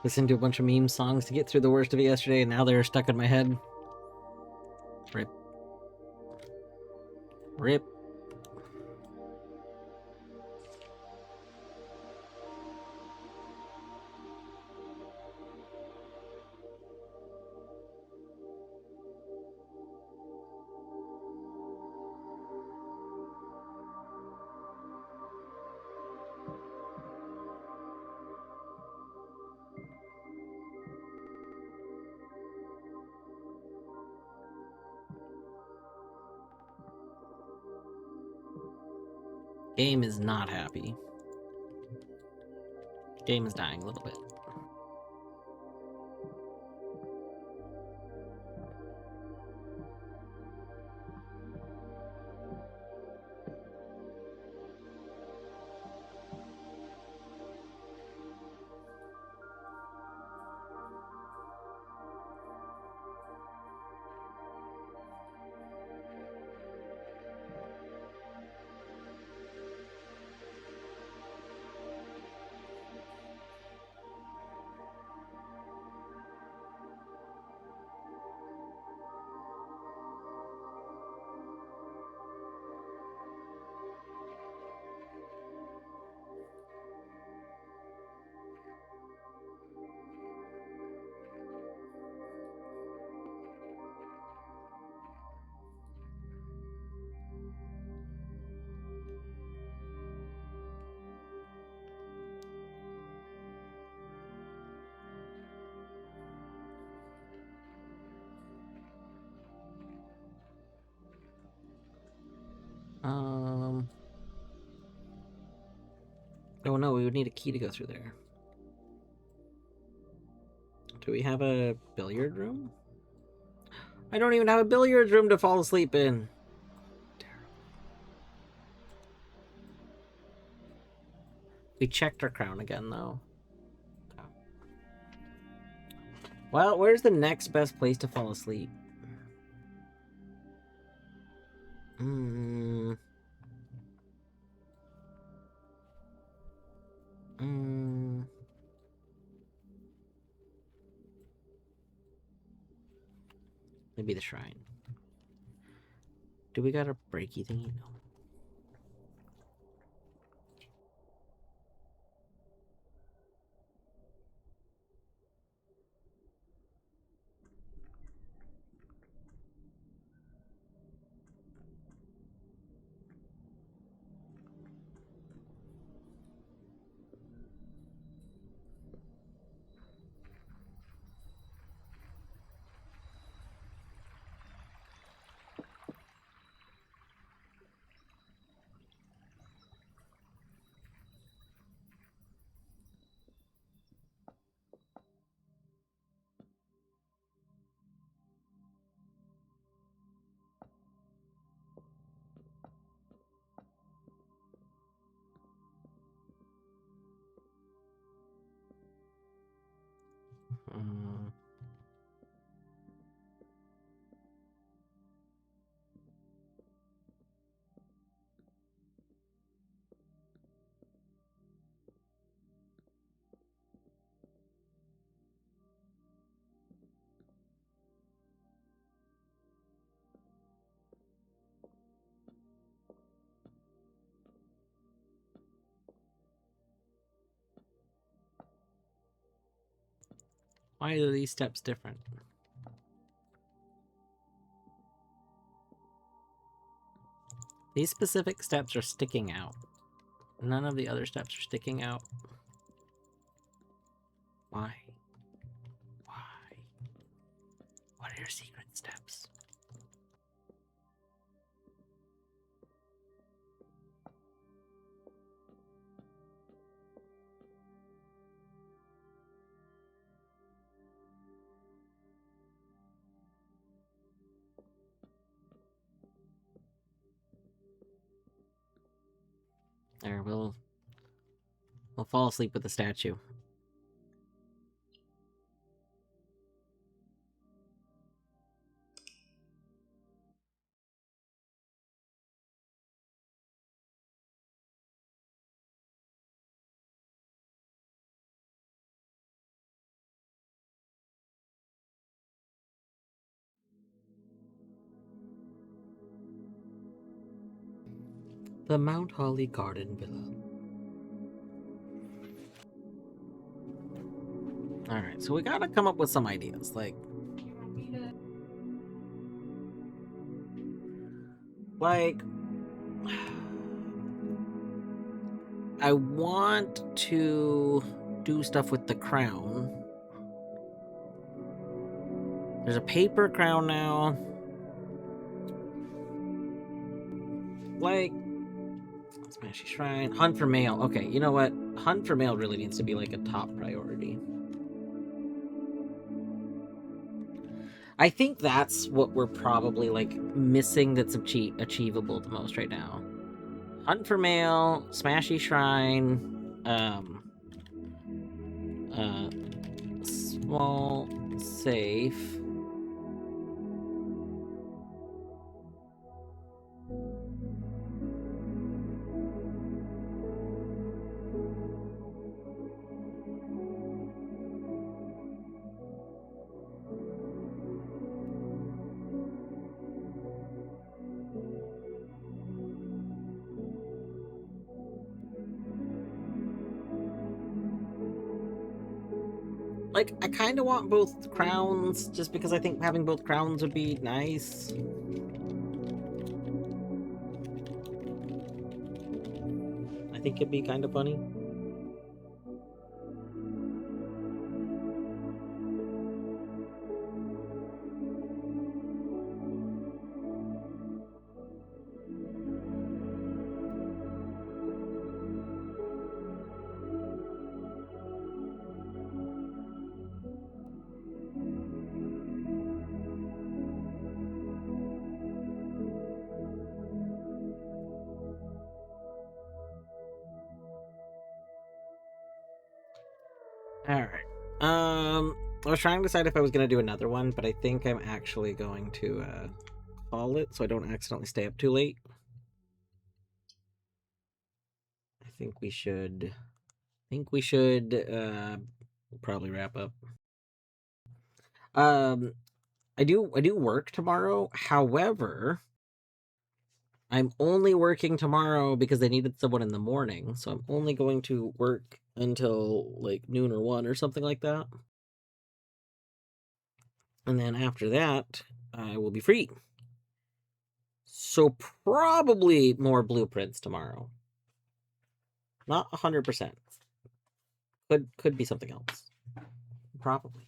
Listened to a bunch of meme songs to get through the worst of it yesterday, and now they're stuck in my head. Rip. Rip. Game is not happy. Game is dying a little bit. Oh no, we would need a key to go through there. Do we have a billiard room? I don't even have a billiard room to fall asleep in. Terrible. We checked our crown again, though. Well, where's the next best place to fall asleep? Maybe the shrine. Do we got a breaky thingy? No. Why are these steps different? These specific steps are sticking out. None of the other steps are sticking out. Why? Why? What are your secret steps? There, we'll fall asleep with the statue. The Mount Holly Garden Villa. Alright, so we gotta come up with some ideas. Like, I want to do stuff with the crown. There's a paper crown now. Like, Smashy Shrine, Hunt for Mail. Okay, you know what? Hunt for Mail really needs to be like a top priority. I think that's what we're probably like missing that's achievable the most right now. Hunt for Mail, Smashy Shrine, small safe. Like, I kind of want both crowns, just because I think having both crowns would be nice. I think it'd be kind of funny. Alright. I was trying to decide if I was going to do another one, but I think I'm actually going to call it so I don't accidentally stay up too late. I think we should probably wrap up. I do work tomorrow. However, I'm only working tomorrow because they needed someone in the morning, so I'm only going to work until like noon or 1 or something like that. And then after that, I will be free. So probably more blueprints tomorrow. Not 100%. Could be something else. Probably.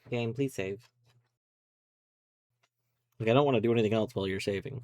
Game, please save. Like, I don't want to do anything else while you're saving.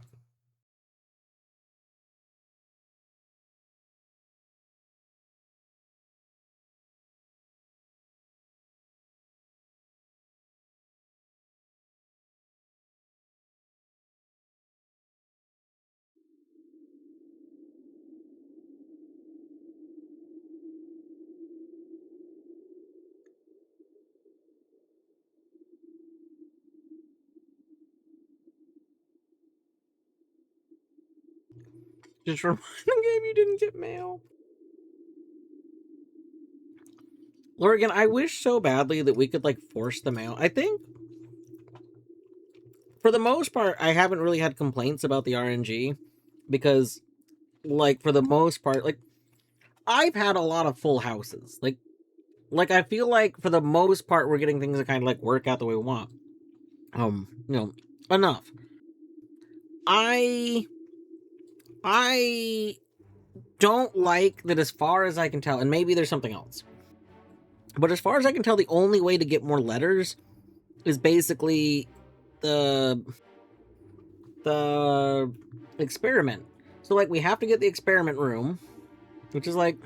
Just remind the game you didn't get mail. Lorgan, I wish so badly that we could like force the mail. I think for the most part, I haven't really had complaints about the RNG because, like, for the most part, like, I've had a lot of full houses. Like I feel like for the most part, we're getting things that kind of like work out the way we want. Enough. I don't like that as far as I can tell, and maybe there's something else. But as far as I can tell, the only way to get more letters is basically the experiment. So like we have to get the experiment room, which is like,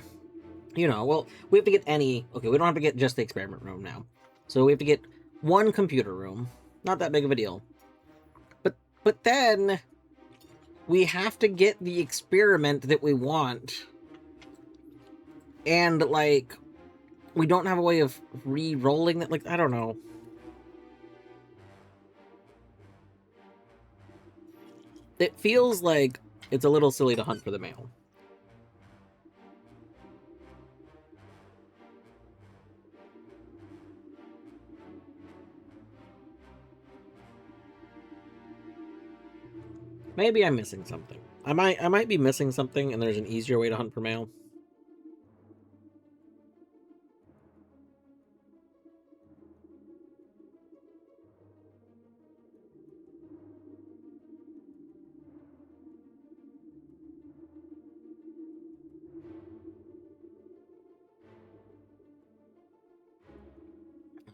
well, we have to get we don't have to get just the experiment room now. So we have to get one computer room. Not that big of a deal. But then we have to get the experiment that we want. And like we don't have a way of re-rolling that. Like, I don't know. It feels like it's a little silly to hunt for the mail. Maybe I'm missing something. I might be missing something, and there's an easier way to hunt for male.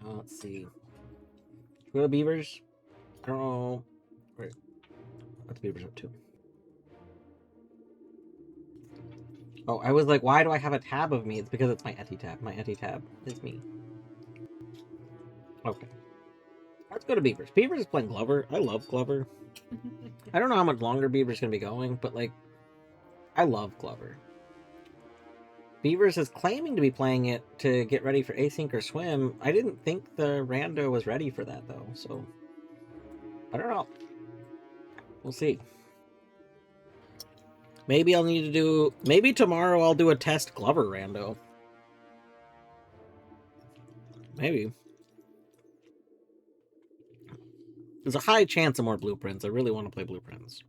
Let's see. Should we go to beavers? I don't know. Wait, what the beavers up to? Oh, I was like, why do I have a tab of me? It's because it's my Etty tab. My Etty tab is me. Okay. Let's go to Beavers. Beavers is playing Glover. I love Glover. I don't know how much longer Beavers gonna be going, but like, I love Glover. Beavers is claiming to be playing it to get ready for async or swim. I didn't think the rando was ready for that though, so I don't know. We'll see. Maybe I'll need to do. Maybe tomorrow I'll do a test Glover rando. Maybe. There's a high chance of more blueprints. I really want to play blueprints.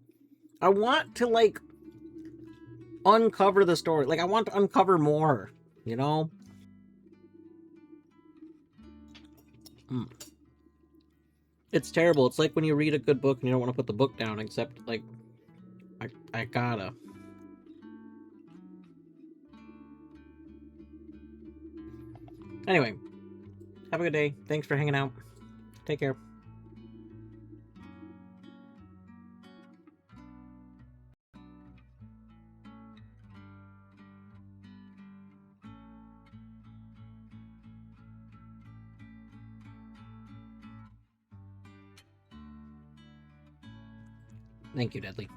I want to like uncover the story. Like I want to uncover more, you know? It's terrible. It's like when you read a good book and you don't want to put the book down, except like I gotta. Anyway, have a good day. Thanks for hanging out. Take care. Thank you, Deadly.